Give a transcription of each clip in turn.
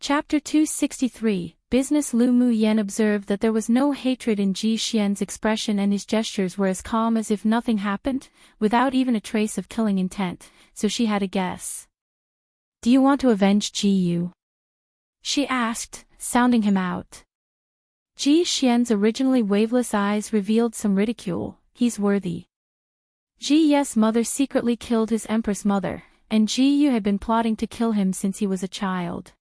Chapter 263, Business. Lu Muyen observed that there was no hatred in Ji Xian's expression and his gestures were as calm as if nothing happened, without even a trace of killing intent, so she had a guess. "Do you want to avenge Ji Yu?" she asked, sounding him out. Ji Xian's originally waveless eyes revealed some ridicule. "He's worthy. Ji Ye's mother secretly killed his empress mother, and Ji Yu had been plotting to kill him since he was a child.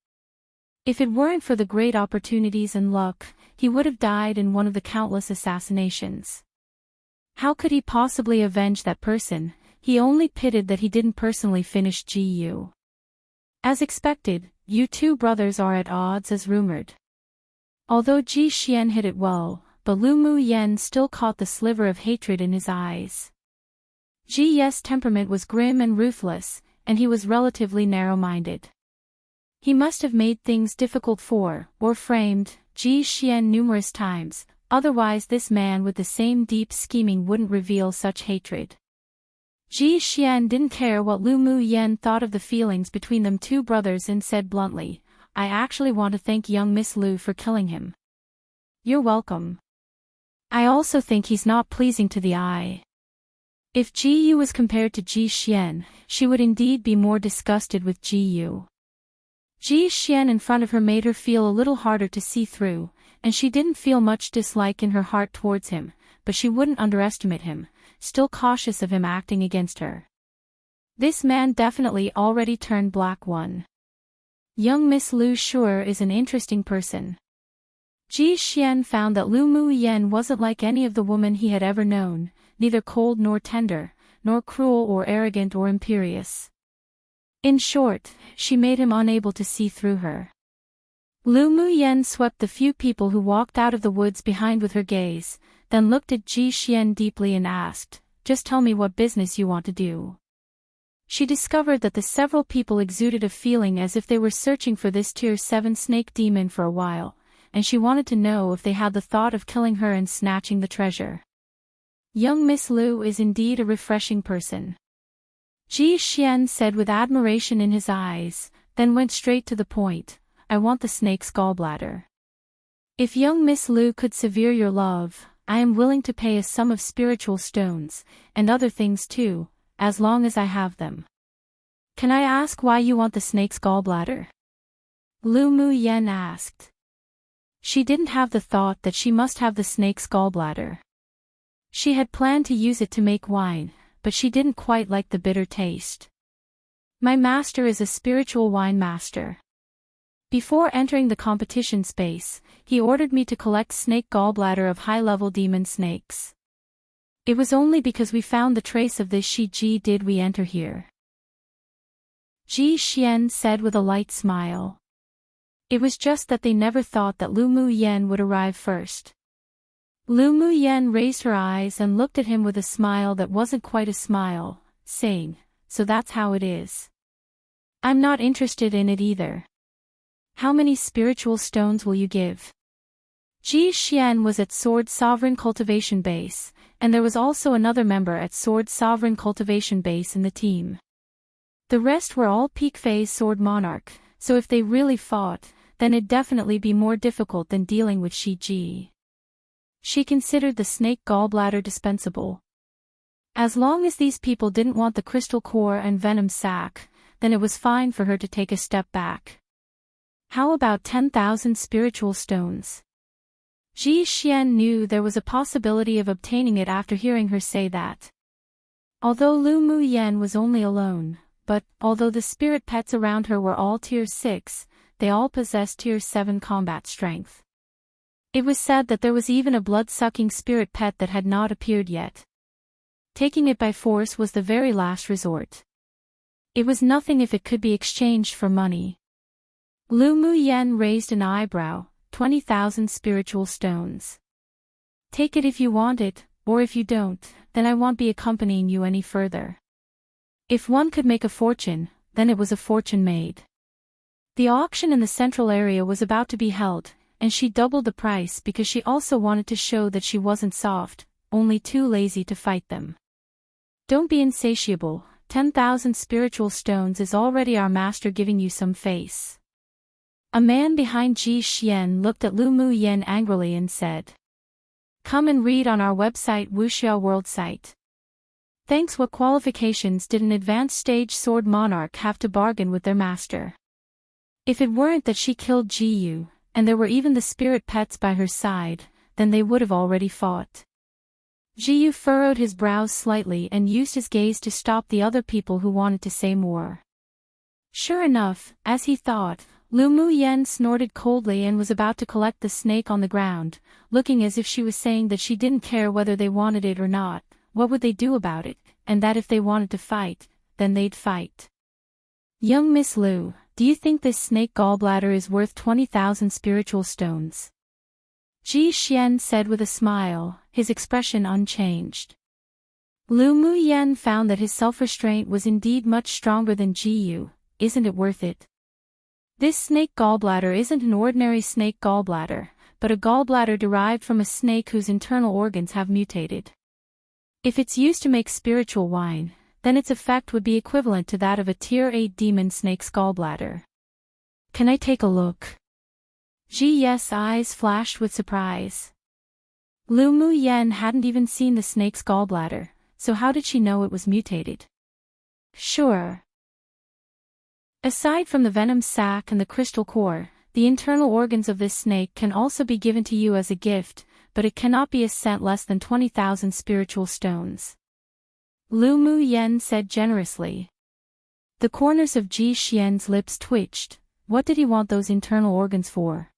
If it weren't for the great opportunities and luck, he would have died in one of the countless assassinations. How could he possibly avenge that person? He only pitied that he didn't personally finish Ji Yu. As expected, you two brothers are at odds as rumored." Although Ji Xian hid it well, but Lu Muyen still caught the sliver of hatred in his eyes. Ji Ye's temperament was grim and ruthless, and he was relatively narrow-minded. He must have made things difficult for, or framed, Ji Xian numerous times, otherwise this man with the same deep scheming wouldn't reveal such hatred. Ji Xian didn't care what Lu Muyen thought of the feelings between them two brothers and said bluntly, "I actually want to thank young Miss Lu for killing him." "You're welcome. I also think he's not pleasing to the eye." If Ji Yu was compared to Ji Xian, she would indeed be more disgusted with Ji Yu. Ji Xian in front of her made her feel a little harder to see through, and she didn't feel much dislike in her heart towards him, but she wouldn't underestimate him, still cautious of him acting against her. This man definitely already turned black one. Young Miss Lu sure is an interesting person. Ji Xian found that Lu Muyen wasn't like any of the women he had ever known, neither cold nor tender, nor cruel or arrogant or imperious. In short, she made him unable to see through her. Lu Muyen swept the few people who walked out of the woods behind with her gaze, then looked at Ji Xian deeply and asked, "Just tell me what business you want to do." She discovered that the several people exuded a feeling as if they were searching for this Tier 7 snake demon for a while, and she wanted to know if they had the thought of killing her and snatching the treasure. Young Miss Lu is indeed a refreshing person, Ji Xian said with admiration in his eyes, then went straight to the point. "I want the snake's gallbladder. If young Miss Lu could severe your love, I am willing to pay a sum of spiritual stones, and other things too, as long as I have them." "Can I ask why you want the snake's gallbladder?" Lu Muyen asked. She didn't have the thought that she must have the snake's gallbladder. She had planned to use it to make wine, but she didn't quite like the bitter taste. "My master is a spiritual wine master. Before entering the competition space, he ordered me to collect snake gallbladder of high-level demon snakes. It was only because we found the trace of this Shi-Ji did we enter here," Ji Xian said with a light smile. It was just that they never thought that Lu Muyen would arrive first. Lu Muyen raised her eyes and looked at him with a smile that wasn't quite a smile, saying, "So that's how it is. I'm not interested in it either. How many spiritual stones will you give?" Ji Xian was at Sword Sovereign Cultivation Base, and there was also another member at Sword Sovereign Cultivation Base in the team. The rest were all peak phase Sword Monarch, so if they really fought, then it'd definitely be more difficult than dealing with Shi-Ji. She considered the snake gallbladder dispensable. As long as these people didn't want the crystal core and venom sac, then it was fine for her to take a step back. How about 10,000 spiritual stones? Ji Xian knew there was a possibility of obtaining it after hearing her say that. Although Lu Muyen was only alone, but, although the spirit pets around her were all Tier 6, they all possessed Tier 7 combat strength. It was said that there was even a blood-sucking spirit pet that had not appeared yet. Taking it by force was the very last resort. It was nothing if it could be exchanged for money. Lu Muyen raised an eyebrow. 20,000 spiritual stones. "Take it if you want it, or if you don't, then I won't be accompanying you any further." If one could make a fortune, then it was a fortune made. The auction in the central area was about to be held, and she doubled the price because she also wanted to show that she wasn't soft, only too lazy to fight them. "Don't be insatiable, 10,000 spiritual stones is already our master giving you some face." A man behind Ji Xian looked at Lu Mu Yen angrily and said, "Come and read on our website Wuxia World site." Thanks. What qualifications did an advanced stage sword monarch have to bargain with their master? If it weren't that she killed Ji Yu, and there were even the spirit pets by her side, then they would have already fought. Ji Yu furrowed his brows slightly and used his gaze to stop the other people who wanted to say more. Sure enough, as he thought, Lu Mu Yen snorted coldly and was about to collect the snake on the ground, looking as if she was saying that she didn't care whether they wanted it or not, what would they do about it, and that if they wanted to fight, then they'd fight. "Young Miss Lu, do you think this snake gallbladder is worth 20,000 spiritual stones?" Ji Xian said with a smile, his expression unchanged. Lu Mu Yen found that his self-restraint was indeed much stronger than Ji Yu. "Isn't it worth it? This snake gallbladder isn't an ordinary snake gallbladder, but a gallbladder derived from a snake whose internal organs have mutated. If it's used to make spiritual wine, then its effect would be equivalent to that of a Tier 8 demon snake's gallbladder. Can I take a look?" Ji Ye's eyes flashed with surprise. Lu Mu Yen hadn't even seen the snake's gallbladder, so how did she know it was mutated? "Sure." Aside from the venom sac and the crystal core, the internal organs of this snake can also be given to you as a gift, but it cannot be a cent less than 20,000 spiritual stones. Lu Mu Yen said generously. The corners of Ji Xian's lips twitched. What did he want those internal organs for?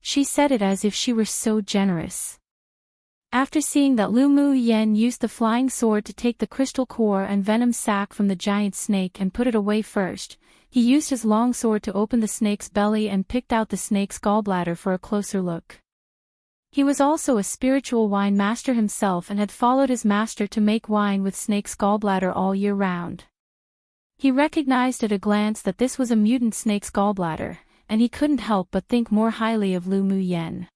She said it as if she were so generous. After seeing that Lu Mu Yen used the flying sword to take the crystal core and venom sac from the giant snake and put it away first, he used his long sword to open the snake's belly and picked out the snake's gallbladder for a closer look. He was also a spiritual wine master himself and had followed his master to make wine with snake's gallbladder all year round. He recognized at a glance that this was a mutant snake's gallbladder, and he couldn't help but think more highly of Lu Mu Yen.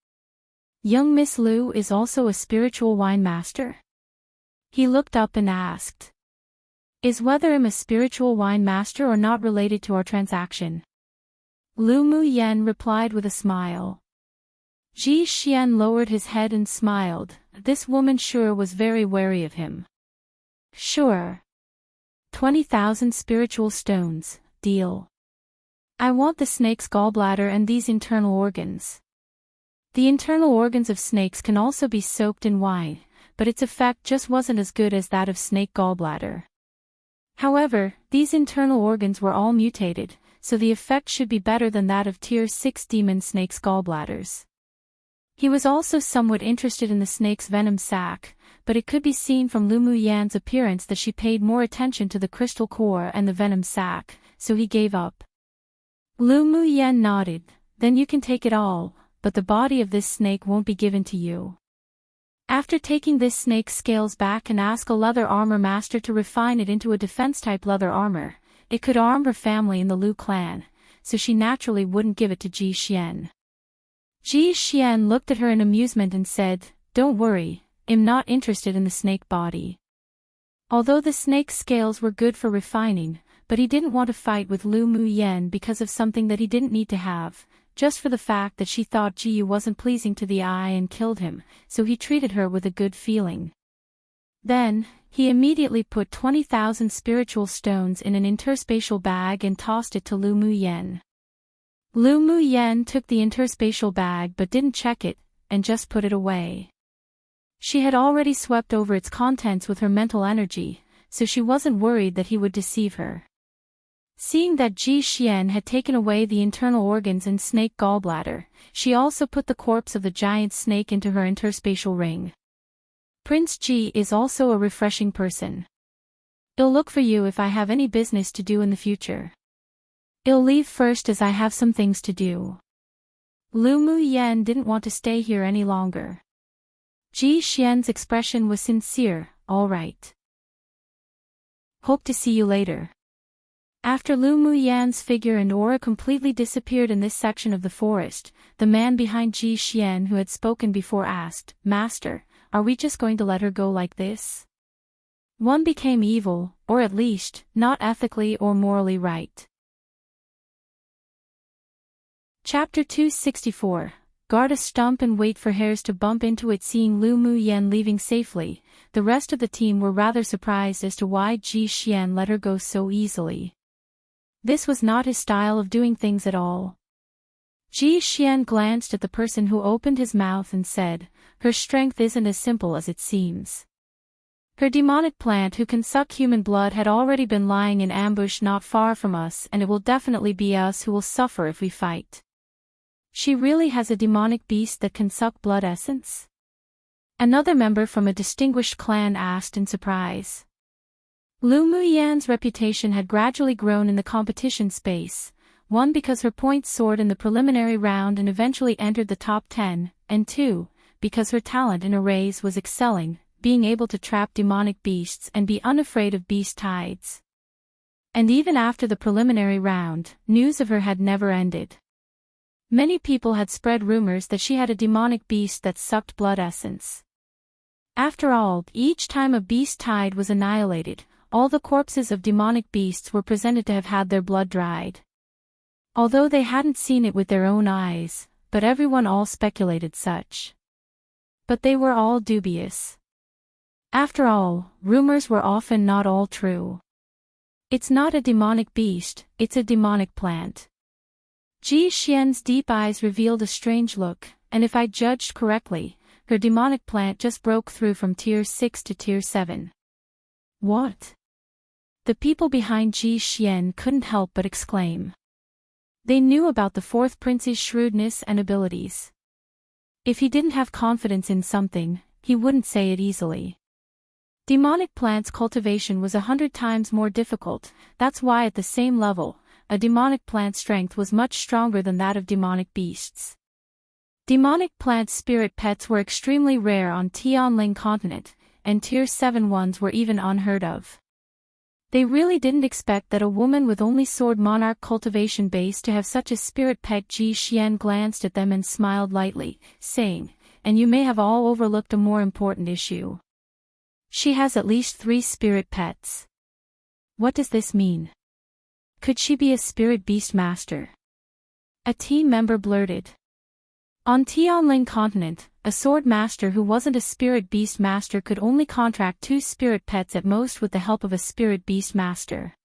Young Miss Lu is also a spiritual wine master? He looked up and asked. Is whether I'm a spiritual wine master or not related to our transaction? Lu Mu Yen replied with a smile. Ji Xian lowered his head and smiled. This woman sure was very wary of him. Sure. 20,000 spiritual stones, deal. I want the snake's gallbladder and these internal organs. The internal organs of snakes can also be soaked in wine, but its effect just wasn't as good as that of snake gallbladder. However, these internal organs were all mutated, so the effect should be better than that of Tier 6 demon snake's gallbladders. He was also somewhat interested in the snake's venom sac, but it could be seen from Lu Mu Yan's appearance that she paid more attention to the crystal core and the venom sac, so he gave up. Lu Mu Yan nodded. Then you can take it all, but the body of this snake won't be given to you. After taking this snake's scales back and ask a leather armor master to refine it into a defense-type leather armor, it could arm her family in the Lu clan, so she naturally wouldn't give it to Ji Xian. Ji Xian looked at her in amusement and said, "Don't worry, I'm not interested in the snake body." Although the snake's scales were good for refining, but he didn't want to fight with Lu Mu Yen because of something that he didn't need to have, just for the fact that she thought Ji Yu wasn't pleasing to the eye and killed him, so he treated her with a good feeling. Then, he immediately put 20,000 spiritual stones in an interspatial bag and tossed it to Lu Mu Yen. Lu Mu Yen took the interspatial bag but didn't check it, and just put it away. She had already swept over its contents with her mental energy, so she wasn't worried that he would deceive her. Seeing that Ji Xian had taken away the internal organs and snake gallbladder, she also put the corpse of the giant snake into her interspatial ring. Prince Ji is also a refreshing person. I'll look for you if I have any business to do in the future. I'll leave first as I have some things to do. Lu Mu Yen didn't want to stay here any longer. Ji Xian's expression was sincere. All right. Hope to see you later. After Lu Mu Yan's figure and aura completely disappeared in this section of the forest, the man behind Ji Xian who had spoken before asked, "Master, are we just going to let her go like this?" One became evil, or at least, not ethically or morally right. Chapter 264. Guard a stump and wait for hares to bump into it. Seeing Lu Muyen leaving safely, the rest of the team were rather surprised as to why Ji Xian let her go so easily. This was not his style of doing things at all. Ji Xian glanced at the person who opened his mouth and said, "Her strength isn't as simple as it seems. Her demonic plant who can suck human blood had already been lying in ambush not far from us, and it will definitely be us who will suffer if we fight." "She really has a demonic beast that can suck blood essence?" another member from a distinguished clan asked in surprise. Lu Muyan's reputation had gradually grown in the competition space, one because her points soared in the preliminary round and eventually entered the top 10, and two, because her talent in arrays was excelling, being able to trap demonic beasts and be unafraid of beast tides. And even after the preliminary round, news of her had never ended. Many people had spread rumors that she had a demonic beast that sucked blood essence. After all, each time a beast tide was annihilated, all the corpses of demonic beasts were presented to have had their blood dried. Although they hadn't seen it with their own eyes, but everyone all speculated such. But they were all dubious. After all, rumors were often not all true. It's not a demonic beast, it's a demonic plant. Ji Xian's deep eyes revealed a strange look, and if I judged correctly, her demonic plant just broke through from Tier 6 to Tier 7. What? The people behind Ji Xian couldn't help but exclaim. They knew about the fourth prince's shrewdness and abilities. If he didn't have confidence in something, he wouldn't say it easily. Demonic plants cultivation was 100 times more difficult, that's why at the same level, a demonic plant's strength was much stronger than that of demonic beasts. Demonic plant spirit pets were extremely rare on Tianling continent, and Tier 7 ones were even unheard of. They really didn't expect that a woman with only sword monarch cultivation base to have such a spirit pet. Ji Xian glanced at them and smiled lightly, saying, "And you may have all overlooked a more important issue. She has at least 3 spirit pets." "What does this mean? Could she be a spirit beast master?" a team member blurted. On Tianling continent, a sword master who wasn't a spirit beast master could only contract 2 spirit pets at most with the help of a spirit beast master.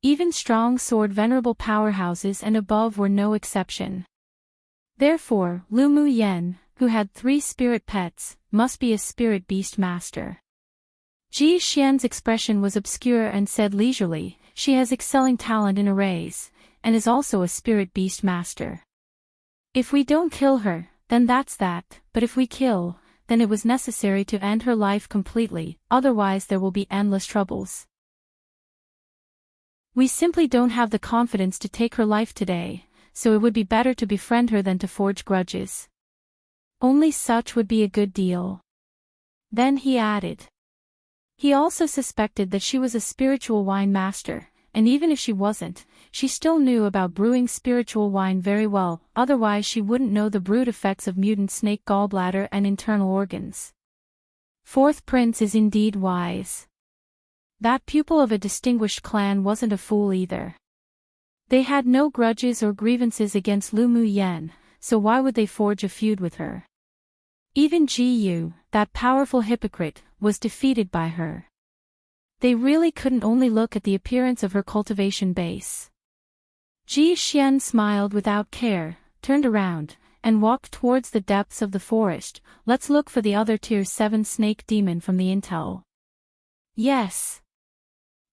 Even strong sword venerable powerhouses and above were no exception. Therefore, Lu Muyen, who had 3 spirit pets, must be a spirit beast master. Ji Xian's expression was obscure and said leisurely, "She has excelling talent in arrays, and is also a spirit beast master. If we don't kill her, then that's that, but if we kill, then it was necessary to end her life completely, otherwise there will be endless troubles. We simply don't have the confidence to take her life today, so it would be better to befriend her than to forge grudges. Only such would be a good deal." Then he added. He also suspected that she was a spiritual wine master, and even if she wasn't, she still knew about brewing spiritual wine very well, otherwise she wouldn't know the brewed effects of mutant snake gallbladder and internal organs. Fourth prince is indeed wise. That pupil of a distinguished clan wasn't a fool either. They had no grudges or grievances against Lu Muyen, so why would they forge a feud with her? Even Ji Yu, that powerful hypocrite, was defeated by her. They really couldn't only look at the appearance of her cultivation base. Ji Xian smiled without care, turned around, and walked towards the depths of the forest. "Let's look for the other Tier 7 snake demon from the intel." Yes.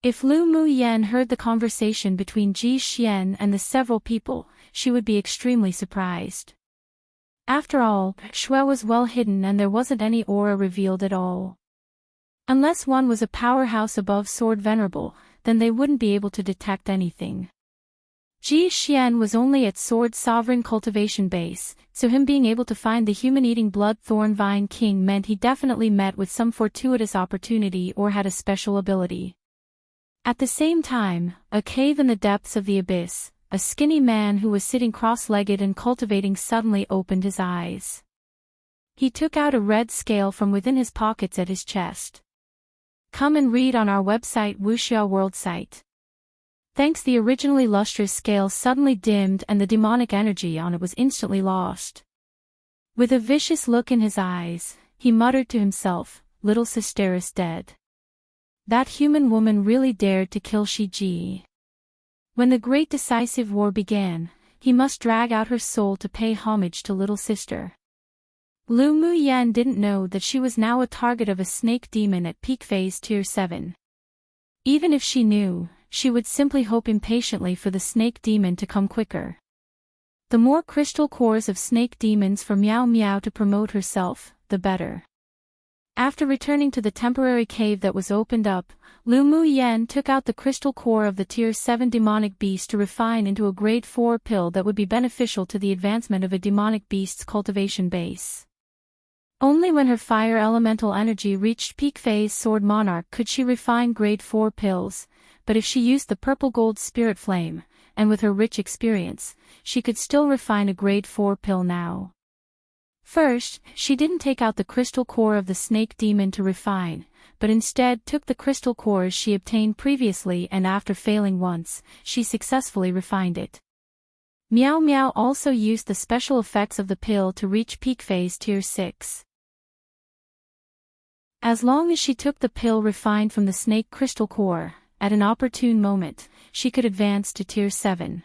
If Lu Muyen heard the conversation between Ji Xian and the several people, she would be extremely surprised. After all, Shui was well hidden and there wasn't any aura revealed at all. Unless one was a powerhouse above sword venerable, then they wouldn't be able to detect anything. Ji Xian was only at sword sovereign cultivation base, so him being able to find the human-eating blood thorn vine king meant he definitely met with some fortuitous opportunity or had a special ability. At the same time, a cave in the depths of the abyss, a skinny man who was sitting cross-legged and cultivating suddenly opened his eyes. He took out a red scale from within his pockets at his chest. Come and read on our website Wuxia World site. Thanks, the originally lustrous scale suddenly dimmed and the demonic energy on it was instantly lost. With a vicious look in his eyes, he muttered to himself, "Little sister is dead. That human woman really dared to kill Shiji." When the great decisive war began, he must drag out her soul to pay homage to little sister. Lu Muyan didn't know that she was now a target of a snake demon at peak phase tier 7. Even if she knew, she would simply hope impatiently for the snake demon to come quicker. The more crystal cores of snake demons for Meow Meow to promote herself, the better. After returning to the temporary cave that was opened up, Lu Muyan took out the crystal core of the tier 7 demonic beast to refine into a grade 4 pill that would be beneficial to the advancement of a demonic beast's cultivation base. Only when her fire elemental energy reached peak phase Sword Monarch could she refine grade 4 pills, but if she used the purple gold spirit flame, and with her rich experience, she could still refine a grade 4 pill now. First, she didn't take out the crystal core of the snake demon to refine, but instead took the crystal cores she obtained previously, and after failing once, she successfully refined it. Meow Meow also used the special effects of the pill to reach peak phase tier 6. As long as she took the pill refined from the snake crystal core, at an opportune moment, she could advance to tier 7.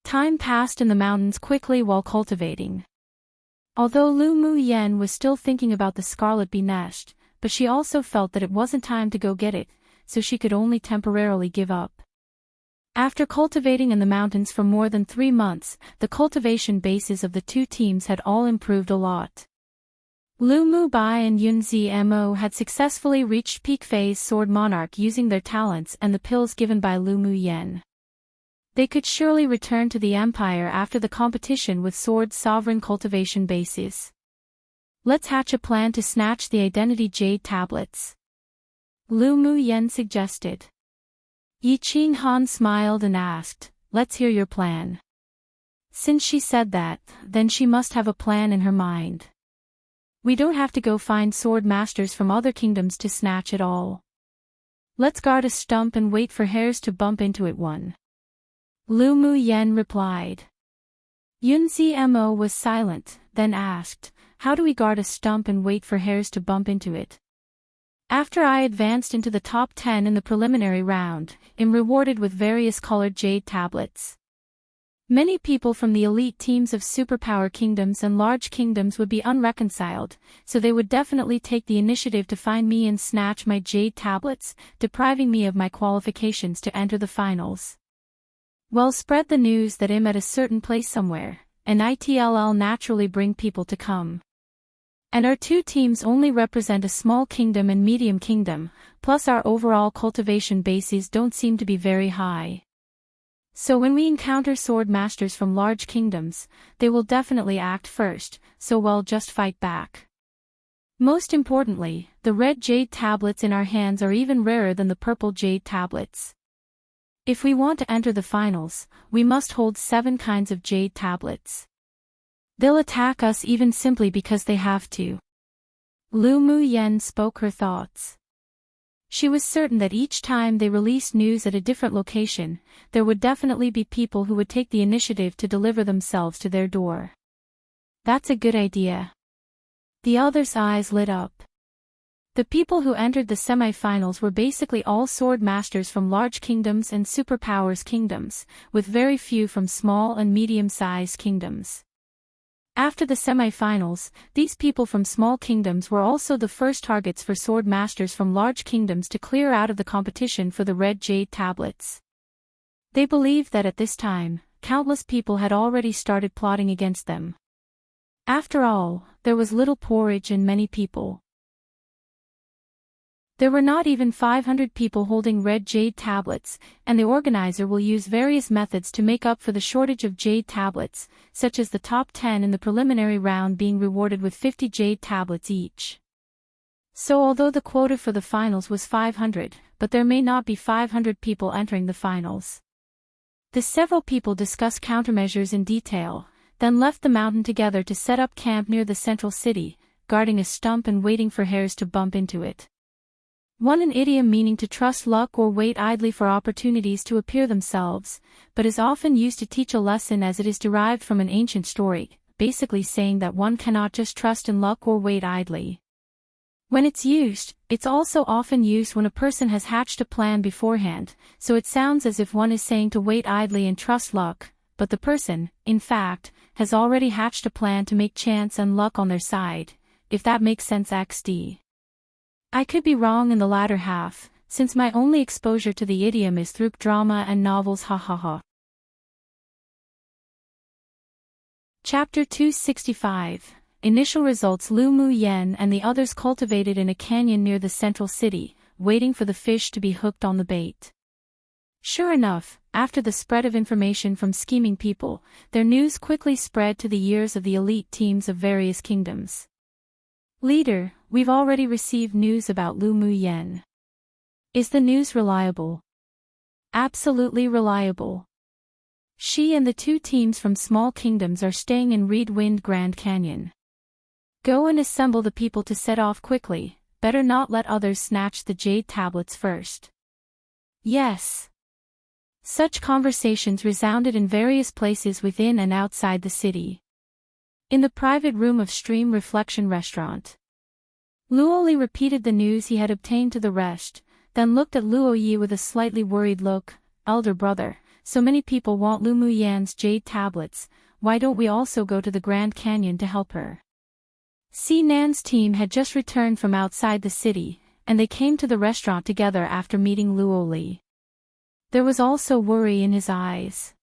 Time passed in the mountains quickly while cultivating. Although Lu Muyan was still thinking about the Scarlet Bee nest, but she also felt that it wasn't time to go get it, so she could only temporarily give up. After cultivating in the mountains for more than 3 months, the cultivation bases of the two teams had all improved a lot. Lu Mubai and Yunzi Mo had successfully reached peak phase Sword Monarch using their talents and the pills given by Lu Muyen. They could surely return to the Empire after the competition with Sword Sovereign cultivation bases. Let's hatch a plan to snatch the Identity Jade tablets, Lu Muyen suggested. Yi Qinghan smiled and asked, "Let's hear your plan." Since she said that, then she must have a plan in her mind. We don't have to go find sword masters from other kingdoms to snatch it all. Let's guard a stump and wait for hares to bump into it. Lu Muyen replied. Yunzi Mo was silent, then asked, "How do we guard a stump and wait for hares to bump into it?" After I advanced into the top 10 in the preliminary round, I'm rewarded with various colored jade tablets. Many people from the elite teams of superpower kingdoms and large kingdoms would be unreconciled, so they would definitely take the initiative to find me and snatch my jade tablets, depriving me of my qualifications to enter the finals. Well, spread the news that I'm at a certain place somewhere, and it'll naturally bring people to come. And our two teams only represent a small kingdom and medium kingdom, plus our overall cultivation bases don't seem to be very high. So when we encounter sword masters from large kingdoms, they will definitely act first, so we'll just fight back. Most importantly, the red jade tablets in our hands are even rarer than the purple jade tablets. If we want to enter the finals, we must hold 7 kinds of jade tablets. They'll attack us even simply because they have to. Lu Muyen spoke her thoughts. She was certain that each time they released news at a different location, there would definitely be people who would take the initiative to deliver themselves to their door. That's a good idea. The others' eyes lit up. The people who entered the semi-finals were basically all sword masters from large kingdoms and superpowers kingdoms, with very few from small and medium-sized kingdoms. After the semi-finals, these people from small kingdoms were also the first targets for sword masters from large kingdoms to clear out of the competition for the red jade tablets. They believed that at this time, countless people had already started plotting against them. After all, there was little porridge and many people. There were not even 500 people holding red jade tablets, and the organizer will use various methods to make up for the shortage of jade tablets, such as the top 10 in the preliminary round being rewarded with 50 jade tablets each. So although the quota for the finals was 500, but there may not be 500 people entering the finals. The several people discussed countermeasures in detail, then left the mountain together to set up camp near the central city, guarding a stump and waiting for hares to bump into it. 1. An idiom meaning to trust luck or wait idly for opportunities to appear themselves, but is often used to teach a lesson as it is derived from an ancient story, basically saying that one cannot just trust in luck or wait idly. When it's used, it's also often used when a person has hatched a plan beforehand, so it sounds as if one is saying to wait idly and trust luck, but the person, in fact, has already hatched a plan to make chance and luck on their side, if that makes sense. XD. I could be wrong in the latter half, since my only exposure to the idiom is through drama and novels. Hahaha. Chapter 265. Initial results. Lu Mu Yen and the others cultivated in a canyon near the central city, waiting for the fish to be hooked on the bait. Sure enough, after the spread of information from scheming people, their news quickly spread to the ears of the elite teams of various kingdoms. Leader, we've already received news about Lu Mu Yen. Is the news reliable? Absolutely reliable. She and the 2 teams from small kingdoms are staying in Reed Wind Grand Canyon. Go and assemble the people to set off quickly, better not let others snatch the jade tablets first. Yes. Such conversations resounded in various places within and outside the city. In the private room of Stream Reflection Restaurant, Luo Li repeated the news he had obtained to the rest, then looked at Luo Yi with a slightly worried look. Elder brother, so many people want Lu Mu Yan's jade tablets, why don't we also go to the Grand Canyon to help her? Si Nan's team had just returned from outside the city, and they came to the restaurant together after meeting Luo Li. There was also worry in his eyes.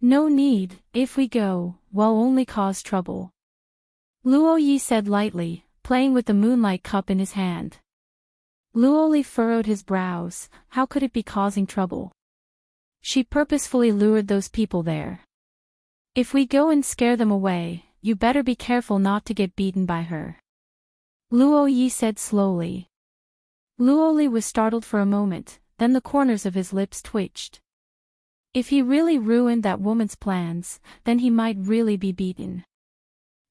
No need, if we go, we'll only cause trouble. Luo Yi said lightly, playing with the moonlight cup in his hand. Luo Li furrowed his brows. How could it be causing trouble? She purposefully lured those people there. If we go and scare them away, you better be careful not to get beaten by her. Luo Yi said slowly. Luo Li was startled for a moment, then the corners of his lips twitched. If he really ruined that woman's plans, then he might really be beaten.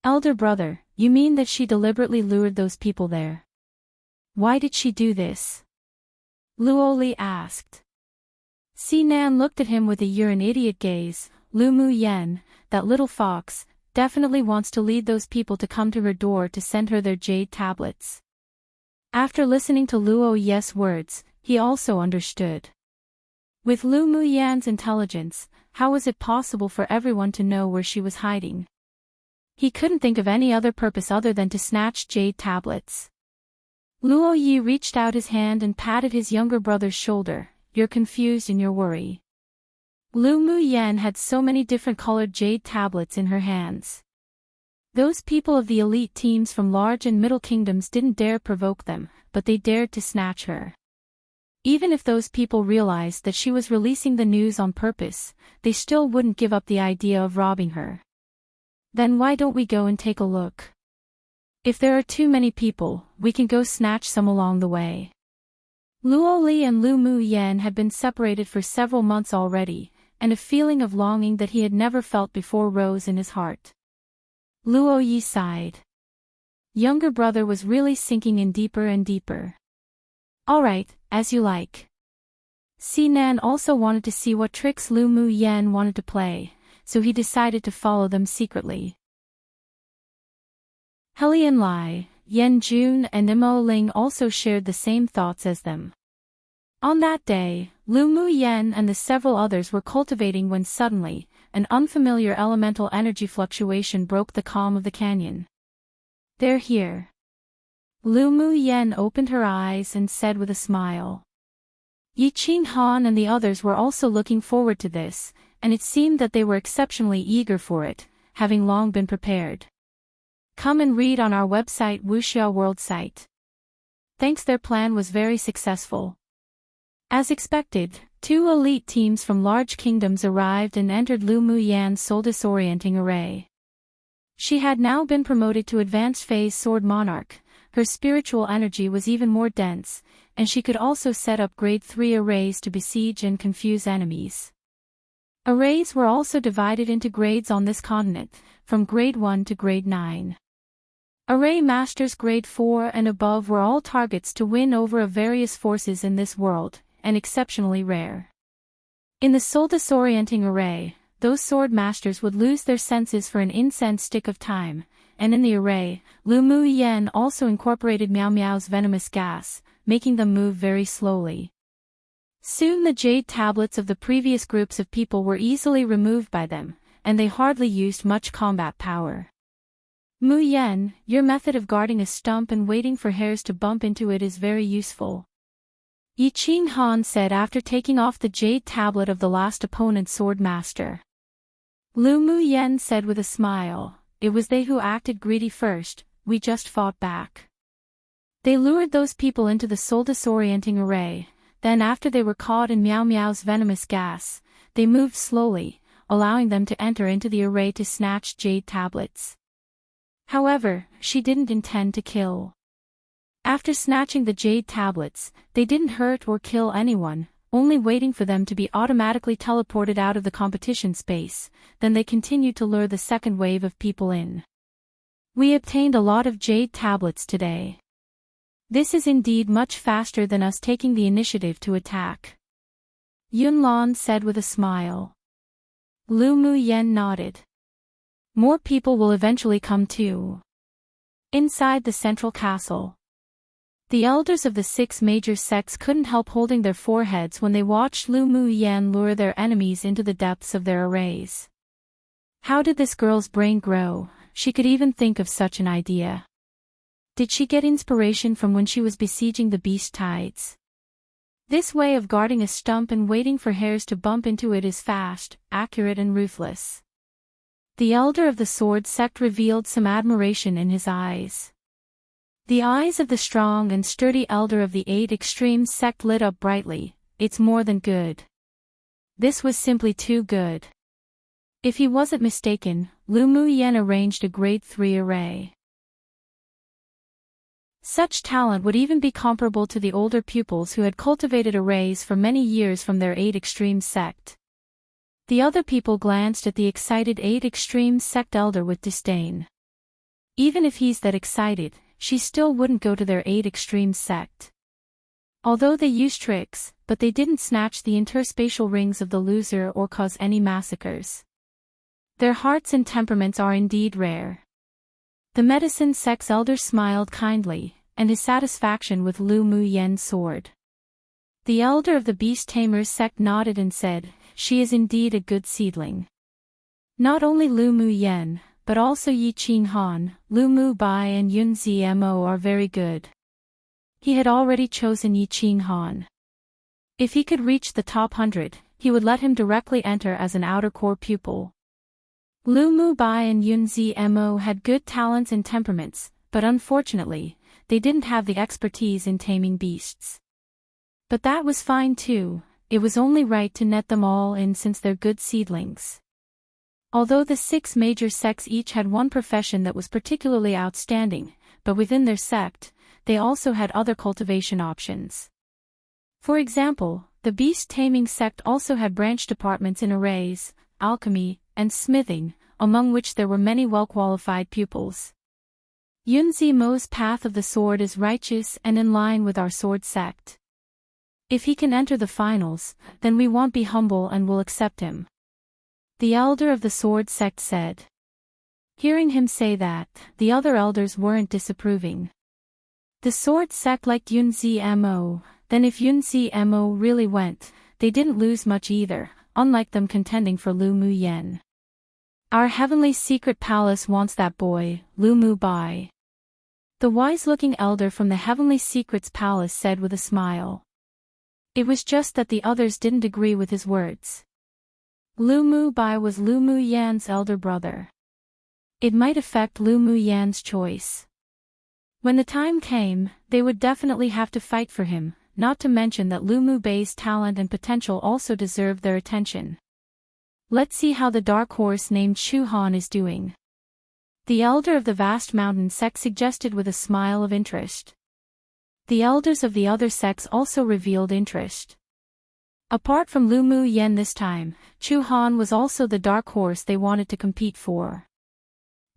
Elder brother, you mean that she deliberately lured those people there? Why did she do this? Luo Li asked. Si Nan looked at him with a "you're an idiot" gaze. Lu Mu Yen, that little fox, definitely wants to lead those people to come to her door to send her their jade tablets. After listening to Luo Yi's words, he also understood. With Lu Mu Yan's intelligence, how was it possible for everyone to know where she was hiding? He couldn't think of any other purpose other than to snatch jade tablets. Luo Yi reached out his hand and patted his younger brother's shoulder. You're confused in your worry. Lu Mu Yen had so many different colored jade tablets in her hands. Those people of the elite teams from large and middle kingdoms didn't dare provoke them, but they dared to snatch her. Even if those people realized that she was releasing the news on purpose, they still wouldn't give up the idea of robbing her. Then why don't we go and take a look? If there are too many people, we can go snatch some along the way. Luo Li and Lu Mu Yen had been separated for several months already, and a feeling of longing that he had never felt before rose in his heart. Luo Yi sighed. Younger brother was really sinking in deeper and deeper. All right, as you like. Si Nan also wanted to see what tricks Lu Mu Yen wanted to play, so he decided to follow them secretly. Helian Lai, Yen Jun and Imo Ling also shared the same thoughts as them. On that day, Lu Mu Yen and the several others were cultivating when suddenly, an unfamiliar elemental energy fluctuation broke the calm of the canyon. They're here. Lu Mu Yen opened her eyes and said with a smile. Yi Qing Han and the others were also looking forward to this, and it seemed that they were exceptionally eager for it, having long been prepared. Come and read on our website Wuxia World site. Thanks, their plan was very successful. As expected, 2 elite teams from large kingdoms arrived and entered Lu Mu Yan's soul disorienting array. She had now been promoted to advanced phase Sword Monarch. Her spiritual energy was even more dense, and she could also set up grade 3 arrays to besiege and confuse enemies. Arrays were also divided into grades on this continent, from grade 1 to grade 9. Array Masters Grade 4 and above were all targets to win over of various forces in this world, and exceptionally rare. In the soul-disorienting array, those sword masters would lose their senses for an incense stick of time, and in the array, Lu Mu Yen also incorporated Miao Miao's venomous gas, making them move very slowly. Soon the jade tablets of the previous groups of people were easily removed by them, and they hardly used much combat power. Mu Yen, your method of guarding a stump and waiting for hairs to bump into it is very useful. Yi Qing Han said after taking off the jade tablet of the last opponent's sword master. Lu Mu Yen said with a smile, it was they who acted greedy first, we just fought back. They lured those people into the soul-disorienting array, then after they were caught in Miao Miao's venomous gas, they moved slowly, allowing them to enter into the array to snatch jade tablets. However, she didn't intend to kill. After snatching the jade tablets, they didn't hurt or kill anyone, only waiting for them to be automatically teleported out of the competition space, then they continued to lure the second wave of people in. We obtained a lot of jade tablets today. This is indeed much faster than us taking the initiative to attack. Yun Lan said with a smile. Lu Mu Yen nodded. More people will eventually come too. Inside the central castle, the elders of the 6 major sects couldn't help holding their foreheads when they watched Lu Mu Yen lure their enemies into the depths of their arrays. How did this girl's brain grow? She could even think of such an idea. Did she get inspiration from when she was besieging the beast tides? This way of guarding a stump and waiting for hairs to bump into it is fast, accurate and ruthless. The elder of the sword sect revealed some admiration in his eyes. The eyes of the strong and sturdy elder of the 8 Extremes sect lit up brightly. It's more than good. This was simply too good. If he wasn't mistaken, Lu Mu Yen arranged a grade 3 array. Such talent would even be comparable to the older pupils who had cultivated arrays for many years from their 8 Extremes sect. The other people glanced at the excited 8 Extremes sect elder with disdain. Even if he's that excited, she still wouldn't go to their 8 Extremes sect. Although they used tricks, but they didn't snatch the interspatial rings of the loser or cause any massacres. Their hearts and temperaments are indeed rare. The medicine sect's elder smiled kindly, and his satisfaction with Lu Mu Yen's sword. The elder of the beast tamers sect nodded and said, she is indeed a good seedling. Not only Lu Mu Yen, but also Yi Qing Han, Lu Mu Bai and Yun Zmo are very good. He had already chosen Yi Qing Han. If he could reach the top 100, he would let him directly enter as an outer core pupil. Lu Mu Bai and Yun Zmo had good talents and temperaments, but unfortunately, they didn't have the expertise in taming beasts. But that was fine too, it was only right to net them all in since they're good seedlings. Although the 6 major sects each had one profession that was particularly outstanding, but within their sect, they also had other cultivation options. For example, the beast taming sect also had branch departments in arrays, alchemy, and smithing, among which there were many well-qualified pupils. Yun Zmo's path of the sword is righteous and in line with our sword sect. If he can enter the finals, then we won't be humble and will accept him. The elder of the sword sect said. Hearing him say that, the other elders weren't disapproving. The sword sect liked Yun Zmo, then if Yun Zmo really went, they didn't lose much either, unlike them contending for Lu Mu Yen. Our heavenly secret palace wants that boy, Lu Mu Bai. The wise-looking elder from the heavenly secrets palace said with a smile. It was just that the others didn't agree with his words. Lu Mu Bai was Lu Mu Yan's elder brother. It might affect Lu Mu Yan's choice. When the time came, they would definitely have to fight for him, not to mention that Lu Mu Bai's talent and potential also deserved their attention. Let's see how the dark horse named Shu Han is doing. The elder of the vast mountain sect suggested with a smile of interest. The elders of the other sects also revealed interest. Apart from Lu Mu Yen this time, Chu Han was also the dark horse they wanted to compete for.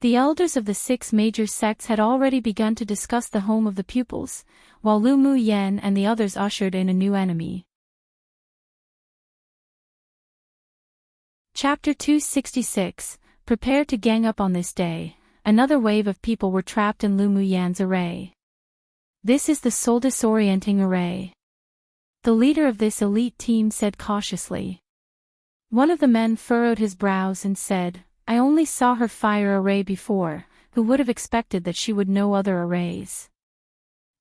The elders of the 6 major sects had already begun to discuss the home of the pupils, while Lu Mu Yen and the others ushered in a new enemy. Chapter 266, Prepare to gang up on this day. Another wave of people were trapped in Lu Mu Yan's array. This is the soul disorienting array. The leader of this elite team said cautiously. One of the men furrowed his brows and said, I only saw her fire array before, who would have expected that she would know other arrays?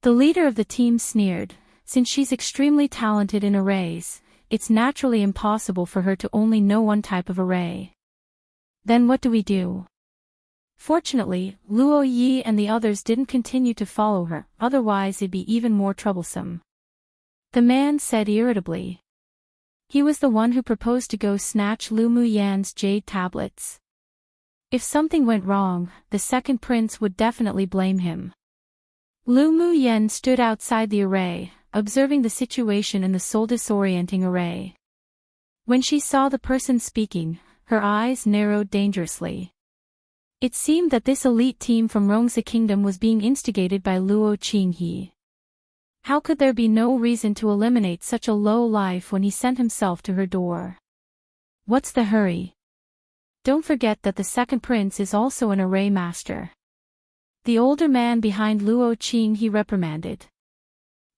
The leader of the team sneered, since she's extremely talented in arrays, it's naturally impossible for her to only know one type of array. Then what do we do? Fortunately, Luo Yi and the others didn't continue to follow her, otherwise it'd be even more troublesome. The man said irritably. He was the one who proposed to go snatch Lu Mu Yan's jade tablets. If something went wrong, the second prince would definitely blame him. Lu Mu Yan stood outside the array, observing the situation in the soul disorienting array. When she saw the person speaking, her eyes narrowed dangerously. It seemed that this elite team from Rongzi Kingdom was being instigated by Luo Qinghe. How could there be no reason to eliminate such a low life when he sent himself to her door? What's the hurry? Don't forget that the second prince is also an array master. The older man behind Luo Qinghe reprimanded.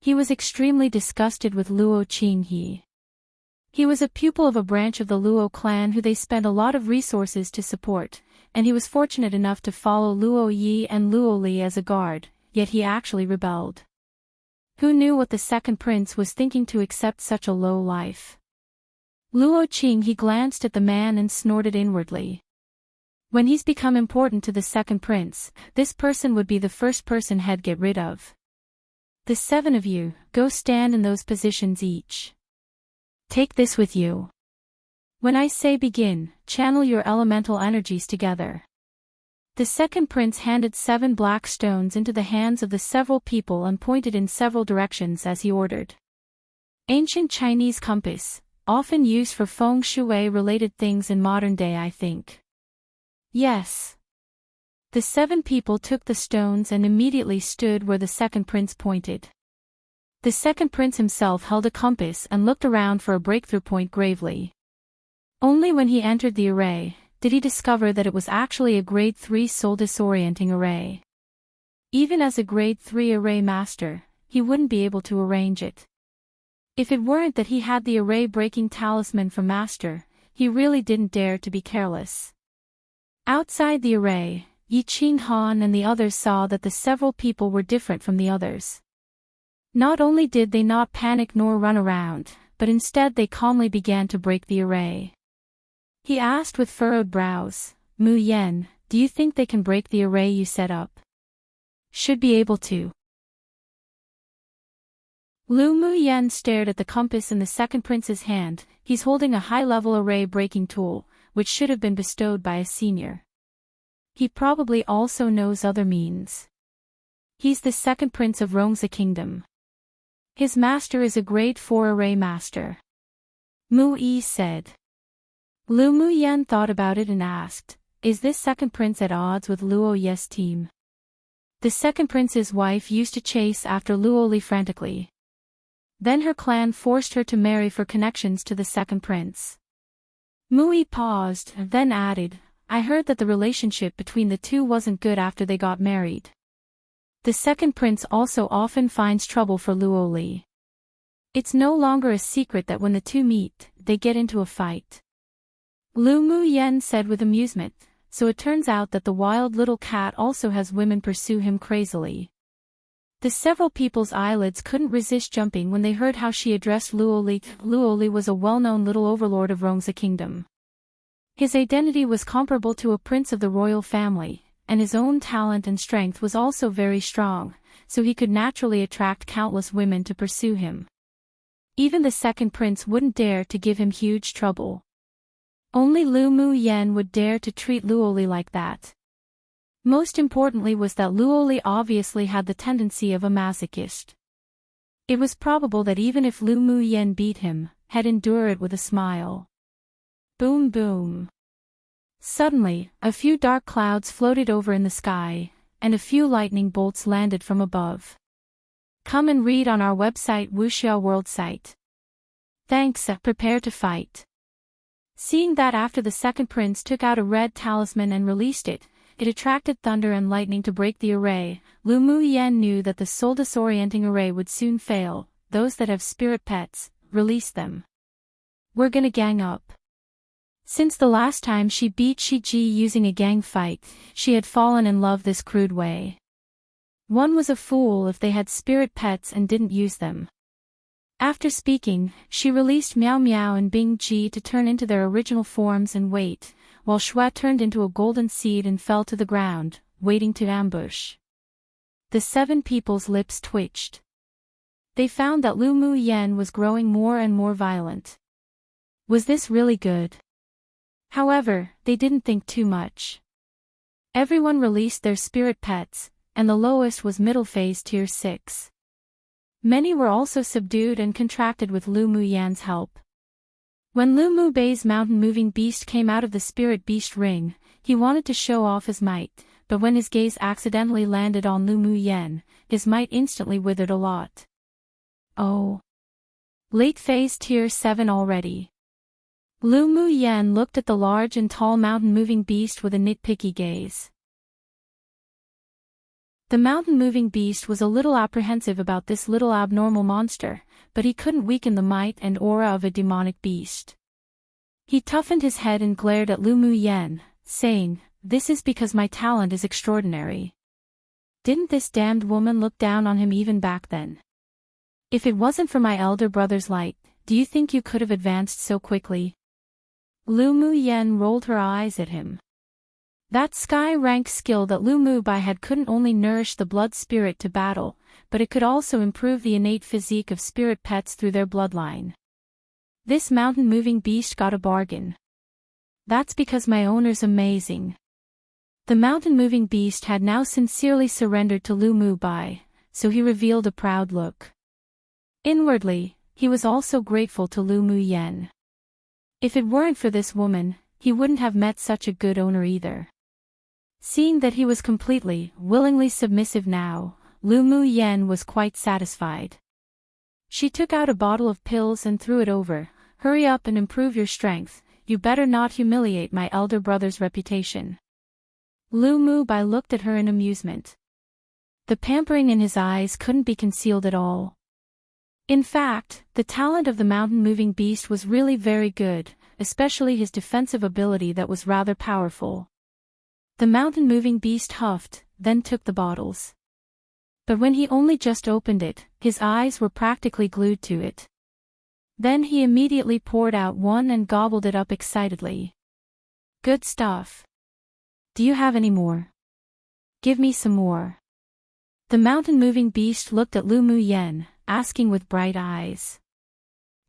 He was extremely disgusted with Luo Qinghe. He was a pupil of a branch of the Luo clan who they spent a lot of resources to support, and he was fortunate enough to follow Luo Yi and Luo Li as a guard, yet he actually rebelled. Who knew what the second prince was thinking to accept such a low life? Luo Qinghe glanced at the man and snorted inwardly. When he's become important to the second prince, this person would be the first person he'd get rid of. The 7 of you, go stand in those positions each. Take this with you. When I say begin, channel your elemental energies together. The second prince handed 7 black stones into the hands of the several people and pointed in several directions as he ordered. Ancient Chinese compass, often used for feng shui-related things in modern day, I think. Yes. The 7 people took the stones and immediately stood where the second prince pointed. The second prince himself held a compass and looked around for a breakthrough point gravely. Only when he entered the array did he discover that it was actually a grade 3 soul disorienting array. Even as a grade 3 array master, he wouldn't be able to arrange it. If it weren't that he had the array-breaking talisman from Master, he really didn't dare to be careless. Outside the array, Yi Qinghan and the others saw that the several people were different from the others. Not only did they not panic nor run around, but instead they calmly began to break the array. He asked with furrowed brows, Mu Yen, do you think they can break the array you set up? Should be able to. Lu Mu Yen stared at the compass in the second prince's hand. He's holding a high-level array-breaking tool, which should have been bestowed by a senior. He probably also knows other means. He's the second prince of Rongzi Kingdom. His master is a grade 4 array master. Mu Yi said. Lu Mu Yen thought about it and asked, is this second prince at odds with Luo Ye's team? The second prince's wife used to chase after Luo Li frantically. Then her clan forced her to marry for connections to the second prince. Mu Yi paused, then added, I heard that the relationship between the two wasn't good after they got married. The second prince also often finds trouble for Luo Li. It's no longer a secret that when the two meet, they get into a fight. Lu Mu Yen said with amusement, so it turns out that the wild little cat also has women pursue him crazily. The several people's eyelids couldn't resist jumping when they heard how she addressed Luo Li. Luo Li was a well-known little overlord of Rongzi Kingdom. His identity was comparable to a prince of the royal family, and his own talent and strength was also very strong, so he could naturally attract countless women to pursue him. Even the second prince wouldn't dare to give him huge trouble. Only Lu Mu Yen would dare to treat Luo Li like that. Most importantly was that Luo Li obviously had the tendency of a masochist. It was probable that even if Lu Mu Yen beat him, he'd endure it with a smile. Boom boom. Suddenly, a few dark clouds floated over in the sky, and a few lightning bolts landed from above. Come and read on our website Wuxia World site. Thanks, prepare to fight. Seeing that after the second prince took out a red talisman and released it, it attracted thunder and lightning to break the array, Lu Mu Yen knew that the soul disorienting array would soon fail. Those that have spirit pets, release them. We're gonna gang up. Since the last time she beat Shiji using a gang fight, she had fallen in love this crude way. One was a fool if they had spirit pets and didn't use them. After speaking, she released Miao Miao and Bing Ji to turn into their original forms and wait, while Shui turned into a golden seed and fell to the ground, waiting to ambush. The 7 people's lips twitched. They found that Lu Mu Yen was growing more and more violent. Was this really good? However, they didn't think too much. Everyone released their spirit pets, and the lowest was middle phase tier 6. Many were also subdued and contracted with Lu Mu Yan's help. When Lu Mu Bei's mountain-moving beast came out of the spirit beast ring, he wanted to show off his might, but when his gaze accidentally landed on Lu Mu Yen, his might instantly withered a lot. Oh. Late phase tier 7 already. Lu Mu Yen looked at the large and tall mountain-moving beast with a nitpicky gaze. The mountain-moving beast was a little apprehensive about this little abnormal monster, but he couldn't weaken the might and aura of a demonic beast. He toughened his head and glared at Lu Mu Yen, saying, "This is because my talent is extraordinary. Didn't this damned woman look down on him even back then? If it wasn't for my elder brother's light, do you think you could have advanced so quickly?" Lu Mu Yen rolled her eyes at him. That sky-rank skill that Lu Mu Bai had couldn't only nourish the blood spirit to battle, but it could also improve the innate physique of spirit pets through their bloodline. This mountain-moving beast got a bargain. That's because my owner's amazing. The mountain-moving beast had now sincerely surrendered to Lu Mu Bai, so he revealed a proud look. Inwardly, he was also grateful to Lu Mu Yen. If it weren't for this woman, he wouldn't have met such a good owner either. Seeing that he was completely, willingly submissive now, Lu Mu Yen was quite satisfied. She took out a bottle of pills and threw it over. "Hurry up and improve your strength, you better not humiliate my elder brother's reputation." Lu Mu Bai looked at her in amusement. The pampering in his eyes couldn't be concealed at all. In fact, the talent of the mountain-moving beast was really very good, especially his defensive ability that was rather powerful. The mountain-moving beast huffed, then took the bottles. But when he only just opened it, his eyes were practically glued to it. Then he immediately poured out one and gobbled it up excitedly. "Good stuff. Do you have any more? Give me some more." The mountain-moving beast looked at Lu Mu Yen, asking with bright eyes.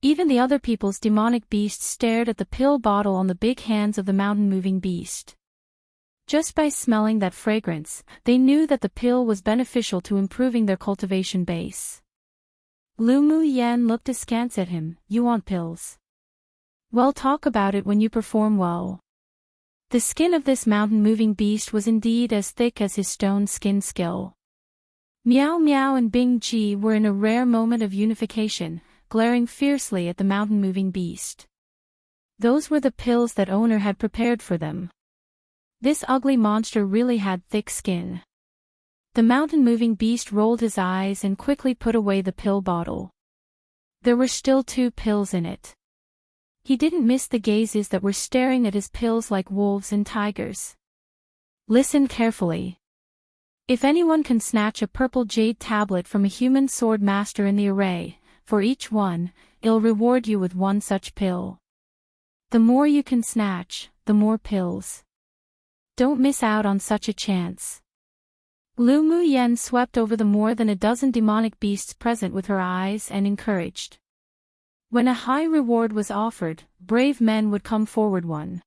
Even the other people's demonic beasts stared at the pill bottle on the big hands of the mountain-moving beast. Just by smelling that fragrance, they knew that the pill was beneficial to improving their cultivation base. Lu Mu Yen looked askance at him. "You want pills? Well, talk about it when you perform well." The skin of this mountain-moving beast was indeed as thick as his stone skin skill. Miao Miao and Bing Ji were in a rare moment of unification, glaring fiercely at the mountain-moving beast. Those were the pills that owner had prepared for them. This ugly monster really had thick skin. The mountain-moving beast rolled his eyes and quickly put away the pill bottle. There were still 2 pills in it. He didn't miss the gazes that were staring at his pills like wolves and tigers. Listen carefully. If anyone can snatch a purple jade tablet from a human sword master in the array, for each one, it'll reward you with 1 such pill. The more you can snatch, the more pills. Don't miss out on such a chance. Lu Mu Yen swept over the more than a dozen demonic beasts present with her eyes and encouraged. When a high reward was offered, brave men would come forward one.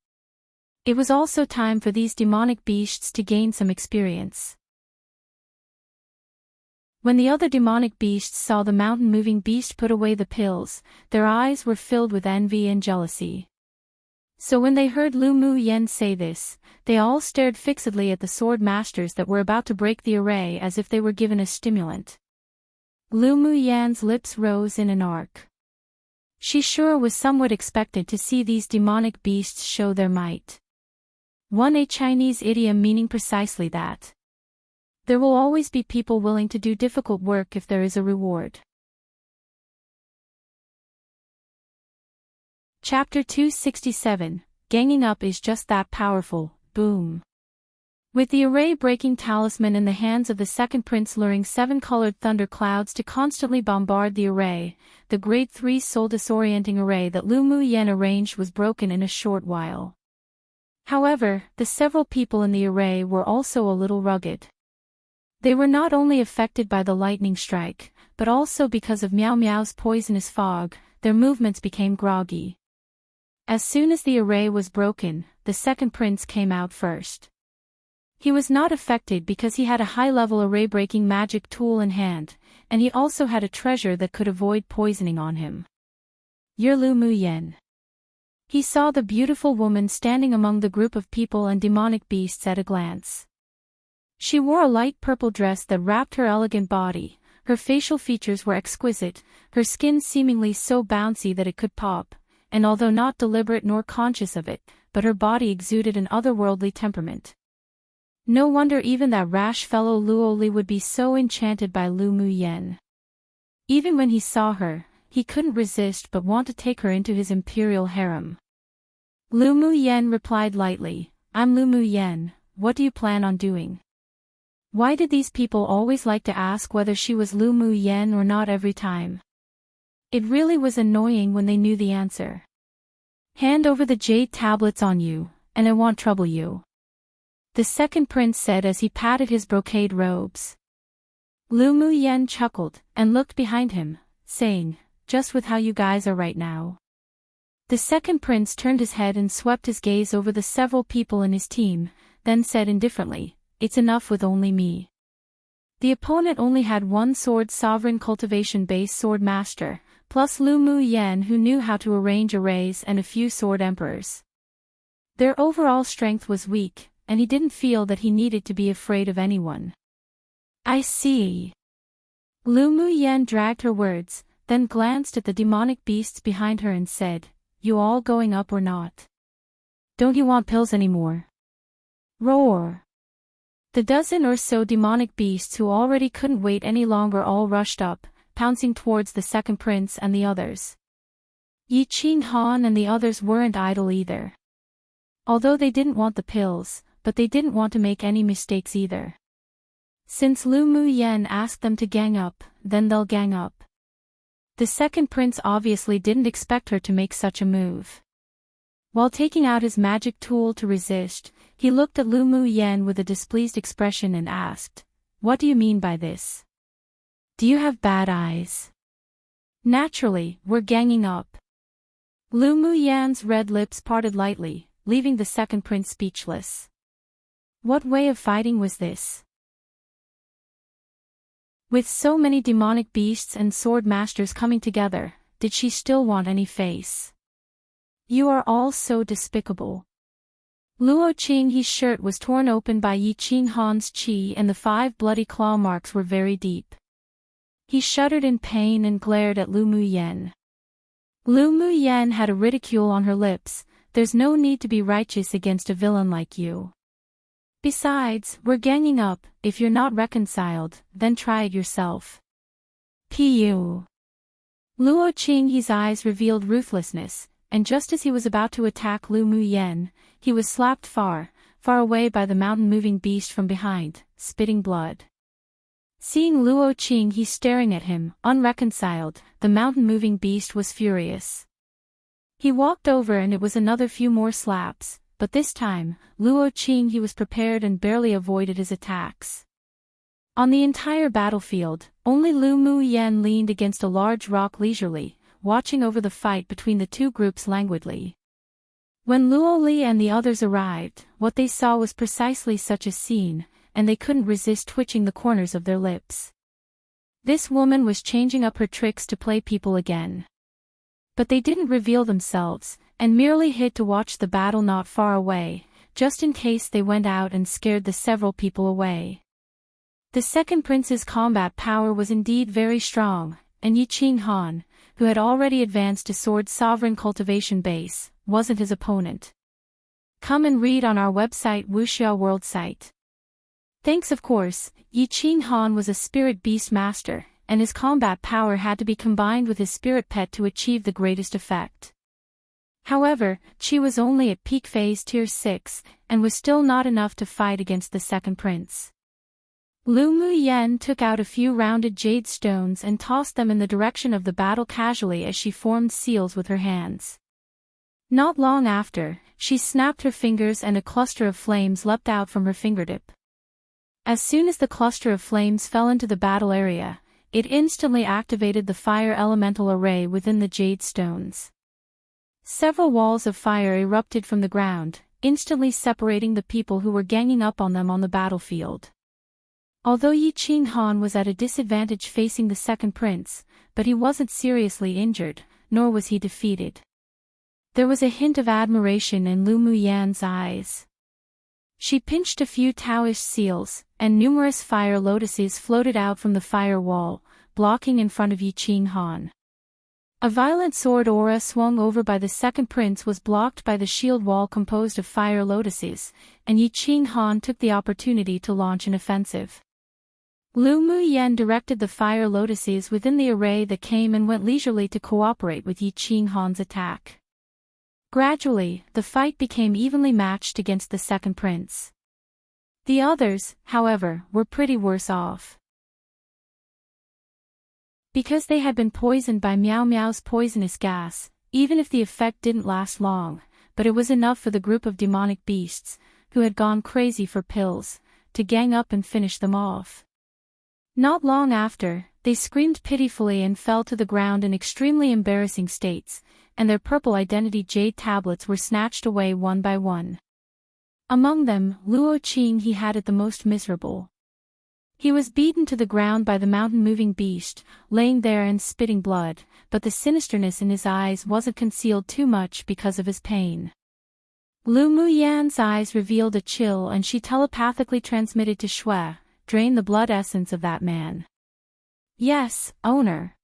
It was also time for these demonic beasts to gain some experience. When the other demonic beasts saw the mountain-moving beast put away the pills, their eyes were filled with envy and jealousy. So when they heard Lu Mu Yen say this, they all stared fixedly at the sword masters that were about to break the array as if they were given a stimulant. Lu Mu Yan's lips rose in an arc. She sure was somewhat expected to see these demonic beasts show their might. A Chinese idiom meaning precisely that. There will always be people willing to do difficult work if there is a reward. Chapter 267, Ganging Up is just that powerful, boom. With the array-breaking talisman in the hands of the second prince luring 7-colored thunder clouds to constantly bombard the array, the grade 3 soul disorienting array that Lu Mu Yen arranged was broken in a short while. However, the several people in the array were also a little rugged. They were not only affected by the lightning strike, but also because of Miao Miao's poisonous fog, their movements became groggy. As soon as the array was broken, the second prince came out first. He was not affected because he had a high-level array-breaking magic tool in hand, and he also had a treasure that could avoid poisoning on him. You're Lu Mu Yen. He saw the beautiful woman standing among the group of people and demonic beasts at a glance. She wore a light purple dress that wrapped her elegant body, her facial features were exquisite, her skin seemingly so bouncy that it could pop, and although not deliberate nor conscious of it, but her body exuded an otherworldly temperament. No wonder even that rash fellow Luo Li would be so enchanted by Lu Mu Yen. Even when he saw her, he couldn't resist but want to take her into his imperial harem. Lu Mu Yen replied lightly, I'm Lu Mu Yen, what do you plan on doing? Why did these people always like to ask whether she was Lu Mu Yen or not every time? It really was annoying when they knew the answer. Hand over the jade tablets on you, and I won't trouble you. The second prince said as he patted his brocade robes. Lu Mu Yen chuckled, and looked behind him, saying, just with how you guys are right now. The second prince turned his head and swept his gaze over the several people in his team, then said indifferently, it's enough with only me. The opponent only had one sword sovereign cultivation-based sword master, plus Lu Mu Yen who knew how to arrange arrays and a few sword emperors. Their overall strength was weak, and he didn't feel that he needed to be afraid of anyone. I see. Lu Mu Yen dragged her words, then glanced at the demonic beasts behind her and said, you all going up or not? Don't you want pills anymore? Roar! The dozen or so demonic beasts who already couldn't wait any longer all rushed up, pouncing towards the second prince and the others. Yi Qing Han and the others weren't idle either. Although they didn't want the pills, but they didn't want to make any mistakes either. Since Lu Mu Yen asked them to gang up, then they'll gang up. The second prince obviously didn't expect her to make such a move. While taking out his magic tool to resist, he looked at Lu Mu Yen with a displeased expression and asked, what do you mean by this? Do you have bad eyes? Naturally, we're ganging up. Lu Mu Yan's red lips parted lightly, leaving the second prince speechless. What way of fighting was this? With so many demonic beasts and sword masters coming together, did she still want any face? You are all so despicable. Luo Qinghe's shirt was torn open by Yi Qing Han's chi and the 5 bloody claw marks were very deep. He shuddered in pain and glared at Lu Mu Yen. Lu Mu Yen had a ridicule on her lips, there's no need to be righteous against a villain like you. Besides, we're ganging up, if you're not reconciled, then try it yourself. Pu. Luo Qinghe's eyes revealed ruthlessness, and just as he was about to attack Lu Mu Yen, he was slapped far, far away by the mountain-moving beast from behind, spitting blood. Seeing Luo Qinghe staring at him, unreconciled, the mountain-moving beast was furious. He walked over and it was another few more slaps, but this time, Luo Qinghe was prepared and barely avoided his attacks. On the entire battlefield, only Lu Mu Yen leaned against a large rock leisurely, watching over the fight between the two groups languidly. When Luo Li and the others arrived, what they saw was precisely such a scene, and they couldn't resist twitching the corners of their lips. This woman was changing up her tricks to play people again. But they didn't reveal themselves, and merely hid to watch the battle not far away, just in case they went out and scared the several people away. The second prince's combat power was indeed very strong, and Yi Qinghan, who had already advanced to sword sovereign cultivation base, wasn't his opponent. Come and read on our website Wuxia World site. Thanks of course, Yi Qinghan was a spirit beast master, and his combat power had to be combined with his spirit pet to achieve the greatest effect. However, Qi was only at peak phase tier 6, and was still not enough to fight against the second prince. Lu Muyen took out a few rounded jade stones and tossed them in the direction of the battle casually as she formed seals with her hands. Not long after, she snapped her fingers and a cluster of flames leapt out from her fingertip. As soon as the cluster of flames fell into the battle area, it instantly activated the fire elemental array within the jade stones. Several walls of fire erupted from the ground, instantly separating the people who were ganging up on them on the battlefield. Although Yi Qinghan was at a disadvantage facing the second prince, but he wasn't seriously injured, nor was he defeated. There was a hint of admiration in Lu Muyan's eyes. She pinched a few Taoish seals, and numerous fire lotuses floated out from the fire wall, blocking in front of Yi Qinghan. A violent sword aura swung over by the second prince was blocked by the shield wall composed of fire lotuses, and Yi Qinghan took the opportunity to launch an offensive. Lu Muyen directed the fire lotuses within the array that came and went leisurely to cooperate with Yi Qinghan's attack. Gradually, the fight became evenly matched against the second prince. The others, however, were pretty worse off. Because they had been poisoned by Miao Miao's poisonous gas, even if the effect didn't last long, but it was enough for the group of demonic beasts, who had gone crazy for pills, to gang up and finish them off. Not long after, they screamed pitifully and fell to the ground in extremely embarrassing states, and their purple identity jade tablets were snatched away one by one. Among them, Luo Qing he had it the most miserable. He was beaten to the ground by the mountain-moving beast, laying there and spitting blood, but the sinisterness in his eyes wasn't concealed too much because of his pain. Lu Muyan's eyes revealed a chill and she telepathically transmitted to Shui, "Drain the blood essence of that man." "Yes, owner."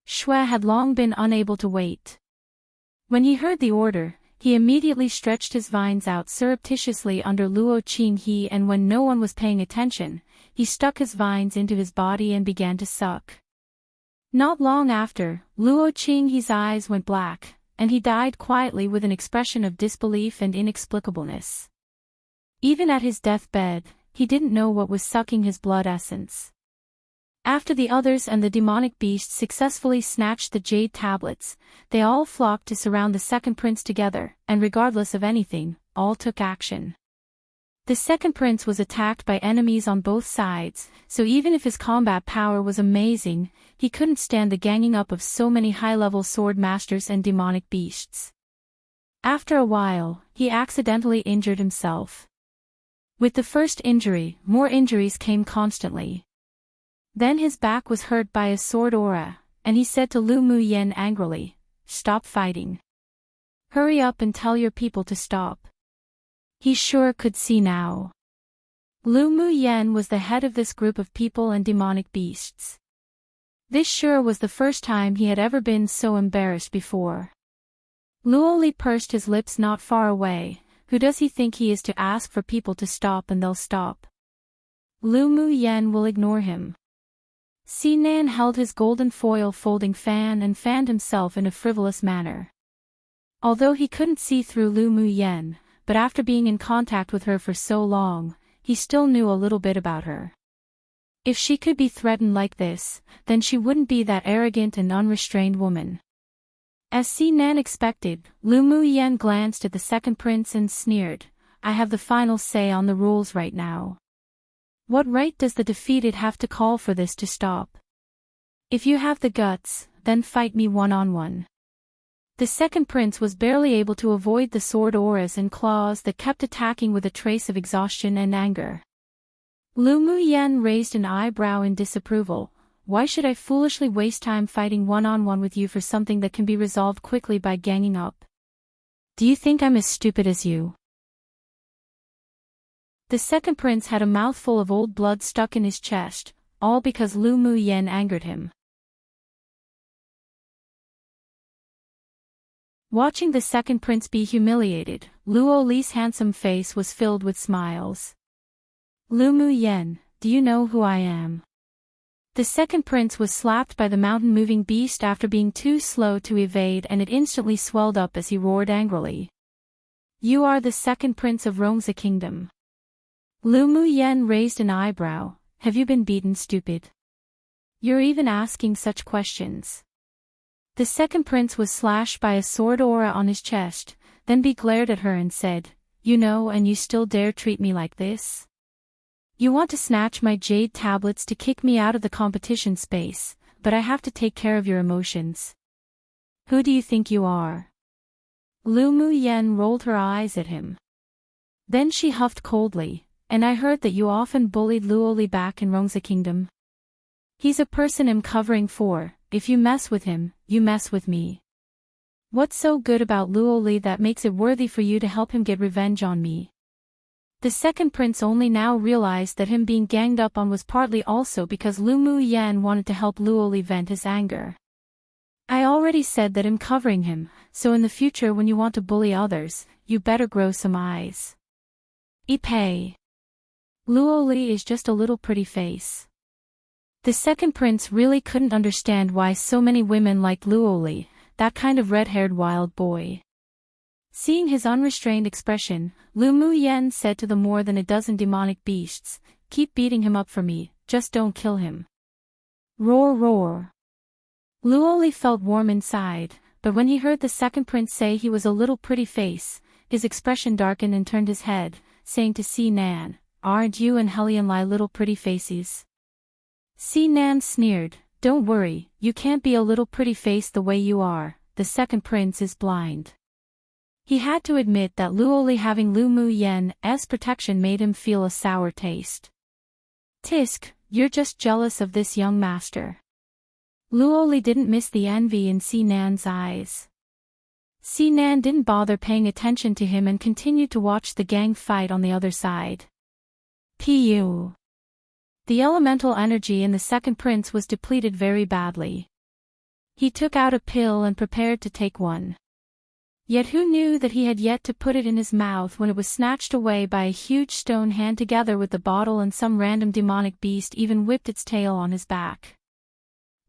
Shui had long been unable to wait. When he heard the order, he immediately stretched his vines out surreptitiously under Luo Qinghe, and when no one was paying attention, he stuck his vines into his body and began to suck. Not long after, Luo Qinghe's eyes went black, and he died quietly with an expression of disbelief and inexplicableness. Even at his deathbed, he didn't know what was sucking his blood essence. After the others and the demonic beast successfully snatched the jade tablets, they all flocked to surround the second prince together, and regardless of anything, all took action. The second prince was attacked by enemies on both sides, so even if his combat power was amazing, he couldn't stand the ganging up of so many high-level sword masters and demonic beasts. After a while, he accidentally injured himself. With the first injury, more injuries came constantly. Then his back was hurt by a sword aura, and he said to Lu Muyen angrily, "Stop fighting. Hurry up and tell your people to stop." He sure could see now. Lu Muyen was the head of this group of people and demonic beasts. This sure was the first time he had ever been so embarrassed before. Luo Li pursed his lips not far away. Who does he think he is to ask for people to stop and they'll stop? Lu Muyen will ignore him. Sinan held his golden foil folding fan and fanned himself in a frivolous manner. Although he couldn't see through Lu Muyen, but after being in contact with her for so long, he still knew a little bit about her. If she could be threatened like this, then she wouldn't be that arrogant and unrestrained woman. As Sinan expected, Lu Muyen glanced at the second prince and sneered, "I have the final say on the rules right now. What right does the defeated have to call for this to stop? If you have the guts, then fight me one-on-one." The second prince was barely able to avoid the sword auras and claws that kept attacking with a trace of exhaustion and anger. Lu Muyen raised an eyebrow in disapproval. "Why should I foolishly waste time fighting one-on-one with you for something that can be resolved quickly by ganging up? Do you think I'm as stupid as you? The second prince had a mouthful of old blood stuck in his chest, all because Lu Mu Yen angered him. Watching the second prince be humiliated, Luo Li's handsome face was filled with smiles. Lu Mu Yen, do you know who I am? The second prince was slapped by the mountain-moving beast after being too slow to evade, and it instantly swelled up as he roared angrily. You are the second prince of Rongzi Kingdom. Lu Mu Yen raised an eyebrow. Have you been beaten, stupid? You're even asking such questions. The second prince was slashed by a sword aura on his chest, then he glared at her and said, You know, and you still dare treat me like this? You want to snatch my jade tablets to kick me out of the competition space, but I have to take care of your emotions. Who do you think you are? Lu Mu Yen rolled her eyes at him. Then she huffed coldly. And I heard that you often bullied Luo Li back in Rongzi Kingdom. He's a person I'm covering for. If you mess with him, you mess with me. What's so good about Luo Li that makes it worthy for you to help him get revenge on me? The second prince only now realized that him being ganged up on was partly also because Lu Mu Yen wanted to help Luo Li vent his anger. I already said that I'm covering him, so in the future when you want to bully others, you better grow some eyes. Ippei. Luo Li is just a little pretty face. The second prince really couldn't understand why so many women liked Luo Li, that kind of red-haired wild boy. Seeing his unrestrained expression, Lu Mu Yen said to the more than a dozen demonic beasts, Keep beating him up for me, just don't kill him. Roar roar. Luo Li felt warm inside, but when he heard the second prince say he was a little pretty face, his expression darkened and turned his head, saying to Si Nan, Aren't you and Helian Lai little pretty faces? Si Nan sneered, Don't worry, you can't be a little pretty face the way you are, the second prince is blind. He had to admit that Luo Li having Lu Mu Yen's protection made him feel a sour taste. Tisk, you're just jealous of this young master. Luo Li didn't miss the envy in Si Nan's eyes. Si Nan didn't bother paying attention to him and continued to watch the gang fight on the other side. Pu. The elemental energy in the second prince was depleted very badly. He took out a pill and prepared to take one. Yet who knew that he had yet to put it in his mouth when it was snatched away by a huge stone hand together with the bottle, and some random demonic beast even whipped its tail on his back.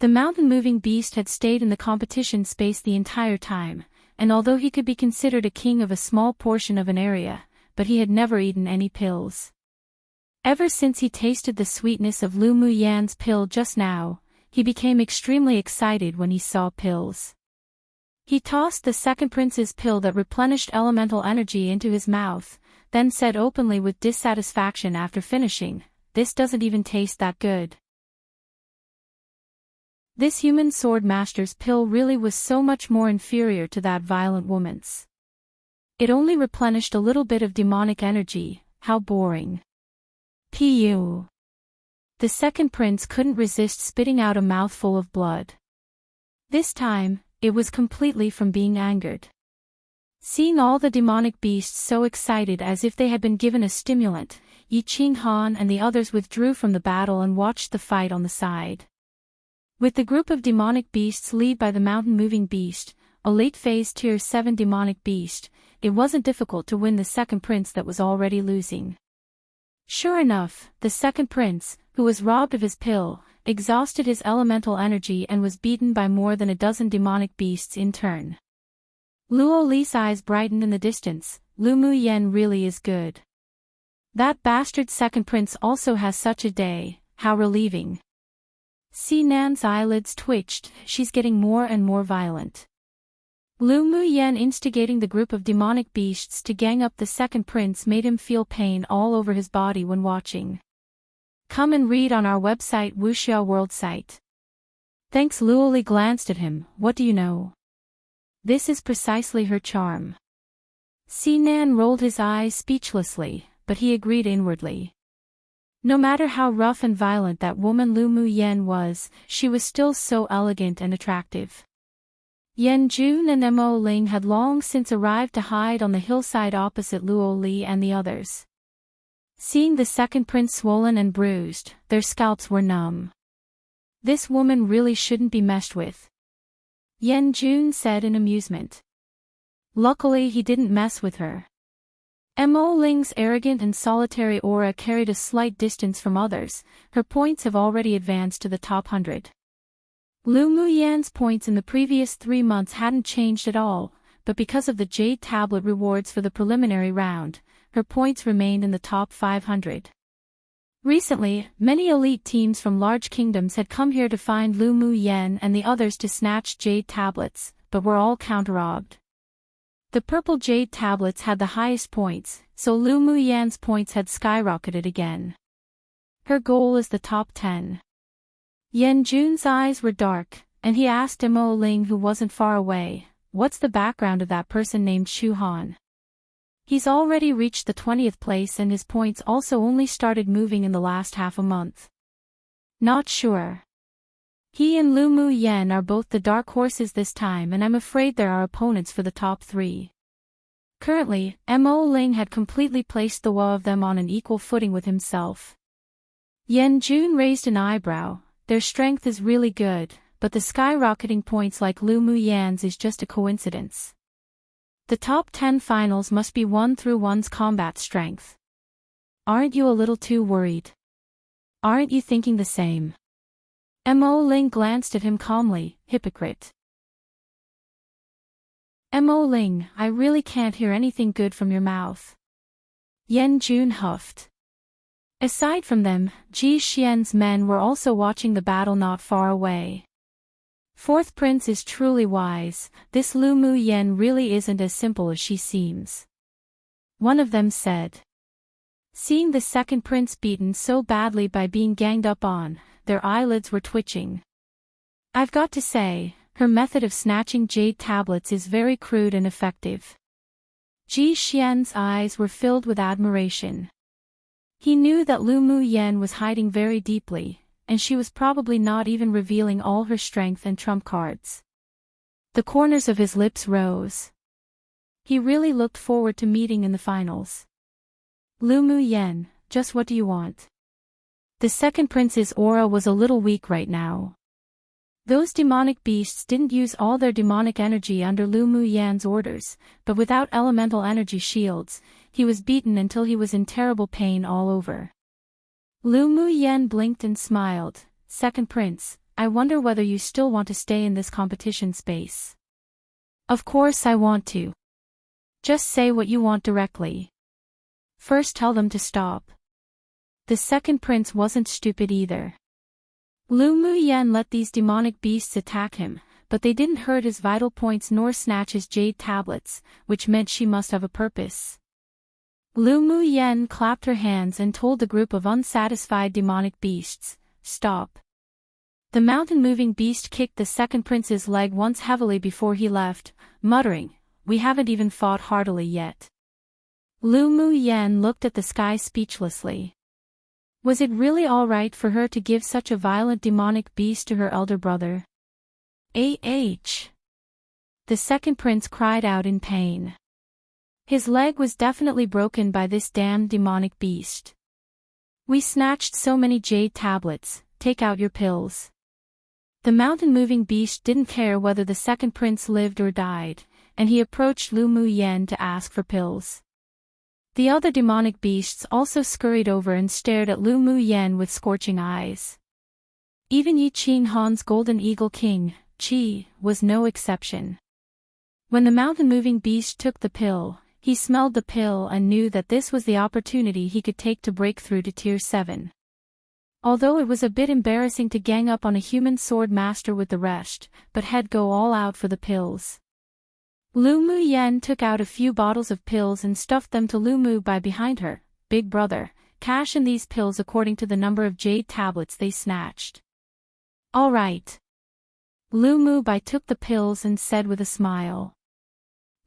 The mountain-moving beast had stayed in the competition space the entire time, and although he could be considered a king of a small portion of an area, but he had never eaten any pills. Ever since he tasted the sweetness of Lu Mu Yan's pill just now, he became extremely excited when he saw pills. He tossed the second prince's pill that replenished elemental energy into his mouth, then said openly with dissatisfaction after finishing, This doesn't even taste that good. This human sword master's pill really was so much more inferior to that violent woman's. It only replenished a little bit of demonic energy. How boring. Pu. The second prince couldn't resist spitting out a mouthful of blood. This time, it was completely from being angered. Seeing all the demonic beasts so excited as if they had been given a stimulant, Yi Qing Han and the others withdrew from the battle and watched the fight on the side. With the group of demonic beasts led by the mountain-moving beast, a late-phase Tier 7 demonic beast, it wasn't difficult to win the second prince that was already losing. Sure enough, the second prince, who was robbed of his pill, exhausted his elemental energy and was beaten by more than a dozen demonic beasts in turn. Luo Li's eyes brightened in the distance. Lu Mu Yen really is good. That bastard second prince also has such a day, how relieving. Si Nan's eyelids twitched, she's getting more and more violent. Lu Mu Yen instigating the group of demonic beasts to gang up the second prince made him feel pain all over his body when watching. Come and read on our website Wuxia World site. Thanks. Luo Li glanced at him. What do you know? This is precisely her charm. Si Nan rolled his eyes speechlessly, but he agreed inwardly. No matter how rough and violent that woman Lu Mu Yen was, she was still so elegant and attractive. Yen Jun and Mo Ling had long since arrived to hide on the hillside opposite Luo Li and the others. Seeing the second prince swollen and bruised, their scalps were numb. This woman really shouldn't be messed with, Yen Jun said in amusement. Luckily he didn't mess with her. Mo Ling's arrogant and solitary aura carried a slight distance from others. Her points have already advanced to the top 100. Lu Muyan's points in the previous 3 months hadn't changed at all, but because of the Jade Tablet rewards for the preliminary round, her points remained in the top 500. Recently, many elite teams from large kingdoms had come here to find Lu Muyan and the others to snatch Jade Tablets, but were all counter-robbed. The purple Jade Tablets had the highest points, so Lu Muyan's points had skyrocketed again. Her goal is the top 10. Yen Jun's eyes were dark, and he asked Mo Ling, who wasn't far away, what's the background of that person named Shu Han? He's already reached the 20th place and his points also only started moving in the last half a month. Not sure. He and Lu Muyan are both the dark horses this time, and I'm afraid they're our opponents for the top 3. Currently, Mo Ling had completely placed the one of them on an equal footing with himself. Yen Jun raised an eyebrow. Their strength is really good, but the skyrocketing points like Lu Muyan's is just a coincidence. The top 10 finals must be won through one's combat strength. Aren't you a little too worried? Aren't you thinking the same? Mo Ling glanced at him calmly. Hypocrite. Mo Ling, I really can't hear anything good from your mouth. Yen Jun huffed. Aside from them, Ji Xian's men were also watching the battle not far away. Fourth prince is truly wise, this Lu Muyan really isn't as simple as she seems. One of them said. Seeing the second prince beaten so badly by being ganged up on, their eyelids were twitching. I've got to say, her method of snatching Jade Tablets is very crude and effective. Ji Xian's eyes were filled with admiration. He knew that Lu Muyan was hiding very deeply, and she was probably not even revealing all her strength and trump cards. The corners of his lips rose. He really looked forward to meeting in the finals. Lu Muyan, just what do you want? The second prince's aura was a little weak right now. Those demonic beasts didn't use all their demonic energy under Lu Muyan's orders, but without elemental energy shields, he was beaten until he was in terrible pain all over. Lu Muyan blinked and smiled. Second prince, I wonder whether you still want to stay in this competition space. Of course I want to. Just say what you want directly. First tell them to stop. The second prince wasn't stupid either. Lu Muyan let these demonic beasts attack him, but they didn't hurt his vital points nor snatch his Jade Tablets, which meant she must have a purpose. Lu Muyan clapped her hands and told the group of unsatisfied demonic beasts, stop. The mountain-moving beast kicked the second prince's leg once heavily before he left, muttering, we haven't even fought heartily yet. Lu Muyan looked at the sky speechlessly. Was it really all right for her to give such a violent demonic beast to her elder brother? The second prince cried out in pain. His leg was definitely broken by this damned demonic beast. We snatched so many Jade Tablets, take out your pills. The mountain-moving beast didn't care whether the second prince lived or died, and he approached Lu Muyan to ask for pills. The other demonic beasts also scurried over and stared at Lu Muyan with scorching eyes. Even Yi Qing Han's Golden Eagle King, Qi, was no exception. When the mountain-moving beast took the pill, he smelled the pill and knew that this was the opportunity he could take to break through to Tier 7. Although it was a bit embarrassing to gang up on a human sword master with the rest, but he'd go all out for the pills. Lu Muyan took out a few bottles of pills and stuffed them to Lu Mu by behind her. Big brother, cash in these pills according to the number of Jade Tablets they snatched. All right. Lu Mu Bai took the pills and said with a smile.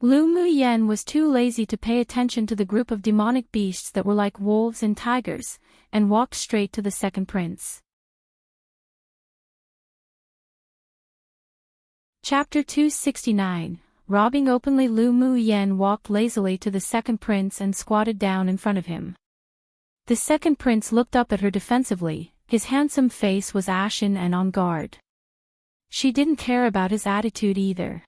Lu Muyan was too lazy to pay attention to the group of demonic beasts that were like wolves and tigers, and walked straight to the second prince. Chapter 269. Robbing openly. Lu Mu Yen walked lazily to the second prince and squatted down in front of him. The second prince looked up at her defensively, his handsome face was ashen and on guard. She didn't care about his attitude either.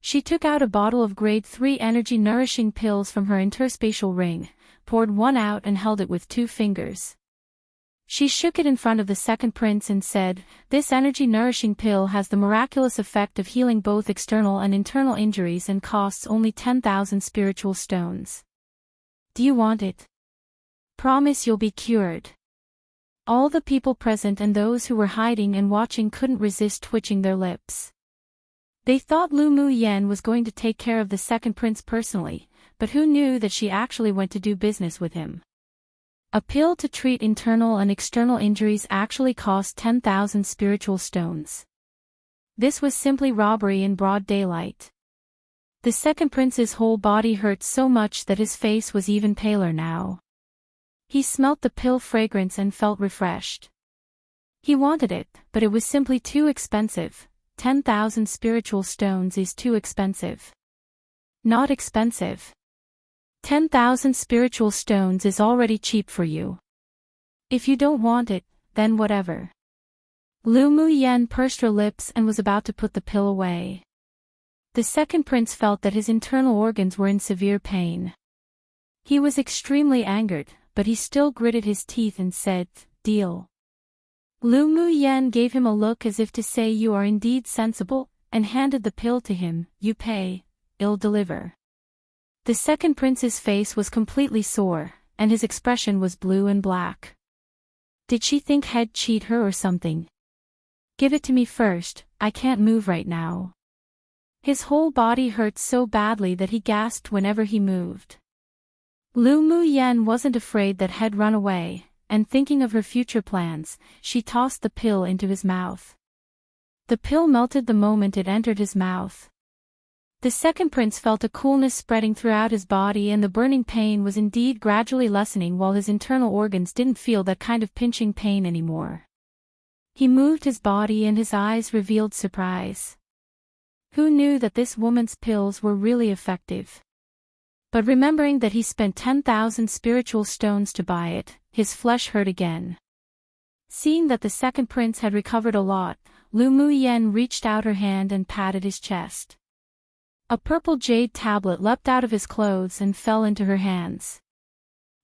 She took out a bottle of grade 3 energy-nourishing pills from her interspatial ring, poured one out and held it with 2 fingers. She shook it in front of the second prince and said, "This energy-nourishing pill has the miraculous effect of healing both external and internal injuries and costs only 10,000 spiritual stones. Do you want it? Promise you'll be cured." All the people present and those who were hiding and watching couldn't resist twitching their lips. They thought Lu Mu Yen was going to take care of the second prince personally, but who knew that she actually went to do business with him? A pill to treat internal and external injuries actually cost 10,000 spiritual stones. This was simply robbery in broad daylight. The second prince's whole body hurt so much that his face was even paler now. He smelt the pill fragrance and felt refreshed. He wanted it, but it was simply too expensive. 10,000 spiritual stones is too expensive. Not expensive. 10,000 spiritual stones is already cheap for you. If you don't want it, then whatever. Lu Mu Yen pursed her lips and was about to put the pill away. The second prince felt that his internal organs were in severe pain. He was extremely angered, but he still gritted his teeth and said, "Deal." Lu Mu Yen gave him a look as if to say, "You are indeed sensible," and handed the pill to him. "You pay, I'll deliver." The second prince's face was completely sore, and his expression was blue and black. Did she think he'd cheat her or something? "Give it to me first, I can't move right now." His whole body hurt so badly that he gasped whenever he moved. Lu Mu Yen wasn't afraid that he'd run away, and thinking of her future plans, she tossed the pill into his mouth. The pill melted the moment it entered his mouth. The second prince felt a coolness spreading throughout his body, and the burning pain was indeed gradually lessening while his internal organs didn't feel that kind of pinching pain anymore. He moved his body and his eyes revealed surprise. Who knew that this woman's pills were really effective? But remembering that he spent 10,000 spiritual stones to buy it, his flesh hurt again. Seeing that the second prince had recovered a lot, Lu Mu Yen reached out her hand and patted his chest. A purple jade tablet leapt out of his clothes and fell into her hands.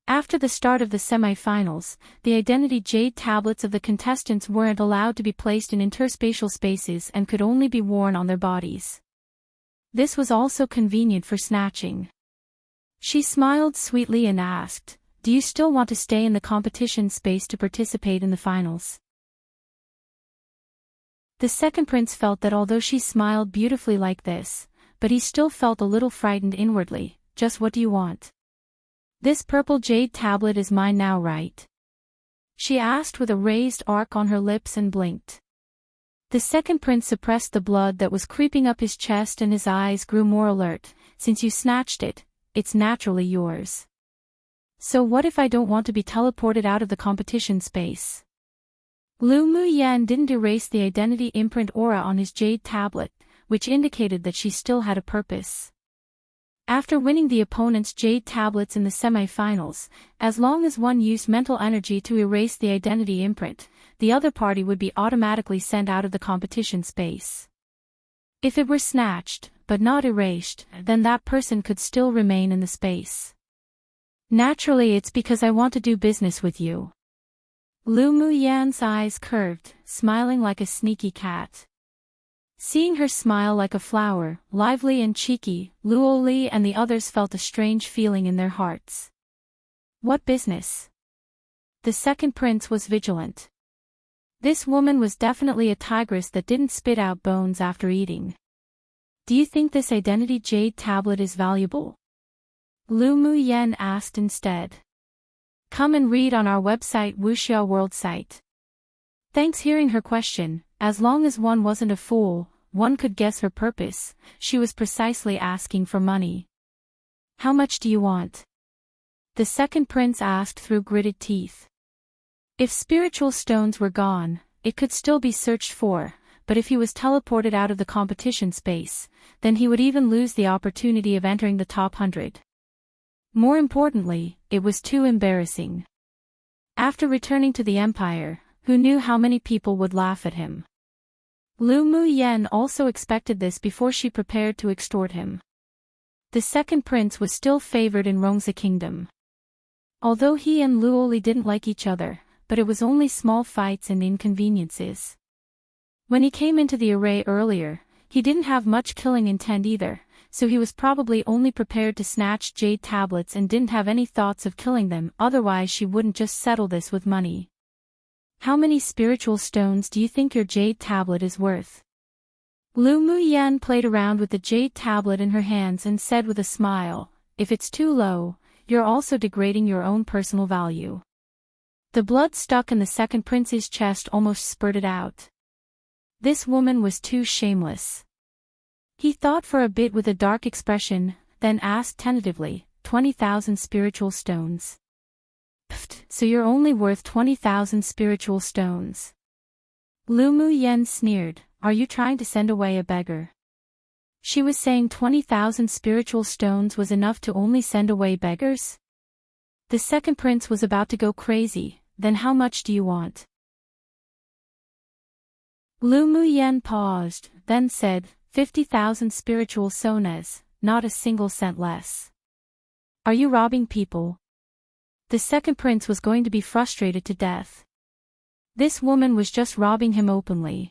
After the start of the semi-finals, the identity jade tablets of the contestants weren't allowed to be placed in interspatial spaces and could only be worn on their bodies. This was also convenient for snatching. She smiled sweetly and asked, "Do you still want to stay in the competition space to participate in the finals?" The second prince felt that although she smiled beautifully like this, but he still felt a little frightened inwardly. "Just what do you want?" "This purple jade tablet is mine now, right?" she asked with a raised arc on her lips and blinked. The second prince suppressed the blood that was creeping up his chest and his eyes grew more alert. "Since you snatched it, it's naturally yours. So what if I don't want to be teleported out of the competition space?" Lu Mu Yen didn't erase the identity imprint aura on his jade tablet, which indicated that she still had a purpose. After winning the opponent's jade tablets in the semi-finals, as long as one used mental energy to erase the identity imprint, the other party would be automatically sent out of the competition space. If it were snatched, but not erased, then that person could still remain in the space. "Naturally, it's because I want to do business with you." Lu Mu Yan's eyes curved, smiling like a sneaky cat. Seeing her smile like a flower, lively and cheeky, Luo Li and the others felt a strange feeling in their hearts. What business? The second prince was vigilant. This woman was definitely a tigress that didn't spit out bones after eating. "Do you think this identity jade tablet is valuable?" Lu Mu Yen asked instead. "Come and read on our website Wuxia World site." Thanks. Hearing her question, as long as one wasn't a fool, one could guess her purpose. She was precisely asking for money. "How much do you want?" the second prince asked through gritted teeth. If spiritual stones were gone, it could still be searched for, but if he was teleported out of the competition space, then he would even lose the opportunity of entering the top 100. More importantly, it was too embarrassing. After returning to the Empire, who knew how many people would laugh at him? Lu Mu Yen also expected this before she prepared to extort him. The second prince was still favored in Rongza Kingdom. Although he and Luoli didn't like each other, but it was only small fights and inconveniences. When he came into the array earlier, he didn't have much killing intent either, so he was probably only prepared to snatch jade tablets and didn't have any thoughts of killing them, otherwise she wouldn't just settle this with money. How many spiritual stones do you think your jade tablet is worth? Lu Mu Yan played around with the jade tablet in her hands and said with a smile, if it's too low, you're also degrading your own personal value. The blood stuck in the second prince's chest almost spurted out. This woman was too shameless. He thought for a bit with a dark expression, then asked tentatively, 20,000 spiritual stones. Pfft, so you're only worth 20,000 spiritual stones. Lu Mu Yen sneered, are you trying to send away a beggar? She was saying 20,000 spiritual stones was enough to only send away beggars? The second prince was about to go crazy, then how much do you want? Lu Mu Yen paused, then said, 50,000 spiritual sonas, not a single cent less. Are you robbing people? The second prince was going to be frustrated to death. This woman was just robbing him openly.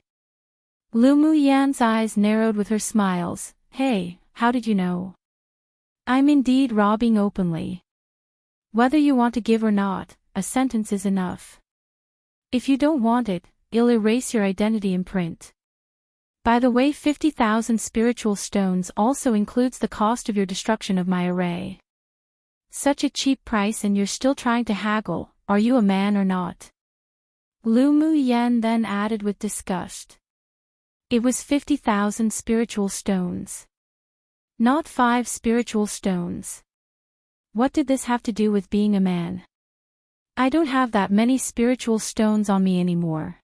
Lu Mu Yan's eyes narrowed with her smiles. Hey, how did you know? I'm indeed robbing openly. Whether you want to give or not, a sentence is enough. If you don't want it, I'll erase your identity imprint. By the way, 50,000 spiritual stones also includes the cost of your destruction of my array. Such a cheap price and you're still trying to haggle, are you a man or not? Lu Mu Yen then added with disgust. It was 50,000 spiritual stones. Not 5 spiritual stones. What did this have to do with being a man? I don't have that many spiritual stones on me anymore.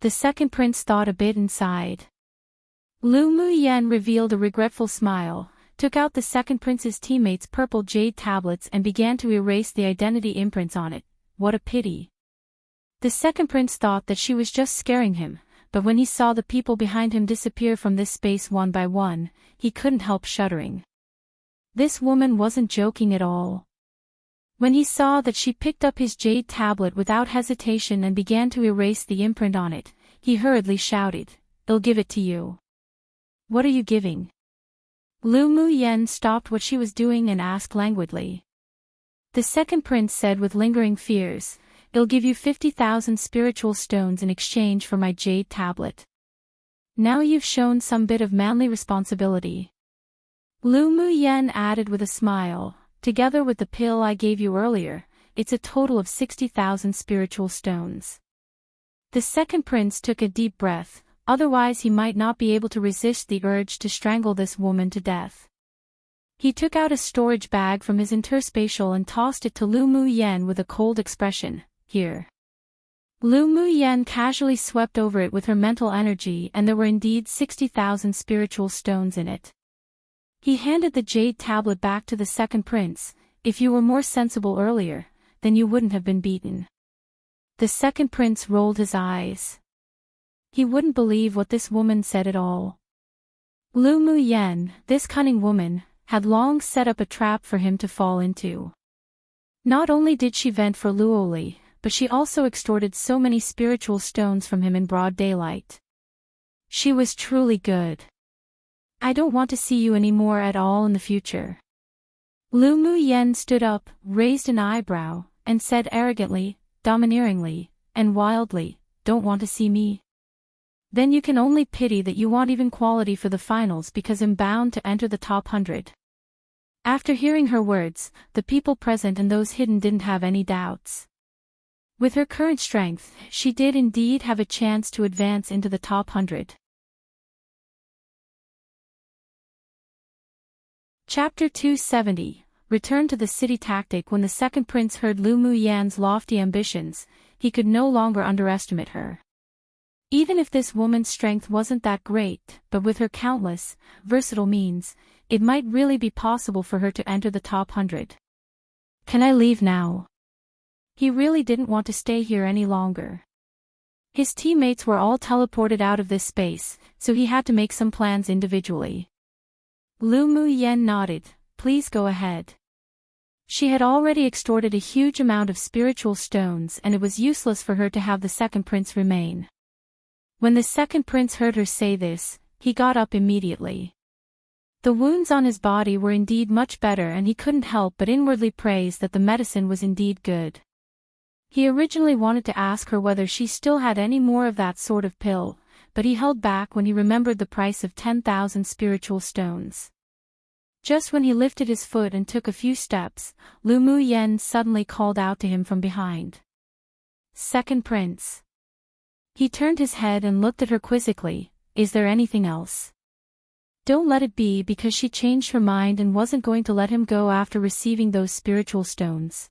The second prince thought a bit and sighed. Lu Mu Yen revealed a regretful smile, took out the second prince's teammate's purple jade tablets and began to erase the identity imprints on it. What a pity. The second prince thought that she was just scaring him, but when he saw the people behind him disappear from this space one by one, he couldn't help shuddering. This woman wasn't joking at all. When he saw that she picked up his jade tablet without hesitation and began to erase the imprint on it, he hurriedly shouted, I'll give it to you. What are you giving? Lu Mu Yen stopped what she was doing and asked languidly. The second prince said with lingering fears, I'll give you 50,000 spiritual stones in exchange for my jade tablet. Now you've shown some bit of manly responsibility. Lu Mu Yen added with a smile, together with the pill I gave you earlier, it's a total of 60,000 spiritual stones. The second prince took a deep breath, otherwise he might not be able to resist the urge to strangle this woman to death. He took out a storage bag from his interspatial and tossed it to Lu Mu Yen with a cold expression. Here. Lu Mu Yen casually swept over it with her mental energy and there were indeed 60,000 spiritual stones in it. He handed the jade tablet back to the second prince. If you were more sensible earlier, then you wouldn't have been beaten. The second prince rolled his eyes. He wouldn't believe what this woman said at all. Lu Mu Yen, this cunning woman, had long set up a trap for him to fall into. Not only did she vent for Luoli, but she also extorted so many spiritual stones from him in broad daylight. She was truly good. I don't want to see you anymore at all in the future. Lu Mu Yen stood up, raised an eyebrow, and said arrogantly, domineeringly, and wildly, don't want to see me? Then you can only pity that you want even quality for the finals because I'm bound to enter the top 100. After hearing her words, the people present and those hidden didn't have any doubts. With her current strength, she did indeed have a chance to advance into the top 100. Chapter 270, Return to the City Tactic. When the second prince heard Lu Mu Yan's lofty ambitions, he could no longer underestimate her. Even if this woman's strength wasn't that great, but with her countless, versatile means, it might really be possible for her to enter the top 100. Can I leave now? He really didn't want to stay here any longer. His teammates were all teleported out of this space, so he had to make some plans individually. Lu Mu Yen nodded. Please go ahead. She had already extorted a huge amount of spiritual stones, and it was useless for her to have the second prince remain. When the second prince heard her say this, he got up immediately. The wounds on his body were indeed much better, and he couldn't help but inwardly praise that the medicine was indeed good. He originally wanted to ask her whether she still had any more of that sort of pill, but he held back when he remembered the price of 10,000 spiritual stones. Just when he lifted his foot and took a few steps, Lu Mu Yen suddenly called out to him from behind. Second prince. He turned his head and looked at her quizzically. Is there anything else? Don't let it be because she changed her mind and wasn't going to let him go after receiving those spiritual stones.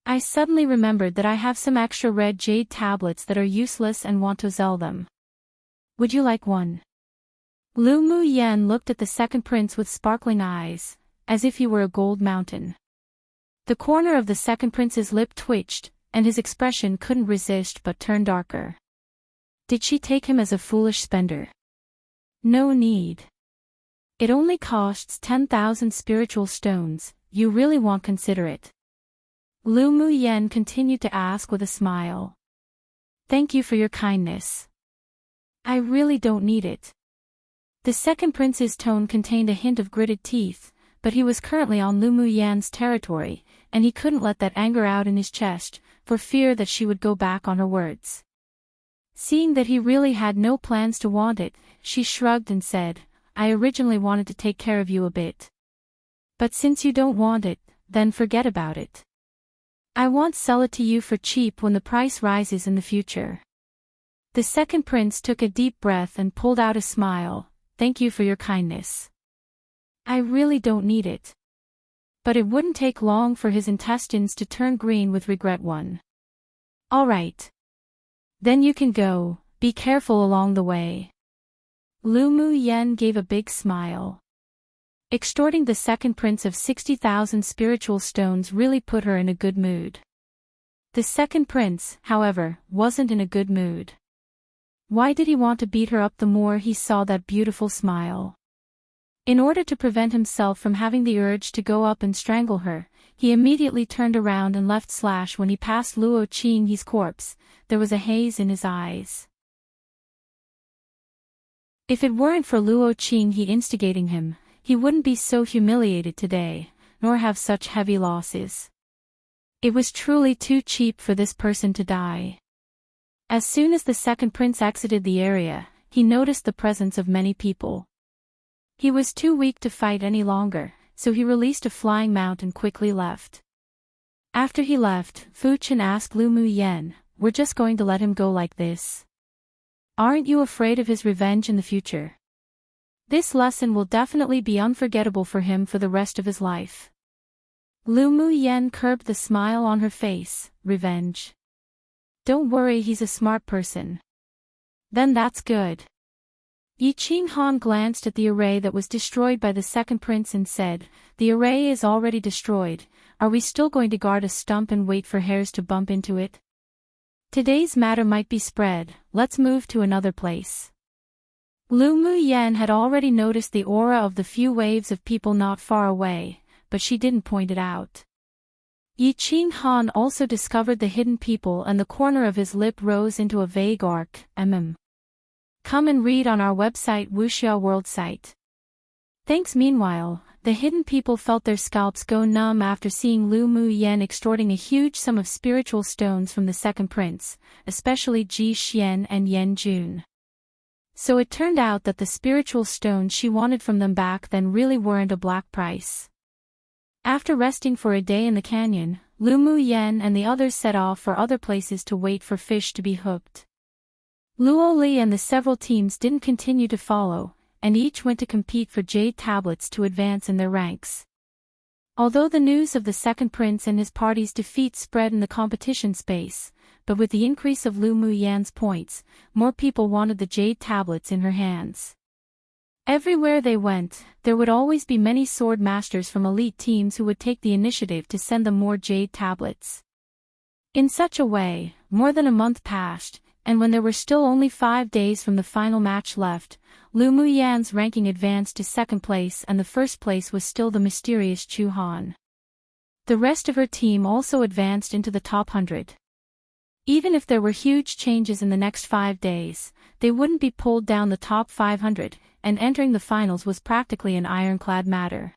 I suddenly remembered that I have some extra red jade tablets that are useless and want to sell them. Would you like one? Lu Mu Yen looked at the second prince with sparkling eyes, as if he were a gold mountain. The corner of the second prince's lip twitched, and his expression couldn't resist but turn darker. Did she take him as a foolish spender? No need. It only costs 10,000 spiritual stones. You really won't consider it? Lu Mu Yen continued to ask with a smile. Thank you for your kindness. I really don't need it. The second prince's tone contained a hint of gritted teeth, but he was currently on Lu Mu Yan's territory, and he couldn't let that anger out in his chest, for fear that she would go back on her words. Seeing that he really had no plans to want it, she shrugged and said, I originally wanted to take care of you a bit. But since you don't want it, then forget about it. I won't sell it to you for cheap when the price rises in the future. The second prince took a deep breath and pulled out a smile. Thank you for your kindness. I really don't need it. But it wouldn't take long for his intestines to turn green with regret. All right. Then you can go, be careful along the way. Lu Mu Yen gave a big smile. Extorting the second prince of 60,000 spiritual stones really put her in a good mood. The second prince, however, wasn't in a good mood. Why did he want to beat her up the more he saw that beautiful smile? In order to prevent himself from having the urge to go up and strangle her, he immediately turned around and left. When he passed Luo Qinghe's corpse, there was a haze in his eyes. If it weren't for Luo Qinghe instigating him, he wouldn't be so humiliated today, nor have such heavy losses. It was truly too cheap for this person to die. As soon as the second prince exited the area, he noticed the presence of many people. He was too weak to fight any longer, so he released a flying mount and quickly left. After he left, Fu Chen asked Lu Mu Yen, We're just going to let him go like this? Aren't you afraid of his revenge in the future? This lesson will definitely be unforgettable for him for the rest of his life. Lu Mu Yen curbed the smile on her face. Revenge? Don't worry, he's a smart person. Then that's good. Yi Qinghan glanced at the array that was destroyed by the second prince and said, The array is already destroyed. Are we still going to guard a stump and wait for hares to bump into it? Today's matter might be spread. Let's move to another place. Lu Mu Yen had already noticed the aura of the few waves of people not far away, but she didn't point it out. Yi Qinghan also discovered the hidden people, and the corner of his lip rose into a vague arc. Come and read on our website Wuxia World site. Thanks. Meanwhile, the hidden people felt their scalps go numb after seeing Lu Mu Yen extorting a huge sum of spiritual stones from the second prince, especially Ji Xian and Yen Jun. So it turned out that the spiritual stones she wanted from them back then really weren't a black price. After resting for a day in the canyon, Lu Mu Yen and the others set off for other places to wait for fish to be hooked. Luo Li and the several teams didn't continue to follow, and each went to compete for jade tablets to advance in their ranks. Although the news of the second prince and his party's defeat spread in the competition space, but with the increase of Lu Muyan's points, more people wanted the jade tablets in her hands. Everywhere they went, there would always be many sword masters from elite teams who would take the initiative to send them more jade tablets. In such a way, more than a month passed, and when there were still only 5 days from the final match left, Lu Muyan's ranking advanced to second place and the first place was still the mysterious Chu Han. The rest of her team also advanced into the top 100. Even if there were huge changes in the next 5 days, they wouldn't be pulled down the top 500, and entering the finals was practically an ironclad matter.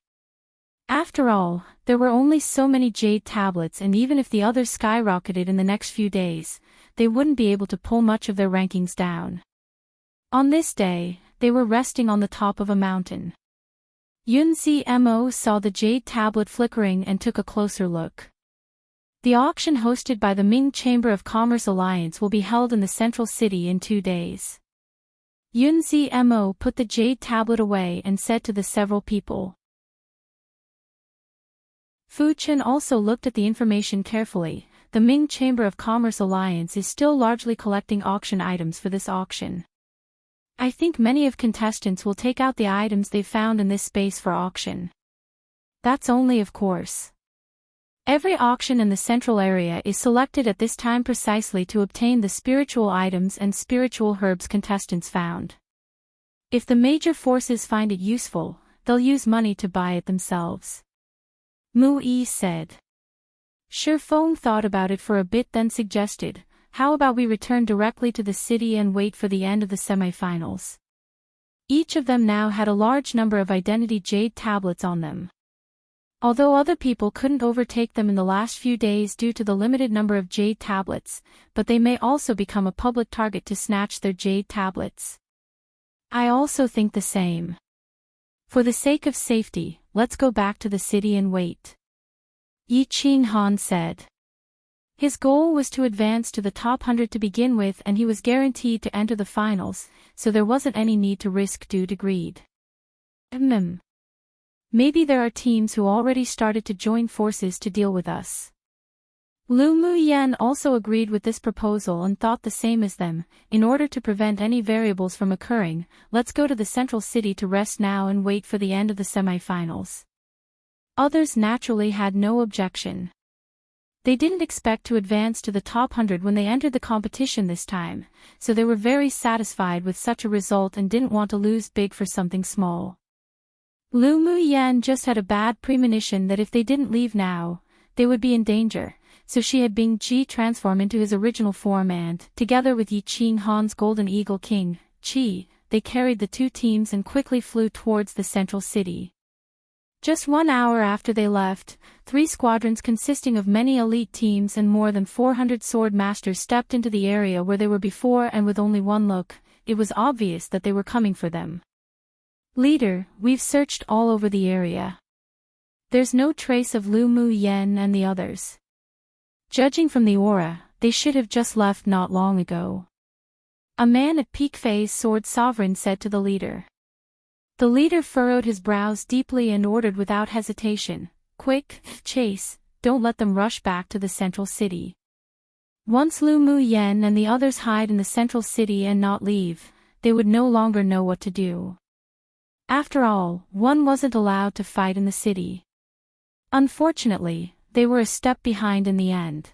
After all, there were only so many jade tablets, and even if the others skyrocketed in the next few days, they wouldn't be able to pull much of their rankings down. On this day, they were resting on the top of a mountain. Yunzi Mo saw the jade tablet flickering and took a closer look. The auction hosted by the Ming Chamber of Commerce Alliance will be held in the central city in 2 days. Yunzi Mo put the jade tablet away and said to the several people. Fu Chen also looked at the information carefully. The Ming Chamber of Commerce Alliance is still largely collecting auction items for this auction. I think many of contestants will take out the items they found in this space for auction. That's only of course. Every auction in the central area is selected at this time precisely to obtain the spiritual items and spiritual herbs contestants found. If the major forces find it useful, they'll use money to buy it themselves. Mu Yi said. Shi Feng thought about it for a bit then suggested, how about we return directly to the city and wait for the end of the semi-finals? Each of them now had a large number of identity jade tablets on them. Although other people couldn't overtake them in the last few days due to the limited number of jade tablets, but they may also become a public target to snatch their jade tablets. I also think the same. For the sake of safety, let's go back to the city and wait. Yi Qinghan said. His goal was to advance to the top 100 to begin with, and he was guaranteed to enter the finals, so there wasn't any need to risk due to greed. Maybe there are teams who already started to join forces to deal with us. Lu Muyan also agreed with this proposal and thought the same as them. In order to prevent any variables from occurring, let's go to the central city to rest now and wait for the end of the semi-finals. Others naturally had no objection. They didn't expect to advance to the top 100 when they entered the competition this time, so they were very satisfied with such a result and didn't want to lose big for something small. Lu Muyan just had a bad premonition that if they didn't leave now, they would be in danger, so she had Bing Ji transform into his original form and, together with Yi Qinghan's Golden Eagle King, Qi, they carried the 2 teams and quickly flew towards the central city. Just 1 hour after they left, 3 squadrons consisting of many elite teams and more than 400 sword masters stepped into the area where they were before, and with only one look, it was obvious that they were coming for them. Leader, we've searched all over the area. There's no trace of Lu Muyan and the others. Judging from the aura, they should have just left not long ago. A man at Peak Phase Sword Sovereign said to the leader. The leader furrowed his brows deeply and ordered without hesitation, "Quick, chase, don't let them rush back to the central city." Once Lu Muyan and the others hide in the central city and not leave, they would no longer know what to do. After all, one wasn't allowed to fight in the city. Unfortunately, they were a step behind in the end.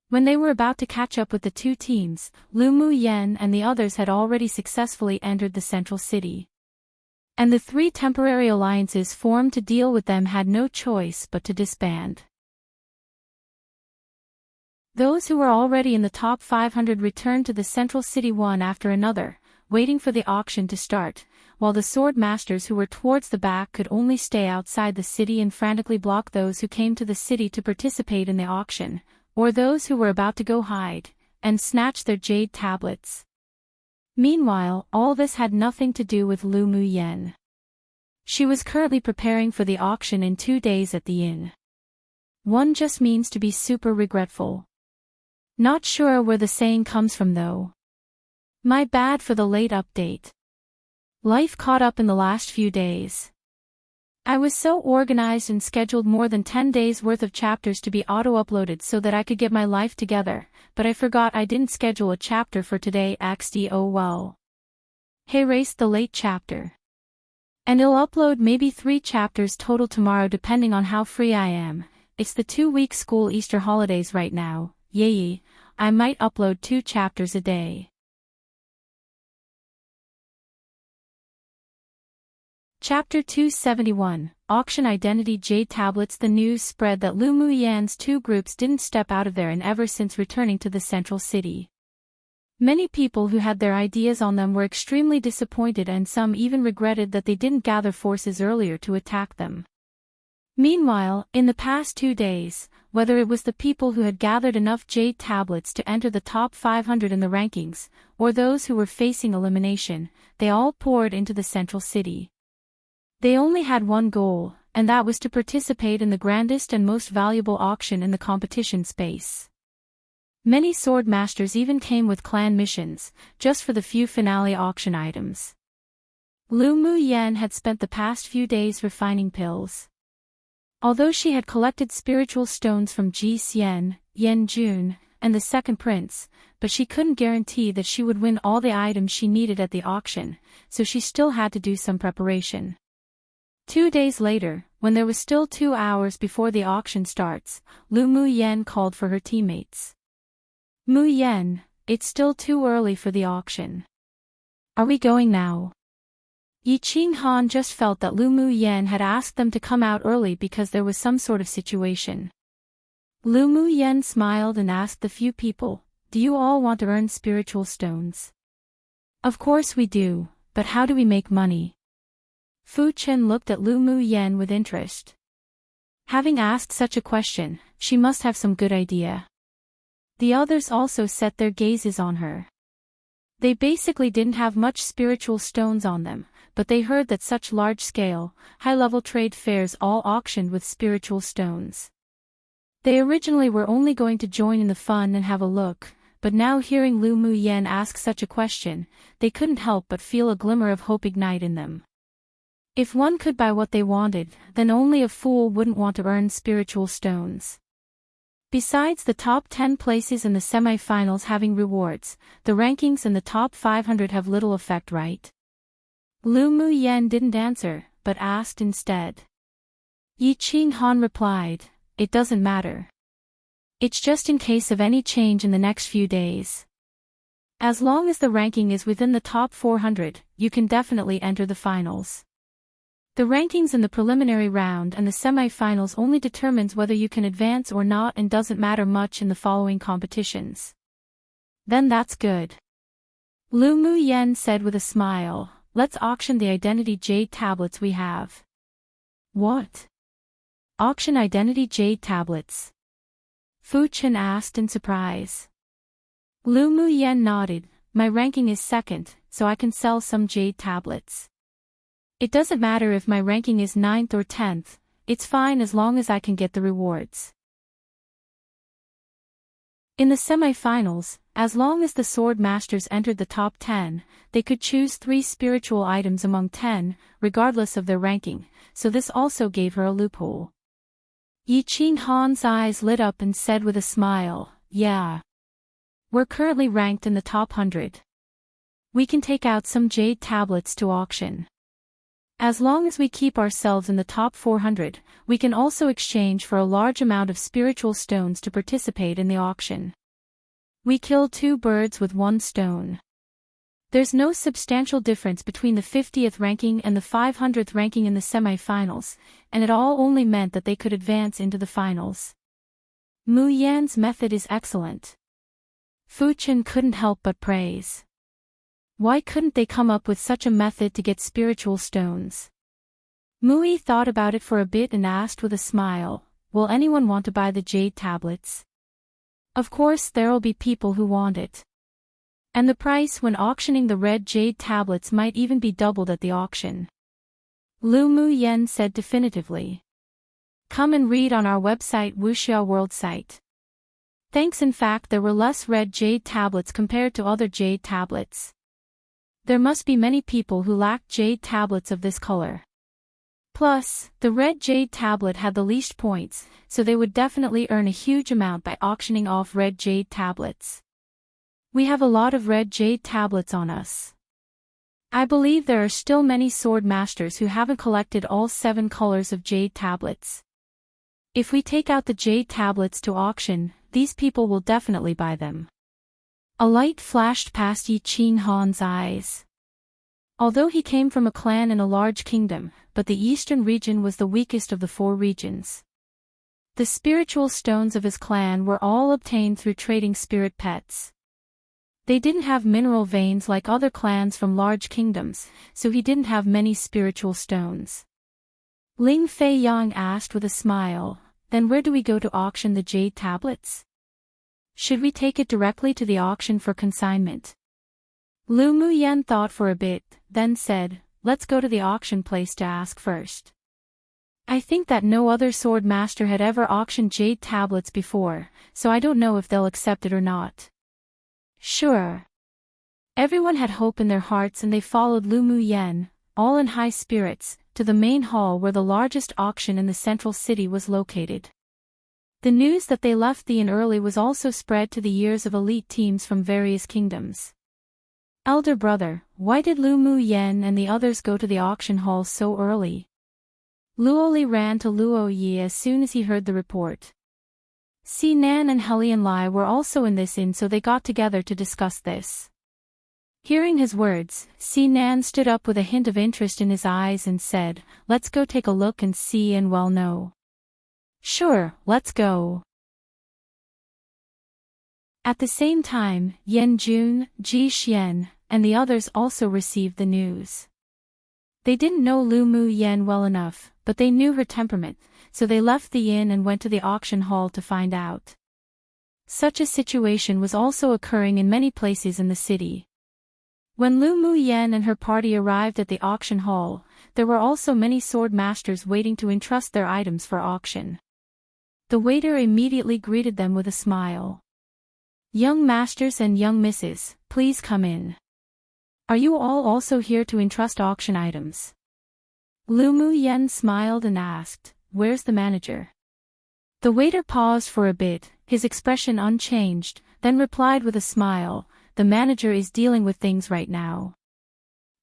When they were about to catch up with the 2 teams, Lu Muyan and the others had already successfully entered the central city. And the 3 temporary alliances formed to deal with them had no choice but to disband. Those who were already in the top 500 returned to the central city one after another, waiting for the auction to start, while the sword masters who were towards the back could only stay outside the city and frantically block those who came to the city to participate in the auction, or those who were about to go hide, and snatch their jade tablets. Meanwhile, all this had nothing to do with Lu Muyan. She was currently preparing for the auction in 2 days at the inn. One just means to be super regretful. Not sure where the saying comes from though. My bad for the late update. Life caught up in the last few days. I was so organized and scheduled more than 10 days worth of chapters to be auto-uploaded so that I could get my life together, but I forgot I didn't schedule a chapter for today. Oh well. Hey, race the late chapter. And I'll upload maybe 3 chapters total tomorrow depending on how free I am. It's the 2-week school Easter holidays right now, yay, I might upload 2 chapters a day. Chapter 271, Auction Identity Jade Tablets. The news spread that Lu Muyan's 2 groups didn't step out of there and ever since returning to the central city. Many people who had their ideas on them were extremely disappointed and some even regretted that they didn't gather forces earlier to attack them. Meanwhile, in the past 2 days, whether it was the people who had gathered enough Jade Tablets to enter the top 500 in the rankings, or those who were facing elimination, they all poured into the central city. They only had one goal, and that was to participate in the grandest and most valuable auction in the competition space. Many sword masters even came with clan missions, just for the few finale auction items. Lu Muyan had spent the past few days refining pills. Although she had collected spiritual stones from Ji Xian, Yan Jun, and the second prince, but she couldn't guarantee that she would win all the items she needed at the auction, so she still had to do some preparation. 2 days later, when there was still 2 hours before the auction starts, Lu Muyan called for her teammates. Muyan, it's still too early for the auction. Are we going now? Yi Qinghan just felt that Lu Muyan had asked them to come out early because there was some sort of situation. Lu Muyan smiled and asked the few people, do you all want to earn spiritual stones? Of course we do, but how do we make money? Fu Chen looked at Lu Muyan with interest. Having asked such a question, she must have some good idea. The others also set their gazes on her. They basically didn't have much spiritual stones on them, but they heard that such large-scale, high-level trade fairs all auctioned with spiritual stones. They originally were only going to join in the fun and have a look, but now hearing Lu Muyan ask such a question, they couldn't help but feel a glimmer of hope ignite in them. If one could buy what they wanted, then only a fool wouldn't want to earn spiritual stones. Besides the top 10 places in the semi-finals having rewards, the rankings in the top 500 have little effect, right? Lu Muyan didn't answer, but asked instead. Yi Qinghan replied, it doesn't matter. It's just in case of any change in the next few days. As long as the ranking is within the top 400, you can definitely enter the finals. The rankings in the preliminary round and the semi-finals only determines whether you can advance or not and doesn't matter much in the following competitions. Then that's good. Lu Muyan said with a smile, let's auction the identity Jade Tablets we have. What? Auction identity Jade Tablets? Fu Chen asked in surprise. Lu Muyan nodded, my ranking is 2nd, so I can sell some Jade Tablets. It doesn't matter if my ranking is 9th or 10th, it's fine as long as I can get the rewards. In the semi-finals, as long as the sword masters entered the top 10, they could choose 3 spiritual items among 10, regardless of their ranking, so this also gave her a loophole. Yi Qinghan's eyes lit up and said with a smile, yeah. We're currently ranked in the top 100. We can take out some Jade Tablets to auction. As long as we keep ourselves in the top 400, we can also exchange for a large amount of spiritual stones to participate in the auction. We kill 2 birds with 1 stone. There's no substantial difference between the 50th ranking and the 500th ranking in the semi-finals, and it all only meant that they could advance into the finals. Muyan's method is excellent. Fu Chen couldn't help but praise. Why couldn't they come up with such a method to get spiritual stones? Mui thought about it for a bit and asked with a smile, will anyone want to buy the Jade Tablets? Of course there'll be people who want it. And the price when auctioning the red Jade Tablets might even be doubled at the auction. Lu Muyan said definitively. Come and read on our website Wuxia World site. Thanks, in fact there were less red Jade Tablets compared to other Jade Tablets. There must be many people who lack Jade Tablets of this color. Plus, the red jade tablet had the least points, so they would definitely earn a huge amount by auctioning off red jade tablets. We have a lot of red jade tablets on us. I believe there are still many sword masters who haven't collected all 7 colors of jade tablets. If we take out the jade tablets to auction, these people will definitely buy them. A light flashed past Yi Qing Han's eyes. Although he came from a clan in a large kingdom, but the eastern region was the weakest of the 4 regions. The spiritual stones of his clan were all obtained through trading spirit pets. They didn't have mineral veins like other clans from large kingdoms, so he didn't have many spiritual stones. Ling Fei Yang asked with a smile, "Then where do we go to auction the jade tablets? Should we take it directly to the auction for consignment?" Lu Muyen thought for a bit, then said, "Let's go to the auction place to ask first." I think that no other sword master had ever auctioned jade tablets before, so I don't know if they'll accept it or not. Sure. Everyone had hope in their hearts and they followed Lu Muyen, all in high spirits, to the main hall where the largest auction in the central city was located. The news that they left the inn early was also spread to the ears of elite teams from various kingdoms. "Elder brother, why did Lu Muyen and the others go to the auction hall so early?" Luoli ran to Luo Yi as soon as he heard the report. Si Nan and Helian Lai were also in this inn, so they got together to discuss this. Hearing his words, Si Nan stood up with a hint of interest in his eyes and said, "Let's go take a look and see and well know." "Sure, let's go." At the same time, Yan Jun, Ji Xian, and the others also received the news. They didn't know Lu Muyen well enough, but they knew her temperament, so they left the inn and went to the auction hall to find out. Such a situation was also occurring in many places in the city. When Lu Muyen and her party arrived at the auction hall, there were also many sword masters waiting to entrust their items for auction. The waiter immediately greeted them with a smile. "Young masters and young misses, please come in. Are you all also here to entrust auction items?" Lu Muyen smiled and asked, "Where's the manager?" The waiter paused for a bit, his expression unchanged, then replied with a smile, "The manager is dealing with things right now.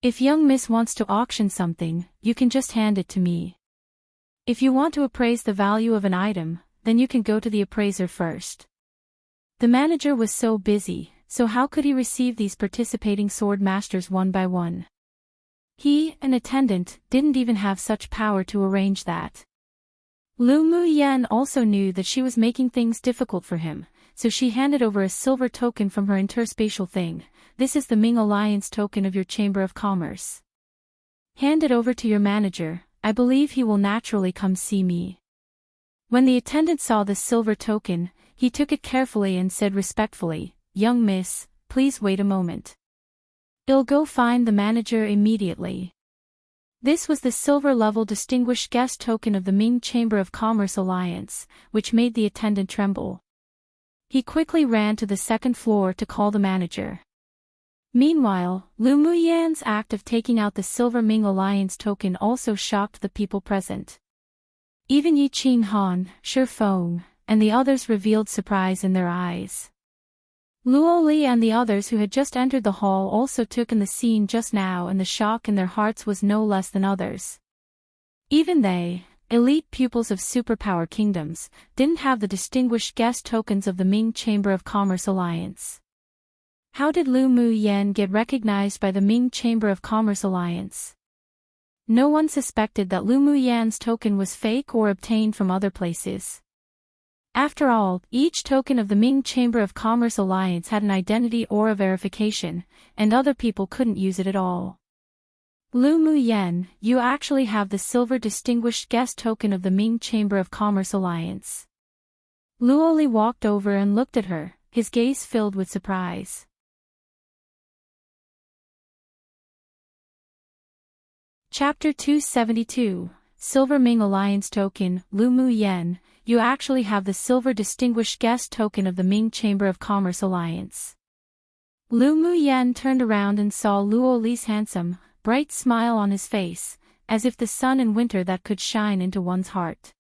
If young miss wants to auction something, you can just hand it to me. If you want to appraise the value of an item, then you can go to the appraiser first." The manager was so busy, so how could he receive these participating sword masters one by one? He, an attendant, didn't even have such power to arrange that. Lu Muyen also knew that she was making things difficult for him, so she handed over a silver token from her interspatial thing. "This is the Ming Alliance token of your Chamber of Commerce. Hand it over to your manager, I believe he will naturally come see me." When the attendant saw the silver token, he took it carefully and said respectfully, "Young miss, please wait a moment. I'll go find the manager immediately." This was the silver-level distinguished guest token of the Ming Chamber of Commerce Alliance, which made the attendant tremble. He quickly ran to the second floor to call the manager. Meanwhile, Lu Muyen's act of taking out the silver Ming Alliance token also shocked the people present. Even Yi Qing Han, Shi Feng, and the others revealed surprise in their eyes. Luo Li and the others who had just entered the hall also took in the scene just now, and the shock in their hearts was no less than others. Even they, elite pupils of superpower kingdoms, didn't have the distinguished guest tokens of the Ming Chamber of Commerce Alliance. How did Lu Muyen get recognized by the Ming Chamber of Commerce Alliance? No one suspected that Lu Muyen's token was fake or obtained from other places. After all, each token of the Ming Chamber of Commerce Alliance had an identity or a verification, and other people couldn't use it at all. "Lu Muyen, you actually have the silver distinguished guest token of the Ming Chamber of Commerce Alliance." Luo Li walked over and looked at her, his gaze filled with surprise. Chapter 272, Silver Ming Alliance Token. "Lu Muyen, you actually have the silver distinguished guest token of the Ming Chamber of Commerce Alliance." Lu Muyen turned around and saw Luo Li's handsome, bright smile on his face, as if the sun in winter that could shine into one's heart.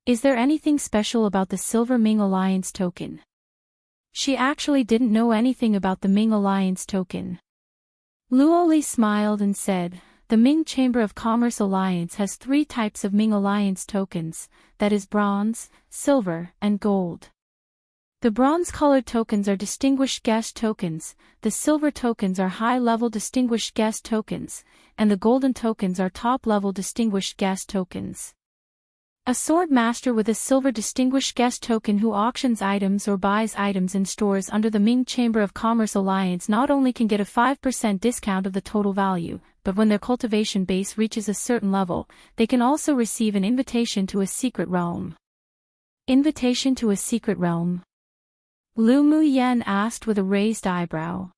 Is there anything special about the Silver Ming Alliance token? She actually didn't know anything about the Ming Alliance token. Luoli smiled and said, the Ming Chamber of Commerce Alliance has 3 types of Ming Alliance tokens, that is bronze, silver, and gold. The bronze-colored tokens are distinguished guest tokens, the silver tokens are high-level distinguished guest tokens, and the golden tokens are top-level distinguished guest tokens. A sword master with a silver distinguished guest token who auctions items or buys items in stores under the Ming Chamber of Commerce Alliance not only can get a 5% discount of the total value, but when their cultivation base reaches a certain level, they can also receive an invitation to a secret realm. Invitation to a secret realm? Lu Muyen asked with a raised eyebrow.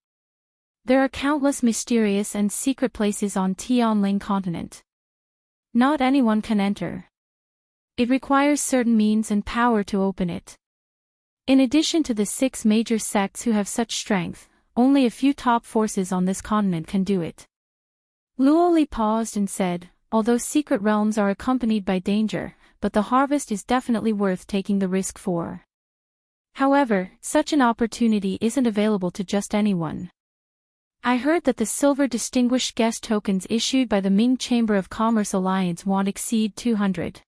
There are countless mysterious and secret places on Tianling continent. Not anyone can enter. It requires certain means and power to open it. In addition to the 6 major sects who have such strength, only a few top forces on this continent can do it. Luoli paused and said, although secret realms are accompanied by danger, but the harvest is definitely worth taking the risk for. However, such an opportunity isn't available to just anyone. I heard that the silver distinguished guest tokens issued by the Ming Chamber of Commerce Alliance won't exceed 200.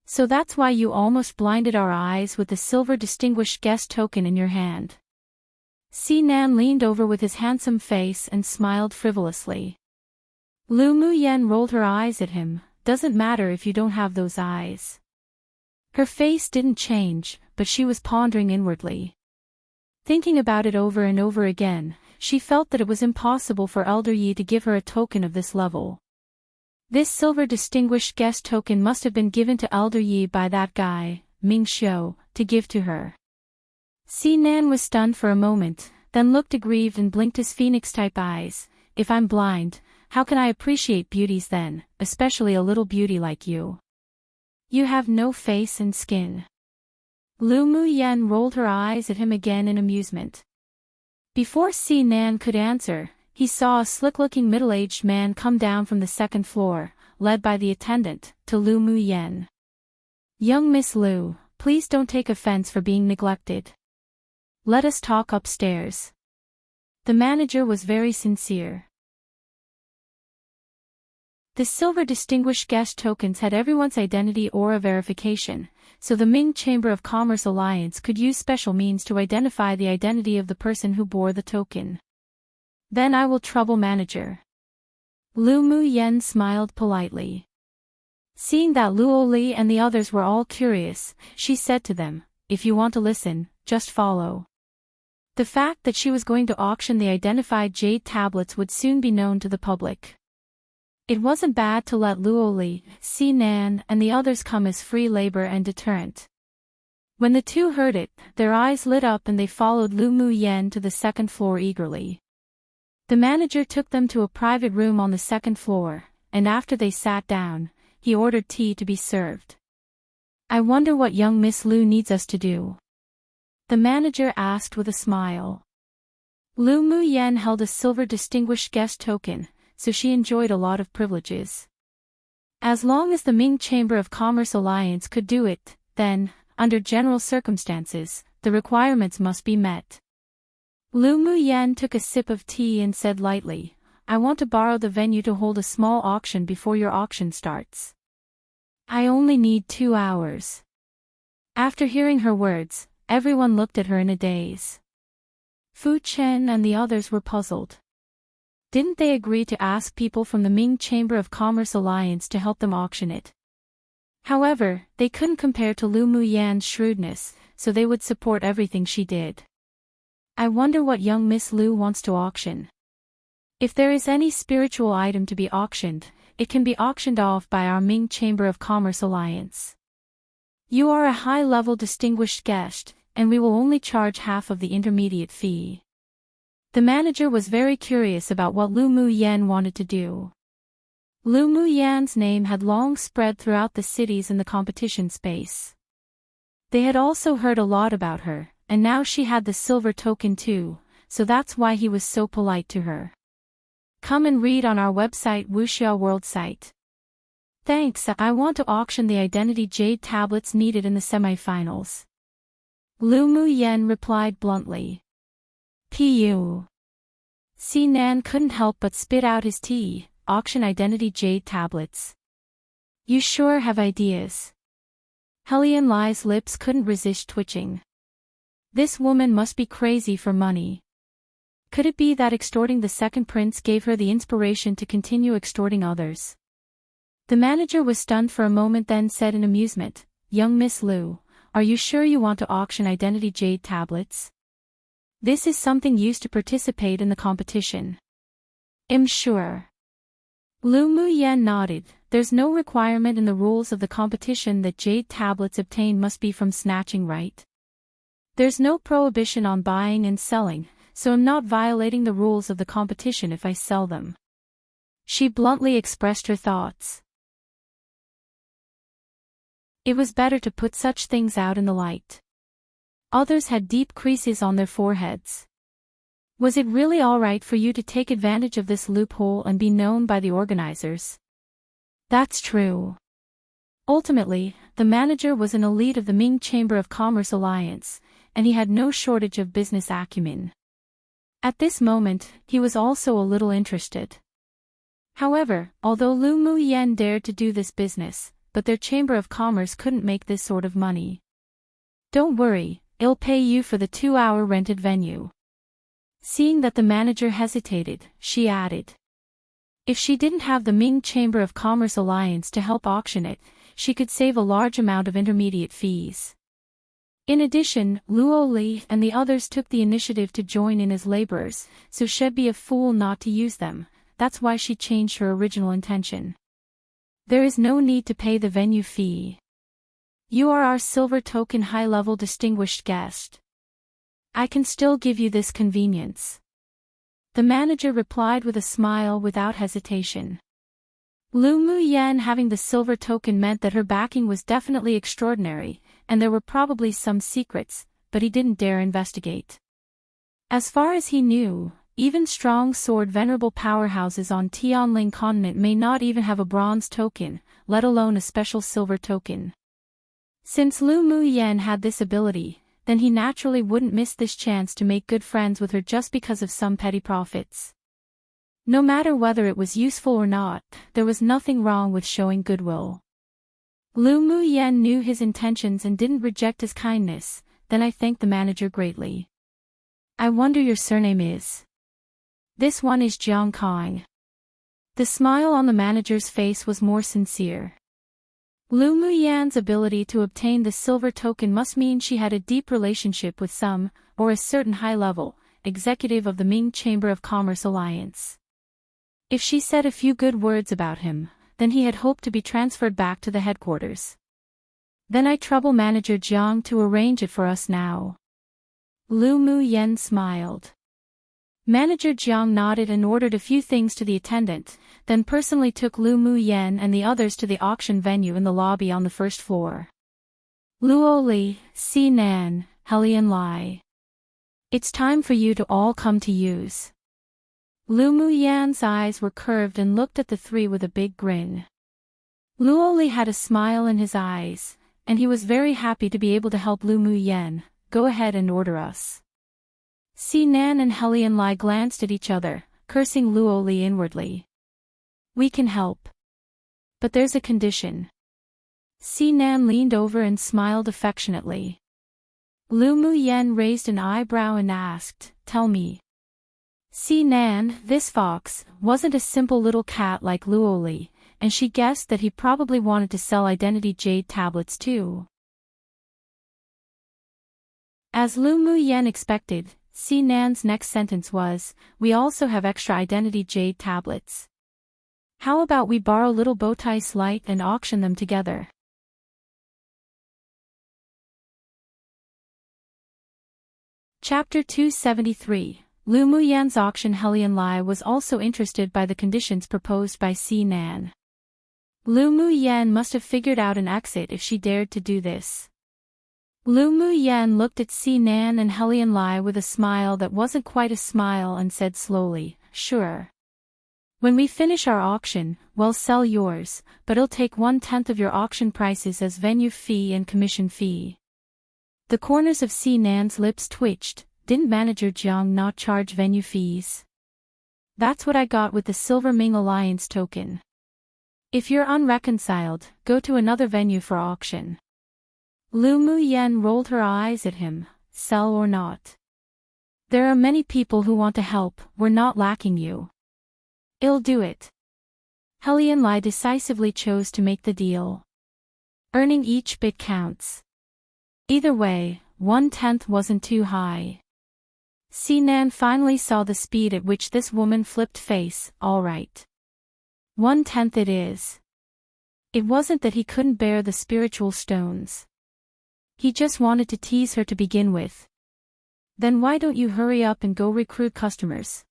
So that's why you almost blinded our eyes with the silver distinguished guest token in your hand. Si Nan leaned over with his handsome face and smiled frivolously. Lu Muyen rolled her eyes at him, doesn't matter if you don't have those eyes. Her face didn't change, but she was pondering inwardly. Thinking about it over and over again, she felt that it was impossible for Elder Yi to give her a token of this level. This silver distinguished guest token must have been given to Elder Yi by that guy, Ming Xiu, to give to her. Si Nan was stunned for a moment, then looked aggrieved and blinked his phoenix-type eyes. If I'm blind, how can I appreciate beauties then, especially a little beauty like you? You have no face and skin. Lu Muyen rolled her eyes at him again in amusement. Before Si Nan could answer, he saw a slick-looking middle-aged man come down from the 2nd floor, led by the attendant, to Lu Muyen. Young Miss Lu, please don't take offense for being neglected. Let us talk upstairs. The manager was very sincere. The silver distinguished guest tokens had everyone's identity aura verification, so the Ming Chamber of Commerce Alliance could use special means to identify the identity of the person who bore the token. Then I will trouble manager. Lu Muyen smiled politely. Seeing that Luoli and the others were all curious, she said to them, if you want to listen, just follow. The fact that she was going to auction the identified jade tablets would soon be known to the public. It wasn't bad to let Luoli, Si Nan, and the others come as free labor and deterrent. When the 2 heard it, their eyes lit up and they followed Lu Muyen to the 2nd floor eagerly. The manager took them to a private room on the 2nd floor, and after they sat down, he ordered tea to be served. I wonder what young Miss Lu needs us to do? The manager asked with a smile. Lu Muyen held a silver distinguished guest token, so she enjoyed a lot of privileges. As long as the Ming Chamber of Commerce Alliance could do it, then, under general circumstances, the requirements must be met. Lu Muyen took a sip of tea and said lightly, I want to borrow the venue to hold a small auction before your auction starts. I only need 2 hours. After hearing her words, everyone looked at her in a daze. Fu Chen and the others were puzzled. Didn't they agree to ask people from the Ming Chamber of Commerce Alliance to help them auction it? However, they couldn't compare to Lu Muyen's shrewdness, so they would support everything she did. I wonder what young Miss Lu wants to auction. If there is any spiritual item to be auctioned, it can be auctioned off by our Ming Chamber of Commerce Alliance. You are a high-level distinguished guest, and we will only charge half of the intermediate fee. The manager was very curious about what Lu Muyen wanted to do. Lu Muyen's name had long spread throughout the cities in the competition space. They had also heard a lot about her, and now she had the silver token too, so that's why he was so polite to her. Come and read on our website Wuxia World site. Thanks, I want to auction the identity jade tablets needed in the semifinals. Lu Mu Yen replied bluntly. Pu. Si Nan couldn't help but spit out his tea. Auction identity jade tablets. You sure have ideas. Helian Lai's lips couldn't resist twitching. This woman must be crazy for money. Could it be that extorting the second prince gave her the inspiration to continue extorting others? The manager was stunned for a moment, then said in amusement, "Young Miss Lu, are you sure you want to auction identity jade tablets? This is something used to participate in the competition." "I'm sure." Lu Mu Yen nodded. There's no requirement in the rules of the competition that jade tablets obtained must be from snatching, right? There's no prohibition on buying and selling, so I'm not violating the rules of the competition if I sell them. She bluntly expressed her thoughts. It was better to put such things out in the light. Others had deep creases on their foreheads. Was it really all right for you to take advantage of this loophole and be known by the organizers? That's true. Ultimately, the manager was an elite of the Ming Chamber of Commerce Alliance, and he had no shortage of business acumen. At this moment, he was also a little interested. However, although Lu Mu Yen dared to do this business, but their Chamber of Commerce couldn't make this sort of money. Don't worry, I'll pay you for the 2-hour rented venue. Seeing that the manager hesitated, she added. If she didn't have the Ming Chamber of Commerce Alliance to help auction it, she could save a large amount of intermediate fees. In addition, Luo Li and the others took the initiative to join in as laborers, so she'd be a fool not to use them. That's why she changed her original intention. There is no need to pay the venue fee. You are our silver token high-level distinguished guest. I can still give you this convenience. The manager replied with a smile without hesitation. Lu Mu Yen having the silver token meant that her backing was definitely extraordinary, and there were probably some secrets, but he didn't dare investigate. As far as he knew, even strong sword venerable powerhouses on Tianling continent may not even have a bronze token, let alone a special silver token. Since Lu Mu Yen had this ability, then he naturally wouldn't miss this chance to make good friends with her just because of some petty profits. No matter whether it was useful or not, there was nothing wrong with showing goodwill. Lu Mu Yen knew his intentions and didn't reject his kindness. Then I thanked the manager greatly. I wonder your surname is? This one is Jiang Kong. The smile on the manager's face was more sincere. Lu Mu Yan's ability to obtain the silver token must mean she had a deep relationship with some, or a certain high-level, executive of the Ming Chamber of Commerce Alliance. If she said a few good words about him, then he had hoped to be transferred back to the headquarters. Then I trouble Manager Jiang to arrange it for us now. Lu Mu Yen smiled. Manager Jiang nodded and ordered a few things to the attendant, then personally took Lu Mu Yen and the others to the auction venue in the lobby on the first floor. Luo Li, Si Nan, Helian Lai. It's time for you to all come to use. Lu Mu Yan's eyes were curved and looked at the three with a big grin. Luo Li had a smile in his eyes, and he was very happy to be able to help Lu Mu Yen. Go ahead and order us. Si Nan and Helian Lai glanced at each other, cursing Luo Li inwardly. We can help. But there's a condition. Si Nan leaned over and smiled affectionately. Lu Mu Yen raised an eyebrow and asked, Tell me. Si Nan, this fox, wasn't a simple little cat like Luo Li, and she guessed that he probably wanted to sell identity jade tablets too. As Lu Mu Yen expected, Si Nan's next sentence was, we also have extra identity jade tablets. How about we borrow little Bowtie Slight and auction them together? Chapter 273, Lu Mu Yan's auction. Helian Lai was also interested by the conditions proposed by Si Nan. Lu Mu Yen must have figured out an exit if she dared to do this. Lu Mu Yen looked at Si Nan and Helian Lai with a smile that wasn't quite a smile and said slowly, Sure. When we finish our auction, we'll sell yours, but it'll take 1/10 of your auction prices as venue fee and commission fee. The corners of Si Nan's lips twitched. Didn't manager Jiang not charge venue fees? That's what I got with the Silver Ming Alliance token. If you're unreconciled, go to another venue for auction. Lu Muyen rolled her eyes at him, sell or not. There are many people who want to help, we're not lacking you. I'll do it. Helian Lai decisively chose to make the deal. Earning each bit counts. Either way, 1/10 wasn't too high. Si Nan finally saw the speed at which this woman flipped face. All right. 1/10 it is. It wasn't that he couldn't bear the spiritual stones. He just wanted to tease her to begin with. Then why don't you hurry up and go recruit customers?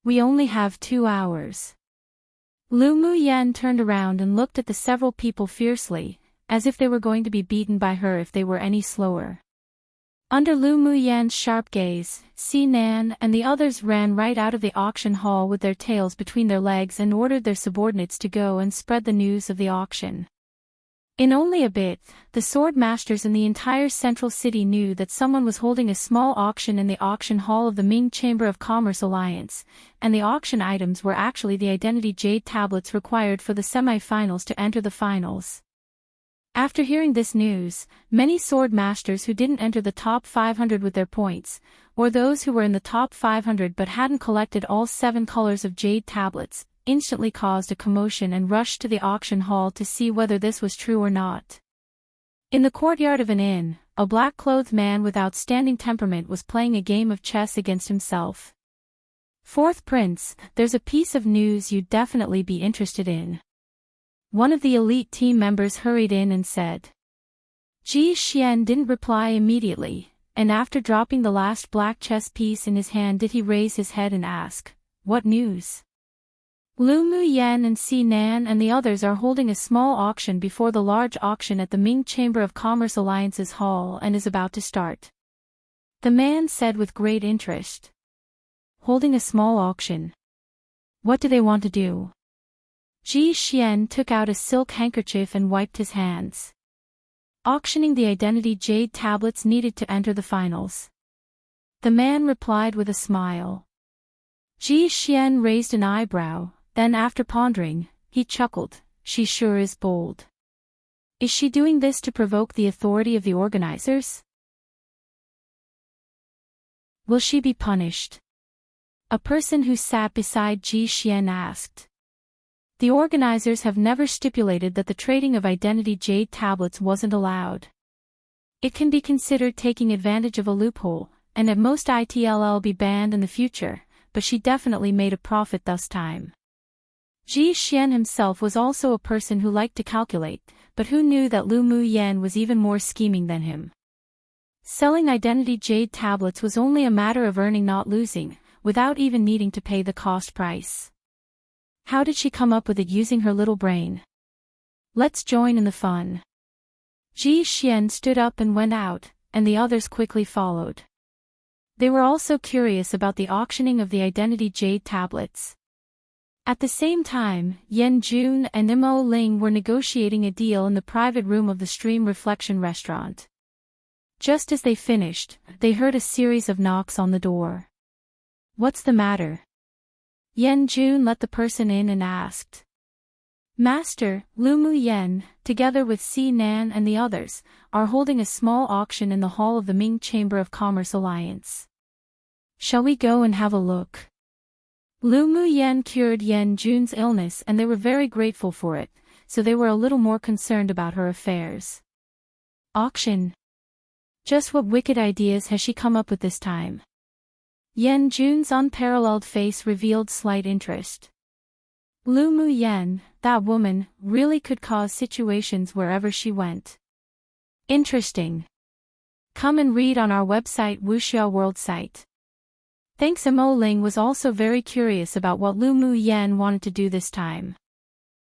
We only have 2 hours. Lu Muyen turned around and looked at the several people fiercely, as if they were going to be beaten by her if they were any slower. Under Lu Muyen's sharp gaze, Si Nan and the others ran right out of the auction hall with their tails between their legs and ordered their subordinates to go and spread the news of the auction. In only a bit, the sword masters in the entire central city knew that someone was holding a small auction in the auction hall of the Ming Chamber of Commerce Alliance, and the auction items were actually the identity jade tablets required for the semi-finals to enter the finals. After hearing this news, many sword masters who didn't enter the top 500 with their points, or those who were in the top 500 but hadn't collected all 7 colors of jade tablets, instantly caused a commotion and rushed to the auction hall to see whether this was true or not. In the courtyard of an inn, a black-clothed man with outstanding temperament was playing a game of chess against himself. "Fourth Prince, there's a piece of news you'd definitely be interested in." One of the elite team members hurried in and said. Ji Xian didn't reply immediately, and after dropping the last black chess piece in his hand did he raise his head and ask, "What news?" Lu Muyen and Si Nan and the others are holding a small auction before the large auction at the Ming Chamber of Commerce Alliance's hall and is about to start. The man said with great interest. Holding a small auction. What do they want to do? Ji Xian took out a silk handkerchief and wiped his hands. Auctioning the identity jade tablets needed to enter the finals. The man replied with a smile. Ji Xian raised an eyebrow, then after pondering, he chuckled, "She sure is bold. Is she doing this to provoke the authority of the organizers? Will she be punished?" A person who sat beside Ji Xian asked. The organizers have never stipulated that the trading of identity jade tablets wasn't allowed. It can be considered taking advantage of a loophole, and at most it'll be banned in the future, but she definitely made a profit this time. Ji Xian himself was also a person who liked to calculate, but who knew that Lu Muyen was even more scheming than him. Selling identity jade tablets was only a matter of earning not losing, without even needing to pay the cost price. How did she come up with it using her little brain? Let's join in the fun. Ji Xian stood up and went out, and the others quickly followed. They were also curious about the auctioning of the identity jade tablets. At the same time, Yan Jun and Mo Ling were negotiating a deal in the private room of the Stream Reflection restaurant. Just as they finished, they heard a series of knocks on the door. What's the matter? Yan Jun let the person in and asked. Master, Lu Muyen, together with Si Nan and the others, are holding a small auction in the hall of the Ming Chamber of Commerce Alliance. Shall we go and have a look? Lu Muyen cured Yan Jun's illness and they were very grateful for it, so they were a little more concerned about her affairs. Auction? Just what wicked ideas has she come up with this time? Yan Jun's unparalleled face revealed slight interest. Lu Muyen, that woman, really could cause situations wherever she went. Interesting. Come and read on our website Wuxia World site. Thanks. Mo Ling was also very curious about what Lu Muyen wanted to do this time.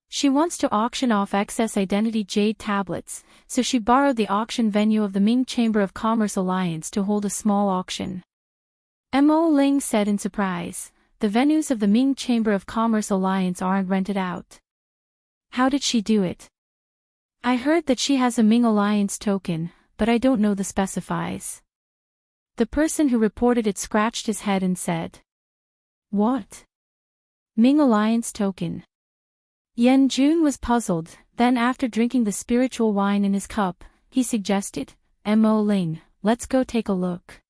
She wants to auction off excess identity jade tablets, so she borrowed the auction venue of the Ming Chamber of Commerce Alliance to hold a small auction. Mo Ling said in surprise, the venues of the Ming Chamber of Commerce Alliance aren't rented out. How did she do it? I heard that she has a Ming Alliance token, but I don't know the specifies. The person who reported it scratched his head and said, "What? Ming Alliance token?" Yan Jun was puzzled, then after drinking the spiritual wine in his cup, he suggested, "Mo Ling, let's go take a look."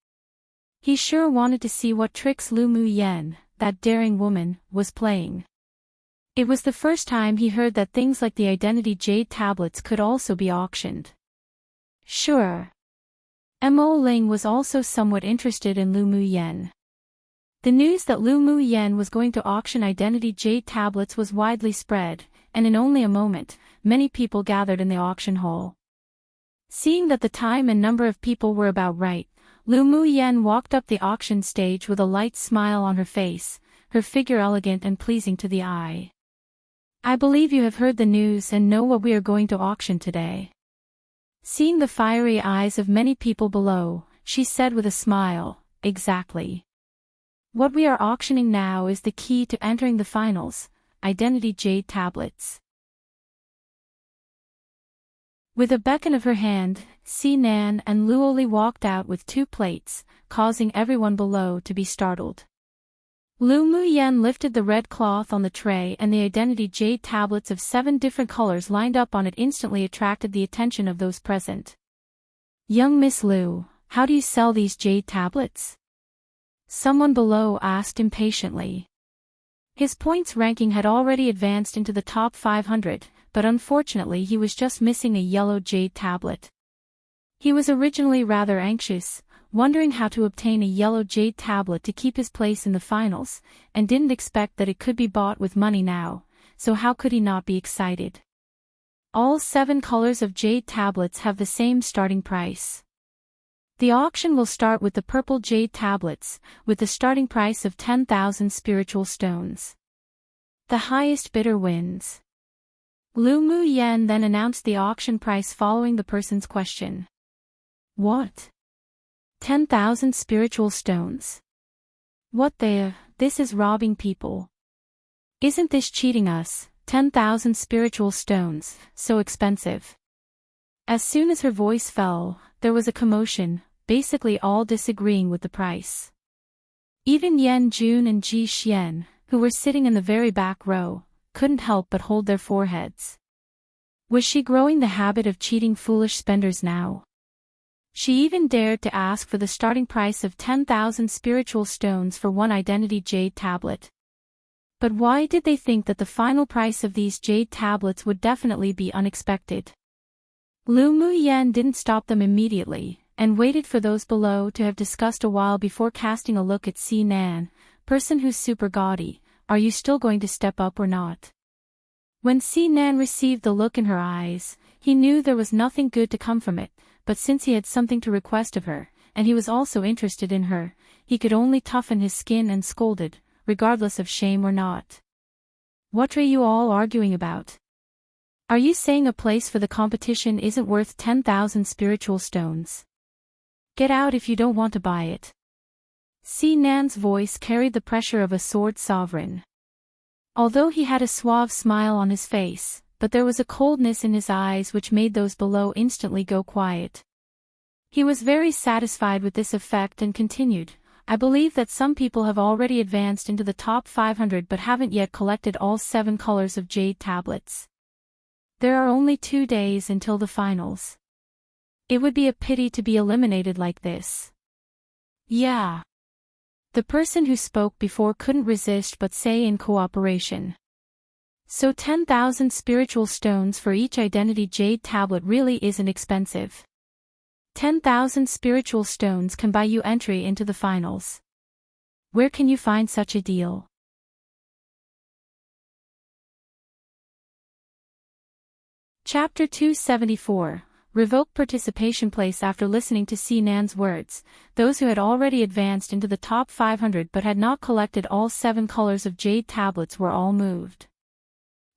He sure wanted to see what tricks Lu Mu Yan, that daring woman, was playing. It was the first time he heard that things like the identity jade tablets could also be auctioned. Sure. Mo Ling was also somewhat interested in Lu Mu Yan. The news that Lu Mu Yan was going to auction identity jade tablets was widely spread, and in only a moment, many people gathered in the auction hall. Seeing that the time and number of people were about right, Lu Mu Yan walked up the auction stage with a light smile on her face, her figure elegant and pleasing to the eye. "I believe you have heard the news and know what we are going to auction today." Seeing the fiery eyes of many people below, she said with a smile, "Exactly. What we are auctioning now is the key to entering the finals, identity jade tablets." With a beckon of her hand, Si Nan and Luoli walked out with 2 plates, causing everyone below to be startled. Lu Mu Yan lifted the red cloth on the tray, and the identity jade tablets of 7 different colors lined up on it instantly attracted the attention of those present. "Young Miss Lu, how do you sell these jade tablets?" someone below asked impatiently. His points ranking had already advanced into the top 500, but unfortunately he was just missing a yellow jade tablet. He was originally rather anxious, wondering how to obtain a yellow jade tablet to keep his place in the finals, and didn't expect that it could be bought with money now, so how could he not be excited? All 7 colors of jade tablets have the same starting price. The auction will start with the purple jade tablets, with the starting price of 10,000 spiritual stones. The highest bidder wins. Lu Mu Yan then announced the auction price following the person's question. "What? 10,000 spiritual stones? What this is robbing people. Isn't this cheating us? 10,000 spiritual stones, so expensive." As soon as her voice fell, there was a commotion, basically all disagreeing with the price. Even Yan Jun and Ji Xian, who were sitting in the very back row, couldn't help but hold their foreheads. Was she growing the habit of cheating foolish spenders now? She even dared to ask for the starting price of 10,000 spiritual stones for one identity jade tablet. But why did they think that the final price of these jade tablets would definitely be unexpected? Lu Mu Yan didn't stop them immediately, and waited for those below to have discussed a while before casting a look at Si Nan, "Person who's super gaudy, are you still going to step up or not?" When Si Nan received the look in her eyes, he knew there was nothing good to come from it, but since he had something to request of her, and he was also interested in her, he could only toughen his skin and scolded, regardless of shame or not. "What are you all arguing about? Are you saying a place for the competition isn't worth 10,000 spiritual stones? Get out if you don't want to buy it." Si Nan's voice carried the pressure of a sword sovereign. Although he had a suave smile on his face, but there was a coldness in his eyes which made those below instantly go quiet. He was very satisfied with this effect and continued, "I believe that some people have already advanced into the top 500 but haven't yet collected all 7 colors of jade tablets. There are only 2 days until the finals. It would be a pity to be eliminated like this." "Yeah." The person who spoke before couldn't resist but say in cooperation. "So 10,000 spiritual stones for each identity jade tablet really isn't expensive. 10,000 spiritual stones can buy you entry into the finals. Where can you find such a deal?" Chapter 274. Revoke participation place. After listening to Si Nan's words, those who had already advanced into the top 500 but had not collected all 7 colors of jade tablets were all moved.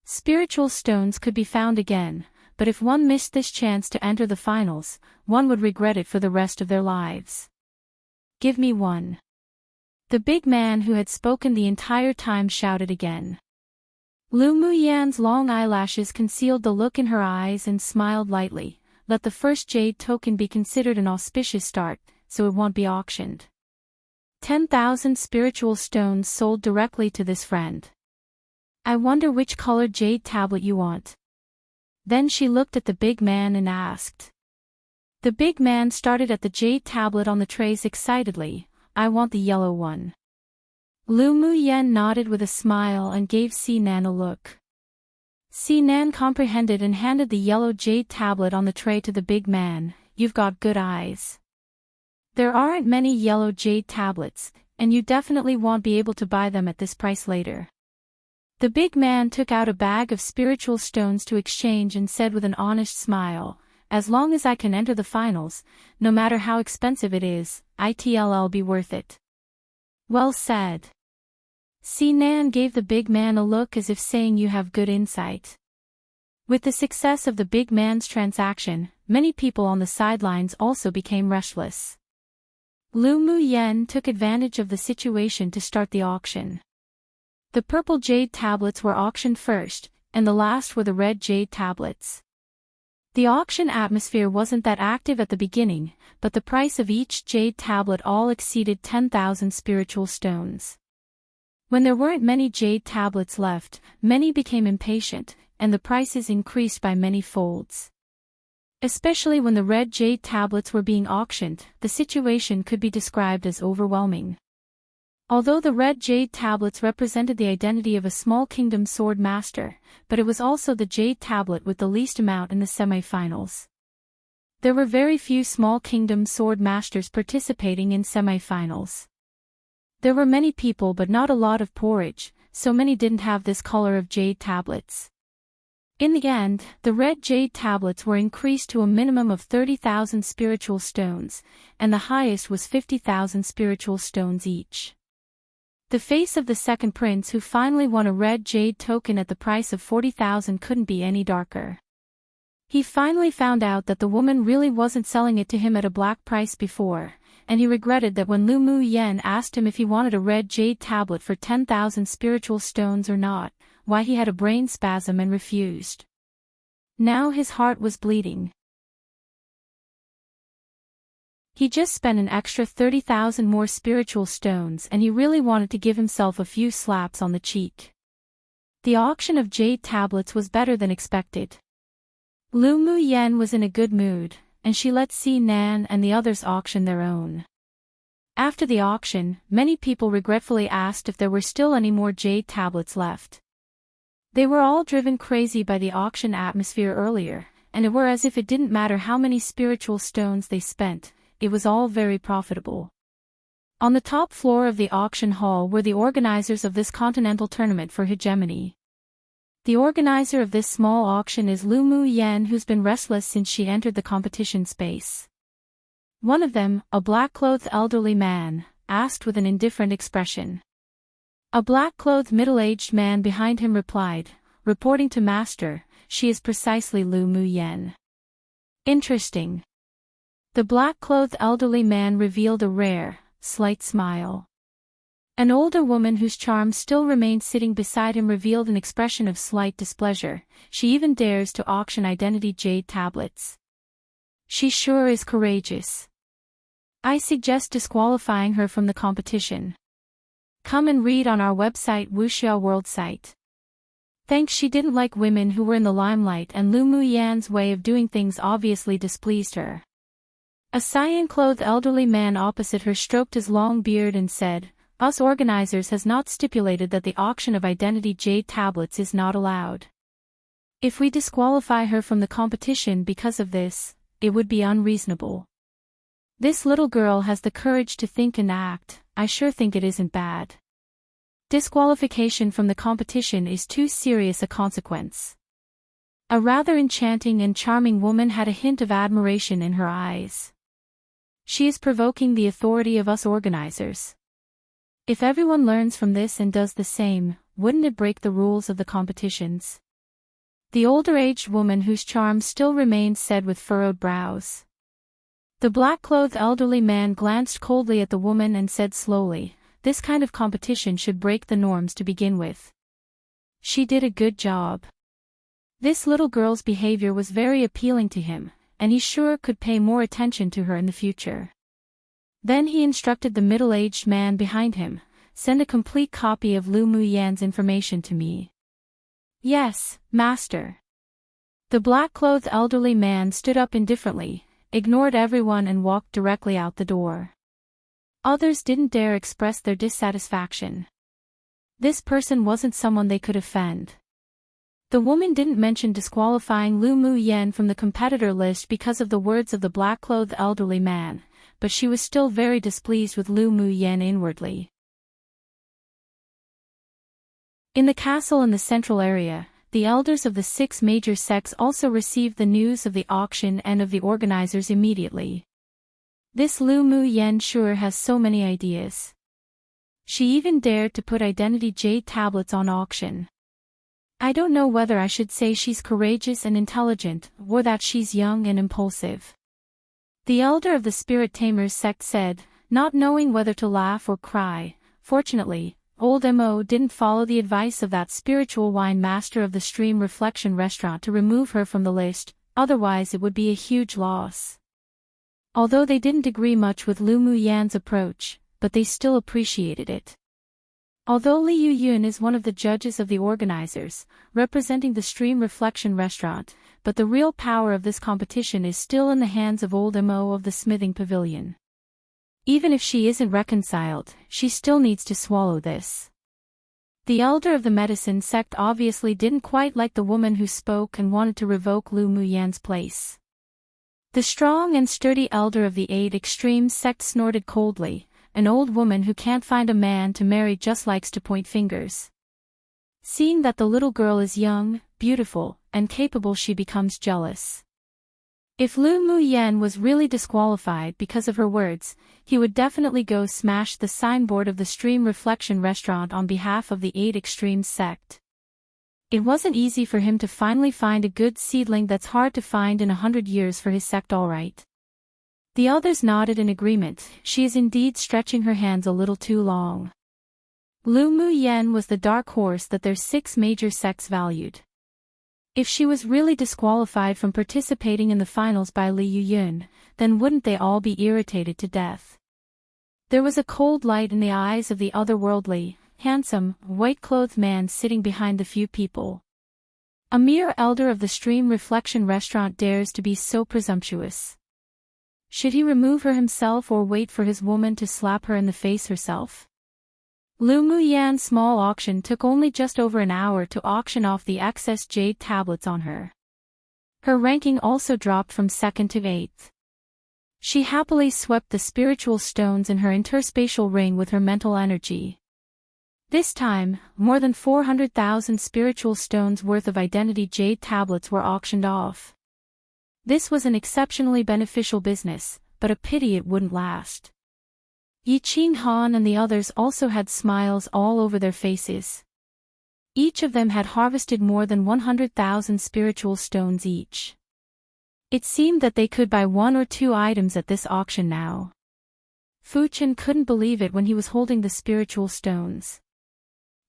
Spiritual stones could be found again, but if one missed this chance to enter the finals, one would regret it for the rest of their lives. "Give me one." The big man who had spoken the entire time shouted again. Lu Muyan's long eyelashes concealed the look in her eyes and smiled lightly. Let the first jade token be considered an auspicious start, so it won't be auctioned. 10,000 spiritual stones sold directly to this friend. I wonder which colored jade tablet you want. Then she looked at the big man and asked. The big man started at the jade tablet on the trays excitedly. I want the yellow one. Lu Muyan nodded with a smile and gave Sinan a look. Sinan comprehended and handed the yellow jade tablet on the tray to the big man. You've got good eyes. There aren't many yellow jade tablets, and you definitely won't be able to buy them at this price later. The big man took out a bag of spiritual stones to exchange and said with an honest smile, as long as I can enter the finals, no matter how expensive it is, it'll be worth it. Well said. Sinan gave the big man a look as if saying you have good insight. With the success of the big man's transaction, many people on the sidelines also became restless. Lu Muyan took advantage of the situation to start the auction. The purple jade tablets were auctioned first, and the last were the red jade tablets. The auction atmosphere wasn't that active at the beginning, but the price of each jade tablet all exceeded 10,000 spiritual stones. When there weren't many jade tablets left, many became impatient, and the prices increased by many folds. Especially when the red jade tablets were being auctioned, the situation could be described as overwhelming. Although the red jade tablets represented the identity of a small kingdom sword master, but it was also the jade tablet with the least amount in the semi-finals. There were very few small kingdom sword masters participating in semi-finals. There were many people but not a lot of porridge, so many didn't have this color of jade tablets. In the end, the red jade tablets were increased to a minimum of 30,000 spiritual stones, and the highest was 50,000 spiritual stones each. The face of the second prince who finally won a red jade token at the price of 40,000 couldn't be any darker. He finally found out that the woman really wasn't selling it to him at a black price before, and he regretted that when Lu Muyan asked him if he wanted a red jade tablet for 10,000 spiritual stones or not, why he had a brain spasm and refused. Now his heart was bleeding. He just spent an extra 30,000 more spiritual stones and he really wanted to give himself a few slaps on the cheek. The auction of jade tablets was better than expected. Lu Muyan was in a good mood, and she let Sinan and the others auction their own. After the auction, many people regretfully asked if there were still any more jade tablets left. They were all driven crazy by the auction atmosphere earlier, and it were as if it didn't matter how many spiritual stones they spent, it was all very profitable. On the top floor of the auction hall were the organizers of this continental tournament for hegemony. The organizer of this small auction is Lu Muyan, who's been restless since she entered the competition space. One of them, a black-clothed elderly man, asked with an indifferent expression. A black-clothed middle-aged man behind him replied, reporting to Master, she is precisely Lu Muyan. Interesting. The black-clothed elderly man revealed a rare, slight smile. An older woman whose charm still remained sitting beside him revealed an expression of slight displeasure. She even dares to auction identity jade tablets. She sure is courageous. I suggest disqualifying her from the competition. Come and read on our website Wuxia World site. Thanks. She didn't like women who were in the limelight, and Lu Muyan's way of doing things obviously displeased her. A cyan-clothed elderly man opposite her stroked his long beard and said, Us organizers has not stipulated that the auction of identity jade tablets is not allowed. If we disqualify her from the competition because of this, it would be unreasonable. This little girl has the courage to think and act. I sure think it isn't bad. Disqualification from the competition is too serious a consequence. A rather enchanting and charming woman had a hint of admiration in her eyes. She is provoking the authority of us organizers. If everyone learns from this and does the same, wouldn't it break the rules of the competitions? The older-aged woman whose charm still remained said with furrowed brows. The black-clothed elderly man glanced coldly at the woman and said slowly, this kind of competition should break the norms to begin with. She did a good job. This little girl's behavior was very appealing to him, and he sure could pay more attention to her in the future. Then he instructed the middle-aged man behind him, "Send a complete copy of Lu Muyan's information to me." "Yes, master." The black-clothed elderly man stood up indifferently, ignored everyone and walked directly out the door. Others didn't dare express their dissatisfaction. This person wasn't someone they could offend. The woman didn't mention disqualifying Lu Muyan from the competitor list because of the words of the black-clothed elderly man, but she was still very displeased with Lu Muyan inwardly. In the castle in the central area, the elders of the 6 major sects also received the news of the auction and of the organizers immediately. This Lu Muyan sure has so many ideas. She even dared to put identity jade tablets on auction. I don't know whether I should say she's courageous and intelligent, or that she's young and impulsive. The elder of the Spirit Tamers sect said, not knowing whether to laugh or cry. Fortunately, old Mo didn't follow the advice of that spiritual wine master of the Stream Reflection restaurant to remove her from the list, otherwise it would be a huge loss. Although they didn't agree much with Lu Muyan's approach, but they still appreciated it. Although Li Yuyun is one of the judges of the organizers, representing the Stream Reflection restaurant, but the real power of this competition is still in the hands of old Mo of the Smithing Pavilion. Even if she isn't reconciled, she still needs to swallow this. The elder of the medicine sect obviously didn't quite like the woman who spoke and wanted to revoke Lu Muyan's place. The strong and sturdy elder of the 8 extremes sect snorted coldly. An old woman who can't find a man to marry just likes to point fingers. Seeing that the little girl is young, beautiful, and capable, she becomes jealous. If Lu Muyan was really disqualified because of her words, he would definitely go smash the signboard of the Stream Reflection restaurant on behalf of the 8 extremes sect. It wasn't easy for him to finally find a good seedling that's hard to find in 100 years for his sect, all right. The others nodded in agreement. She is indeed stretching her hands a little too long. Lu Muyan was the dark horse that their 6 major sects valued. If she was really disqualified from participating in the finals by Li Yuyun, then wouldn't they all be irritated to death? There was a cold light in the eyes of the otherworldly, handsome, white-clothed man sitting behind the few people. A mere elder of the Stream Reflection restaurant dares to be so presumptuous. Should he remove her himself or wait for his woman to slap her in the face herself? Lu Muyan's small auction took only just over an hour to auction off the excess jade tablets on her. Her ranking also dropped from 2nd to 8th. She happily swept the spiritual stones in her interspatial ring with her mental energy. This time, more than 400,000 spiritual stones worth of identity jade tablets were auctioned off. This was an exceptionally beneficial business, but a pity it wouldn't last. Yi Qing Han and the others also had smiles all over their faces. Each of them had harvested more than 100,000 spiritual stones each. It seemed that they could buy 1 or 2 items at this auction now. Fu Chen couldn't believe it when he was holding the spiritual stones.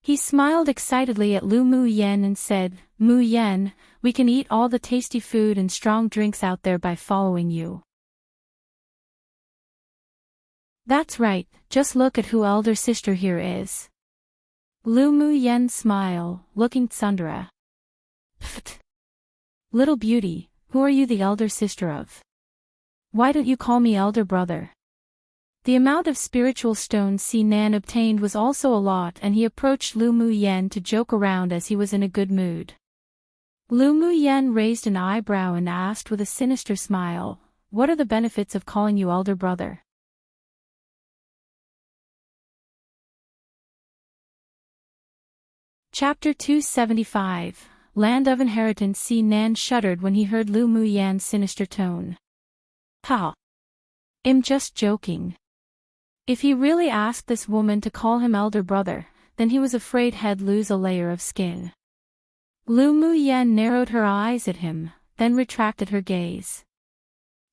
He smiled excitedly at Lu Muyan and said, "Muyan, we can eat all the tasty food and strong drinks out there by following you." "That's right, just look at who elder sister here is." Lu Muyan smiled, looking tsundere. "Pfft. Little beauty, who are you the elder sister of? Why don't you call me elder brother?" The amount of spiritual stones Si Nan obtained was also a lot, and he approached Lu Muyan to joke around as he was in a good mood. Lu Muyan raised an eyebrow and asked with a sinister smile, "What are the benefits of calling you elder brother?" Chapter 275, Land of Inheritance. Si Nan shuddered when he heard Lu Muyan's sinister tone. "Ha! I'm just joking." If he really asked this woman to call him elder brother, then he was afraid he'd lose a layer of skin. Lu Muyan narrowed her eyes at him, then retracted her gaze.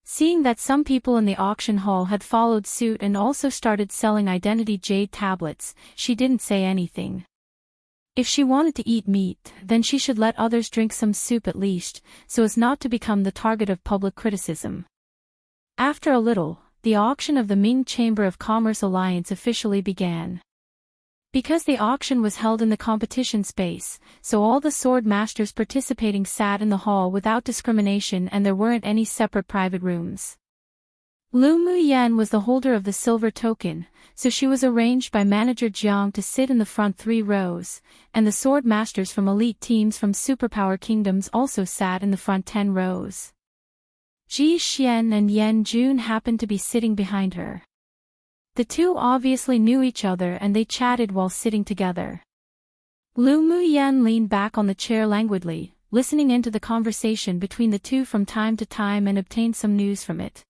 Seeing that some people in the auction hall had followed suit and also started selling identity jade tablets, she didn't say anything. If she wanted to eat meat, then she should let others drink some soup at least, so as not to become the target of public criticism. After a little, the auction of the Ming Chamber of Commerce Alliance officially began. Because the auction was held in the competition space, so all the sword masters participating sat in the hall without discrimination and there weren't any separate private rooms. Lu Muyan was the holder of the silver token, so she was arranged by manager Jiang to sit in the front 3 rows, and the sword masters from elite teams from superpower kingdoms also sat in the front 10 rows. Ji Xian and Yan Jun happened to be sitting behind her. The two obviously knew each other and they chatted while sitting together. Lu Muyan leaned back on the chair languidly, listening into the conversation between the two from time to time and obtained some news from it.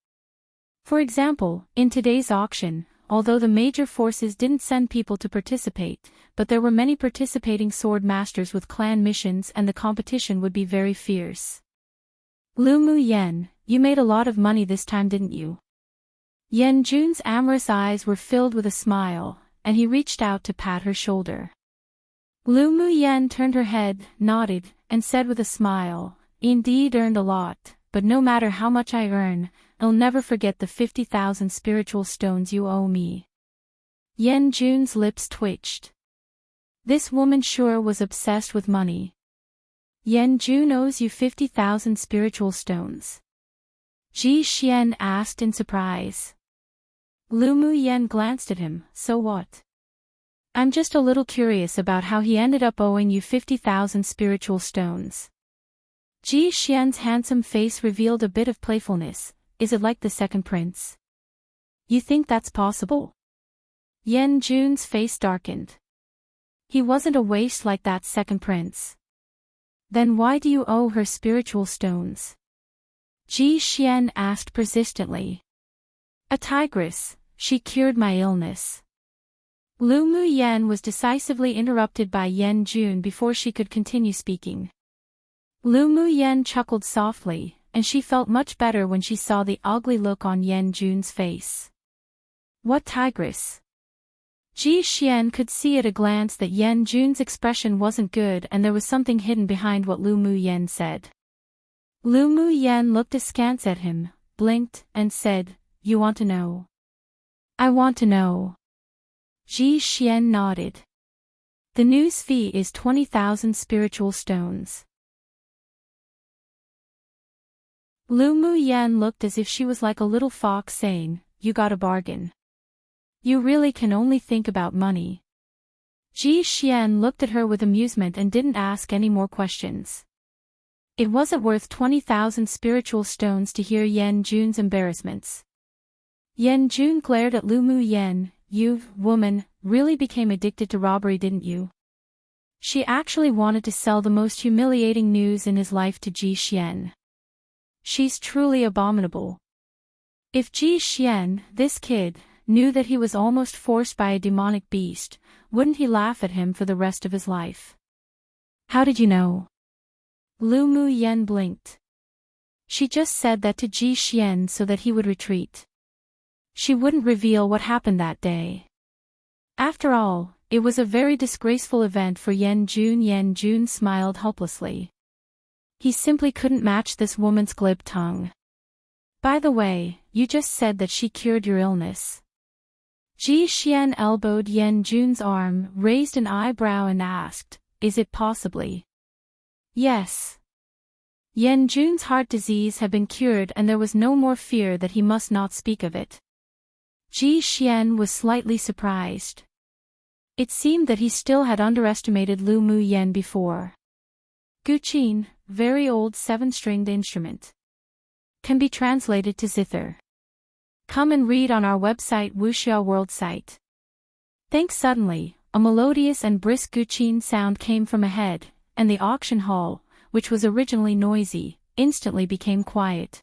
For example, in today's auction, although the major forces didn't send people to participate, but there were many participating sword masters with clan missions and the competition would be very fierce. Lu Muyan, you made a lot of money this time, didn't you? Yan Jun's amorous eyes were filled with a smile, and he reached out to pat her shoulder. Lu Muyan turned her head, nodded, and said with a smile, "Indeed earned a lot, but no matter how much I earn, I'll never forget the 50,000 spiritual stones you owe me." Yan Jun's lips twitched. This woman sure was obsessed with money. Yan Jun owes you 50,000 spiritual stones? Ji Xian asked in surprise. Lu Muyan glanced at him, "So what? I'm just a little curious about how he ended up owing you 50,000 spiritual stones." Ji Xian's handsome face revealed a bit of playfulness. "Is it like the second prince? You think that's possible?" Yan Jun's face darkened. "He wasn't a waste like that second prince." "Then why do you owe her spiritual stones?" Ji Xian asked persistently. "A tigress, she cured my illness." Lu Muyan was decisively interrupted by Yan Jun before she could continue speaking. Lu Muyan chuckled softly, and she felt much better when she saw the ugly look on Yan Jun's face. "What tigress?" Ji Xian could see at a glance that Yan Jun's expression wasn't good and there was something hidden behind what Lu Muyan said. Lu Muyan looked askance at him, blinked, and said, "You want to know?" "I want to know." Ji Xian nodded. "The news fee is 20,000 spiritual stones." Lu Muyan looked as if she was like a little fox saying, "You got a bargain. You really can only think about money." Ji Xian looked at her with amusement and didn't ask any more questions. It wasn't worth 20,000 spiritual stones to hear Yan Jun's embarrassments. Yan Jun glared at Lu Muyan. "You, woman, really became addicted to robbery, didn't you?" She actually wanted to sell the most humiliating news in his life to Ji Xian. She's truly abominable. If Ji Xian, this kid, knew that he was almost forced by a demonic beast, wouldn't he laugh at him for the rest of his life? "How did you know?" Lu Muyan blinked. She just said that to Ji Xian so that he would retreat. She wouldn't reveal what happened that day. After all, it was a very disgraceful event for Yan Jun. Yan Jun smiled helplessly. He simply couldn't match this woman's glib tongue. "By the way, you just said that she cured your illness." Ji Xian elbowed Yan Jun's arm, raised an eyebrow and asked, "Is it possibly?" "Yes." Yan Jun's heart disease had been cured and there was no more fear that he must not speak of it. Ji Xian was slightly surprised. It seemed that he still had underestimated Lu Muyan before. Guqin, very old 7-stringed instrument. Can be translated to zither. Come and read on our website Wuxia World site. Thanks. Suddenly, a melodious and brisk Guqin sound came from ahead, and the auction hall, which was originally noisy, instantly became quiet.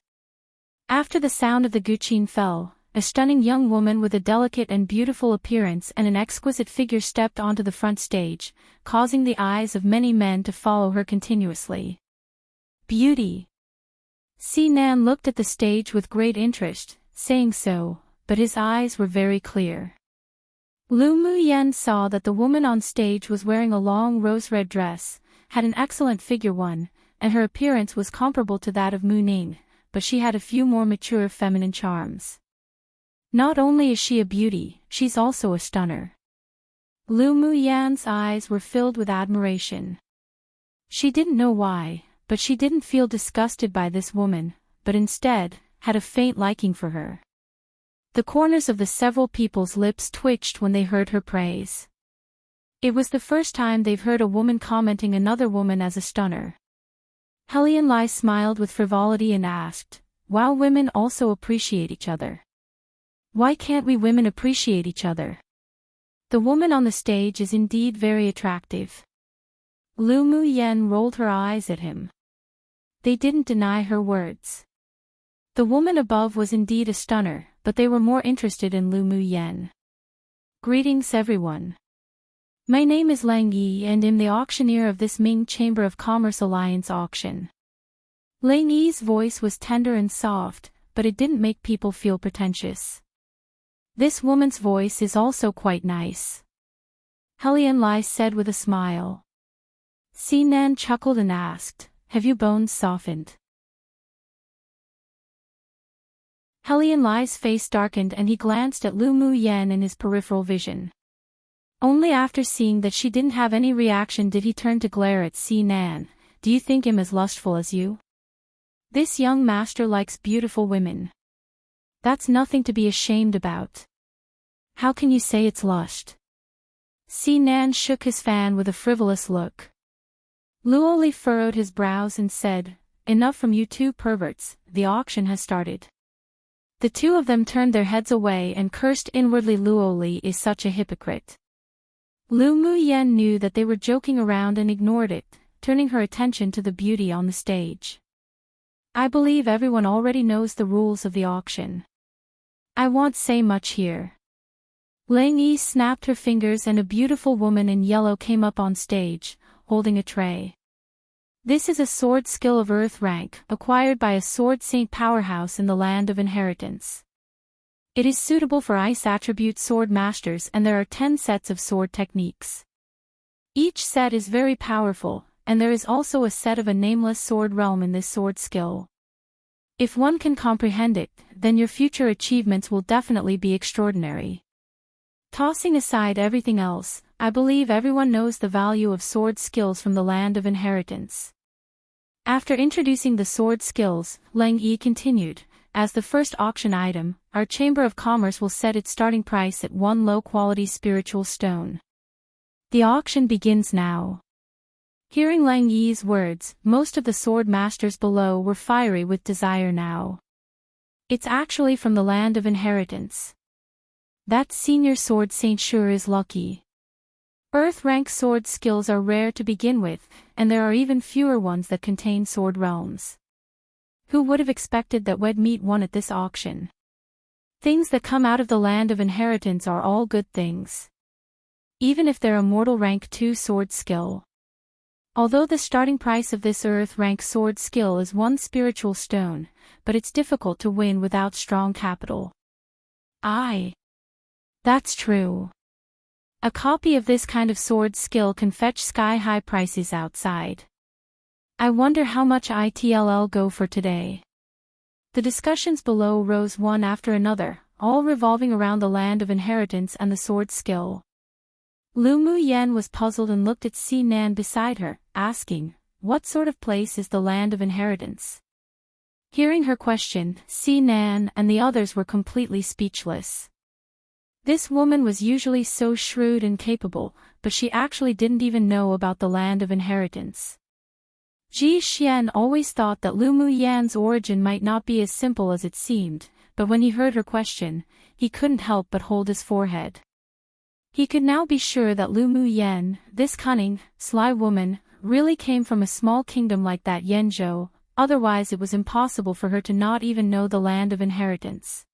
After the sound of the Guqin fell, a stunning young woman with a delicate and beautiful appearance and an exquisite figure stepped onto the front stage, causing the eyes of many men to follow her continuously. Beauty. Nan looked at the stage with great interest, saying so, but his eyes were very clear. Lu Muyen saw that the woman on stage was wearing a long rose-red dress, had an excellent figure and her appearance was comparable to that of Mu Ning, but she had a few more mature feminine charms. Not only is she a beauty, she's also a stunner. Lu Muyan's eyes were filled with admiration. She didn't know why, but she didn't feel disgusted by this woman, but instead, had a faint liking for her. The corners of the several people's lips twitched when they heard her praise. It was the first time they've heard a woman commenting another woman as a stunner. Helian Lai smiled with frivolity and asked, "While women also appreciate each other. Why can't we women appreciate each other? The woman on the stage is indeed very attractive." Lu Muyen rolled her eyes at him. They didn't deny her words. The woman above was indeed a stunner, but they were more interested in Lu Muyen. "Greetings everyone. My name is Lang Yi and am the auctioneer of this Ming Chamber of Commerce Alliance auction." Lang Yi's voice was tender and soft, but it didn't make people feel pretentious. "This woman's voice is also quite nice," Helian Lai said with a smile. Nan chuckled and asked, "Have your bones softened?" Helian Lai's face darkened and he glanced at Lu Muyen in his peripheral vision. Only after seeing that she didn't have any reaction did he turn to glare at Nan. "Do you think him as lustful as you? This young master likes beautiful women. That's nothing to be ashamed about. How can you say it's lust?" Nan shook his fan with a frivolous look. Luoli furrowed his brows and said, "Enough from you two perverts, the auction has started." The two of them turned their heads away and cursed inwardly. Luoli is such a hypocrite. Lu Muyen knew that they were joking around and ignored it, turning her attention to the beauty on the stage. "I believe everyone already knows the rules of the auction. I won't say much here." Lang Yi snapped her fingers and a beautiful woman in yellow came up on stage, holding a tray. "This is a sword skill of earth rank, acquired by a sword saint powerhouse in the land of inheritance. It is suitable for ice attribute sword masters and there are 10 sets of sword techniques. Each set is very powerful, and there is also a set of a nameless sword realm in this sword skill. If one can comprehend it, then your future achievements will definitely be extraordinary. Tossing aside everything else, I believe everyone knows the value of sword skills from the land of inheritance." After introducing the sword skills, Lang Yi continued, "As the first auction item, our Chamber of Commerce will set its starting price at 1 low-quality spiritual stone. The auction begins now." Hearing Lang Yi's words, most of the sword masters below were fiery with desire now. "It's actually from the land of inheritance. That senior sword saint sure is lucky. Earth-rank sword skills are rare to begin with, and there are even fewer ones that contain sword realms. Who would have expected that we'd meet one at this auction? Things that come out of the land of inheritance are all good things. Even if they're a mortal rank 2 sword skill. Although the starting price of this earth rank sword skill is 1 spiritual stone, but it's difficult to win without strong capital." "Aye. That's true. A copy of this kind of sword skill can fetch sky-high prices outside. I wonder how much it'll go for today." The discussions below rose one after another, all revolving around the land of inheritance and the sword skill. Lu Muyen was puzzled and looked at Nan beside her, asking, "What sort of place is the land of inheritance?" Hearing her question, Nan and the others were completely speechless. This woman was usually so shrewd and capable, but she actually didn't even know about the land of inheritance. Ji Xian always thought that Lu Muyan's origin might not be as simple as it seemed, but when he heard her question, he couldn't help but hold his forehead. He could now be sure that Lu Muyen, this cunning, sly woman, really came from a small kingdom like that Yenzhou, otherwise it was impossible for her to not even know the land of inheritance.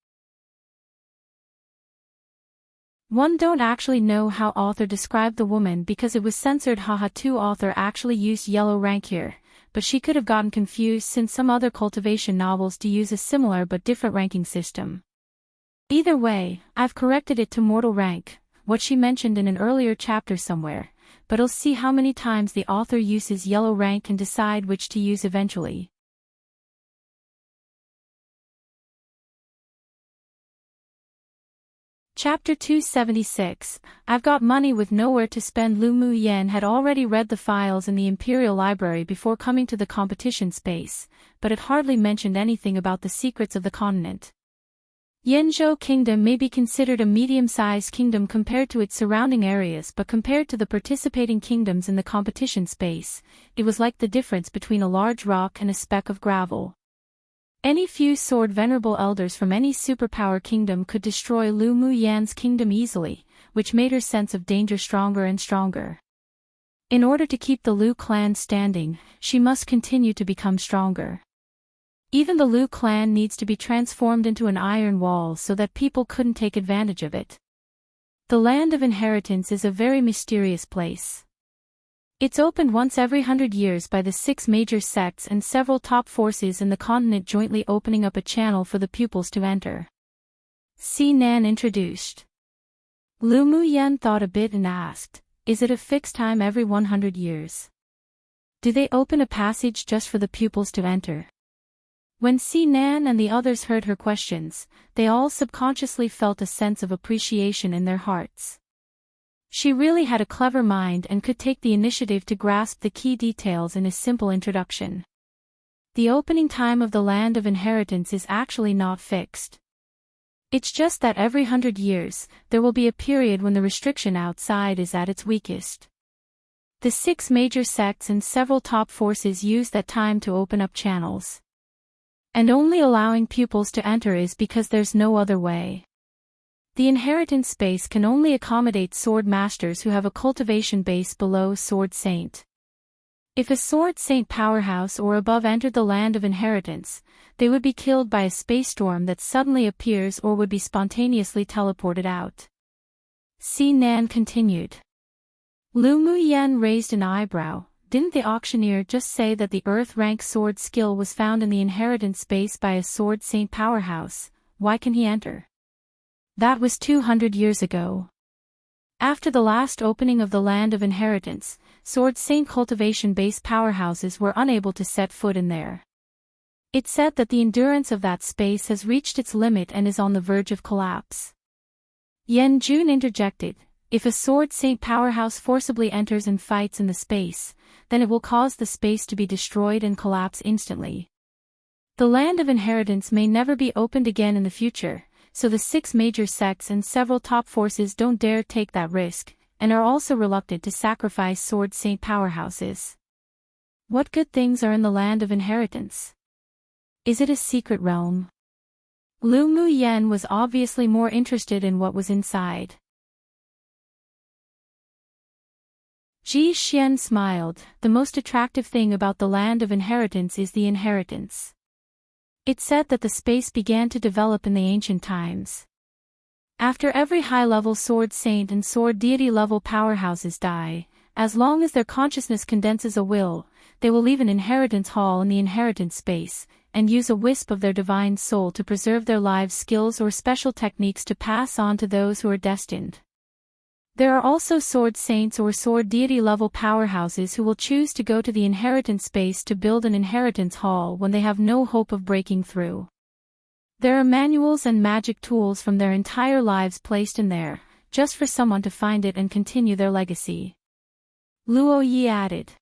One don't actually know how author described the woman because it was censored. 2 author actually used yellow rank here, but she could have gotten confused since some other cultivation novels do use a similar but different ranking system. Either way, I've corrected it to mortal rank, what she mentioned in an earlier chapter somewhere, but I'll see how many times the author uses yellow rank and decide which to use eventually. Chapter 276, I've got money with nowhere to spend. Lu Mu Yen had already read the files in the Imperial Library before coming to the competition space, but it hardly mentioned anything about the secrets of the continent. Yanzhou Kingdom may be considered a medium-sized kingdom compared to its surrounding areas, but compared to the participating kingdoms in the competition space, it was like the difference between a large rock and a speck of gravel. Any few sword venerable elders from any superpower kingdom could destroy Lu Mu Yan's kingdom easily, which made her sense of danger stronger and stronger. In order to keep the Lu clan standing, she must continue to become stronger. Even the Lu clan needs to be transformed into an iron wall so that people couldn't take advantage of it. The Land of Inheritance is a very mysterious place. It's opened once every 100 years by the 6 major sects and several top forces in the continent jointly opening up a channel for the pupils to enter. Si Nan introduced. Lu Mu Yan thought a bit and asked, is it a fixed time every 100 years? Do they open a passage just for the pupils to enter? When Si Nan and the others heard her questions, they all subconsciously felt a sense of appreciation in their hearts. She really had a clever mind and could take the initiative to grasp the key details in a simple introduction. The opening time of the Land of Inheritance is actually not fixed. It's just that every 100 years, there will be a period when the restriction outside is at its weakest. The 6 major sects and several top forces use that time to open up channels. And only allowing pupils to enter is because there's no other way. The inheritance space can only accommodate sword masters who have a cultivation base below Sword Saint. If a Sword Saint powerhouse or above entered the Land of Inheritance, they would be killed by a space storm that suddenly appears or would be spontaneously teleported out. Si Nan continued. Lu Mu Yan raised an eyebrow. Didn't the auctioneer just say that the Earth rank sword skill was found in the inheritance space by a Sword Saint powerhouse? Why can he enter? That was 200 years ago. After the last opening of the Land of Inheritance, Sword Saint cultivation base powerhouses were unable to set foot in there. It's said that the endurance of that space has reached its limit and is on the verge of collapse. Yen Jun interjected, if a Sword Saint powerhouse forcibly enters and fights in the space, then it will cause the space to be destroyed and collapse instantly. The Land of Inheritance may never be opened again in the future, so the 6 major sects and several top forces don't dare take that risk, and are also reluctant to sacrifice Sword Saint powerhouses. What good things are in the Land of Inheritance? Is it a secret realm? Lu Mu Yen was obviously more interested in what was inside. Ji Xian smiled. The most attractive thing about the Land of Inheritance is the inheritance. It's said that the space began to develop in the ancient times. After every high-level Sword Saint and Sword Deity level powerhouses die, as long as their consciousness condenses a will, they will leave an inheritance hall in the inheritance space, and use a wisp of their divine soul to preserve their lives' skills or special techniques to pass on to those who are destined. There are also Sword Saints or Sword Deity level powerhouses who will choose to go to the inheritance space to build an inheritance hall when they have no hope of breaking through. There are manuals and magic tools from their entire lives placed in there, just for someone to find it and continue their legacy. Luo Yi added.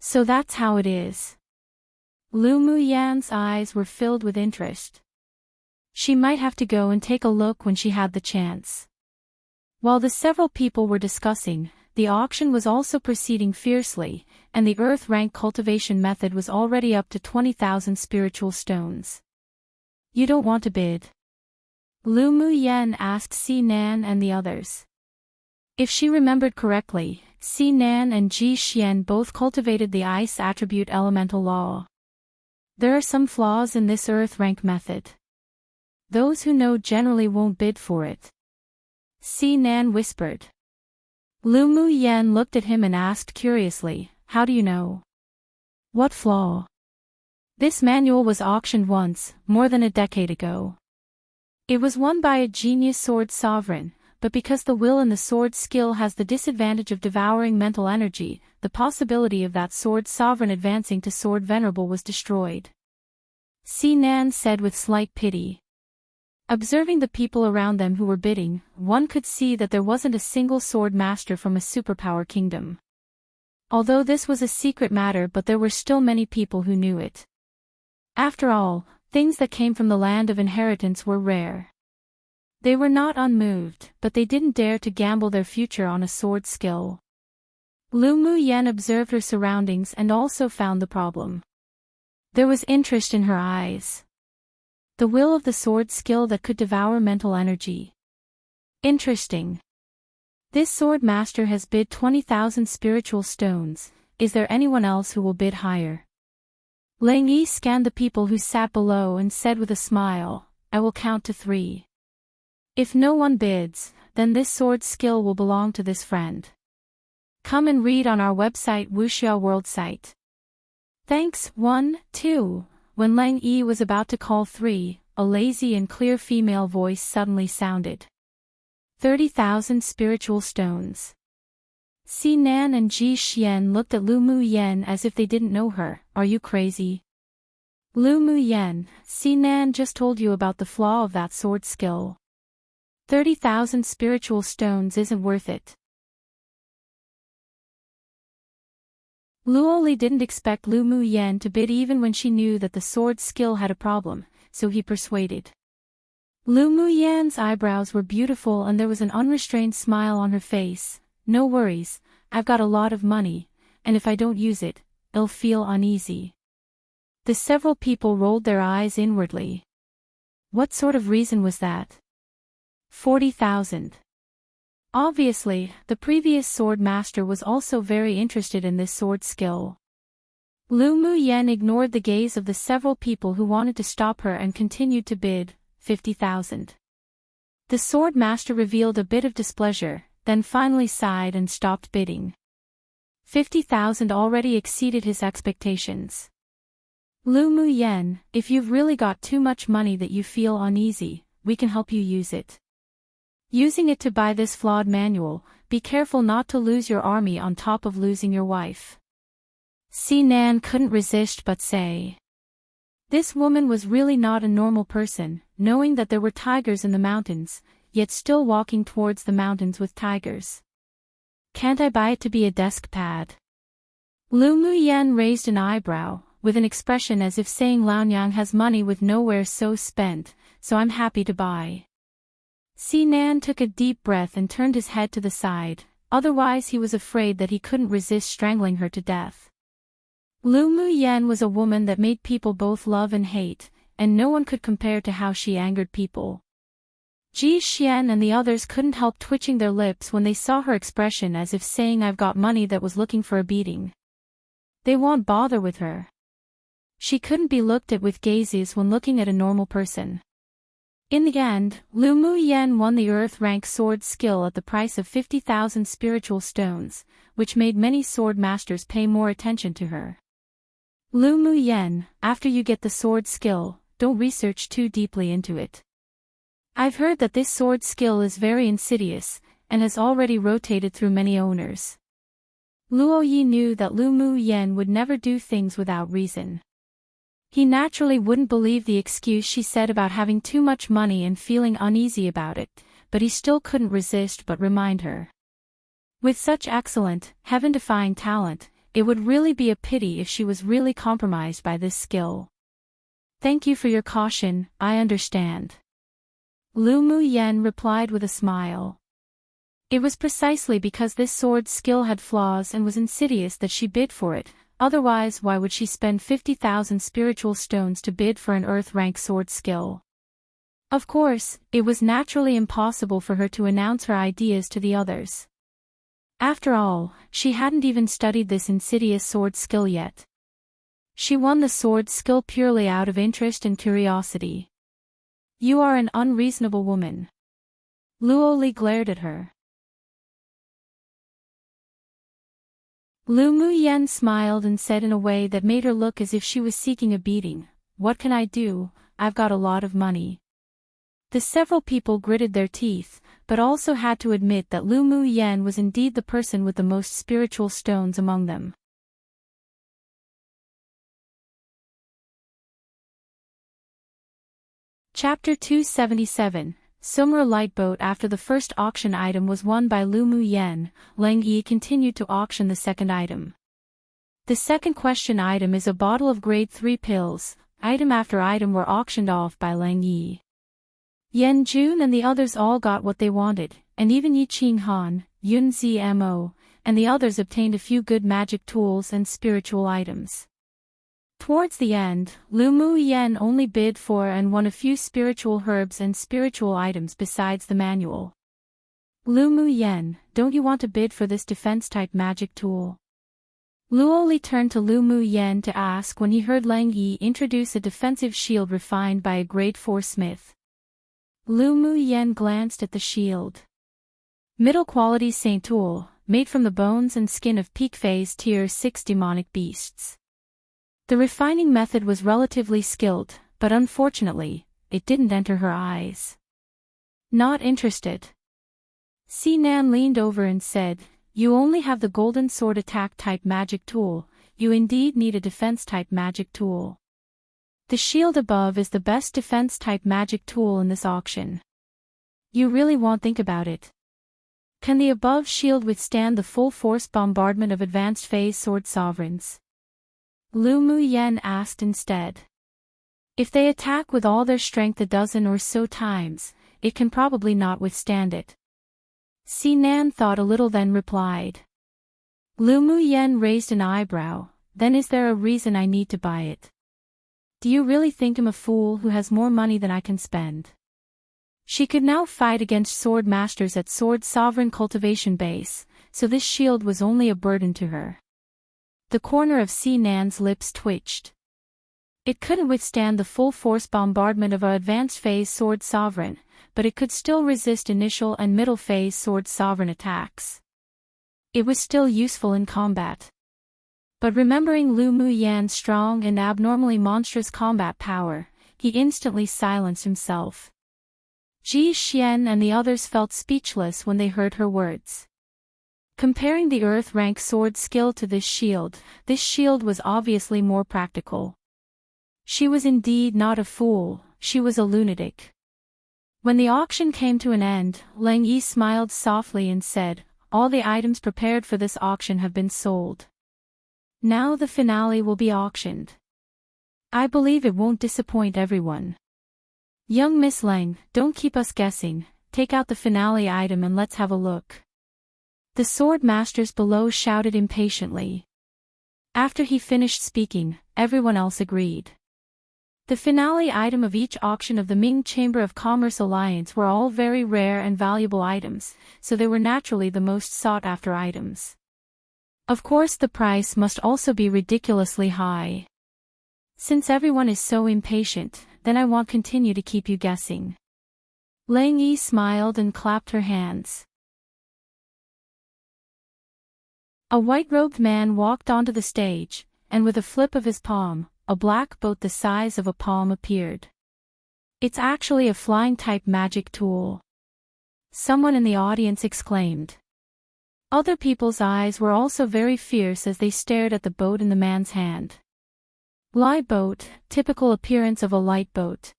So that's how it is. Lu Mu Yan's eyes were filled with interest. She might have to go and take a look when she had the chance. While the several people were discussing, the auction was also proceeding fiercely, and the Earth rank cultivation method was already up to 20,000 spiritual stones. You don't want to bid? Lu Mu Yan asked Si Nan and the others. If she remembered correctly, Si Nan and Ji Xian both cultivated the ice attribute elemental law. There are some flaws in this Earth rank method. Those who know generally won't bid for it. Si Nan whispered. Lu Mu Yan looked at him and asked curiously, how do you know? What flaw? This manual was auctioned once, more than a decade ago. It was won by a genius sword sovereign, but because the will in the sword skill has the disadvantage of devouring mental energy, the possibility of that sword sovereign advancing to sword venerable was destroyed. Nan said with slight pity. Observing the people around them who were bidding, one could see that there wasn't a single sword master from a superpower kingdom. Although this was a secret matter, but there were still many people who knew it. After all, things that came from the land of inheritance were rare. They were not unmoved, but they didn't dare to gamble their future on a sword skill. Lu Mu Yen observed her surroundings and also found the problem. There was interest in her eyes. The will of the sword skill that could devour mental energy. Interesting. This sword master has bid 20,000 spiritual stones. Is there anyone else who will bid higher? Lang Yi scanned the people who sat below and said with a smile, I will count to 3. If no one bids, then this sword skill will belong to this friend. Come and read on our website Wuxia World site. Thanks. 1, 2. When Lang Yi was about to call 3, a lazy and clear female voice suddenly sounded. 30,000 spiritual stones. Nan and Ji Xian looked at Lu Mu Yen as if they didn't know her. Are you crazy? Lu Mu Yen, Nan just told you about the flaw of that sword skill. 30,000 spiritual stones isn't worth it. Luoli didn't expect Lu Mu Yen to bid even when she knew that the sword skill had a problem, so he persuaded. Lu Mu Yan's eyebrows were beautiful and there was an unrestrained smile on her face. No worries, I've got a lot of money, and if I don't use it, I'll feel uneasy. The several people rolled their eyes inwardly. What sort of reason was that? 40,000. Obviously, the previous sword master was also very interested in this sword skill. Lu Mu Yen ignored the gaze of the several people who wanted to stop her and continued to bid, 50,000. The sword master revealed a bit of displeasure, then finally sighed and stopped bidding. 50,000 already exceeded his expectations. Lu Mu Yen, if you've really got too much money that you feel uneasy, we can help you use it. Using it to buy this flawed manual, be careful not to lose your army on top of losing your wife. Nan couldn't resist but say. This woman was really not a normal person, knowing that there were tigers in the mountains, yet still walking towards the mountains with tigers. Can't I buy it to be a desk pad? Lu Mu Yen raised an eyebrow, with an expression as if saying Laonyang has money with nowhere so spent, so I'm happy to buy. Nan took a deep breath and turned his head to the side, otherwise he was afraid that he couldn't resist strangling her to death. Lu Mu Yen was a woman that made people both love and hate, and no one could compare to how she angered people. Ji Xian and the others couldn't help twitching their lips when they saw her expression as if saying I've got money that was looking for a beating. They won't bother with her. She couldn't be looked at with gazes when looking at a normal person. In the end, Lu Mu Yen won the Earth rank sword skill at the price of 50,000 spiritual stones, which made many sword masters pay more attention to her. Lu Mu Yen, after you get the sword skill, don't research too deeply into it. I've heard that this sword skill is very insidious, and has already rotated through many owners. Luo Yi knew that Lu Mu Yen would never do things without reason. He naturally wouldn't believe the excuse she said about having too much money and feeling uneasy about it, but he still couldn't resist but remind her. With such excellent, heaven-defying talent, it would really be a pity if she was really compromised by this skill. Thank you for your caution, I understand. Lu Mu Yen replied with a smile. It was precisely because this sword skill had flaws and was insidious that she bid for it. Otherwise, why would she spend 50,000 spiritual stones to bid for an Earth-rank sword skill? Of course, it was naturally impossible for her to announce her ideas to the others. After all, she hadn't even studied this insidious sword skill yet. She won the sword skill purely out of interest and curiosity. You are an unreasonable woman. Luo Li glared at her. Lu Mu Yen smiled and said in a way that made her look as if she was seeking a beating, "What can I do? I've got a lot of money." The several people gritted their teeth, but also had to admit that Lu Mu Yen was indeed the person with the most spiritual stones among them. Chapter 277, Summer Lightboat. After the first auction item was won by Lu Mu Yen, Lang Yi continued to auction the second item. The second question item is a bottle of grade 3 pills. Item after item were auctioned off by Lang Yi. Yen Jun and the others all got what they wanted, and even Yi Qing Han, Yun Zmo, and the others obtained a few good magic tools and spiritual items. Towards the end, Lu Mu Yen only bid for and won a few spiritual herbs and spiritual items besides the manual. "Lu Mu Yen, don't you want to bid for this defense-type magic tool?" Luo Li turned to Lu Mu Yen to ask when he heard Lang Yi introduce a defensive shield refined by a grade 4 smith. Lu Mu Yen glanced at the shield. Middle-quality Saint tool, made from the bones and skin of peak phase tier 6 demonic beasts. The refining method was relatively skilled, but unfortunately, it didn't enter her eyes. Not interested. Si Nan leaned over and said, "You only have the golden sword attack type magic tool, you indeed need a defense type magic tool. The shield above is the best defense type magic tool in this auction. You really won't think about it. Can the above shield withstand the full force bombardment of advanced phase sword sovereigns?" Lu Mu Yen asked instead. "If they attack with all their strength a dozen or so times, it can probably not withstand it." Si Nan thought a little then replied. Lu Mu Yen raised an eyebrow, "Then is there a reason I need to buy it? Do you really think I'm a fool who has more money than I can spend?" She could now fight against sword masters at Sword Sovereign Cultivation Base, so this shield was only a burden to her. The corner of Si Nan's lips twitched. It couldn't withstand the full force bombardment of an advanced phase Sword Sovereign, but it could still resist initial and middle phase Sword Sovereign attacks. It was still useful in combat. But remembering Lu Mu Yan's strong and abnormally monstrous combat power, he instantly silenced himself. Ji Xian and the others felt speechless when they heard her words. Comparing the Earth-rank sword skill to this shield was obviously more practical. She was indeed not a fool, she was a lunatic. When the auction came to an end, Lang Yi smiled softly and said, "All the items prepared for this auction have been sold. Now the finale will be auctioned. I believe it won't disappoint everyone. Young Miss Lang, don't keep us guessing, take out the finale item and let's have a look." The sword masters below shouted impatiently. After he finished speaking, everyone else agreed. The finale item of each auction of the Ming Chamber of Commerce Alliance were all very rare and valuable items, so they were naturally the most sought-after items. Of course the price must also be ridiculously high. Since everyone is so impatient, then I won't continue to keep you guessing. Lang Yi smiled and clapped her hands. A white-robed man walked onto the stage, and with a flip of his palm, a black boat the size of a palm appeared. "It's actually a flying-type magic tool," someone in the audience exclaimed. Other people's eyes were also very fierce as they stared at the boat in the man's hand. Light boat, typical appearance of a light boat.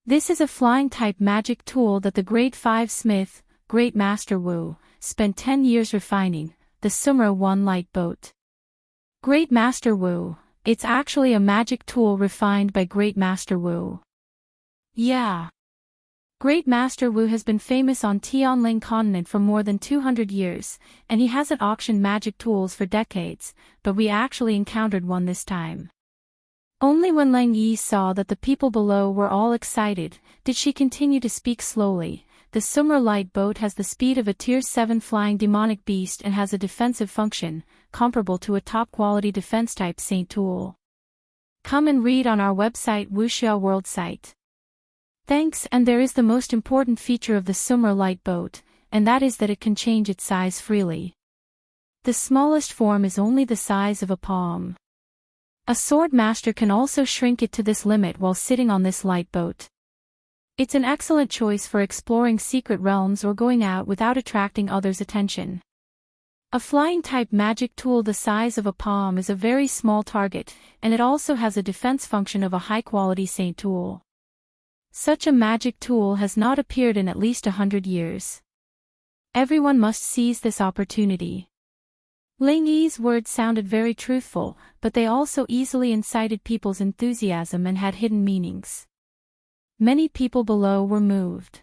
This is a flying-type magic tool that the Grade 5 Smith, Great Master Wu, spent 10 years refining, the Summer 1 light boat. Great Master Wu, it's actually a magic tool refined by Great Master Wu. Yeah. Great Master Wu has been famous on Tianling continent for more than 200 years, and he hasn't auctioned magic tools for decades, but we actually encountered one this time. Only when Lang Yi saw that the people below were all excited, did she continue to speak slowly. The Summer light boat has the speed of a Tier 7 flying demonic beast and has a defensive function, comparable to a top-quality defense-type Saint tool. Come and read on our website Wuxia World site. Thanks. And there is the most important feature of the Summer light boat, and that is that it can change its size freely. The smallest form is only the size of a palm. A sword master can also shrink it to this limit while sitting on this light boat. It's an excellent choice for exploring secret realms or going out without attracting others' attention. A flying-type magic tool the size of a palm is a very small target, and it also has a defense function of a high-quality saint tool. Such a magic tool has not appeared in at least 100 years. Everyone must seize this opportunity. Ling Yi's words sounded very truthful, but they also easily incited people's enthusiasm and had hidden meanings. Many people below were moved.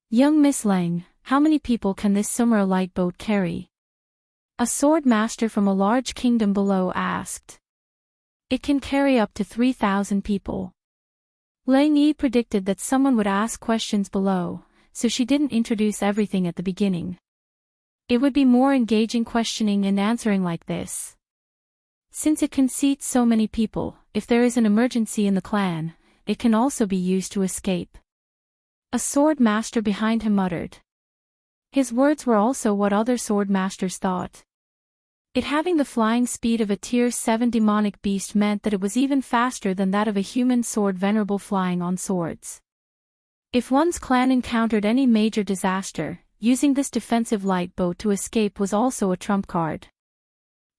Young Miss Lang, how many people can this summer light boat carry? A sword master from a large kingdom below asked. It can carry up to 3,000 people. Lang Yi predicted that someone would ask questions below, so she didn't introduce everything at the beginning. It would be more engaging questioning and answering like this. Since it can seat so many people, if there is an emergency in the clan, it can also be used to escape. A sword master behind him muttered. His words were also what other sword masters thought. It having the flying speed of a tier 7 demonic beast meant that it was even faster than that of a human sword venerable flying on swords. If one's clan encountered any major disaster, using this defensive light boat to escape was also a trump card.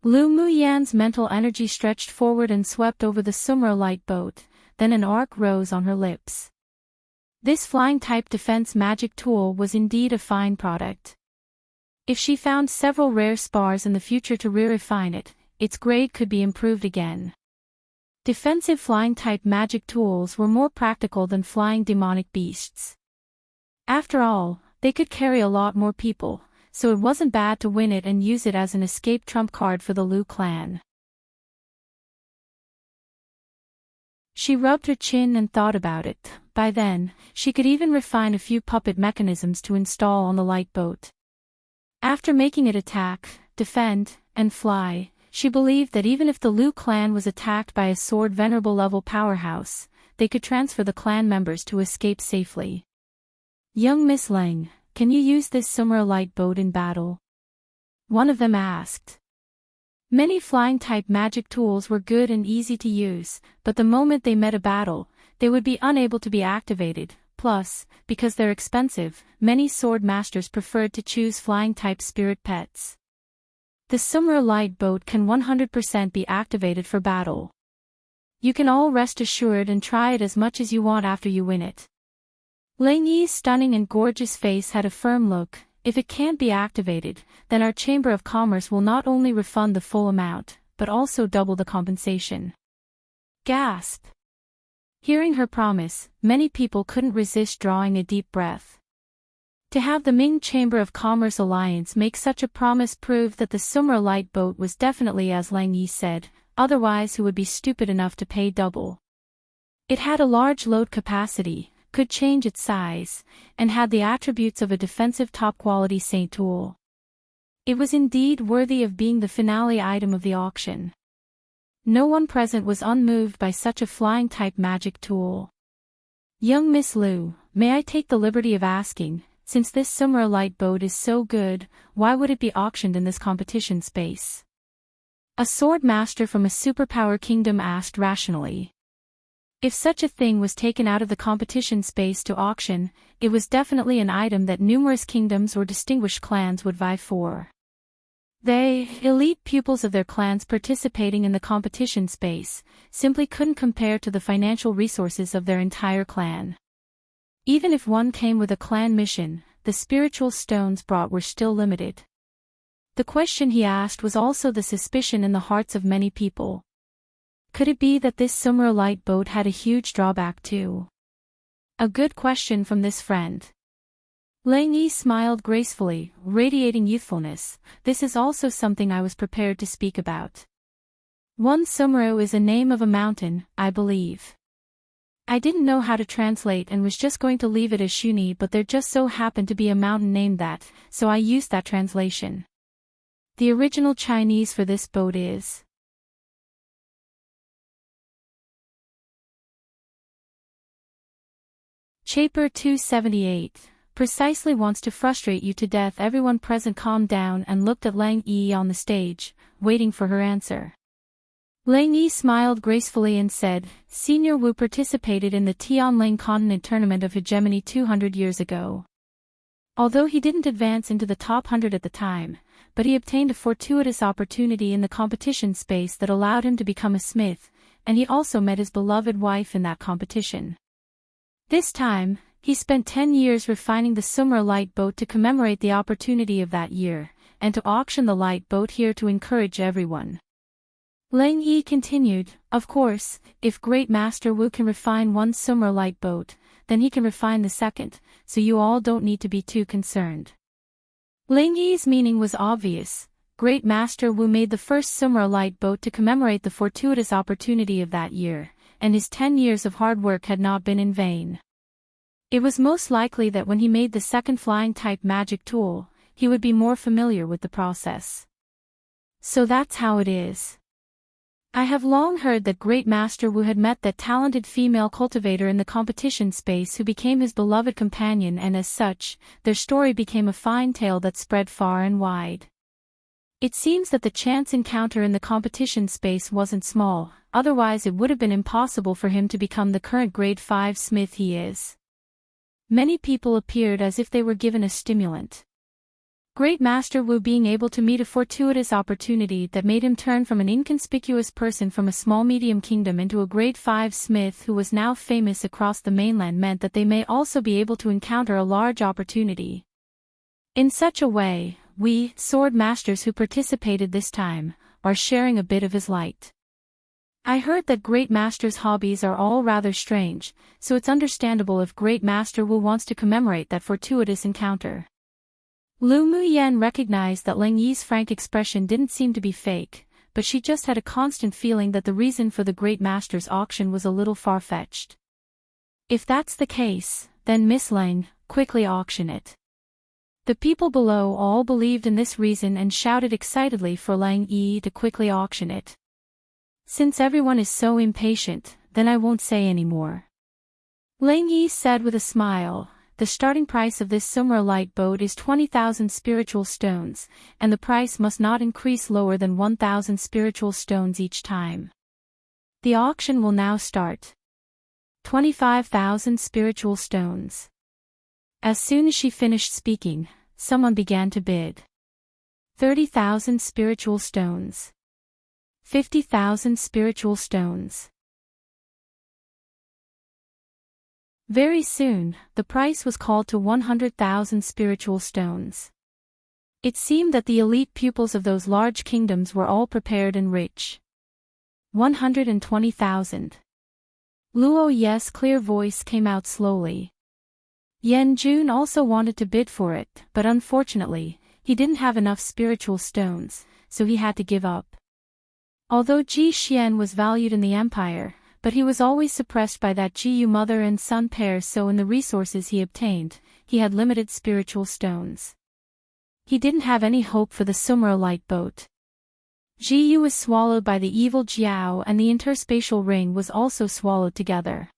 Lu Muyan's mental energy stretched forward and swept over the Sumra light boat, then an arc rose on her lips. This flying-type defense magic tool was indeed a fine product. If she found several rare spars in the future to refine it, its grade could be improved again. Defensive flying-type magic tools were more practical than flying demonic beasts. After all, they could carry a lot more people, so it wasn't bad to win it and use it as an escape trump card for the Lu clan. She rubbed her chin and thought about it. By then, she could even refine a few puppet mechanisms to install on the light boat. After making it attack, defend, and fly, she believed that even if the Lu clan was attacked by a sword venerable level powerhouse, they could transfer the clan members to escape safely. Young Miss Lang, can you use this Sumra light boat in battle? One of them asked. Many flying-type magic tools were good and easy to use, but the moment they met a battle, they would be unable to be activated. Plus, because they're expensive, many sword masters preferred to choose flying-type spirit pets. The Sumra light boat can 100% be activated for battle. You can all rest assured and try it as much as you want after you win it. Ling Yi's stunning and gorgeous face had a firm look. If it can't be activated, then our Chamber of Commerce will not only refund the full amount, but also double the compensation. Gasp! Hearing her promise, many people couldn't resist drawing a deep breath. To have the Ming Chamber of Commerce Alliance make such a promise proved that the Sumra light boat was definitely as Lang Yi said, otherwise who would be stupid enough to pay double. It had a large load capacity, could change its size, and had the attributes of a defensive top-quality saint tool. It was indeed worthy of being the finale item of the auction. No one present was unmoved by such a flying-type magic tool. Young Miss Lu, may I take the liberty of asking, since this Sumra light boat is so good, why would it be auctioned in this competition space? A sword master from a superpower kingdom asked rationally. If such a thing was taken out of the competition space to auction, it was definitely an item that numerous kingdoms or distinguished clans would vie for. They, elite pupils of their clans participating in the competition space, simply couldn't compare to the financial resources of their entire clan. Even if one came with a clan mission, the spiritual stones brought were still limited. The question he asked was also the suspicion in the hearts of many people. Could it be that this Sumra light boat had a huge drawback too? A good question from this friend. Lang Yi smiled gracefully, radiating youthfulness. This is also something I was prepared to speak about. One Sumro is a name of a mountain, I believe. I didn't know how to translate and was just going to leave it as Shuni, but there just so happened to be a mountain named that, so I used that translation. The original Chinese for this boat is Chapter 278, precisely wants to frustrate you to death." Everyone present calmed down and looked at Lang Yi on the stage, waiting for her answer. Lang Yi smiled gracefully and said, "Senior Wu participated in the Tianling Continent Tournament of Hegemony 200 years ago. Although he didn't advance into the top 100 at the time, but he obtained a fortuitous opportunity in the competition space that allowed him to become a smith, and he also met his beloved wife in that competition. This time, he spent 10 years refining the Summer light boat to commemorate the opportunity of that year, and to auction the light boat here to encourage everyone." Lang Yi continued, "Of course, if Great Master Wu can refine one Summer light boat, then he can refine the second, so you all don't need to be too concerned." Lang Yi's meaning was obvious. Great Master Wu made the first Summer light boat to commemorate the fortuitous opportunity of that year, and his 10 years of hard work had not been in vain. It was most likely that when he made the second flying-type magic tool, he would be more familiar with the process. So that's how it is. I have long heard that Great Master Wu had met that talented female cultivator in the competition space who became his beloved companion, and as such, their story became a fine tale that spread far and wide. It seems that the chance encounter in the competition space wasn't small, otherwise it would have been impossible for him to become the current grade 5 smith he is. Many people appeared as if they were given a stimulant. Great Master Wu being able to meet a fortuitous opportunity that made him turn from an inconspicuous person from a small medium kingdom into a grade 5 smith who was now famous across the mainland meant that they may also be able to encounter a large opportunity. In such a way, we, sword masters who participated this time, are sharing a bit of his light. I heard that Great Master's hobbies are all rather strange, so it's understandable if Great Master Wu wants to commemorate that fortuitous encounter." Lu Muyan recognized that Lang Yi's frank expression didn't seem to be fake, but she just had a constant feeling that the reason for the Great Master's auction was a little far-fetched. "If that's the case, then Miss Lang, quickly auction it." The people below all believed in this reason and shouted excitedly for Lang Yi to quickly auction it. "Since everyone is so impatient, then I won't say any more." Lang Yi said with a smile, "The starting price of this Summer light boat is 20,000 spiritual stones, and the price must not increase lower than 1,000 spiritual stones each time. The auction will now start. 25,000 spiritual stones." As soon as she finished speaking, someone began to bid. 30,000 spiritual stones. 50,000 spiritual stones. Very soon, the price was called to 100,000 spiritual stones. It seemed that the elite pupils of those large kingdoms were all prepared and rich. 120,000. Luo Ye's clear voice came out slowly. Yan Jun also wanted to bid for it, but unfortunately, he didn't have enough spiritual stones, so he had to give up. Although Ji Xian was valued in the empire, but he was always suppressed by that Ji Yu mother and son pair, so in the resources he obtained, he had limited spiritual stones. He didn't have any hope for the Summer light boat. Ji Yu was swallowed by the evil Jiao, and the interspatial ring was also swallowed together.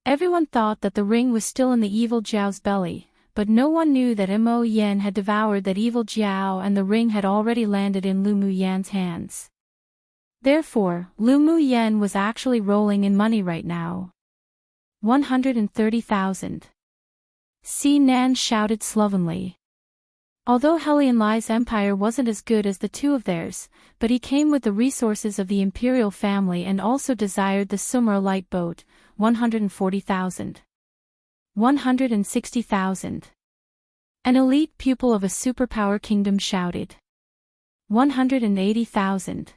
Everyone thought that the ring was still in the evil Jiao's belly, but no one knew that Mo Yan had devoured that evil Jiao and the ring had already landed in Lu Mu Yan's hands. Therefore, Lu Mu Yan was actually rolling in money right now. 130,000. Si Nan shouted slovenly. Although Helion Lai's empire wasn't as good as the two of theirs, but he came with the resources of the Imperial family and also desired the Summer light boat, 140,000. 160,000. An elite pupil of a superpower kingdom shouted. 180,000.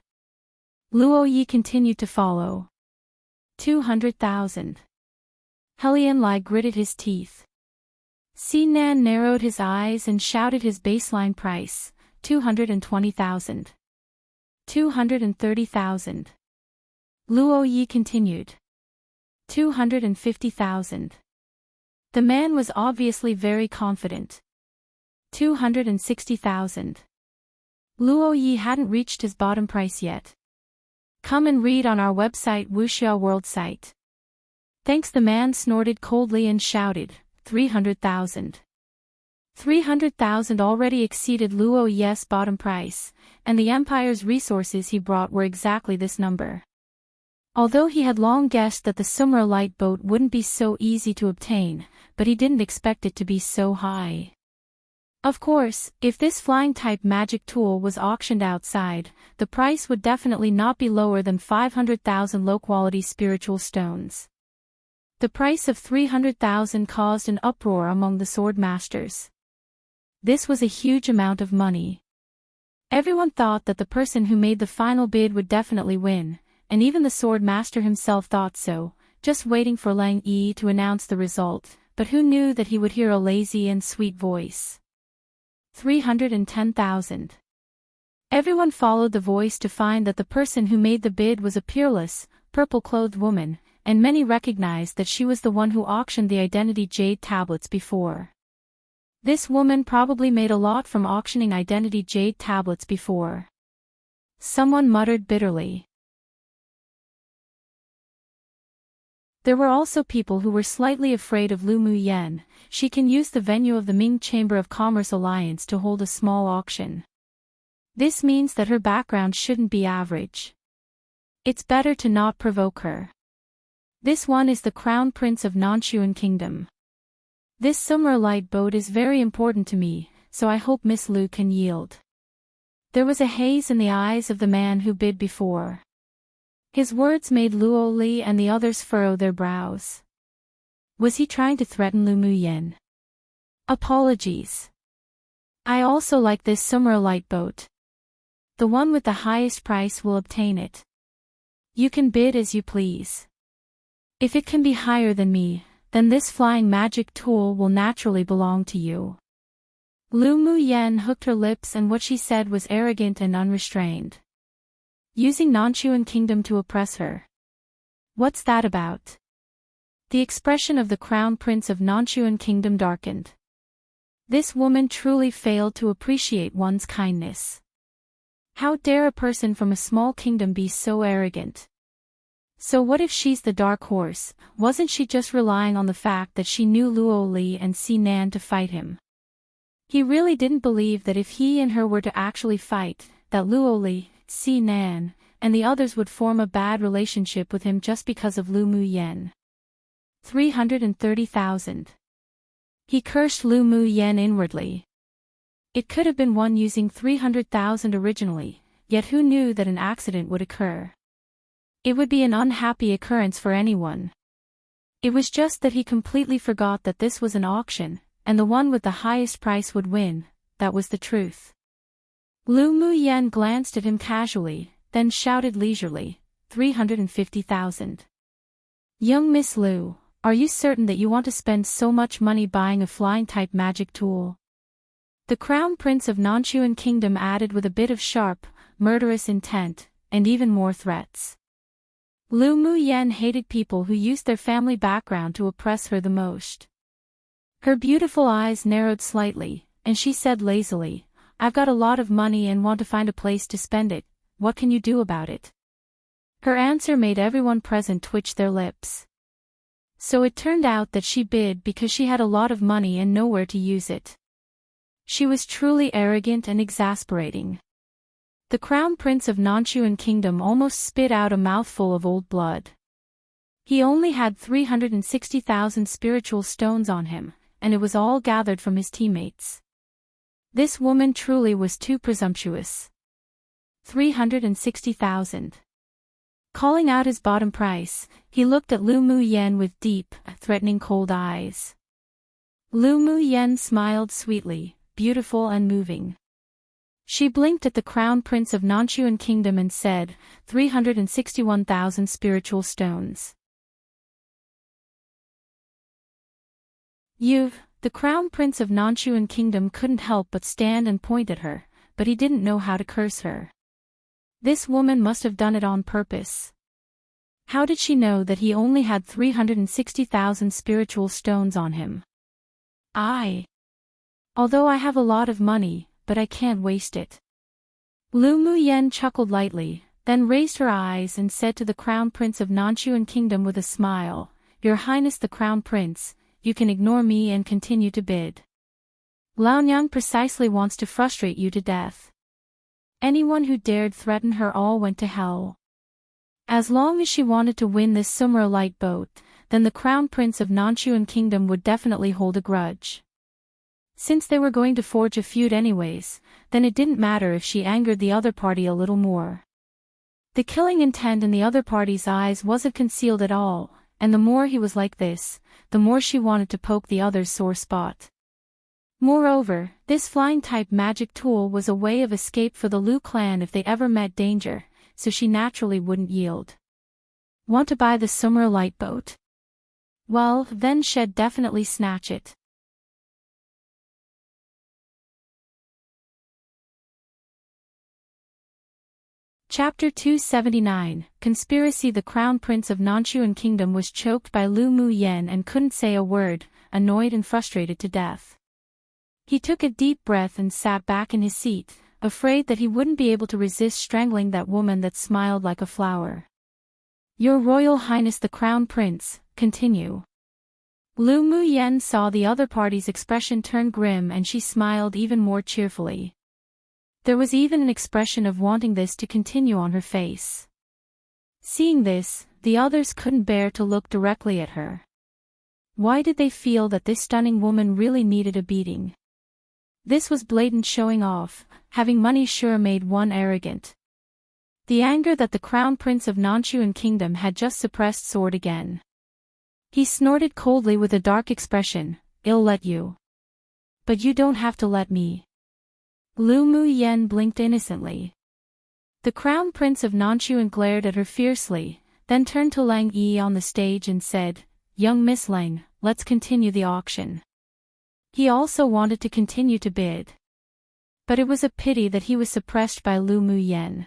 Luo Yi continued to follow. 200,000. Helion Lai gritted his teeth. Si Nan narrowed his eyes and shouted his baseline price, 220,000. 230,000. Luo Yi continued. 250,000. The man was obviously very confident. 260,000. Luo Yi hadn't reached his bottom price yet. Come and read on our website Wuxia World site. Thanks. The man snorted coldly and shouted, 300,000. 300,000 already exceeded Luo Ye's bottom price, and the empire's resources he brought were exactly this number. Although he had long guessed that the Summer light boat wouldn't be so easy to obtain, but he didn't expect it to be so high. Of course, if this flying-type magic tool was auctioned outside, the price would definitely not be lower than 500,000 low-quality spiritual stones. The price of 300,000 caused an uproar among the sword masters. This was a huge amount of money. Everyone thought that the person who made the final bid would definitely win, and even the sword master himself thought so, just waiting for Lang Yi to announce the result, but who knew that he would hear a lazy and sweet voice. 310,000. Everyone followed the voice to find that the person who made the bid was a peerless, purple-clothed woman, and many recognized that she was the one who auctioned the identity jade tablets before. This woman probably made a lot from auctioning identity jade tablets before. Someone muttered bitterly. There were also people who were slightly afraid of Lu Muyen. She can use the venue of the Ming Chamber of Commerce Alliance to hold a small auction. This means that her background shouldn't be average. It's better to not provoke her. This one is the Crown Prince of Nanchuan Kingdom. This summer light boat is very important to me, so I hope Miss Lu can yield. There was a haze in the eyes of the man who bid before. His words made Luo Li and the others furrow their brows. Was he trying to threaten Lu Muyen? Apologies. I also like this summer light boat. The one with the highest price will obtain it. You can bid as you please. If it can be higher than me, then this flying magic tool will naturally belong to you. Lu Muyen hooked her lips, and what she said was arrogant and unrestrained. Using Nanchuan Kingdom to oppress her. What's that about? The expression of the Crown Prince of Nanchuan Kingdom darkened. This woman truly failed to appreciate one's kindness. How dare a person from a small kingdom be so arrogant? So what if she's the dark horse? Wasn't she just relying on the fact that she knew Luo Li and Si Nan to fight him? He really didn't believe that if he and her were to actually fight, that Luo Li, Si Nan, and the others would form a bad relationship with him just because of Lu Muyen. 330,000. He cursed Lu Muyen inwardly. It could have been one using 300,000 originally, yet who knew that an accident would occur? It would be an unhappy occurrence for anyone. It was just that he completely forgot that this was an auction, and the one with the highest price would win. That was the truth. Lu Muyen glanced at him casually, then shouted leisurely, 350,000. Young Miss Lu, are you certain that you want to spend so much money buying a flying-type magic tool? The Crown Prince of Nanchuan Kingdom added with a bit of sharp, murderous intent, and even more threats. Lu Muyen hated people who used their family background to oppress her the most. Her beautiful eyes narrowed slightly, and she said lazily, I've got a lot of money and want to find a place to spend it. What can you do about it? Her answer made everyone present twitch their lips. So it turned out that she bid because she had a lot of money and nowhere to use it. She was truly arrogant and exasperating. The Crown Prince of Nanchuan Kingdom almost spit out a mouthful of old blood. He only had 360,000 spiritual stones on him, and it was all gathered from his teammates. This woman truly was too presumptuous. 360,000. Calling out his bottom price, he looked at Lu Muyen with deep, threatening cold eyes. Lu Muyen smiled sweetly, beautiful and moving. She blinked at the Crown Prince of Nanchuan Kingdom and said, 361,000 spiritual stones. The Crown Prince of Nanchuan Kingdom couldn't help but stand and point at her, but he didn't know how to curse her. This woman must have done it on purpose. How did she know that he only had 360,000 spiritual stones on him? Although I have a lot of money, but I can't waste it. Lu Muyen chuckled lightly, then raised her eyes and said to the Crown Prince of Nanchuan Kingdom with a smile, Your Highness the Crown Prince, you can ignore me and continue to bid. Laonyang precisely wants to frustrate you to death. Anyone who dared threaten her all went to hell. As long as she wanted to win this Summer light boat, then the Crown Prince of Nanchuan Kingdom would definitely hold a grudge. Since they were going to forge a feud anyways, then it didn't matter if she angered the other party a little more. The killing intent in the other party's eyes wasn't concealed at all, and the more he was like this, the more she wanted to poke the other's sore spot. Moreover, this flying-type magic tool was a way of escape for the Lu clan if they ever met danger, so she naturally wouldn't yield. Want to buy the Summer light boat? Well, then she'd definitely snatch it. Chapter 279, Conspiracy. The Crown Prince of Nanchuan Kingdom was choked by Lu Muyen and couldn't say a word, annoyed and frustrated to death. He took a deep breath and sat back in his seat, afraid that he wouldn't be able to resist strangling that woman that smiled like a flower. Your Royal Highness the Crown Prince, continue. Lu Muyen saw the other party's expression turn grim and she smiled even more cheerfully. There was even an expression of wanting this to continue on her face. Seeing this, the others couldn't bear to look directly at her. Why did they feel that this stunning woman really needed a beating? This was blatant showing off, having money sure made one arrogant. The anger that the Crown Prince of Nanchuan Kingdom had just suppressed soared again. He snorted coldly with a dark expression, "I'll let you. But you don't have to let me." Lu Muyen blinked innocently. The Crown Prince of Nanchuan glared at her fiercely, then turned to Lang Yi on the stage and said, "Young Miss Lang, let's continue the auction." He also wanted to continue to bid. But it was a pity that he was suppressed by Lu Muyen.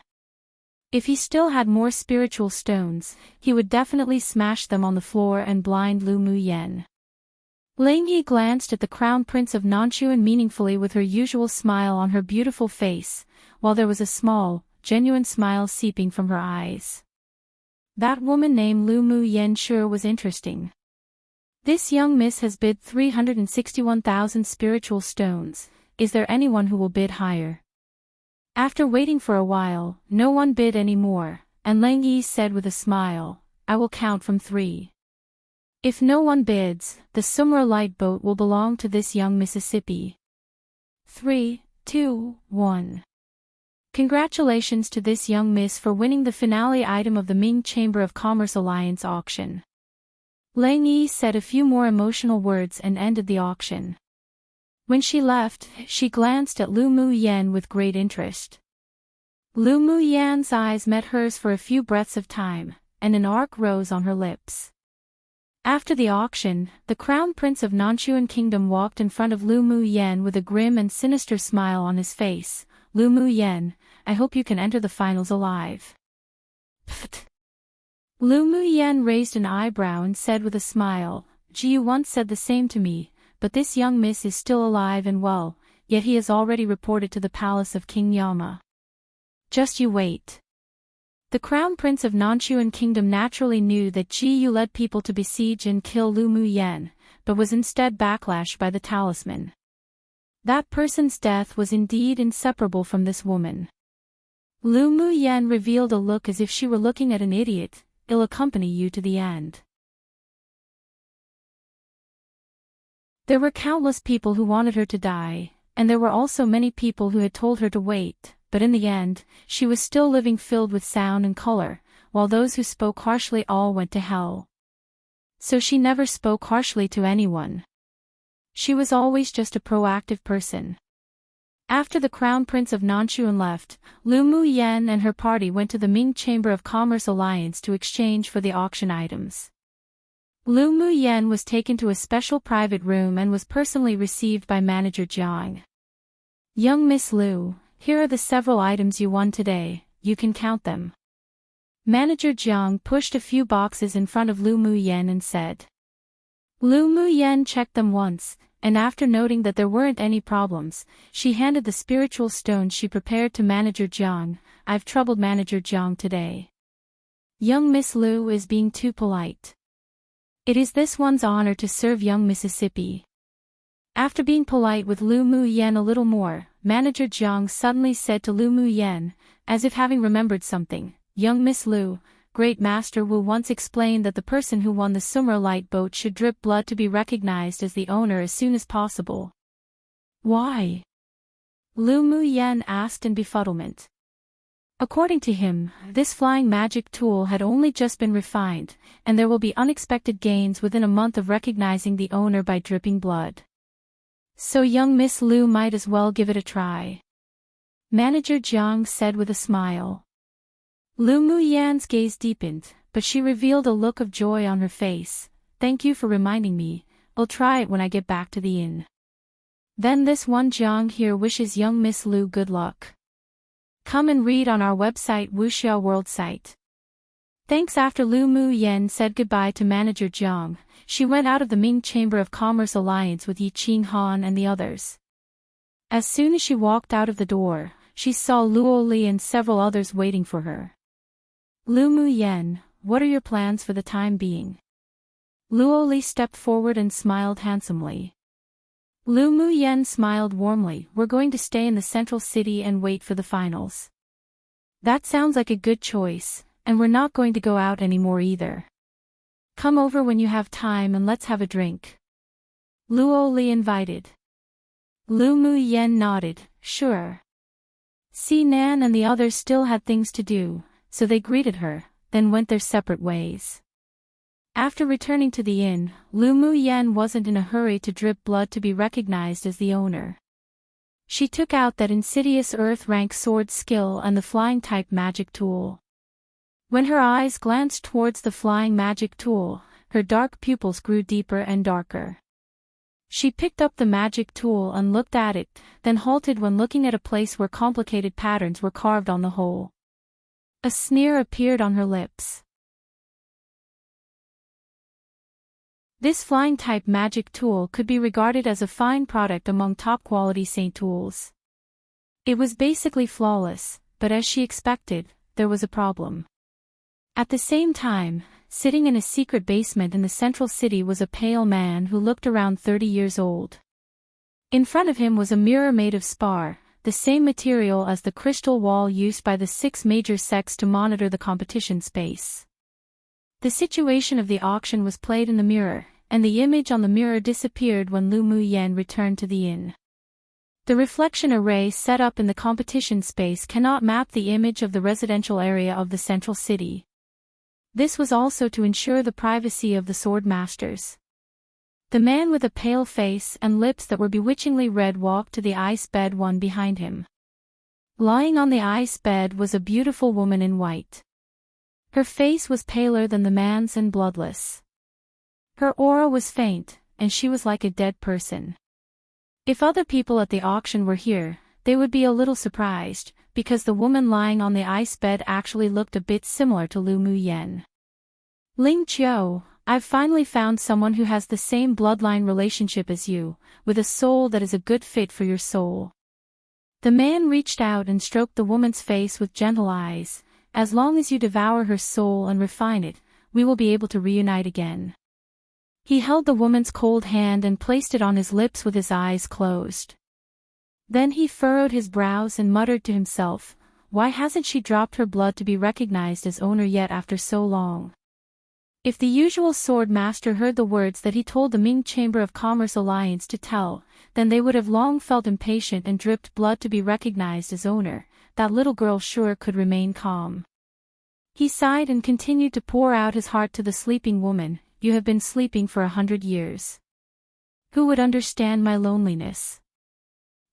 If he still had more spiritual stones, he would definitely smash them on the floor and blind Lu Muyen. Lang Yi glanced at the Crown Prince of Nanchuan meaningfully with her usual smile on her beautiful face, while there was a small, genuine smile seeping from her eyes. That woman named Lu Muyen sure was interesting. This young miss has bid 361,000 spiritual stones. Is there anyone who will bid higher? After waiting for a while, no one bid any more, and Lang Yi said with a smile, "I will count from 3. If no one bids, the Summer light boat will belong to this young Mississippi. 3, 2, 1. Congratulations to this young miss for winning the finale item of the Ming Chamber of Commerce Alliance auction." Lang Yi said a few more emotional words and ended the auction. When she left, she glanced at Lu Muyen with great interest. Lu Muyen's eyes met hers for a few breaths of time, and an arc rose on her lips. After the auction, the Crown Prince of Nanchuan Kingdom walked in front of Lu Muyen with a grim and sinister smile on his face. "Lu Muyen, I hope you can enter the finals alive." Pfft. Lu Muyen raised an eyebrow and said with a smile, "You once said the same to me, but this young miss is still alive and well, yet he has already reported to the palace of King Yama. Just you wait." The Crown Prince of Nanchuan Kingdom naturally knew that Yu led people to besiege and kill Lu Muyen, but was instead backlashed by the talisman. That person's death was indeed inseparable from this woman. Lu Muyen revealed a look as if she were looking at an idiot. "I'll accompany you to the end." There were countless people who wanted her to die, and there were also many people who had told her to wait, but in the end, she was still living filled with sound and color, while those who spoke harshly all went to hell. So she never spoke harshly to anyone. She was always just a proactive person. After the Crown Prince of Nanchuan left, Lu Muyen and her party went to the Ming Chamber of Commerce Alliance to exchange for the auction items. Lu Muyen was taken to a special private room and was personally received by Manager Jiang. "Young Miss Lu, here are the several items you won today, you can count them." Manager Jiang pushed a few boxes in front of Lu Muyen and said. Lu Muyen checked them once, and after noting that there weren't any problems, she handed the spiritual stone she prepared to Manager Jiang. "I've troubled Manager Jiang today. Young Miss Lu is being too polite. It is this one's honor to serve young Mississippi." After being polite with Lu Mu Yen a little more, Manager Jiang suddenly said to Lu Mu Yen, as if having remembered something, "Young Miss Lu, Great Master Wu once explained that the person who won the Summer Light boat should drip blood to be recognized as the owner as soon as possible." "Why?" Lu Mu Yen asked in befuddlement. According to him, this flying magic tool had only just been refined, and there will be unexpected gains within a month of recognizing the owner by dripping blood. So young Miss Lu might as well give it a try. Manager Jiang said with a smile. Lu Mu Yan's gaze deepened, but she revealed a look of joy on her face. "Thank you for reminding me, I'll try it when I get back to the inn." Then this one Jiang here wishes young Miss Lu good luck. Come and read on our website Wuxia World site. Thanks. After Lu Mu Yen said goodbye to Manager Jiang, she went out of the Ming Chamber of Commerce Alliance with Yi Qing Han and the others. As soon as she walked out of the door, she saw Luo Li and several others waiting for her. "Lu Mu Yen, what are your plans for the time being?" Luo Li stepped forward and smiled handsomely. Lu Mu Yen smiled warmly. "We're going to stay in the central city and wait for the finals." "That sounds like a good choice, and we're not going to go out anymore either. Come over when you have time and let's have a drink." Luo Li invited. Lu Mu Yen nodded, "Sure." Si Nan and the others still had things to do, so they greeted her, then went their separate ways. After returning to the inn, Lu Mu Yen wasn't in a hurry to drip blood to be recognized as the owner. She took out that insidious earth-rank sword skill and the flying-type magic tool. When her eyes glanced towards the flying magic tool, her dark pupils grew deeper and darker. She picked up the magic tool and looked at it, then halted when looking at a place where complicated patterns were carved on the whole. A sneer appeared on her lips. This flying-type magic tool could be regarded as a fine product among top-quality Saint tools. It was basically flawless, but as she expected, there was a problem. At the same time, sitting in a secret basement in the central city was a pale man who looked around 30 years old. In front of him was a mirror made of spar, the same material as the crystal wall used by the 6 major sects to monitor the competition space. The situation of the auction was played in the mirror, and the image on the mirror disappeared when Lu Mu Yen returned to the inn. The reflection array set up in the competition space cannot map the image of the residential area of the central city. This was also to ensure the privacy of the sword masters. The man with a pale face and lips that were bewitchingly red walked to the ice bed one behind him. Lying on the ice bed was a beautiful woman in white. Her face was paler than the man's and bloodless. Her aura was faint, and she was like a dead person. If other people at the auction were here, they would be a little surprised, because the woman lying on the ice bed actually looked a bit similar to Lu Mu Yen. "Ling Qiu, I've finally found someone who has the same bloodline relationship as you, with a soul that is a good fit for your soul." The man reached out and stroked the woman's face with gentle eyes. "As long as you devour her soul and refine it, we will be able to reunite again." He held the woman's cold hand and placed it on his lips with his eyes closed. Then he furrowed his brows and muttered to himself, "Why hasn't she dropped her blood to be recognized as owner yet after so long?" If the usual sword master heard the words that he told the Ming Chamber of Commerce Alliance to tell, then they would have long felt impatient and dripped blood to be recognized as owner. That little girl sure could remain calm. He sighed and continued to pour out his heart to the sleeping woman. "You have been sleeping for 100 years. Who would understand my loneliness?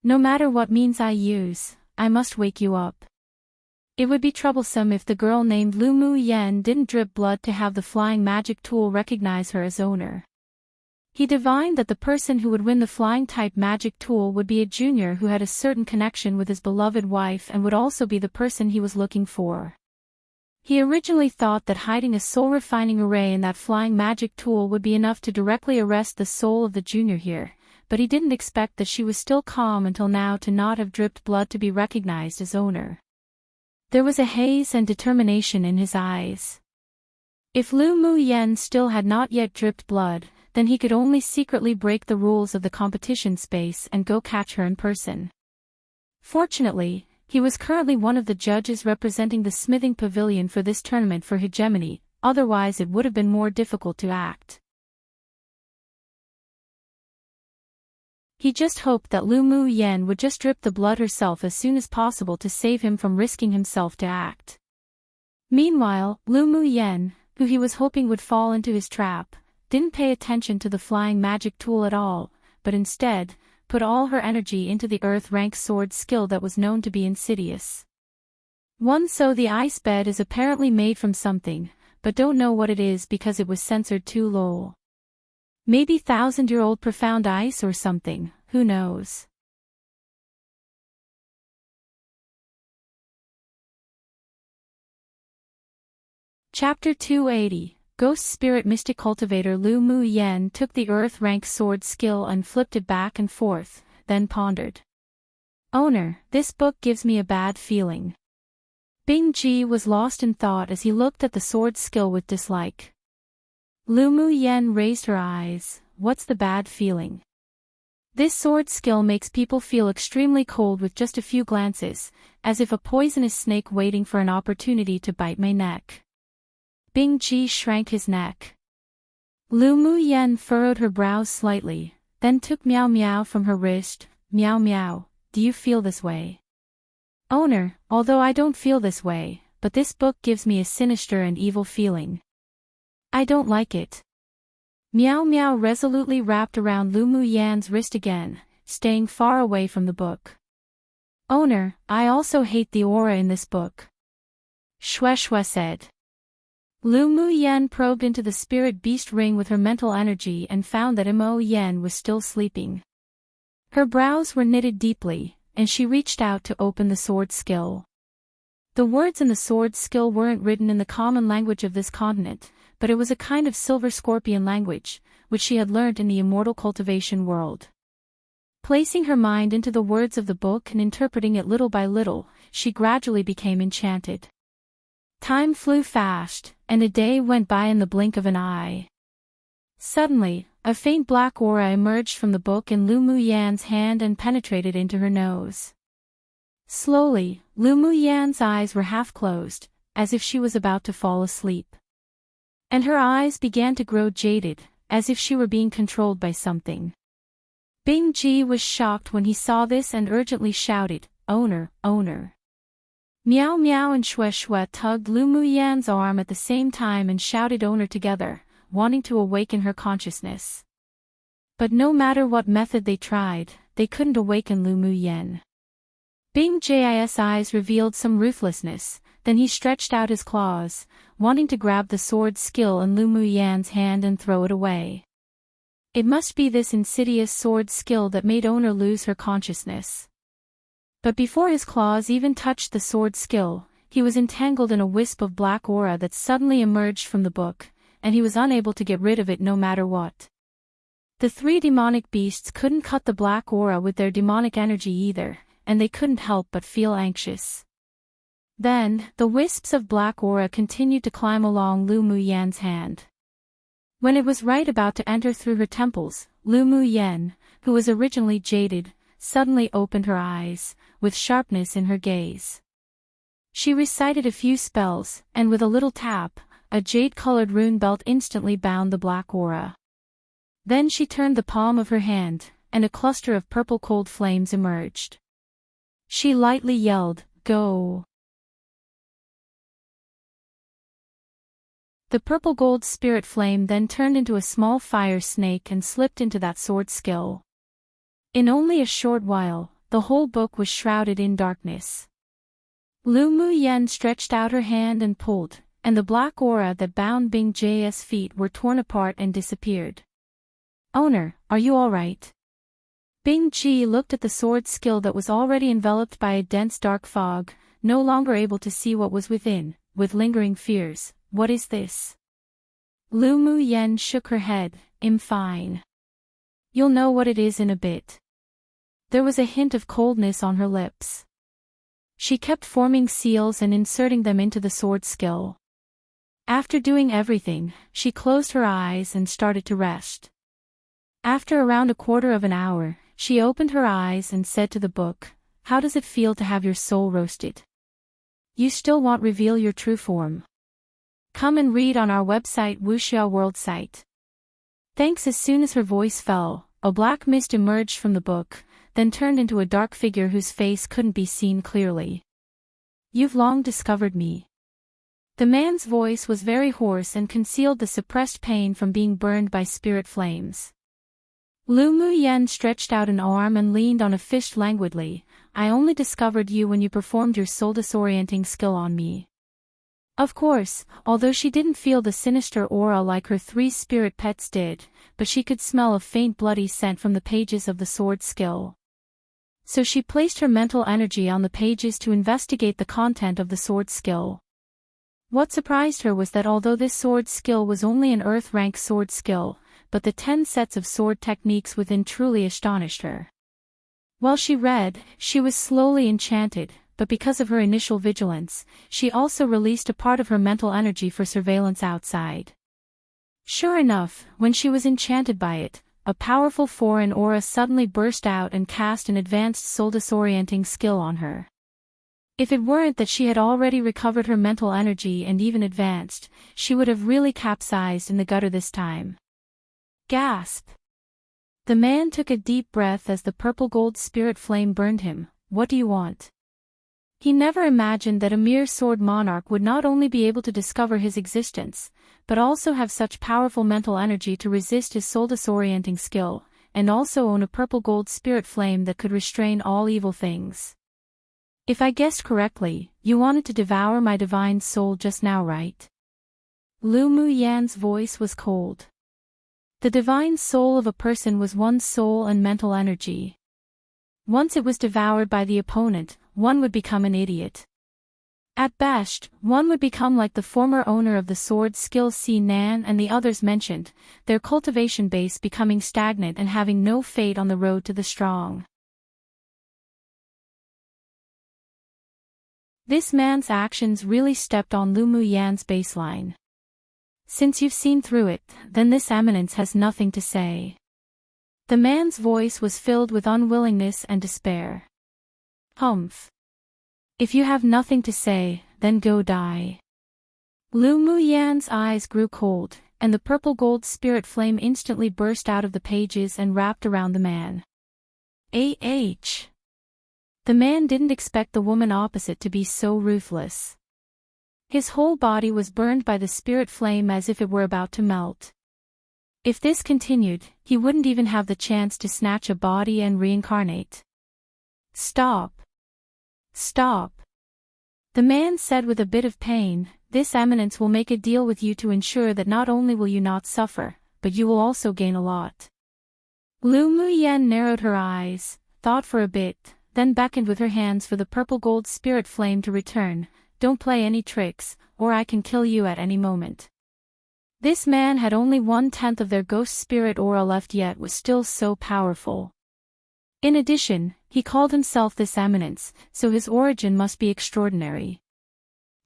No matter what means I use, I must wake you up." It would be troublesome if the girl named Lu Mu Yen didn't drip blood to have the flying magic tool recognize her as owner. He divined that the person who would win the flying-type magic tool would be a junior who had a certain connection with his beloved wife and would also be the person he was looking for. He originally thought that hiding a soul-refining array in that flying magic tool would be enough to directly arrest the soul of the junior here, but he didn't expect that she was still calm until now to not have dripped blood to be recognized as owner. There was a haze and determination in his eyes. If Lu Mu Yen still had not yet dripped blood, then he could only secretly break the rules of the competition space and go catch her in person. Fortunately, he was currently one of the judges representing the smithing pavilion for this tournament for hegemony, otherwise it would have been more difficult to act. He just hoped that Lu Mu Yen would just drip the blood herself as soon as possible to save him from risking himself to act. Meanwhile, Lu Mu Yen, who he was hoping would fall into his trap, didn't pay attention to the flying magic tool at all, but instead, put all her energy into the earth-rank sword skill that was known to be insidious. So the ice bed is apparently made from something, but don't know what it is because it was censored too low. Maybe 1,000-year-old profound ice or something, who knows. Chapter 280. Ghost Spirit Mystic Cultivator Lu Mu Yen took the earth-rank sword skill and flipped it back and forth, then pondered. Owner, this book gives me a bad feeling. Bing Ji was lost in thought as he looked at the sword skill with dislike. Lu Mu Yen raised her eyes. What's the bad feeling? This sword skill makes people feel extremely cold with just a few glances, as if a poisonous snake waiting for an opportunity to bite my neck. Bing Ji shrank his neck. Lu Mu Yen furrowed her brows slightly, then took Meow Meow from her wrist. Meow Meow, do you feel this way? Owner, although I don't feel this way, but this book gives me a sinister and evil feeling. I don't like it. Meow Meow resolutely wrapped around Lu Mu Yan's wrist again, staying far away from the book. Owner, I also hate the aura in this book. Shue Shue said. Lu Mu Yen probed into the spirit beast ring with her mental energy and found that Mo Yen was still sleeping. Her brows were knitted deeply, and she reached out to open the sword skill. The words in the sword skill weren't written in the common language of this continent, but it was a kind of silver scorpion language, which she had learnt in the immortal cultivation world. Placing her mind into the words of the book and interpreting it little by little, she gradually became enchanted. Time flew fast, and a day went by in the blink of an eye. Suddenly, a faint black aura emerged from the book in Lu Mu Yan's hand and penetrated into her nose. Slowly, Lu Mu Yan's eyes were half closed, as if she was about to fall asleep. And her eyes began to grow jaded, as if she were being controlled by something. Bing Ji was shocked when he saw this and urgently shouted, Owner, owner. Meow Meow and Shue Shue tugged Lu Mu Yan's arm at the same time and shouted owner together, wanting to awaken her consciousness. But no matter what method they tried, they couldn't awaken Lu Mu Yen. Bing Ji's eyes revealed some ruthlessness, then he stretched out his claws, wanting to grab the sword skill in Lu Mu Yan's hand and throw it away. It must be this insidious sword skill that made owner lose her consciousness. But before his claws even touched the sword skill, he was entangled in a wisp of black aura that suddenly emerged from the book, and he was unable to get rid of it no matter what. The three demonic beasts couldn't cut the black aura with their demonic energy either, and they couldn't help but feel anxious. Then, the wisps of black aura continued to climb along Lu Mu Yan's hand. When it was right about to enter through her temples, Lu Mu Yen, who was originally jaded, suddenly opened her eyes, with sharpness in her gaze. She recited a few spells, and with a little tap, a jade-colored rune belt instantly bound the black aura. Then she turned the palm of her hand, and a cluster of purple cold flames emerged. She lightly yelled, Go! The purple gold spirit flame then turned into a small fire snake and slipped into that sword skill. In only a short while, the whole book was shrouded in darkness. Lu Mu Yen stretched out her hand and pulled, and the black aura that bound Bing Ji's feet were torn apart and disappeared. Owner, are you all right? Bing Ji looked at the sword skill that was already enveloped by a dense dark fog, no longer able to see what was within, with lingering fears. What is this? Lu Mu Yen shook her head. I'm fine. You'll know what it is in a bit. There was a hint of coldness on her lips. She kept forming seals and inserting them into the sword skill. After doing everything, she closed her eyes and started to rest. After around a quarter of an hour, she opened her eyes and said to the book, "How does it feel to have your soul roasted? You still won't reveal your true form? Come and read on our website Wuxia World site." Thanks. As soon as her voice fell, a black mist emerged from the book, then turned into a dark figure whose face couldn't be seen clearly. "You've long discovered me." The man's voice was very hoarse and concealed the suppressed pain from being burned by spirit flames. Lu Muyen stretched out an arm and leaned on a fist languidly. "I only discovered you when you performed your soul disorienting skill on me." Of course, although she didn't feel the sinister aura like her 3 spirit pets did, but she could smell a faint bloody scent from the pages of the sword skill. So she placed her mental energy on the pages to investigate the content of the sword skill. What surprised her was that although this sword skill was only an earth rank sword skill, but the 10 sets of sword techniques within truly astonished her. While she read, she was slowly enchanted, but because of her initial vigilance, she also released a part of her mental energy for surveillance outside. Sure enough, when she was enchanted by it, a powerful foreign aura suddenly burst out and cast an advanced soul disorienting skill on her. If it weren't that she had already recovered her mental energy and even advanced, she would have really capsized in the gutter this time. Gasp! The man took a deep breath as the purple gold spirit flame burned him. "What do you want?" He never imagined that a mere sword monarch would not only be able to discover his existence, but also have such powerful mental energy to resist his soul disorienting skill, and also own a purple gold spirit flame that could restrain all evil things. "If I guessed correctly, you wanted to devour my divine soul just now, right?" Lu Muyan's voice was cold. The divine soul of a person was one's soul and mental energy. Once it was devoured by the opponent, one would become an idiot. At best, one would become like the former owner of the sword skill Si Nan and the others mentioned, their cultivation base becoming stagnant and having no fate on the road to the strong. This man's actions really stepped on Lu Muyan's baseline. "Since you've seen through it, then this eminence has nothing to say." The man's voice was filled with unwillingness and despair. "Humph. If you have nothing to say, then go die." Lu Muyan's eyes grew cold, and the purple gold spirit flame instantly burst out of the pages and wrapped around the man. The man didn't expect the woman opposite to be so ruthless. His whole body was burned by the spirit flame as if it were about to melt. If this continued, he wouldn't even have the chance to snatch a body and reincarnate. "Stop. Stop." The man said with a bit of pain, "This eminence will make a deal with you to ensure that not only will you not suffer, but you will also gain a lot." Lu Muyan narrowed her eyes, thought for a bit, then beckoned with her hands for the purple gold spirit flame to return. "Don't play any tricks, or I can kill you at any moment." This man had only 1/10 of their ghost spirit aura left yet was still so powerful. In addition, he called himself this eminence, so his origin must be extraordinary.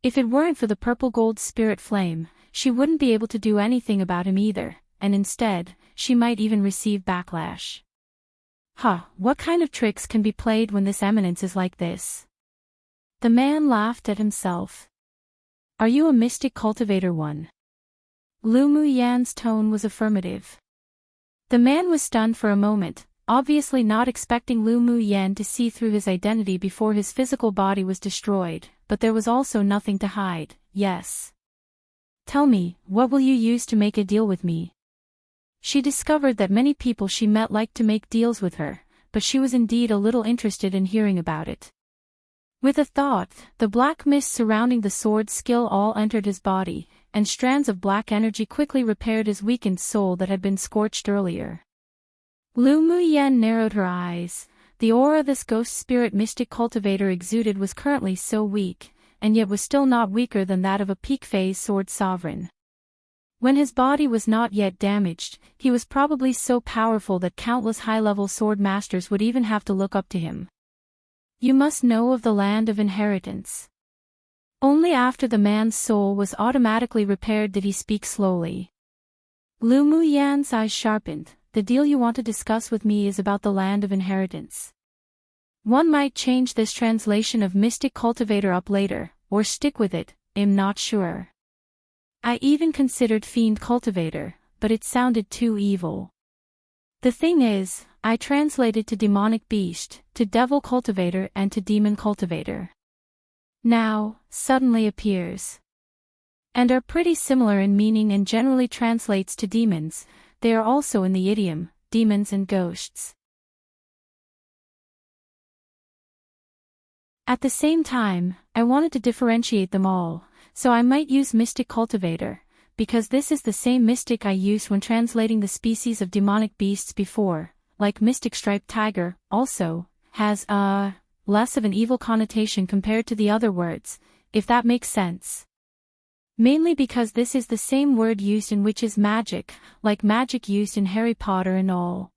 If it weren't for the purple gold spirit flame, she wouldn't be able to do anything about him either, and instead, she might even receive backlash. What kind of tricks can be played when this eminence is like this? The man laughed at himself. "Are you a mystic cultivator one?" Lu Muyan's tone was affirmative. The man was stunned for a moment, obviously not expecting Lu Muyan to see through his identity before his physical body was destroyed, but there was also nothing to hide. "Yes. Tell me, what will you use to make a deal with me?" She discovered that many people she met liked to make deals with her, but she was indeed a little interested in hearing about it. With a thought, the black mist surrounding the sword skill all entered his body, and strands of black energy quickly repaired his weakened soul that had been scorched earlier. Lu Muyan narrowed her eyes. The aura this ghost spirit mystic cultivator exuded was currently so weak, and yet was still not weaker than that of a peak phase sword sovereign. When his body was not yet damaged, he was probably so powerful that countless high-level sword masters would even have to look up to him. "You must know of the land of inheritance." Only after the man's soul was automatically repaired did he speak slowly. Lu Muyan's eyes sharpened. the deal you want to discuss with me is about the land of inheritance. One might change this translation of mystic cultivator up later, or stick with it, I'm not sure. I even considered fiend cultivator, but it sounded too evil. The thing is, I translated to demonic beast, to devil cultivator and to demon cultivator. Now, suddenly appears. And are pretty similar in meaning and generally translates to demons. They are also in the idiom, demons and ghosts. At the same time, I wanted to differentiate them all, so I might use mystic cultivator, because this is the same mystic I used when translating the species of demonic beasts before, like mystic striped tiger, also, has less of an evil connotation compared to the other words, if that makes sense. Mainly because this is the same word used in witches' magic, like magic used in Harry Potter and all.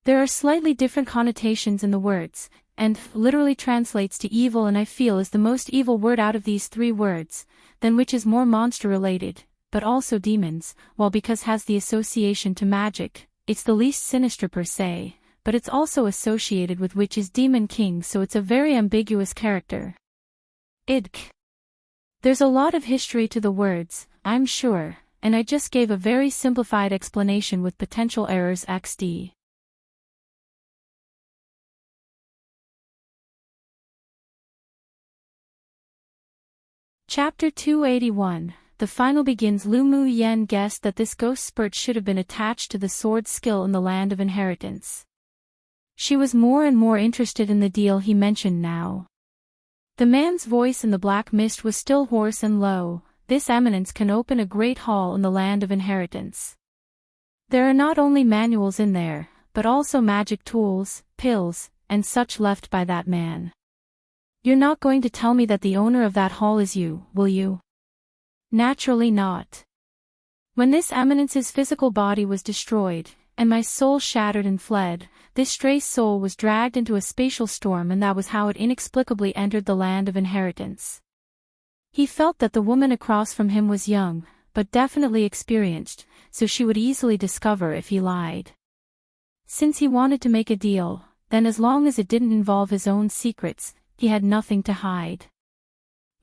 There are slightly different connotations in the words, and literally translates to evil, and I feel is the most evil word out of these three words, then which is more monster-related, but also demons, while because has the association to magic, it's the least sinister per se, but it's also associated with which is demon king, so it's a very ambiguous character. There's a lot of history to the words, I'm sure, and I just gave a very simplified explanation with potential errors XD. Chapter 281, the final begins. Lu Mu Yen guessed that this ghost spurt should have been attached to the sword skill in the land of inheritance. She was more and more interested in the deal he mentioned now. The man's voice in the black mist was still hoarse and low. This eminence can open a great hall in the land of inheritance. There are not only manuals in there, but also magic tools, pills, and such left by that man. You're not going to tell me that the owner of that hall is you, will you? Naturally not. When this eminence's physical body was destroyed, and my soul shattered and fled, this stray soul was dragged into a spatial storm, and that was how it inexplicably entered the land of inheritance. He felt that the woman across from him was young, but definitely experienced, so she would easily discover if he lied. Since he wanted to make a deal, then as long as it didn't involve his own secrets, he had nothing to hide.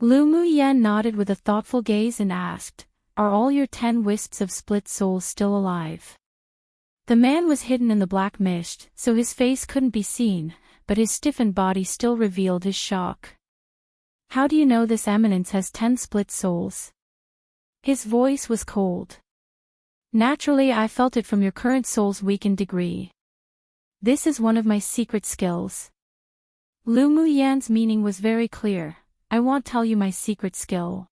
Lu Mu Yen nodded with a thoughtful gaze and asked, "Are all your 10 wisps of split souls still alive?" The man was hidden in the black mist, so his face couldn't be seen, but his stiffened body still revealed his shock. "How do you know this eminence has 10 split souls?" His voice was cold. "Naturally, I felt it from your current soul's weakened degree. This is one of my secret skills." Lu Mu Yan's meaning was very clear. "I won't tell you my secret skill."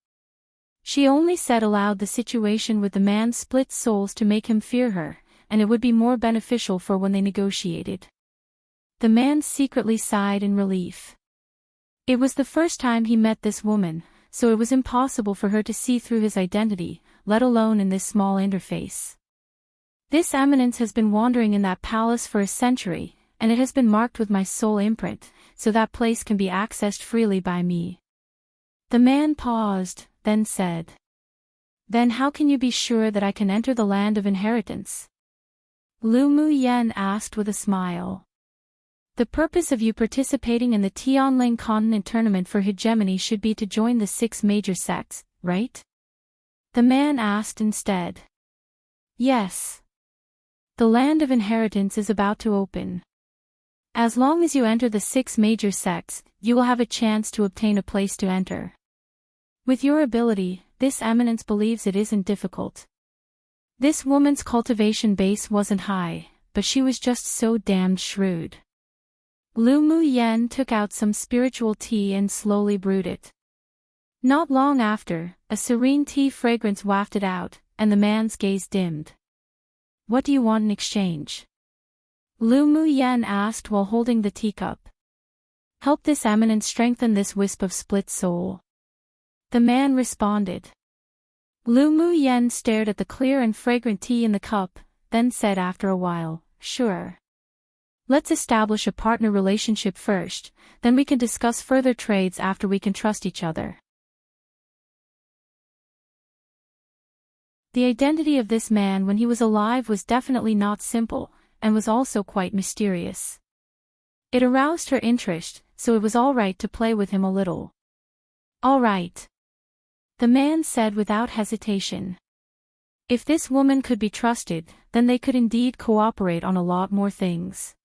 She only said aloud the situation with the man's split souls to make him fear her, and it would be more beneficial for when they negotiated. The man secretly sighed in relief. It was the first time he met this woman, so it was impossible for her to see through his identity, let alone in this small interface. This eminence has been wandering in that palace for a century, and it has been marked with my soul imprint, so that place can be accessed freely by me. The man paused, then said, "Then how can you be sure that I can enter the land of inheritance?" Lu Mu Yen asked with a smile. "The purpose of you participating in the Tianling Continent Tournament for Hegemony should be to join the 6 major sects, right?" The man asked instead. "Yes. The land of inheritance is about to open. As long as you enter the 6 major sects, you will have a chance to obtain a place to enter. With your ability, this eminence believes it isn't difficult." This woman's cultivation base wasn't high, but she was just so damned shrewd. Lu Mu Yen took out some spiritual tea and slowly brewed it. Not long after, a serene tea fragrance wafted out, and the man's gaze dimmed. "What do you want in exchange?" Lu Mu Yen asked while holding the teacup. "Help this eminence strengthen this wisp of split soul." The man responded. Lu Mu Yen stared at the clear and fragrant tea in the cup, then said after a while, "Sure. Let's establish a partner relationship first, then we can discuss further trades after we can trust each other." The identity of this man when he was alive was definitely not simple, and was also quite mysterious. It aroused her interest, so it was all right to play with him a little. All right, the man said without hesitation. If this woman could be trusted, then they could indeed cooperate on a lot more things.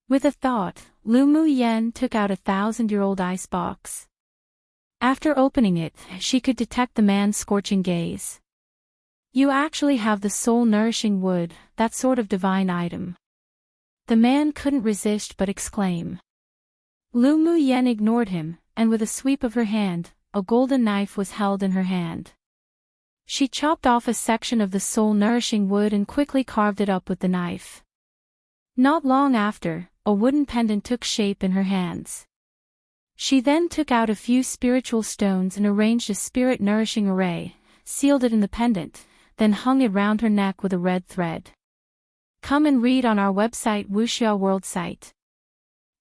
With a thought, Lu Mu Yen took out a 1,000-year-old icebox. After opening it, she could detect the man's scorching gaze. You actually have the soul-nourishing wood, that sort of divine item. The man couldn't resist but exclaim. Lu Mu Yen ignored him, and with a sweep of her hand, a golden knife was held in her hand. She chopped off a section of the soul-nourishing wood and quickly carved it up with the knife. Not long after, a wooden pendant took shape in her hands. She then took out a few spiritual stones and arranged a spirit-nourishing array, sealed it in the pendant, then hung it round her neck with a red thread. Come and read on our website Wuxia World site.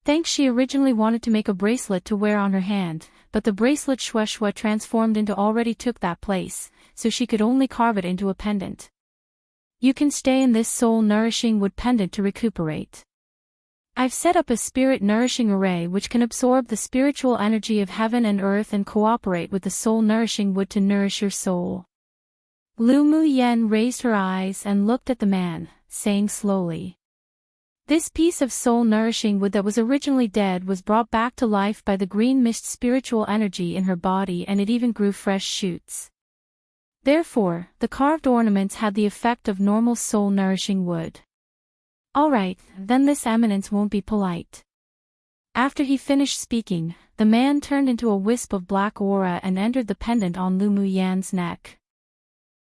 Thanks. She originally wanted to make a bracelet to wear on her hand, but the bracelet Shueshue transformed into already took that place, so she could only carve it into a pendant. You can stay in this soul-nourishing wood pendant to recuperate. I've set up a spirit-nourishing array which can absorb the spiritual energy of heaven and earth and cooperate with the soul-nourishing wood to nourish your soul. Lu Mu Yen raised her eyes and looked at the man, saying slowly. This piece of soul-nourishing wood that was originally dead was brought back to life by the green mist spiritual energy in her body, and it even grew fresh shoots. Therefore, the carved ornaments had the effect of normal soul-nourishing wood. All right, then this eminence won't be polite. After he finished speaking, the man turned into a wisp of black aura and entered the pendant on Lu Mu Yan's neck.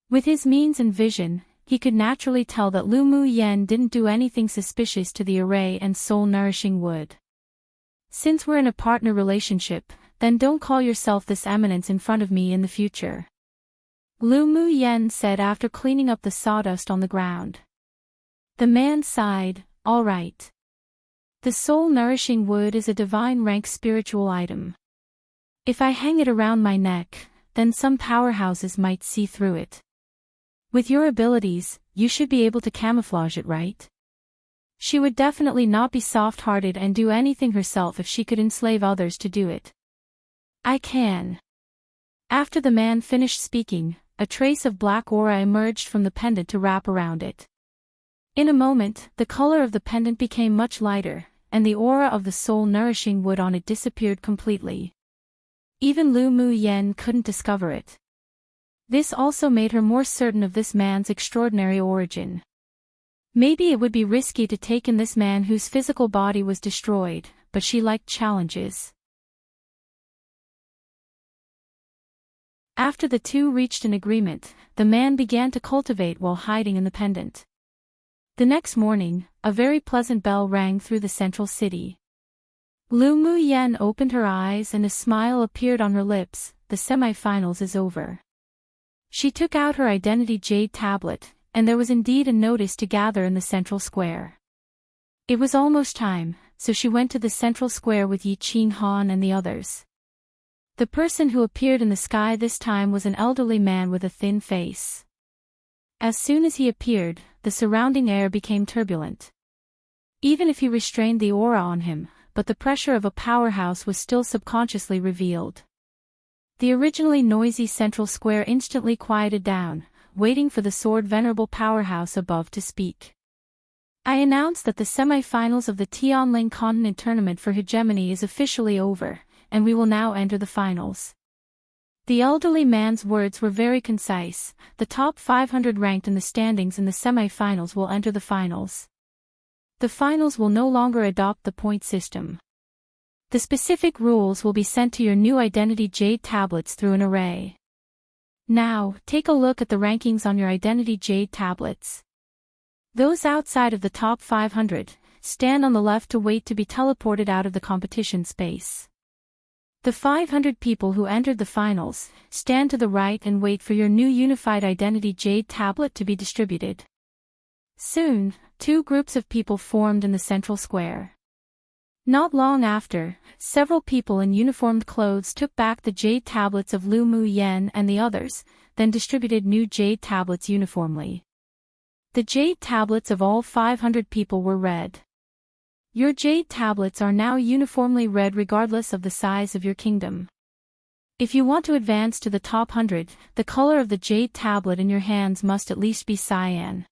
With his means and vision, he could naturally tell that Lu Mu Yen didn't do anything suspicious to the array and soul-nourishing wood. Since we're in a partner relationship, then don't call yourself this eminence in front of me in the future. Lu Mu Yen said after cleaning up the sawdust on the ground. The man sighed, all right. The soul-nourishing wood is a divine rank spiritual item. If I hang it around my neck, then some powerhouses might see through it. With your abilities, you should be able to camouflage it, right? She would definitely not be soft-hearted and do anything herself if she could enslave others to do it. I can. After the man finished speaking, a trace of black aura emerged from the pendant to wrap around it. In a moment, the color of the pendant became much lighter, and the aura of the soul-nourishing wood on it disappeared completely. Even Lu Mu Yen couldn't discover it. This also made her more certain of this man's extraordinary origin. Maybe it would be risky to take in this man whose physical body was destroyed, but she liked challenges. After the two reached an agreement, the man began to cultivate while hiding in the pendant. The next morning, a very pleasant bell rang through the central city. Lu Mu Yen opened her eyes and a smile appeared on her lips. The semi-finals is over. She took out her identity jade tablet, and there was indeed a notice to gather in the central square. It was almost time, so she went to the central square with Yi Qing Han and the others. The person who appeared in the sky this time was an elderly man with a thin face. As soon as he appeared, the surrounding air became turbulent. Even if he restrained the aura on him, but the pressure of a powerhouse was still subconsciously revealed. The originally noisy central square instantly quieted down, waiting for the sword venerable powerhouse above to speak. I announce that the semi-finals of the Tianling Continent Tournament for Hegemony is officially over, and we will now enter the finals. The elderly man's words were very concise. The top 500 ranked in the standings in the semi-finals will enter the finals. The finals will no longer adopt the point system. The specific rules will be sent to your new identity jade tablets through an array. Now, take a look at the rankings on your identity jade tablets. Those outside of the top 500, stand on the left to wait to be teleported out of the competition space. The 500 people who entered the finals, stand to the right and wait for your new unified identity jade tablet to be distributed. Soon, two groups of people formed in the central square. Not long after, several people in uniformed clothes took back the jade tablets of Lu Mu Yen and the others, then distributed new jade tablets uniformly. The jade tablets of all 500 people were read. Your jade tablets are now uniformly read regardless of the size of your kingdom. If you want to advance to the top 100, the color of the jade tablet in your hands must at least be cyan.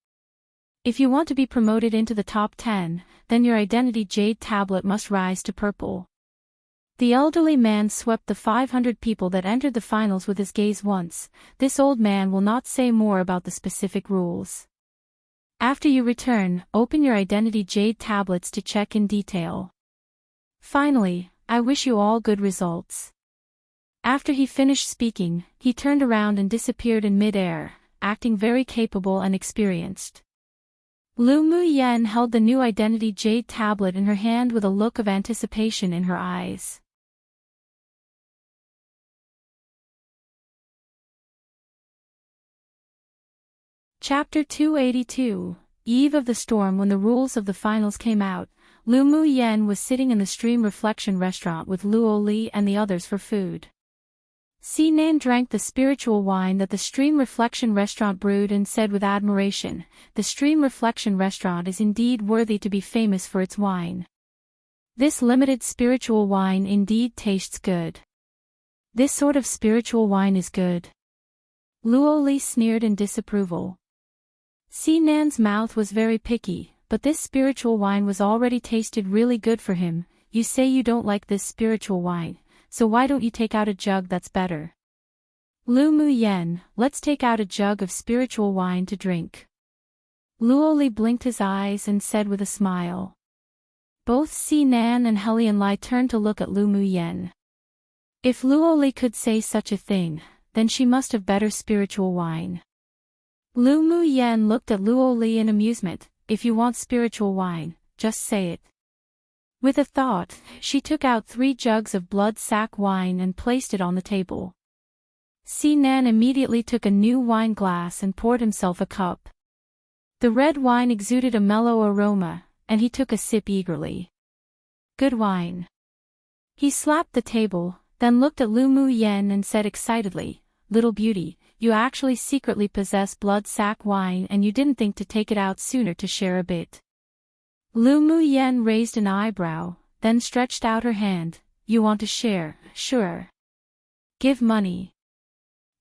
If you want to be promoted into the top 10, then your identity jade tablet must rise to purple. The elderly man swept the 500 people that entered the finals with his gaze once. This old man will not say more about the specific rules. After you return, open your identity jade tablets to check in detail. Finally, I wish you all good results. After he finished speaking, he turned around and disappeared in mid-air, acting very capable and experienced. Lu Mu Yen held the new identity jade tablet in her hand with a look of anticipation in her eyes. Chapter 282. Eve of the storm. When the rules of the finals came out, Lu Mu Yen was sitting in the Stream Reflection restaurant with Luo Li and the others for food. Sinan drank the spiritual wine that the Stream Reflection restaurant brewed and said with admiration, "The Stream Reflection restaurant is indeed worthy to be famous for its wine. This limited spiritual wine indeed tastes good. This sort of spiritual wine is good." Luo Li sneered in disapproval. Sinan's mouth was very picky, but this spiritual wine was already tasted really good for him. "You say you don't like this spiritual wine, so why don't you take out a jug that's better?" "Lu Mu Yen, let's take out a jug of spiritual wine to drink." Luo Li blinked his eyes and said with a smile. Both Sinan and Helian Lai turned to look at Lu Mu Yen. If Luo Li could say such a thing, then she must have better spiritual wine. Lu Mu Yen looked at Luo Li in amusement. "If you want spiritual wine, just say it." With a thought, she took out 3 jugs of blood sack wine and placed it on the table. Sinan immediately took a new wine glass and poured himself a cup. The red wine exuded a mellow aroma, and he took a sip eagerly. "Good wine." He slapped the table, then looked at Lu Mu Yen and said excitedly, "Little beauty, you actually secretly possess blood sack wine and you didn't think to take it out sooner to share a bit." Lu Mu Yen raised an eyebrow, then stretched out her hand. "You want to share, sure. Give money."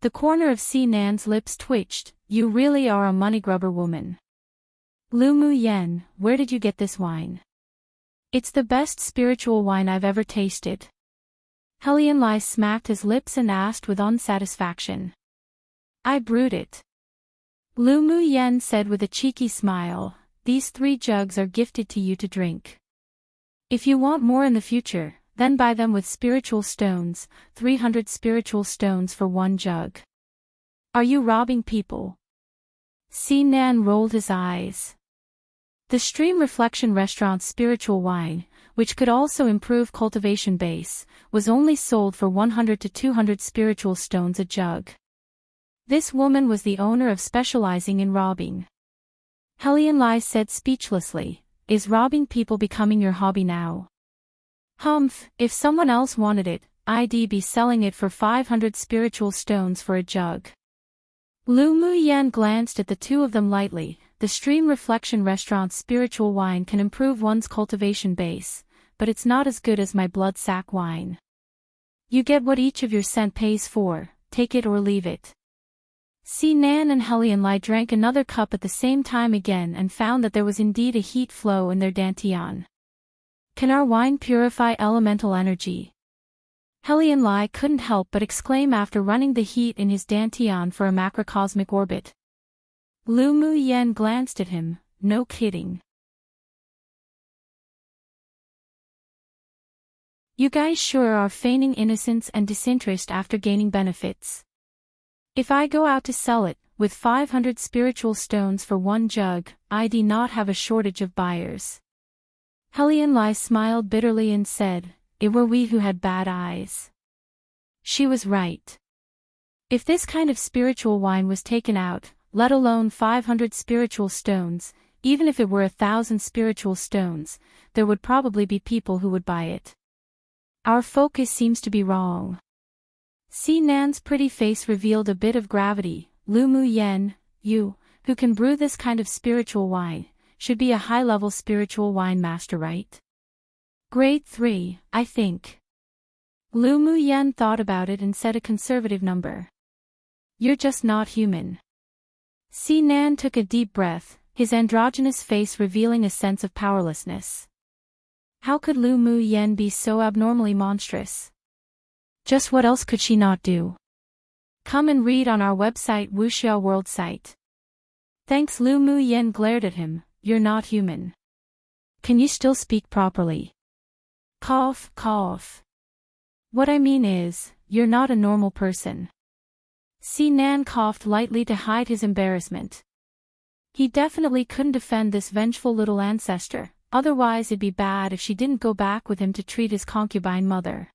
The corner of Sinan's lips twitched. "You really are a money grubber woman." "Lu Mu Yen, where did you get this wine?" "It's the best spiritual wine I've ever tasted." Helian Lai smacked his lips and asked with unsatisfaction. "I brewed it." Lu Mu Yen said with a cheeky smile, "These 3 jugs are gifted to you to drink. If you want more in the future, then buy them with spiritual stones, 300 spiritual stones for 1 jug. Are you robbing people?" Sinan rolled his eyes. The Stream Reflection restaurant's spiritual wine, which could also improve cultivation base, was only sold for 100 to 200 spiritual stones a jug. This woman was the owner of specializing in robbing. Helian Lai said speechlessly, "Is robbing people becoming your hobby now?" "Humph, if someone else wanted it, I'd be selling it for 500 spiritual stones for a jug." Lu Mu Yen glanced at the two of them lightly. The Stream Reflection restaurant's spiritual wine can improve one's cultivation base, but it's not as good as my blood sack wine. You get what each of your cent pays for, take it or leave it. Sinan and Helian Lai drank another cup at the same time again and found that there was indeed a heat flow in their dantian. "Can our wine purify elemental energy?" Helian Lai couldn't help but exclaim after running the heat in his dantian for a macrocosmic orbit. Lu Mu Yen glanced at him. "No kidding. You guys sure are feigning innocence and disinterest after gaining benefits. If I go out to sell it, with 500 spiritual stones for 1 jug, I'd not have a shortage of buyers." Helian Lai smiled bitterly and said, "It were we who had bad eyes." She was right. If this kind of spiritual wine was taken out, let alone 500 spiritual stones, even if it were 1,000 spiritual stones, there would probably be people who would buy it. Our focus seems to be wrong. Si Nan's pretty face revealed a bit of gravity. Lu Mu Yen, you, who can brew this kind of spiritual wine, should be a high-level spiritual wine master, right? Grade 3, I think. Lu Mu Yen thought about it and said a conservative number. You're just not human. Si Nan took a deep breath, his androgynous face revealing a sense of powerlessness. How could Lu Mu Yen be so abnormally monstrous? Just what else could she not do? Come and read on our website Wuxia World site. Thanks. Lu Mu Yen glared at him. You're not human. Can you still speak properly? Cough, cough. What I mean is, you're not a normal person. Si Nan coughed lightly to hide his embarrassment. He definitely couldn't defend this vengeful little ancestor, otherwise it'd be bad if she didn't go back with him to treat his concubine mother.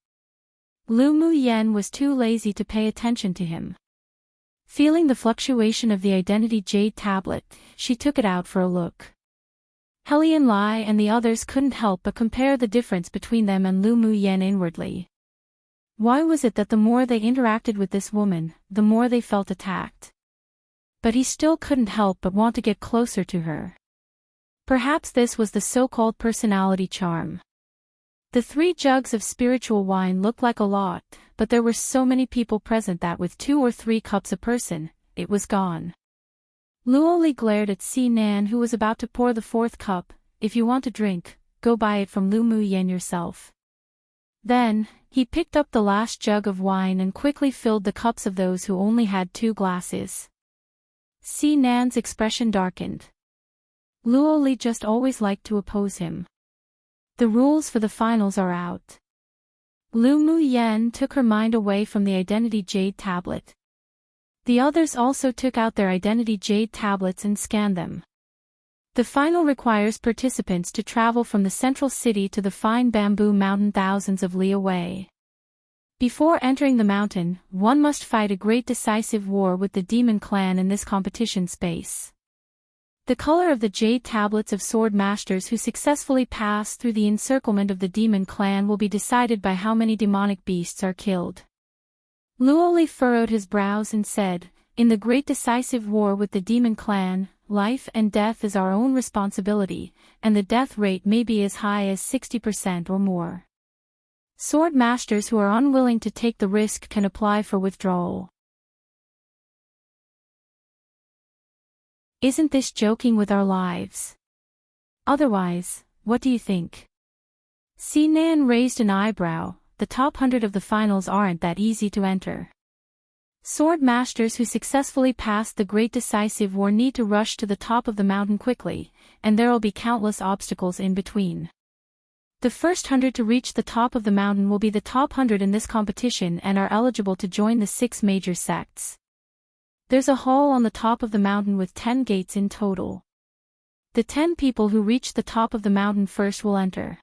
Lu Mu Yen was too lazy to pay attention to him. Feeling the fluctuation of the identity jade tablet, she took it out for a look. Helian Lai and the others couldn't help but compare the difference between them and Lu Mu Yen inwardly. Why was it that the more they interacted with this woman, the more they felt attacked? But he still couldn't help but want to get closer to her. Perhaps this was the so-called personality charm. The 3 jugs of spiritual wine looked like a lot, but there were so many people present that with 2 or 3 cups a person, it was gone. Luo Li glared at Si Nan, who was about to pour the 4th cup. If you want a drink, go buy it from Lu Mu Yen yourself. Then, he picked up the last jug of wine and quickly filled the cups of those who only had 2 glasses. Si Nan's expression darkened. Luo Li just always liked to oppose him. The rules for the finals are out. Lu Mu Yen took her mind away from the identity jade tablet. The others also took out their identity jade tablets and scanned them. The final requires participants to travel from the central city to the fine bamboo mountain thousands of li away. Before entering the mountain, one must fight a great decisive war with the demon clan in this competition space. The color of the jade tablets of sword masters who successfully pass through the encirclement of the demon clan will be decided by how many demonic beasts are killed. Luo Li furrowed his brows and said, in the great decisive war with the demon clan, life and death is our own responsibility, and the death rate may be as high as 60% or more. Sword masters who are unwilling to take the risk can apply for withdrawal. Isn't this joking with our lives? Otherwise, what do you think? Si Nan raised an eyebrow. The top 100 of the finals aren't that easy to enter. Sword masters who successfully pass the great decisive war need to rush to the top of the mountain quickly, and there'll be countless obstacles in between. The first 100 to reach the top of the mountain will be the top 100 in this competition and are eligible to join the 6 major sects. There's a hall on the top of the mountain with 10 gates in total. The 10 people who reach the top of the mountain first will enter.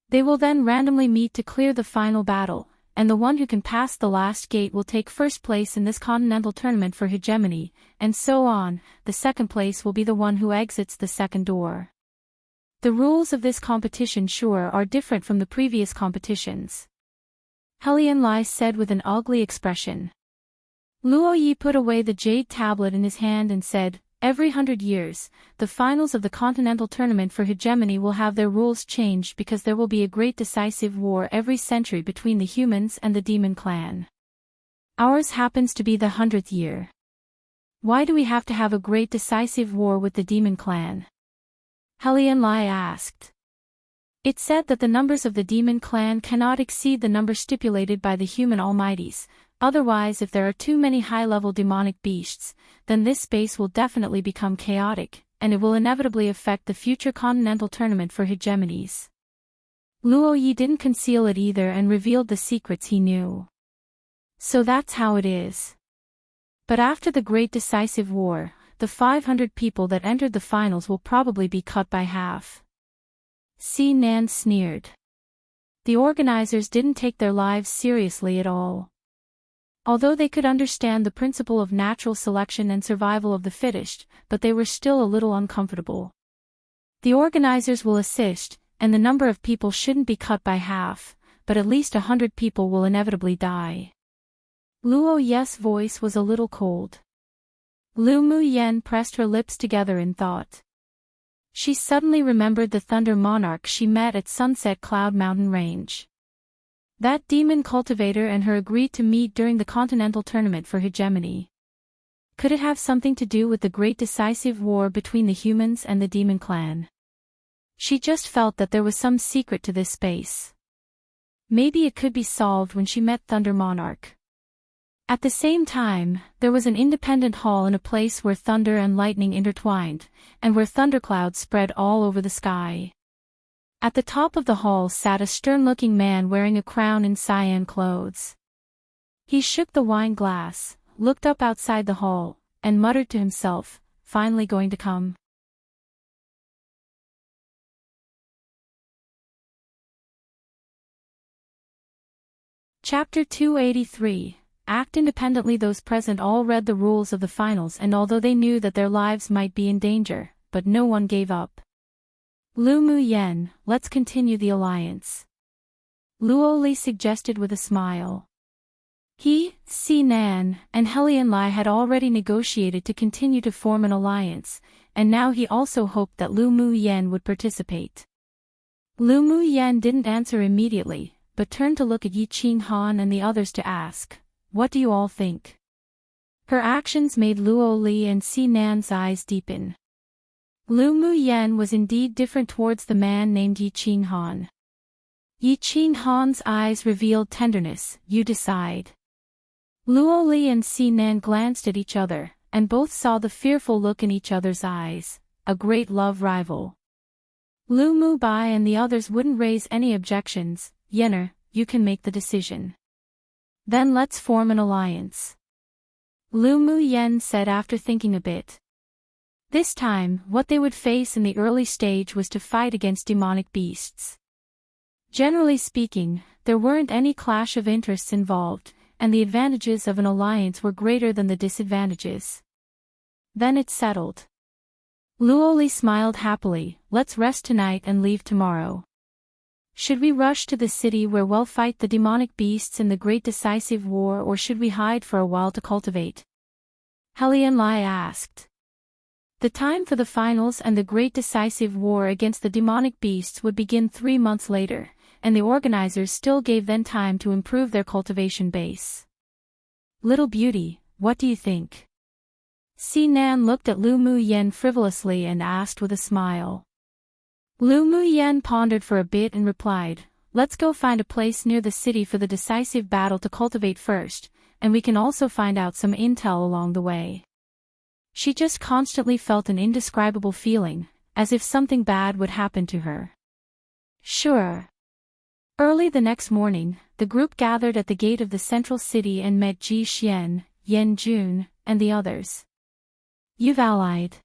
They will then randomly meet to clear the final battle, and the one who can pass the last gate will take first place in this continental tournament for hegemony, and so on. The second place will be the one who exits the second door. The rules of this competition sure are different from the previous competitions. Helian Lai said with an ugly expression. Luo Yi put away the jade tablet in his hand and said, every 100 years, the finals of the continental tournament for hegemony will have their rules changed because there will be a great decisive war every century between the humans and the demon clan. Ours happens to be the 100th year. Why do we have to have a great decisive war with the demon clan? Helian Lai asked. It said that the numbers of the demon clan cannot exceed the number stipulated by the human almighties. Otherwise, if there are too many high-level demonic beasts, then this space will definitely become chaotic, and it will inevitably affect the future continental tournament for hegemonies. Luo Yi didn't conceal it either and revealed the secrets he knew. So that's how it is. But after the great decisive war, the 500 people that entered the finals will probably be cut by half. Si Nan sneered. The organizers didn't take their lives seriously at all. Although they could understand the principle of natural selection and survival of the fittest, but they were still a little uncomfortable. The organizers will assist, and the number of people shouldn't be cut by half, but at least 100 people will inevitably die. Luo Ye's voice was a little cold. Lu Mu Yen pressed her lips together in thought. She suddenly remembered the Thunder Monarch she met at Sunset Cloud Mountain Range. That demon cultivator and her agreed to meet during the Continental Tournament for Hegemony. Could it have something to do with the great decisive war between the humans and the demon clan? She just felt that there was some secret to this space. Maybe it could be solved when she met Thunder Monarch. At the same time, there was an independent hall in a place where thunder and lightning intertwined, and where thunderclouds spread all over the sky. At the top of the hall sat a stern-looking man wearing a crown and cyan clothes. He shook the wine glass, looked up outside the hall, and muttered to himself, "Finally going to come." Chapter 283. Act independently. Those present all read the rules of the finals, and although they knew that their lives might be in danger, but no one gave up. Lu Mu Yen, let's continue the alliance. Luo Li suggested with a smile. He, Si Nan, and Helian Lai had already negotiated to continue to form an alliance, and now he also hoped that Lu Mu Yen would participate. Lu Mu Yen didn't answer immediately, but turned to look at Yi Qing Han and the others to ask, "What do you all think?" Her actions made Luo Li and Si Nan's eyes deepen. Lu Mu Yen was indeed different towards the man named Yi Qing Han. Yi Qing Han's eyes revealed tenderness. "You decide." Luo Li and Si Nan glanced at each other, and both saw the fearful look in each other's eyes, a great love rival. Lu Mu Bai and the others wouldn't raise any objections. "Yenner, you can make the decision." "Then let's form an alliance," Lu Mu Yen said after thinking a bit. This time, what they would face in the early stage was to fight against demonic beasts. Generally speaking, there weren't any clash of interests involved, and the advantages of an alliance were greater than the disadvantages. Then it's settled. Luo Li smiled happily. "Let's rest tonight and leave tomorrow. Should we rush to the city where we'll fight the demonic beasts in the great decisive war, or should we hide for a while to cultivate?" Helian Lai asked. The time for the finals and the great decisive war against the demonic beasts would begin 3 months later, and the organizers still gave them time to improve their cultivation base. "Little beauty, what do you think?" Si Nan looked at Lu Mu Yen frivolously and asked with a smile. Lu Mu Yen pondered for a bit and replied, "Let's go find a place near the city for the decisive battle to cultivate first, and we can also find out some intel along the way." She just constantly felt an indescribable feeling, as if something bad would happen to her. Sure. Early the next morning, the group gathered at the gate of the central city and met Ji Xian, Yen Jun, and the others. "You've allied?"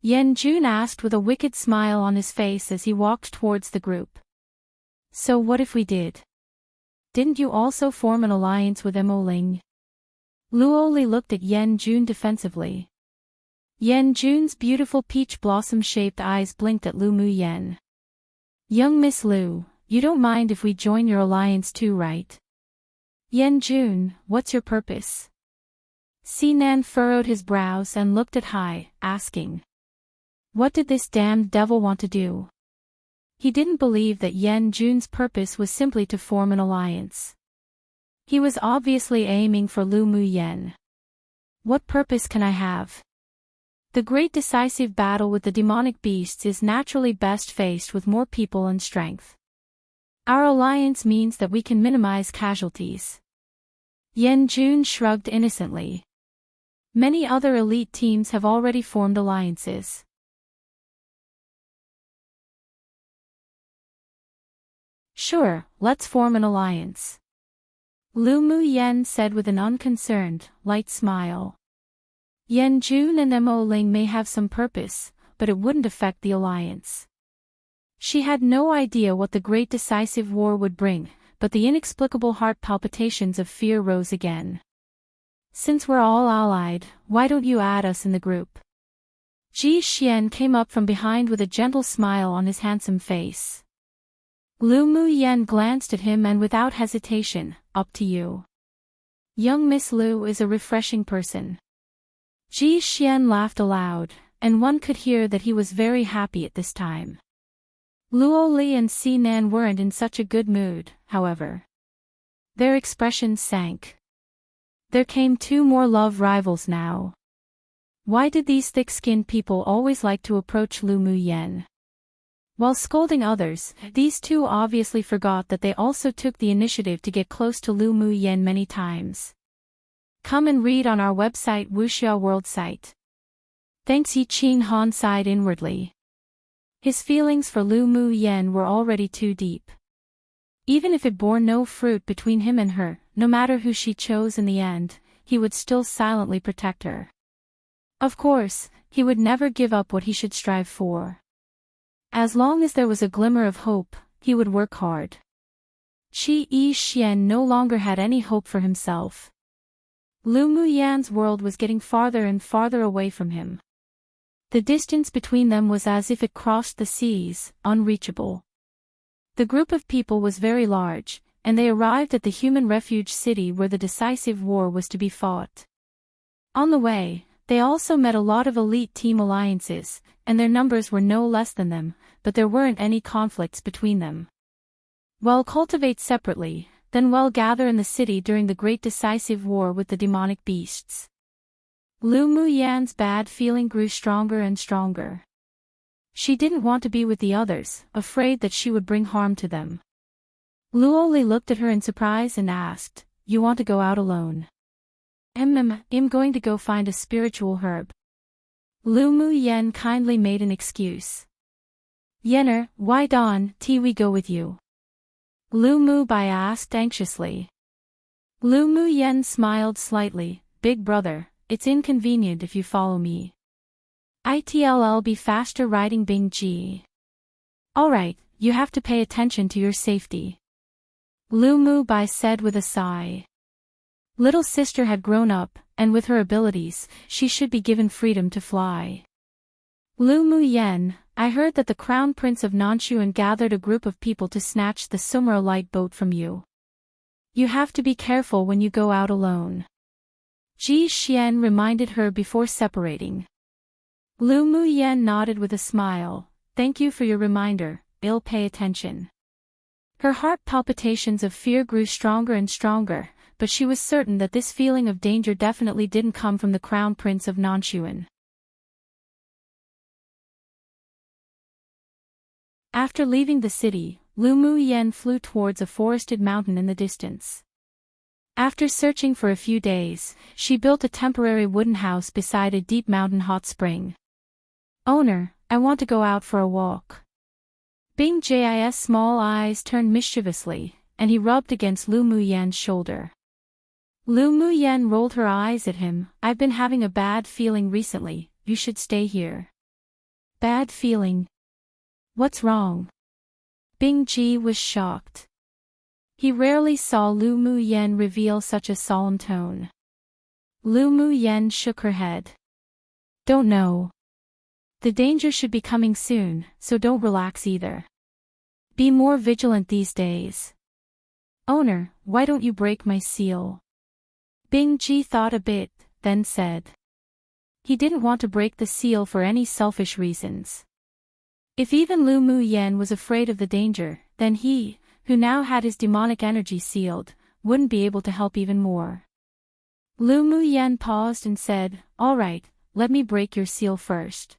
Yen Jun asked with a wicked smile on his face as he walked towards the group. "So what if we did? Didn't you also form an alliance with Mo Ling?" Luo Li looked at Yen Jun defensively. Yen Jun's beautiful peach blossom-shaped eyes blinked at Lu Mu Yen. "Young Miss Lu, you don't mind if we join your alliance too, right?" "Yen Jun, what's your purpose?" Si Nan furrowed his brows and looked at Hai, asking, "What did this damned devil want to do?" He didn't believe that Yen Jun's purpose was simply to form an alliance. He was obviously aiming for Lu Mu Yen. "What purpose can I have? The great decisive battle with the demonic beasts is naturally best faced with more people and strength. Our alliance means that we can minimize casualties." Yen Jun shrugged innocently. Many other elite teams have already formed alliances. "Sure, let's form an alliance," Lu Mu Yen said with an unconcerned, light smile. Yen Jun and Mo Ling may have some purpose, but it wouldn't affect the alliance. She had no idea what the great decisive war would bring, but the inexplicable heart palpitations of fear rose again. Since we're all allied, why don't you add us in the group? Ji Xian came up from behind with a gentle smile on his handsome face. Lu Mu Yen glanced at him and without hesitation, up to you. Young Miss Lu is a refreshing person. Ji Xian laughed aloud, and one could hear that he was very happy at this time. Luo Li and Si Nan weren't in such a good mood, however. Their expressions sank. There came two more love rivals now. Why did these thick-skinned people always like to approach Lu Mu Yen? While scolding others, these two obviously forgot that they also took the initiative to get close to Lu Mu Yen many times. Come and read on our website Wuxia World site. Thanks. Yi Qing Han sighed inwardly. His feelings for Lu Mu Yen were already too deep. Even if it bore no fruit between him and her, no matter who she chose in the end, he would still silently protect her. Of course, he would never give up what he should strive for. As long as there was a glimmer of hope, he would work hard. Qi Yi Xian no longer had any hope for himself. Lu Mu Yan's world was getting farther and farther away from him. The distance between them was as if it crossed the seas, unreachable. The group of people was very large, and they arrived at the human refuge city where the decisive war was to be fought. On the way, they also met a lot of elite team alliances, and their numbers were no less than them, but there weren't any conflicts between them. Well, cultivate separately, then well gather in the city during the great decisive war with the demonic beasts. Lu Mu Yan's bad feeling grew stronger and stronger. She didn't want to be with the others, afraid that she would bring harm to them. Luo Li looked at her in surprise and asked, "You want to go out alone?" I'm going to go find a spiritual herb." Lu Mu Yen kindly made an excuse. "Yenner, why don't we go with you?" Lu Mu Bai asked anxiously. Lu Mu Yen smiled slightly. "Big brother, it's inconvenient if you follow me. It'll be faster riding Bing Ji." "Alright, you have to pay attention to your safety," Lu Mu Bai said with a sigh. Little sister had grown up, and with her abilities, she should be given freedom to fly. "Lu Mu Yen, I heard that the Crown Prince of Nanshuan gathered a group of people to snatch the Sumra light boat from you. You have to be careful when you go out alone." Ji Xian reminded her before separating. Lu Mu Yen nodded with a smile. "Thank you for your reminder, I'll pay attention." Her heart palpitations of fear grew stronger and stronger, but she was certain that this feeling of danger definitely didn't come from the Crown Prince of Nanshuan. After leaving the city, Lu Mu Yen flew towards a forested mountain in the distance. After searching for a few days, she built a temporary wooden house beside a deep mountain hot spring. "Owner, I want to go out for a walk." Bing Jis' small eyes turned mischievously, and he rubbed against Lu Mu Yen's shoulder. Lu Mu Yen rolled her eyes at him. "I've been having a bad feeling recently, you should stay here." "Bad feeling? What's wrong?" Bing Ji was shocked. He rarely saw Lu Mu Yen reveal such a solemn tone. Lu Mu Yen shook her head. "Don't know. The danger should be coming soon, so don't relax either. Be more vigilant these days." "Owner, why don't you break my seal?" Bing Ji thought a bit, then said. He didn't want to break the seal for any selfish reasons. If even Lu Mu Yen was afraid of the danger, then he, who now had his demonic energy sealed, wouldn't be able to help even more. Lu Mu Yen paused and said, "All right, let me break your seal first."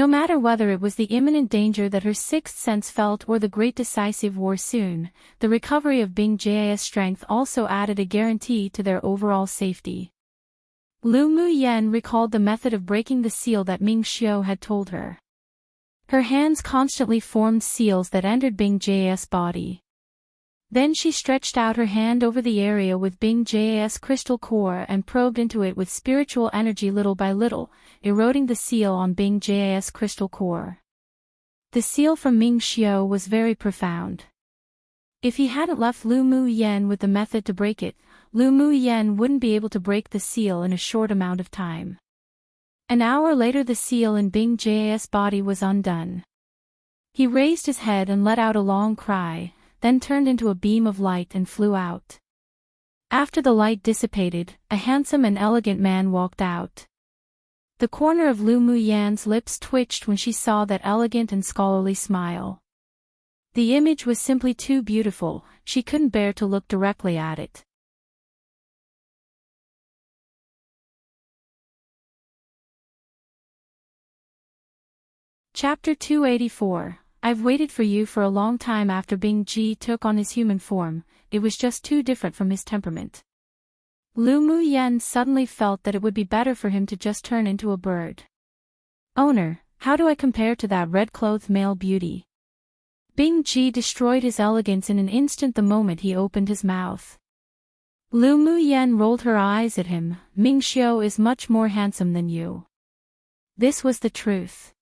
No matter whether it was the imminent danger that her sixth sense felt or the great decisive war soon, the recovery of Bing Jis' strength also added a guarantee to their overall safety. Lu Mu Yen recalled the method of breaking the seal that Ming Xiu had told her. Her hands constantly formed seals that entered Bing Jis' body. Then she stretched out her hand over the area with Bing Jis' crystal core and probed into it with spiritual energy little by little, eroding the seal on Bing Jis' crystal core. The seal from Ming Xiu was very profound. If he hadn't left Lu Mu Yen with the method to break it, Lu Mu Yen wouldn't be able to break the seal in a short amount of time. An hour later the seal in Bing Jia's body was undone. He raised his head and let out a long cry, then turned into a beam of light and flew out. After the light dissipated, a handsome and elegant man walked out. The corner of Lu Mu Yan's lips twitched when she saw that elegant and scholarly smile. The image was simply too beautiful, she couldn't bear to look directly at it. Chapter 284. I've waited for you for a long time. After Bing Ji took on his human form, it was just too different from his temperament. Lu Mu Yen suddenly felt that it would be better for him to just turn into a bird. Owner, how do I compare to that red-clothed male beauty? Bing Ji destroyed his elegance in an instant the moment he opened his mouth. Lu Mu Yen rolled her eyes at him. Ming Xiu is much more handsome than you. This was the truth.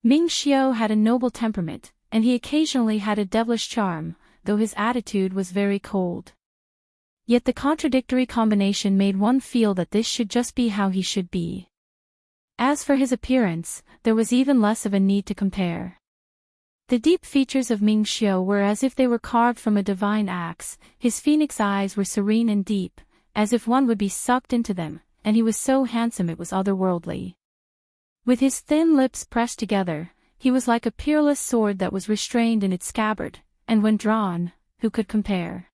Ming Xiu had a noble temperament, and he occasionally had a devilish charm, though his attitude was very cold. Yet the contradictory combination made one feel that this should just be how he should be. As for his appearance, there was even less of a need to compare. The deep features of Ming Xiu were as if they were carved from a divine axe, his phoenix eyes were serene and deep, as if one would be sucked into them, and he was so handsome it was otherworldly. With his thin lips pressed together, he was like a peerless sword that was restrained in its scabbard, and when drawn, who could compare?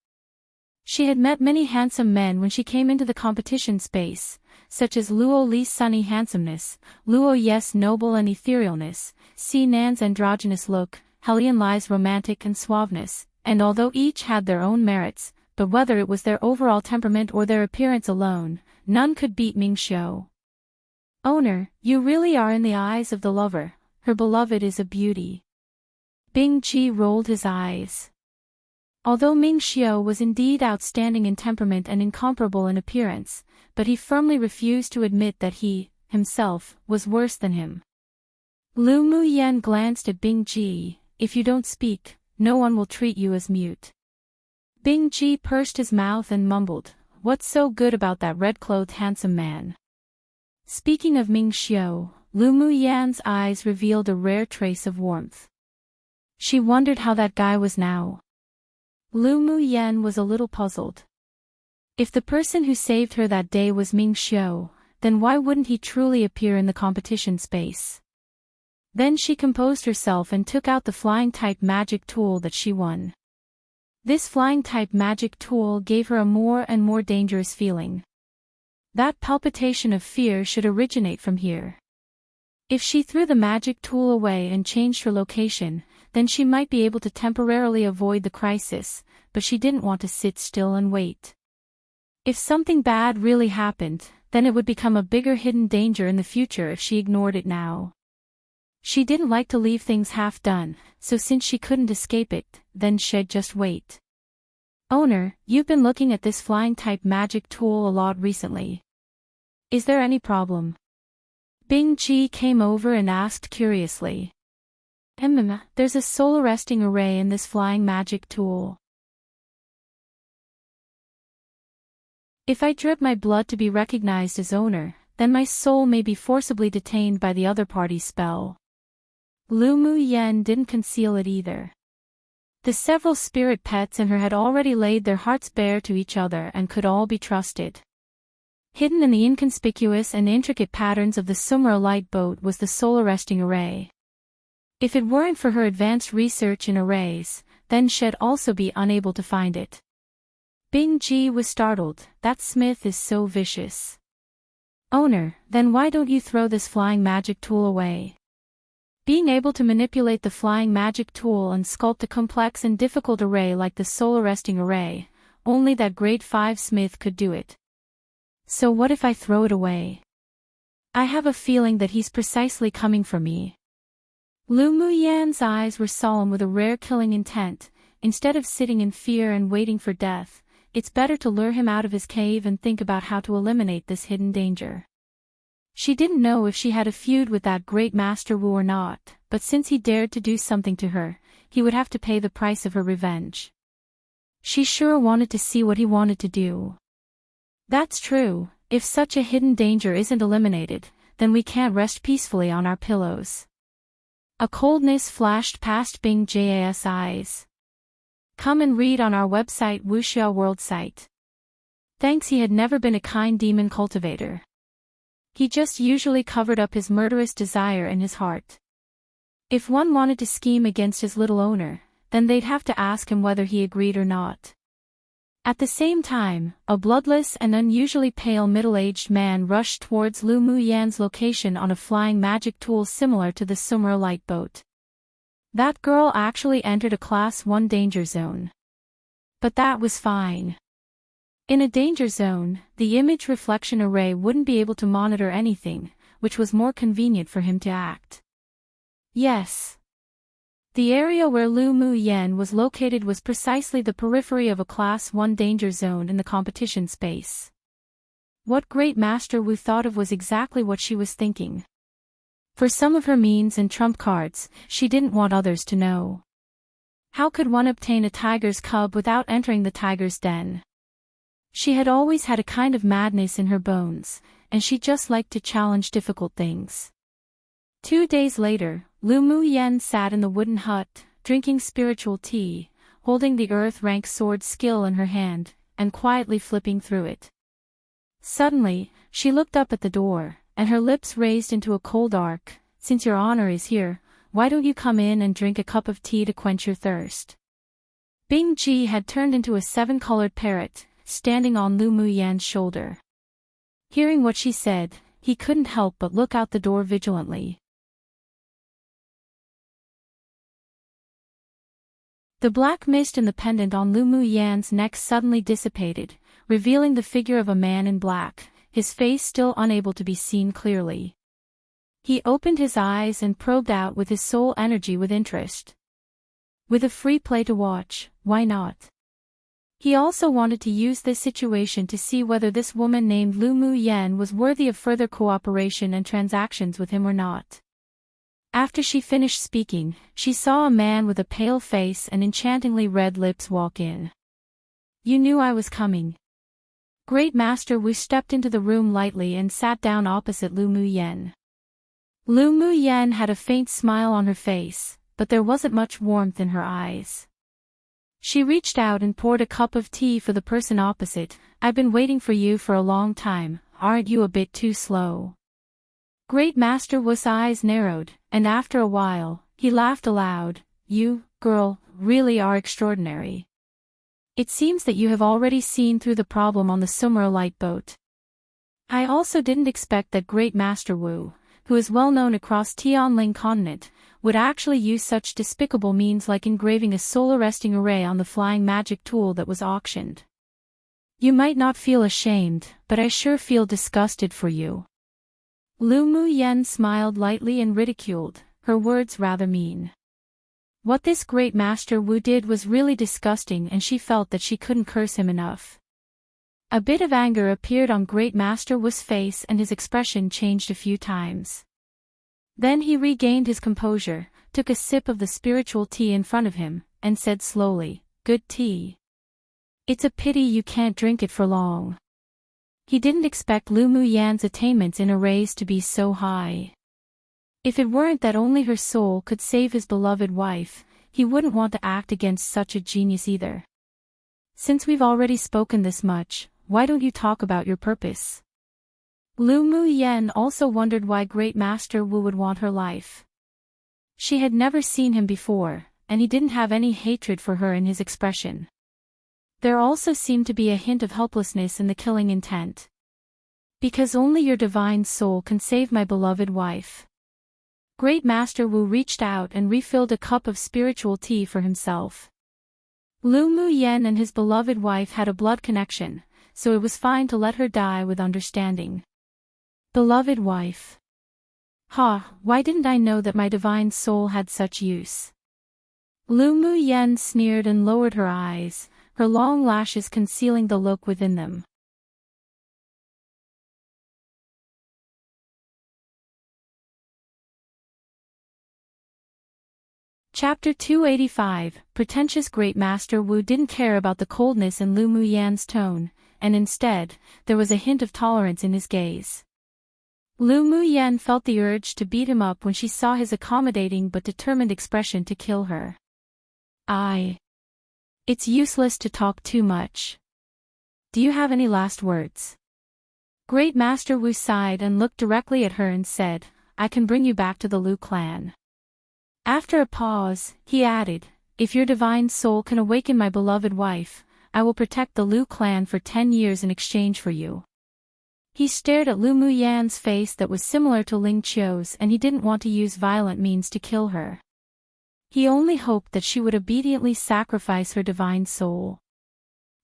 She had met many handsome men when she came into the competition space, such as Luo Li's sunny handsomeness, Luo Ye's noble and etherealness, Si Nan's androgynous look, Helian Li's romantic and suaveness, and although each had their own merits, but whether it was their overall temperament or their appearance alone, none could beat Ming Xiu. Owner, you really are in the eyes of the lover, her beloved is a beauty. Bing Ji rolled his eyes. Although Ming Xiu was indeed outstanding in temperament and incomparable in appearance, but he firmly refused to admit that he, himself, was worse than him. Lu Mu Yen glanced at Bing Ji. If you don't speak, no one will treat you as mute. Bing Ji pursed his mouth and mumbled, what's so good about that red-clothed handsome man? Speaking of Ming Xiu, Lu Mu Yan's eyes revealed a rare trace of warmth. She wondered how that guy was now. Lu Mu Yen was a little puzzled. If the person who saved her that day was Ming Xiu, then why wouldn't he truly appear in the competition space? Then she composed herself and took out the flying-type magic tool that she won. This flying-type magic tool gave her a more and more dangerous feeling. That palpitation of fear should originate from here. If she threw the magic tool away and changed her location, then she might be able to temporarily avoid the crisis, but she didn't want to sit still and wait. If something bad really happened, then it would become a bigger hidden danger in the future if she ignored it now. She didn't like to leave things half done, so since she couldn't escape it, then she'd just wait. Owner, you've been looking at this flying-type magic tool a lot recently. Is there any problem? Bing Ji came over and asked curiously. There's a soul-arresting array in this flying magic tool. If I drip my blood to be recognized as owner, then my soul may be forcibly detained by the other party's spell. Lu Mu Yen didn't conceal it either. The several spirit pets in her had already laid their hearts bare to each other and could all be trusted. Hidden in the inconspicuous and intricate patterns of the Sumra light boat was the soul-arresting array. If it weren't for her advanced research in arrays, then she'd also be unable to find it. Bing Ji was startled. That smith is so vicious. Owner, then why don't you throw this flying magic tool away? Being able to manipulate the flying magic tool and sculpt a complex and difficult array like the soul-arresting array, only that grade 5 smith could do it. So what if I throw it away? I have a feeling that he's precisely coming for me. Lu Mu Yan's eyes were solemn with a rare killing intent. Instead of sitting in fear and waiting for death, it's better to lure him out of his cave and think about how to eliminate this hidden danger. She didn't know if she had a feud with that great Master Wu or not, but since he dared to do something to her, he would have to pay the price of her revenge. She sure wanted to see what he wanted to do. That's true, if such a hidden danger isn't eliminated, then we can't rest peacefully on our pillows. A coldness flashed past Bing J's eyes. Come and read on our website Wuxia World site. Thanks, he had never been a kind demon cultivator. He just usually covered up his murderous desire in his heart. If one wanted to scheme against his little owner, then they'd have to ask him whether he agreed or not. At the same time, a bloodless and unusually pale middle-aged man rushed towards Lu Muyan's location on a flying magic tool similar to the Summer light boat. That girl actually entered a Class 1 danger zone. But that was fine. In a danger zone, the image reflection array wouldn't be able to monitor anything, which was more convenient for him to act. Yes. The area where Lu Muyan was located was precisely the periphery of a Class 1 danger zone in the competition space. What Great Master Wu thought of was exactly what she was thinking. For some of her means and trump cards, she didn't want others to know. How could one obtain a tiger's cub without entering the tiger's den? She had always had a kind of madness in her bones, and she just liked to challenge difficult things. 2 days later, Lu Muyan sat in the wooden hut, drinking spiritual tea, holding the earth-rank sword skill in her hand, and quietly flipping through it. Suddenly, she looked up at the door, and her lips raised into a cold arc. Since your honor is here, why don't you come in and drink a cup of tea to quench your thirst? Bing Ji had turned into a 7-colored parrot, standing on Lu Muyan's shoulder. Hearing what she said, he couldn't help but look out the door vigilantly. The black mist in the pendant on Lu Muyan's neck suddenly dissipated, revealing the figure of a man in black, his face still unable to be seen clearly. He opened his eyes and probed out with his soul energy with interest. With a free play to watch, why not? He also wanted to use this situation to see whether this woman named Lu Muyan was worthy of further cooperation and transactions with him or not. After she finished speaking, she saw a man with a pale face and enchantingly red lips walk in. You knew I was coming. Great Master Wu stepped into the room lightly and sat down opposite Lu Muyan. Lu Muyan had a faint smile on her face, but there wasn't much warmth in her eyes. She reached out and poured a cup of tea for the person opposite. I've been waiting for you for a long time, aren't you a bit too slow? Great Master Wu's eyes narrowed, and after a while, he laughed aloud. You, girl, really are extraordinary. It seems that you have already seen through the problem on the Summer light boat. I also didn't expect that Great Master Wu, who is well known across Tianling continent, would actually use such despicable means like engraving a soul-arresting array on the flying magic tool that was auctioned. You might not feel ashamed, but I sure feel disgusted for you. Lu Muyan smiled lightly and ridiculed, her words rather mean. What this Great Master Wu did was really disgusting, and she felt that she couldn't curse him enough. A bit of anger appeared on Great Master Wu's face and his expression changed a few times. Then he regained his composure, took a sip of the spiritual tea in front of him, and said slowly, "Good tea. It's a pity you can't drink it for long." He didn't expect Lu Muyan's attainments in arrays to be so high. If it weren't that only her soul could save his beloved wife, he wouldn't want to act against such a genius either. Since we've already spoken this much, why don't you talk about your purpose? Lu Muyan also wondered why Great Master Wu would want her life. She had never seen him before, and he didn't have any hatred for her in his expression. There also seemed to be a hint of helplessness in the killing intent. Because only your divine soul can save my beloved wife. Great Master Wu reached out and refilled a cup of spiritual tea for himself. Lu Muyan and his beloved wife had a blood connection, so it was fine to let her die with understanding. Beloved wife. Why didn't I know that my divine soul had such use? Lu Muyan sneered and lowered her eyes, her long lashes concealing the look within them. Chapter 285, Pretentious Great Master Wu didn't care about the coldness in Lu Muyan's tone, and instead, there was a hint of tolerance in his gaze. Lu Muyan felt the urge to beat him up when she saw his accommodating but determined expression to kill her. It's useless to talk too much. Do you have any last words? Great Master Wu sighed and looked directly at her and said, I can bring you back to the Lu clan. After a pause, he added, if your divine soul can awaken my beloved wife, I will protect the Lu clan for 10 years in exchange for you. He stared at Lu Muyan's face that was similar to Ling Qiu's, and he didn't want to use violent means to kill her. He only hoped that she would obediently sacrifice her divine soul.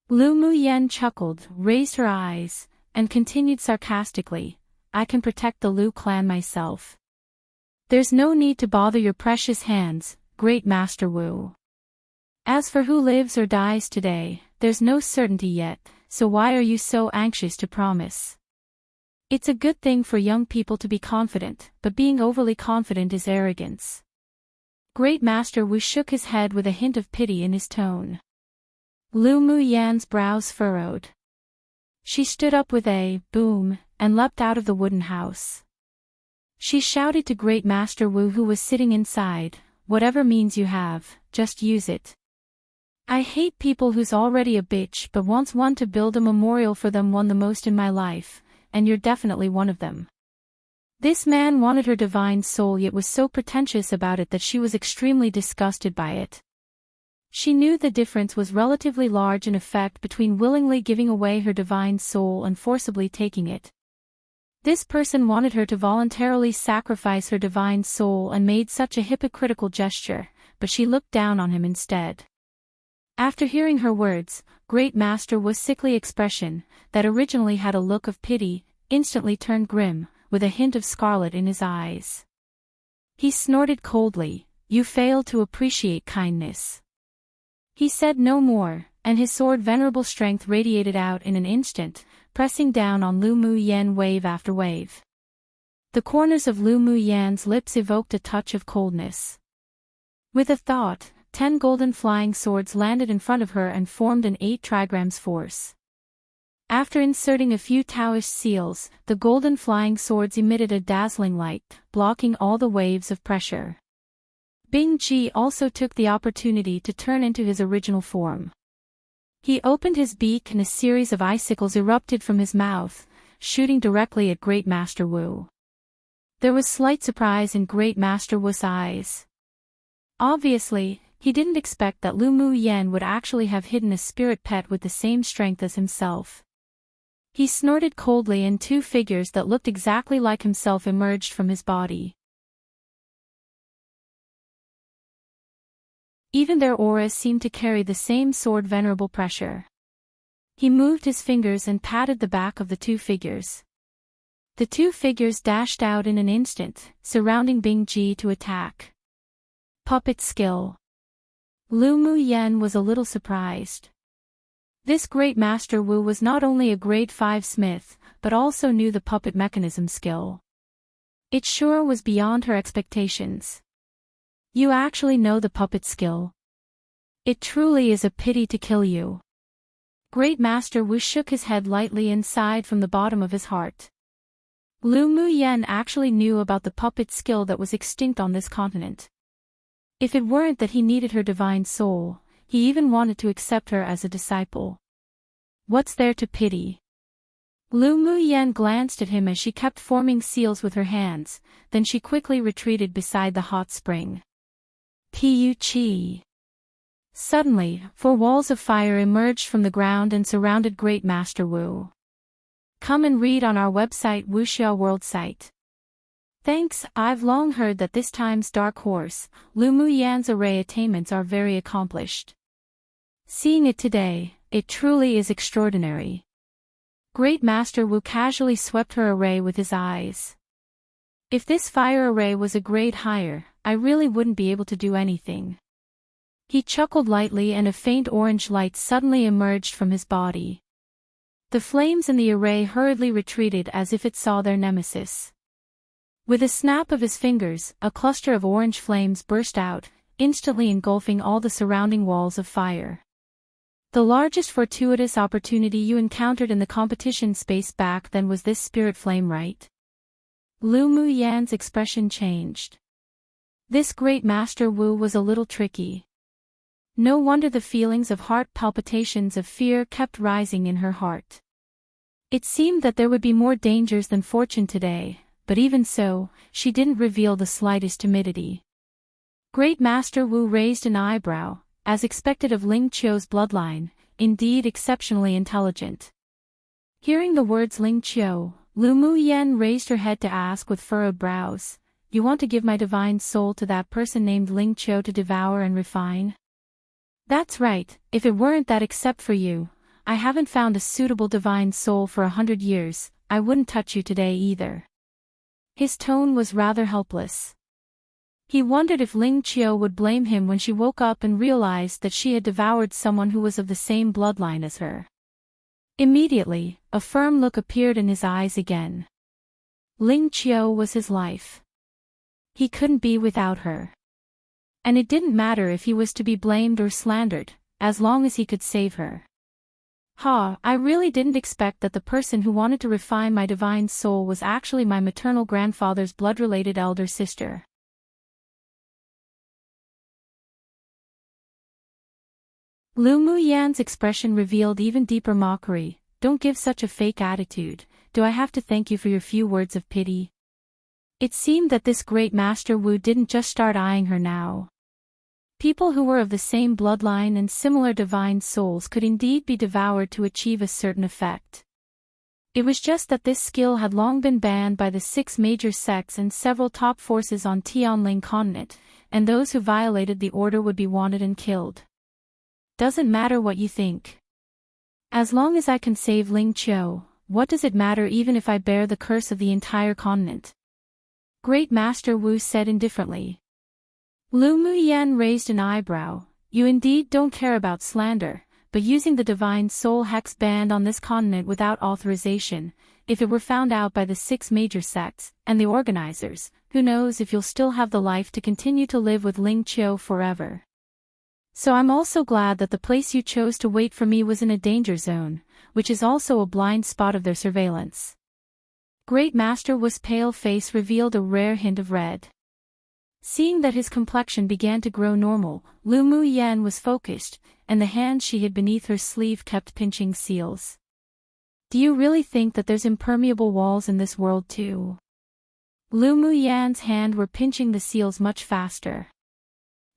Lu Muyan chuckled, raised her eyes, and continued sarcastically, I can protect the Lu clan myself. There's no need to bother your precious hands, Great Master Wu. As for who lives or dies today, there's no certainty yet, so why are you so anxious to promise? It's a good thing for young people to be confident, but being overly confident is arrogance. Great Master Wu shook his head with a hint of pity in his tone. Lu Muyan's brows furrowed. She stood up with a boom and leapt out of the wooden house. She shouted to Great Master Wu, who was sitting inside, whatever means you have, just use it. I hate people who's already a bitch but wants one to build a memorial for them won the most in my life, and you're definitely one of them. This man wanted her divine soul yet was so pretentious about it that she was extremely disgusted by it. She knew the difference was relatively large in effect between willingly giving away her divine soul and forcibly taking it. This person wanted her to voluntarily sacrifice her divine soul and made such a hypocritical gesture, but she looked down on him instead. After hearing her words, Great Master Wu's sickly expression, that originally had a look of pity, instantly turned grim, with a hint of scarlet in his eyes. He snorted coldly, you fail to appreciate kindness. He said no more, and his sword venerable strength radiated out in an instant, pressing down on Lu Muyan wave after wave. The corners of Lu Muyan's lips evoked a touch of coldness. With a thought, 10 golden flying swords landed in front of her and formed an 8 trigrams force. After inserting a few Taoish seals, the golden flying swords emitted a dazzling light, blocking all the waves of pressure. Bing Ji also took the opportunity to turn into his original form. He opened his beak and a series of icicles erupted from his mouth, shooting directly at Great Master Wu. There was slight surprise in Great Master Wu's eyes. Obviously, he didn't expect that Lu Muyan would actually have hidden a spirit pet with the same strength as himself. He snorted coldly and 2 figures that looked exactly like himself emerged from his body. Even their auras seemed to carry the same sword venerable pressure. He moved his fingers and patted the back of the 2 figures. The 2 figures dashed out in an instant, surrounding Bing Ji to attack. Puppet skill. Lu Muyan was a little surprised. This Great Master Wu was not only a grade 5 smith, but also knew the puppet mechanism skill. It sure was beyond her expectations. You actually know the puppet skill. It truly is a pity to kill you. Great Master Wu shook his head lightly and sighed from the bottom of his heart. Lu Muyan actually knew about the puppet skill that was extinct on this continent. If it weren't that he needed her divine soul, he even wanted to accept her as a disciple. What's there to pity? Lu Muyan glanced at him as she kept forming seals with her hands, then she quickly retreated beside the hot spring. Pu-chi. Suddenly, 4 walls of fire emerged from the ground and surrounded Great Master Wu. Come and read on our website Wuxia World site. Thanks, I've long heard that this time's dark horse, Lu Muyan's array attainments are very accomplished. Seeing it today, it truly is extraordinary. Great Master Wu casually swept her array with his eyes. If this fire array was a grade higher, I really wouldn't be able to do anything. He chuckled lightly and a faint orange light suddenly emerged from his body. The flames in the array hurriedly retreated as if it saw their nemesis. With a snap of his fingers, a cluster of orange flames burst out, instantly engulfing all the surrounding walls of fire. The largest fortuitous opportunity you encountered in the competition space back then was this spirit flame, right? Lu Mu Yan's expression changed. This great Master Wu was a little tricky. No wonder the feelings of heart palpitations of fear kept rising in her heart. It seemed that there would be more dangers than fortune today, but even so, she didn't reveal the slightest timidity. Great Master Wu raised an eyebrow, as expected of Ling Qiu's bloodline, indeed exceptionally intelligent. Hearing the words Ling Qiu, Lu Mu Yan raised her head to ask with furrowed brows, "You want to give my divine soul to that person named Ling Qiu to devour and refine?" "That's right, if it weren't that except for you, I haven't found a suitable divine soul for 100 years, I wouldn't touch you today either." His tone was rather helpless. He wondered if Ling Qiu would blame him when she woke up and realized that she had devoured someone who was of the same bloodline as her. Immediately, a firm look appeared in his eyes again. Ling Qiu was his life. He couldn't be without her. And it didn't matter if he was to be blamed or slandered, as long as he could save her. I really didn't expect that the person who wanted to refine my divine soul was actually my maternal grandfather's blood-related elder sister. Lu Mu Yan's expression revealed even deeper mockery. "Don't give such a fake attitude. Do I have to thank you for your few words of pity?" It seemed that this great Master Wu didn't just start eyeing her now. People who were of the same bloodline and similar divine souls could indeed be devoured to achieve a certain effect. It was just that this skill had long been banned by the 6 major sects and several top forces on Tianling continent, and those who violated the order would be wanted and killed. "Doesn't matter what you think. As long as I can save Ling Qiu, what does it matter even if I bear the curse of the entire continent?" Great Master Wu said indifferently. Lu Mu Yan raised an eyebrow. "You indeed don't care about slander, but using the divine soul hex banned on this continent without authorization, if it were found out by the 6 major sects, and the organizers, who knows if you'll still have the life to continue to live with Ling Qiu forever. So I'm also glad that the place you chose to wait for me was in a danger zone, which is also a blind spot of their surveillance." Great Master Wu's pale face revealed a rare hint of red. Seeing that his complexion began to grow normal, Lu Mu Yan was focused, and the hand she hid beneath her sleeve kept pinching seals. "Do you really think that there's impermeable walls in this world too?" Lu Mu Yan's hand were pinching the seals much faster.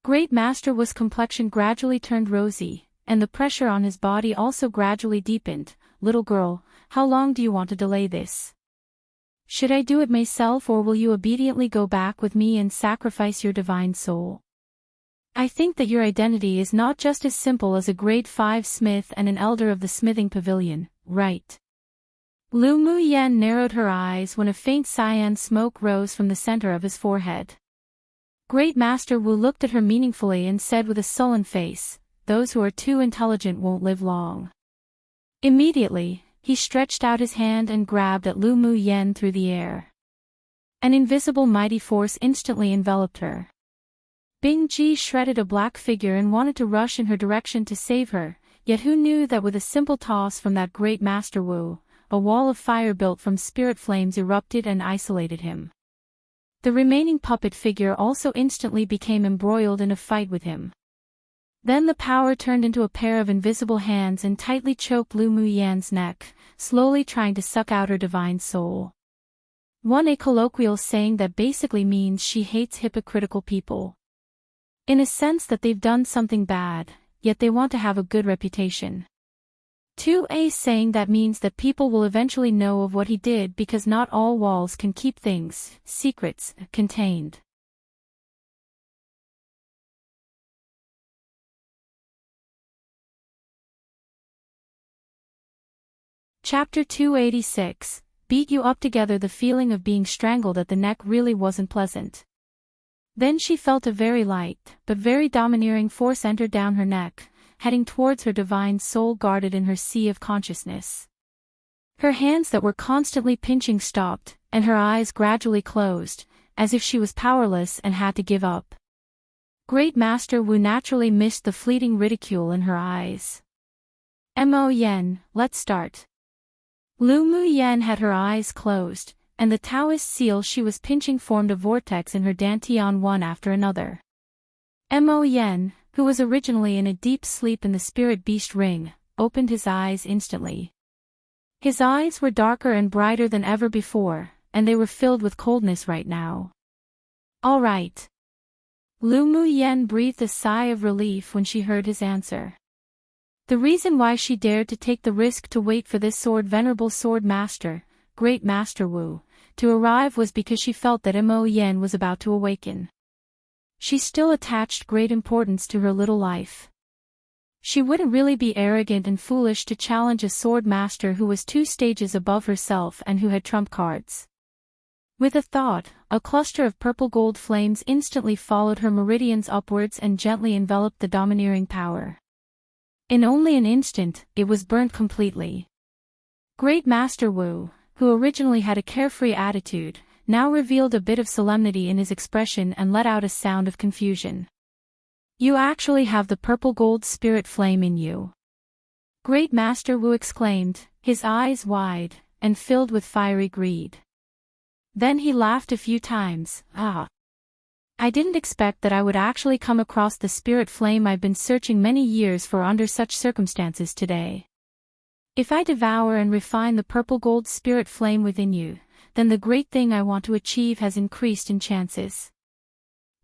Great Master Wu's complexion gradually turned rosy, and the pressure on his body also gradually deepened. "Little girl, how long do you want to delay this? Should I do it myself, or will you obediently go back with me and sacrifice your divine soul? I think that your identity is not just as simple as a grade 5 smith and an elder of the smithing pavilion, right?" Lu Mu Yan narrowed her eyes when a faint cyan smoke rose from the center of his forehead. Great Master Wu looked at her meaningfully and said with a sullen face, "Those who are too intelligent won't live long." Immediately, he stretched out his hand and grabbed at Lu Mu Yan through the air. An invisible mighty force instantly enveloped her. Bing Ji shredded a black figure and wanted to rush in her direction to save her, yet who knew that with a simple toss from that great Master Wu, a wall of fire built from spirit flames erupted and isolated him. The remaining puppet figure also instantly became embroiled in a fight with him. Then the power turned into a pair of invisible hands and tightly choked Lu Mu Yan's neck, slowly trying to suck out her divine soul. A colloquial saying that basically means she hates hypocritical people. In a sense that they've done something bad, yet they want to have a good reputation. A saying that means that people will eventually know of what he did because not all walls can keep things, secrets, contained. Chapter 286, Beat you up together. The feeling of being strangled at the neck really wasn't pleasant. Then she felt a very light, but very domineering force enter down her neck, heading towards her divine soul guarded in her sea of consciousness. Her hands that were constantly pinching stopped, and her eyes gradually closed, as if she was powerless and had to give up. Great Master Wu naturally missed the fleeting ridicule in her eyes. Mo Yen, let's start. Lu Mu Yen had her eyes closed, and the Taoist seal she was pinching formed a vortex in her dantian one after another. Mo Yen, who was originally in a deep sleep in the spirit beast ring, opened his eyes instantly. His eyes were darker and brighter than ever before, and they were filled with coldness right now. All right. Lu Mu Yen breathed a sigh of relief when she heard his answer. The reason why she dared to take the risk to wait for this venerable sword master, Great Master Wu, to arrive was because she felt that Mo Yen was about to awaken. She still attached great importance to her little life. She wouldn't really be arrogant and foolish to challenge a sword master who was 2 stages above herself and who had trump cards. With a thought, a cluster of purple gold flames instantly followed her meridians upwards and gently enveloped the domineering power. In only an instant, it was burnt completely. Great Master Wu, who originally had a carefree attitude, now revealed a bit of solemnity in his expression and let out a sound of confusion. You actually have the purple gold spirit flame in you. Great Master Wu exclaimed, his eyes wide, and filled with fiery greed. Then he laughed a few times. I didn't expect that I would actually come across the spirit flame I've been searching many years for under such circumstances today. If I devour and refine the purple gold spirit flame within you, then the great thing I want to achieve has increased in chances.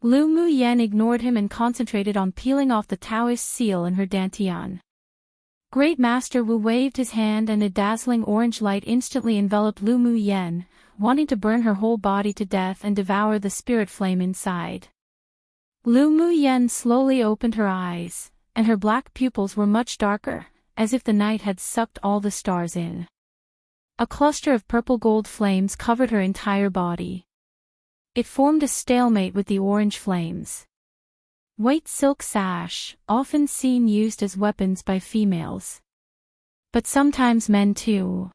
Lu Mu Yen ignored him and concentrated on peeling off the Taoist seal in her dantian. Great Master Wu waved his hand and a dazzling orange light instantly enveloped Lu Mu Yen, wanting to burn her whole body to death and devour the spirit flame inside. Lu Mu Yen slowly opened her eyes, and her black pupils were much darker, as if the night had sucked all the stars in. A cluster of purple gold flames covered her entire body. It formed a stalemate with the orange flames. White silk sash, often seen used as weapons by females. But sometimes men too.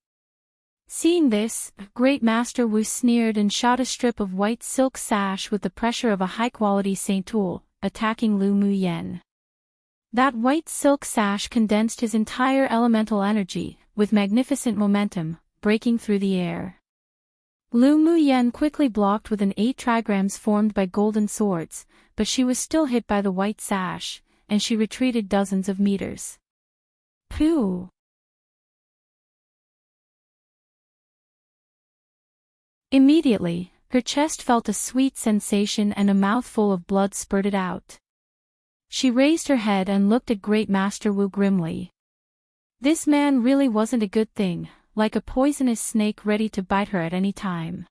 Seeing this, Great Master Wu sneered and shot a strip of white silk sash with the pressure of a high-quality saint tool, attacking Lu Mu Yen. That white silk sash condensed his entire elemental energy, with magnificent momentum, breaking through the air. Lu Mu Yen quickly blocked with an 8 trigrams formed by golden swords, but she was still hit by the white sash, and she retreated dozens of meters. Pooh! Immediately, her chest felt a sweet sensation and a mouthful of blood spurted out. She raised her head and looked at Great Master Wu grimly. This man really wasn't a good thing, like a poisonous snake ready to bite her at any time.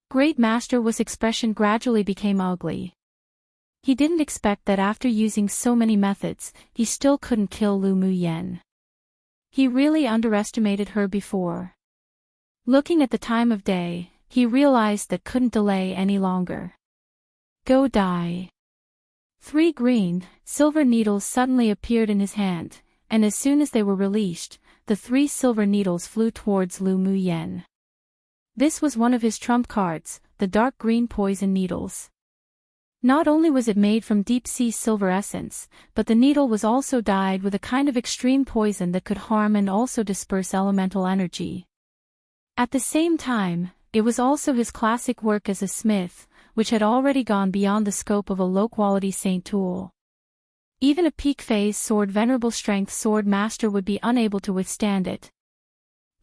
Great Master Wu's expression gradually became ugly. He didn't expect that after using so many methods, he still couldn't kill Lu Mu Yen. He really underestimated her before. Looking at the time of day, he realized that couldn't delay any longer. Go die. 3 green, silver needles suddenly appeared in his hand, and as soon as they were released, the 3 silver needles flew towards Lu Mu Yen. This was one of his trump cards, the dark green poison needles. Not only was it made from deep-sea silver essence, but the needle was also dyed with a kind of extreme poison that could harm and also disperse elemental energy. At the same time, it was also his classic work as a smith, which had already gone beyond the scope of a low-quality saint tool. Even a peak phase sword venerable strength sword master would be unable to withstand it.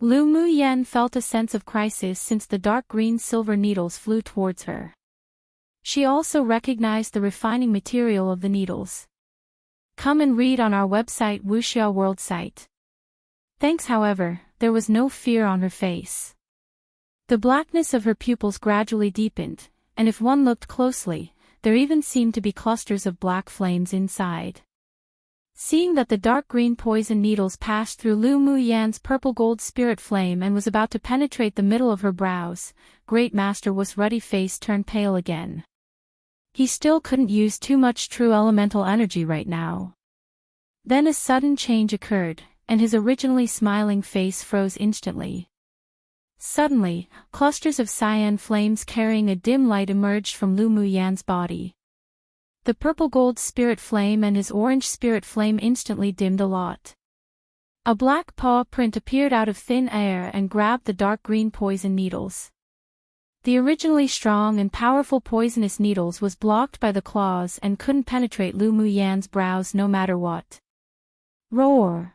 Lu Mu Yen felt a sense of crisis since the dark green silver needles flew towards her. She also recognized the refining material of the needles. Come and read on our website Wuxia World site. Thanks. However, there was no fear on her face. The blackness of her pupils gradually deepened, and if one looked closely, there even seemed to be clusters of black flames inside. Seeing that the dark green poison needles passed through Lu Mu Yan's purple gold spirit flame and was about to penetrate the middle of her brows, Great Master Wu's ruddy face turned pale again. He still couldn't use too much true elemental energy right now. Then a sudden change occurred, and his originally smiling face froze instantly. Suddenly, clusters of cyan flames carrying a dim light emerged from Lu Mu Yan's body. The purple gold spirit flame and his orange spirit flame instantly dimmed a lot. A black paw print appeared out of thin air and grabbed the dark green poison needles. The originally strong and powerful poisonous needles was blocked by the claws and couldn't penetrate Lu Muyan's brows no matter what. Roar!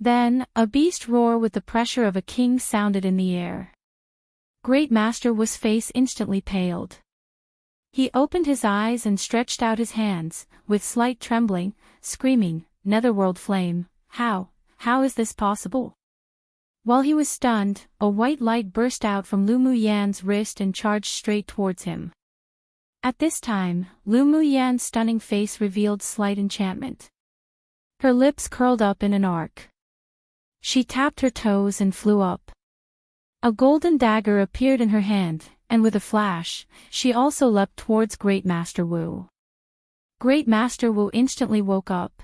Then, a beast roar with the pressure of a king sounded in the air. Great Master Wu's face instantly paled. He opened his eyes and stretched out his hands, with slight trembling, screaming, "Netherworld flame, how is this possible?" While he was stunned, a white light burst out from Lu Muyan's wrist and charged straight towards him. At this time, Lu Muyan's stunning face revealed slight enchantment. Her lips curled up in an arc. She tapped her toes and flew up. A golden dagger appeared in her hand, and with a flash, she also leapt towards Great Master Wu. Great Master Wu instantly woke up.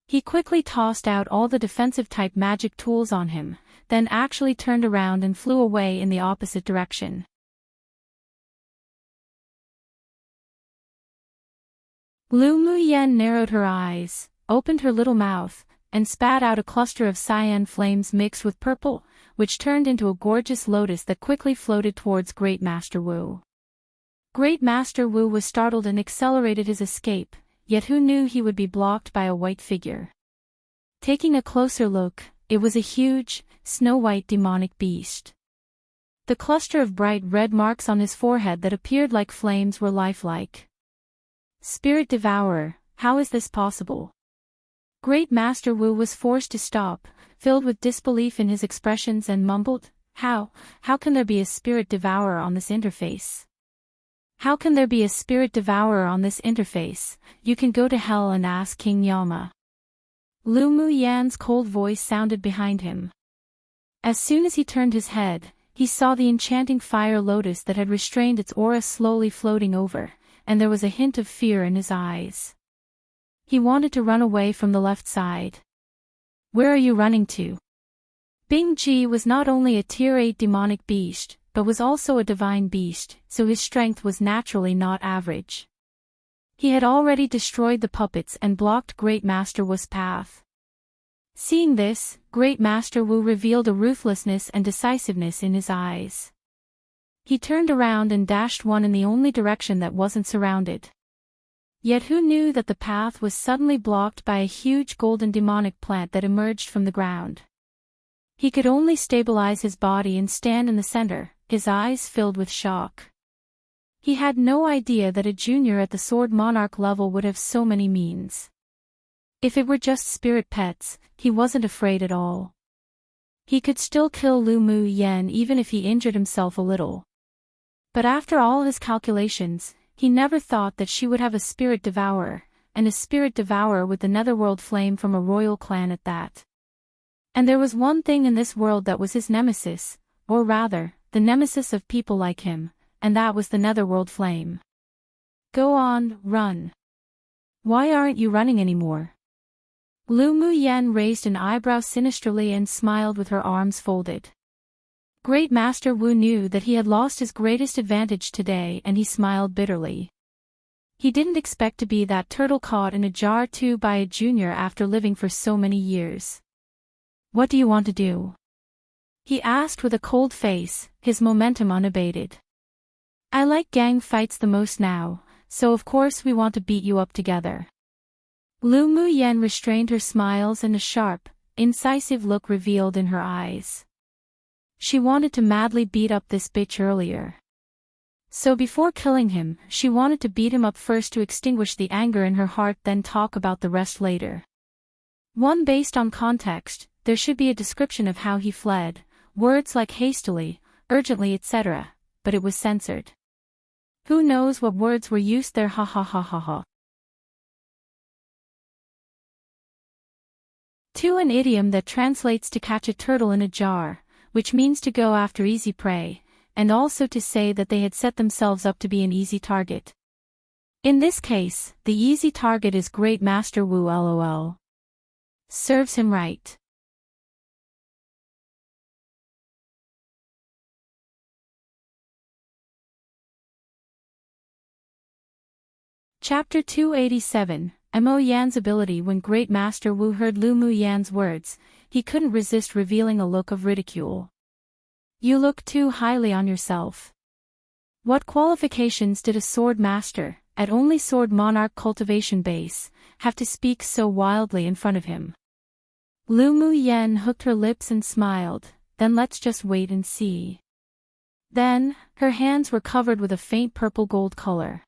He quickly tossed out all the defensive-type magic tools on him, then actually turned around and flew away in the opposite direction. Lu Muyan narrowed her eyes, opened her little mouth, and spat out a cluster of cyan flames mixed with purple, which turned into a gorgeous lotus that quickly floated towards Great Master Wu. Great Master Wu was startled and accelerated his escape, yet who knew he would be blocked by a white figure. Taking a closer look, it was a huge, snow-white demonic beast. The cluster of bright red marks on his forehead that appeared like flames were lifelike. Spirit Devourer, how is this possible? Great Master Wu was forced to stop, filled with disbelief in his expressions, and mumbled, How can there be a Spirit Devourer on this interface? How can there be a Spirit Devourer on this interface? You can go to hell and ask King Yama. Lu Muyan's cold voice sounded behind him. As soon as he turned his head, he saw the enchanting fire lotus that had restrained its aura slowly floating over, and there was a hint of fear in his eyes. He wanted to run away from the left side. Where are you running to? Bing Ji was not only a Tier 8 demonic beast, but was also a divine beast, so his strength was naturally not average. He had already destroyed the puppets and blocked Great Master Wu's path. Seeing this, Great Master Wu revealed a ruthlessness and decisiveness in his eyes. He turned around and dashed one in the only direction that wasn't surrounded. Yet who knew that the path was suddenly blocked by a huge golden demonic plant that emerged from the ground. He could only stabilize his body and stand in the center, his eyes filled with shock. He had no idea that a junior at the Sword Monarch level would have so many means. If it were just spirit pets, he wasn't afraid at all. He could still kill Lu Muyan even if he injured himself a little. But after all his calculations, he never thought that she would have a Spirit Devourer, and a Spirit Devourer with the Netherworld flame from a royal clan at that. And there was one thing in this world that was his nemesis, or rather, the nemesis of people like him, and that was the Netherworld flame. Go on, run. Why aren't you running anymore? Lu Muyan raised an eyebrow sinisterly and smiled with her arms folded. Great Master Wu knew that he had lost his greatest advantage today, and he smiled bitterly. He didn't expect to be that turtle caught in a jar too by a junior after living for so many years. What do you want to do? He asked with a cold face, his momentum unabated. I like gang fights the most now, so of course we want to beat you up together. Lu Muyan restrained her smiles, and a sharp, incisive look revealed in her eyes. She wanted to madly beat up this bitch earlier. So before killing him, she wanted to beat him up first to extinguish the anger in her heart, then talk about the rest later. One based on context, there should be a description of how he fled, words like hastily, urgently, etc., but it was censored. Who knows what words were used there, ha ha ha ha ha. To an idiom that translates to catch a turtle in a jar, which means to go after easy prey, and also to say that they had set themselves up to be an easy target. In this case, the easy target is Great Master Wu, lol. Serves him right. Chapter 287, Mo Yan's ability. When Great Master Wu heard Lu Mu Yan's words, he couldn't resist revealing a look of ridicule. You look too highly on yourself. What qualifications did a sword master, at only sword monarch cultivation base, have to speak so wildly in front of him? Lu Mu Yan hooked her lips and smiled, then let's just wait and see. Then, her hands were covered with a faint purple gold color.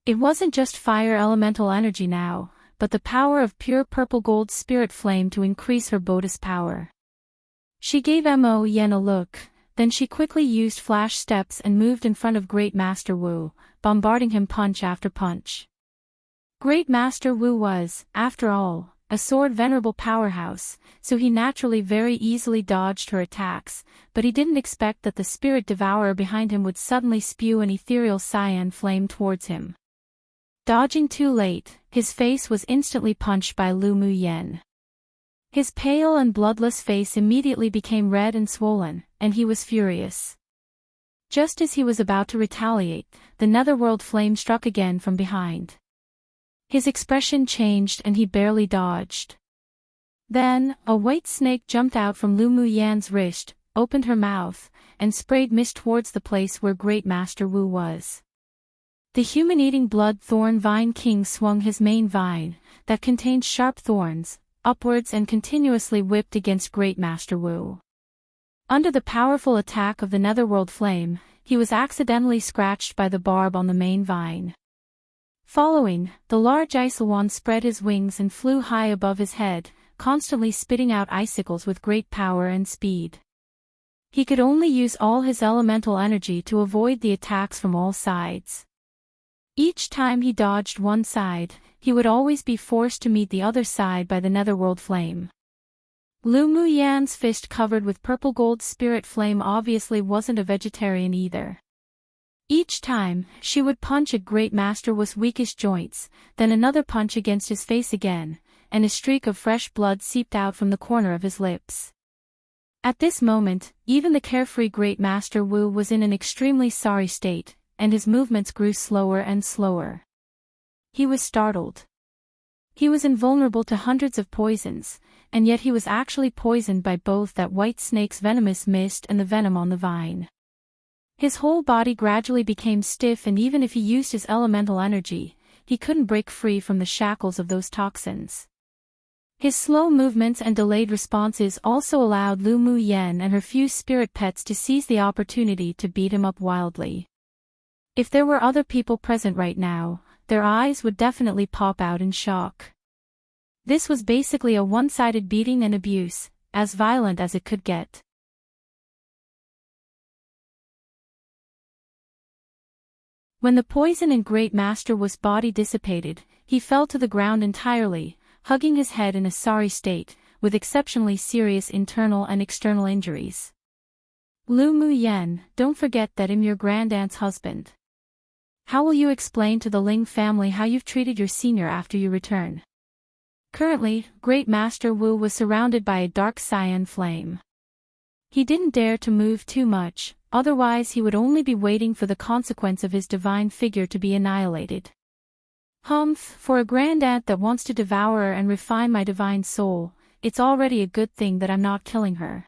It wasn't just fire elemental energy now, but the power of pure purple gold spirit flame to increase her bodhi's power. She gave Mo Yan a look, then she quickly used flash steps and moved in front of Great Master Wu, bombarding him punch after punch. Great Master Wu was, after all, a sword venerable powerhouse, so he naturally very easily dodged her attacks, but he didn't expect that the spirit devourer behind him would suddenly spew an ethereal cyan flame towards him. Dodging too late, his face was instantly punched by Lu Mu Yan. His pale and bloodless face immediately became red and swollen, and he was furious. Just as he was about to retaliate, the netherworld flame struck again from behind. His expression changed and he barely dodged. Then, a white snake jumped out from Lu Mu Yan's wrist, opened her mouth, and sprayed mist towards the place where Great Master Wu was. The human-eating blood thorn vine king swung his main vine, that contained sharp thorns, upwards and continuously whipped against Great Master Wu. Under the powerful attack of the netherworld flame, he was accidentally scratched by the barb on the main vine. Following, the large Icelwan spread his wings and flew high above his head, constantly spitting out icicles with great power and speed. He could only use all his elemental energy to avoid the attacks from all sides. Each time he dodged one side, he would always be forced to meet the other side by the netherworld flame. Lu Mu Yan's fist covered with purple gold spirit flame obviously wasn't a vegetarian either. Each time, she would punch at Great Master Wu's weakest joints, then another punch against his face again, and a streak of fresh blood seeped out from the corner of his lips. At this moment, even the carefree Great Master Wu was in an extremely sorry state, and his movements grew slower and slower. He was startled. He was invulnerable to hundreds of poisons, and yet he was actually poisoned by both that white snake's venomous mist and the venom on the vine. His whole body gradually became stiff, and even if he used his elemental energy, he couldn't break free from the shackles of those toxins. His slow movements and delayed responses also allowed Lu Mu Yan and her few spirit pets to seize the opportunity to beat him up wildly. If there were other people present right now, their eyes would definitely pop out in shock. This was basically a one-sided beating and abuse, as violent as it could get. When the poison in Great Master Wu's body dissipated, he fell to the ground entirely, hugging his head in a sorry state, with exceptionally serious internal and external injuries. Lu Mu Yan, don't forget that I'm your grandaunt's husband. How will you explain to the Ling family how you've treated your senior after you return? Currently, Great Master Wu was surrounded by a dark cyan flame. He didn't dare to move too much, otherwise he would only be waiting for the consequence of his divine figure to be annihilated. Humph, for a grandaunt that wants to devour and refine my divine soul, it's already a good thing that I'm not killing her.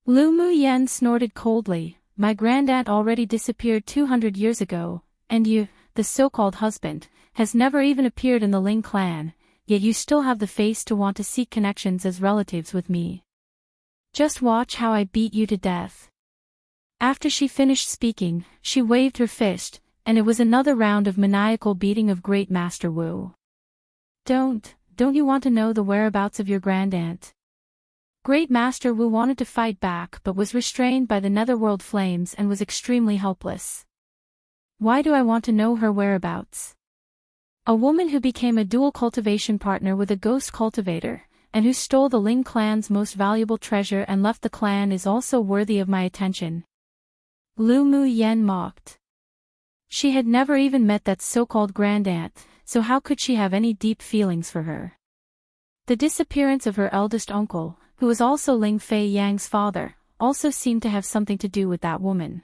Lu Mu Yan snorted coldly, my grandaunt already disappeared 200 years ago, and you, the so-called husband, has never even appeared in the Ling clan, yet you still have the face to want to seek connections as relatives with me. Just watch how I beat you to death. After she finished speaking, she waved her fist, and it was another round of maniacal beating of Great Master Wu. Don't you want to know the whereabouts of your grandaunt? Great Master Wu wanted to fight back but was restrained by the netherworld flames and was extremely helpless. Why do I want to know her whereabouts? A woman who became a dual cultivation partner with a ghost cultivator, and who stole the Ling clan's most valuable treasure and left the clan is also worthy of my attention. Lu Mu Yan mocked. She had never even met that so-called grandaunt, so how could she have any deep feelings for her? The disappearance of her eldest uncle, who was also Ling Fei Yang's father, also seemed to have something to do with that woman.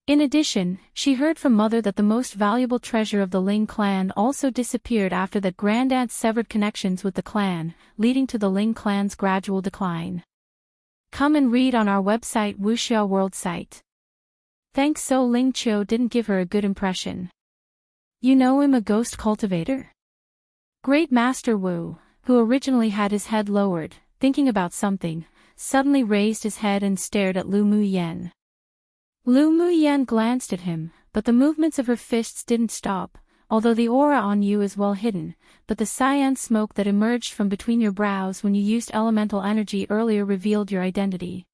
In addition, she heard from Mother that the most valuable treasure of the Ling clan also disappeared after that Grandaunt severed connections with the clan, leading to the Ling clan's gradual decline. Come and read on our website Wuxia World site. Thanks. So Ling Qiu didn't give her a good impression. You know him, a ghost cultivator? Great Master Wu, who originally had his head lowered, thinking about something, suddenly raised his head and stared at Lu Muyan. Lu Muyan glanced at him, but the movements of her fists didn't stop, although the aura on you is well hidden, but the cyan smoke that emerged from between your brows when you used elemental energy earlier revealed your identity.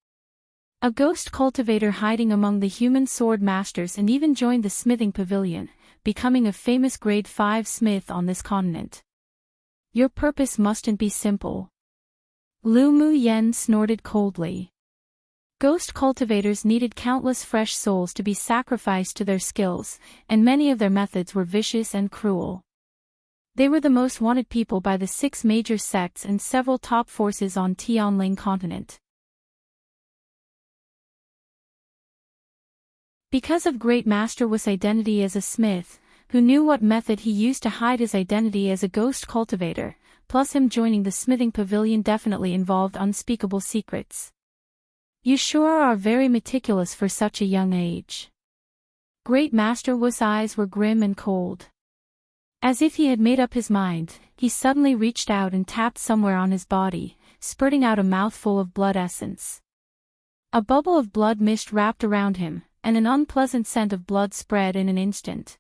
A ghost cultivator hiding among the human sword masters, and even joined the smithing pavilion, becoming a famous grade 5 smith on this continent. Your purpose mustn't be simple. Lu Muyan snorted coldly. Ghost cultivators needed countless fresh souls to be sacrificed to their skills, and many of their methods were vicious and cruel. They were the most wanted people by the 6 major sects and several top forces on Tianling continent. Because of Great Master Wu's identity as a smith, who knew what method he used to hide his identity as a ghost cultivator, plus him joining the smithing pavilion definitely involved unspeakable secrets. You sure are very meticulous for such a young age. Great Master Wu's eyes were grim and cold. As if he had made up his mind, he suddenly reached out and tapped somewhere on his body, spurting out a mouthful of blood essence. A bubble of blood mist wrapped around him, and an unpleasant scent of blood spread in an instant.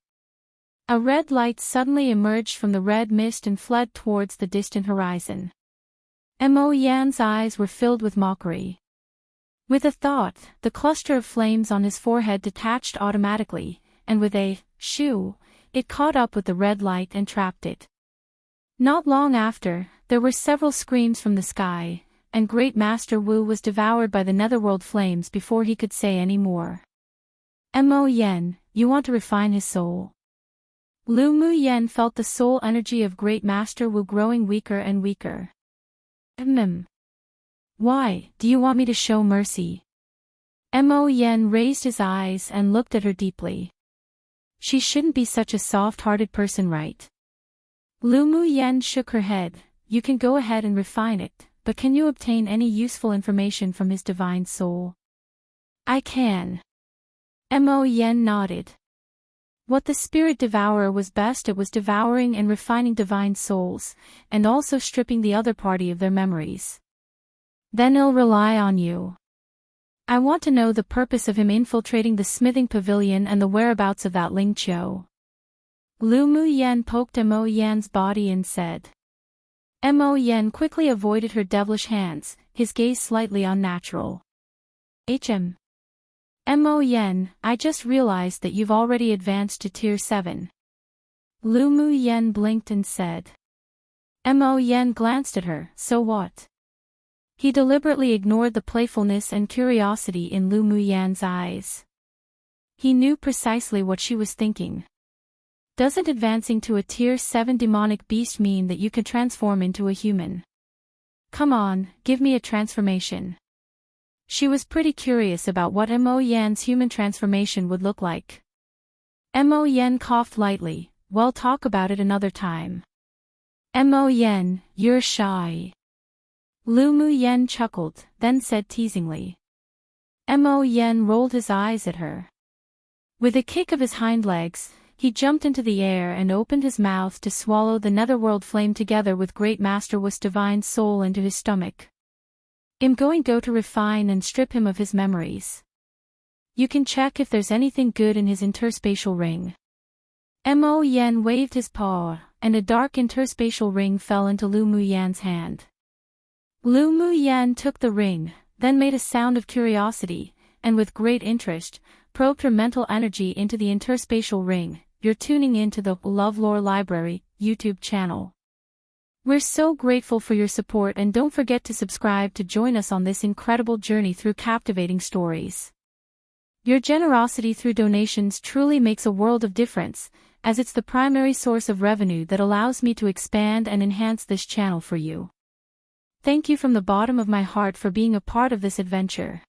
A red light suddenly emerged from the red mist and fled towards the distant horizon. Mo Yan's eyes were filled with mockery. With a thought, the cluster of flames on his forehead detached automatically, and with a shoo, it caught up with the red light and trapped it. Not long after, there were several screams from the sky, and Great Master Wu was devoured by the netherworld flames before he could say any more. Mo Yan, you want to refine his soul? Lu Muyan felt the soul energy of Great Master Wu growing weaker and weaker. Why, do you want me to show mercy? Mo Yan raised his eyes and looked at her deeply. She shouldn't be such a soft-hearted person, right? Lu Muyan shook her head. You can go ahead and refine it, but can you obtain any useful information from his divine soul? I can. Mo Yan nodded. What the spirit devourer was best at was devouring and refining divine souls, and also stripping the other party of their memories. Then he'll rely on you. I want to know the purpose of him infiltrating the smithing pavilion and the whereabouts of that Ling Qiu. Lu Muyan poked Mo Yan's body and said. Mo Yan quickly avoided her devilish hands, his gaze slightly unnatural. Mo Yan, I just realized that you've already advanced to Tier 7. Lu Muyan blinked and said. Mo Yan glanced at her, so what? He deliberately ignored the playfulness and curiosity in Lu Muyan's eyes. He knew precisely what she was thinking. Doesn't advancing to a Tier 7 demonic beast mean that you can transform into a human? Come on, give me a transformation. She was pretty curious about what Mo Yan's human transformation would look like. Mo Yan coughed lightly. We'll talk about it another time. Mo Yan, you're shy. Lu Muyan chuckled, then said teasingly. Mo Yan rolled his eyes at her. With a kick of his hind legs, he jumped into the air and opened his mouth to swallow the netherworld flame together with Great Master Wu's divine soul into his stomach. I'm going to refine and strip him of his memories. You can check if there's anything good in his interspatial ring. Mo Yan waved his paw, and a dark interspatial ring fell into Lu Muyan's hand. Lu Muyan took the ring, then made a sound of curiosity, and with great interest, probed her mental energy into the interspatial ring. You're tuning into the LoveLore Library YouTube channel. We're so grateful for your support, and don't forget to subscribe to join us on this incredible journey through captivating stories. Your generosity through donations truly makes a world of difference, as it's the primary source of revenue that allows me to expand and enhance this channel for you. Thank you from the bottom of my heart for being a part of this adventure.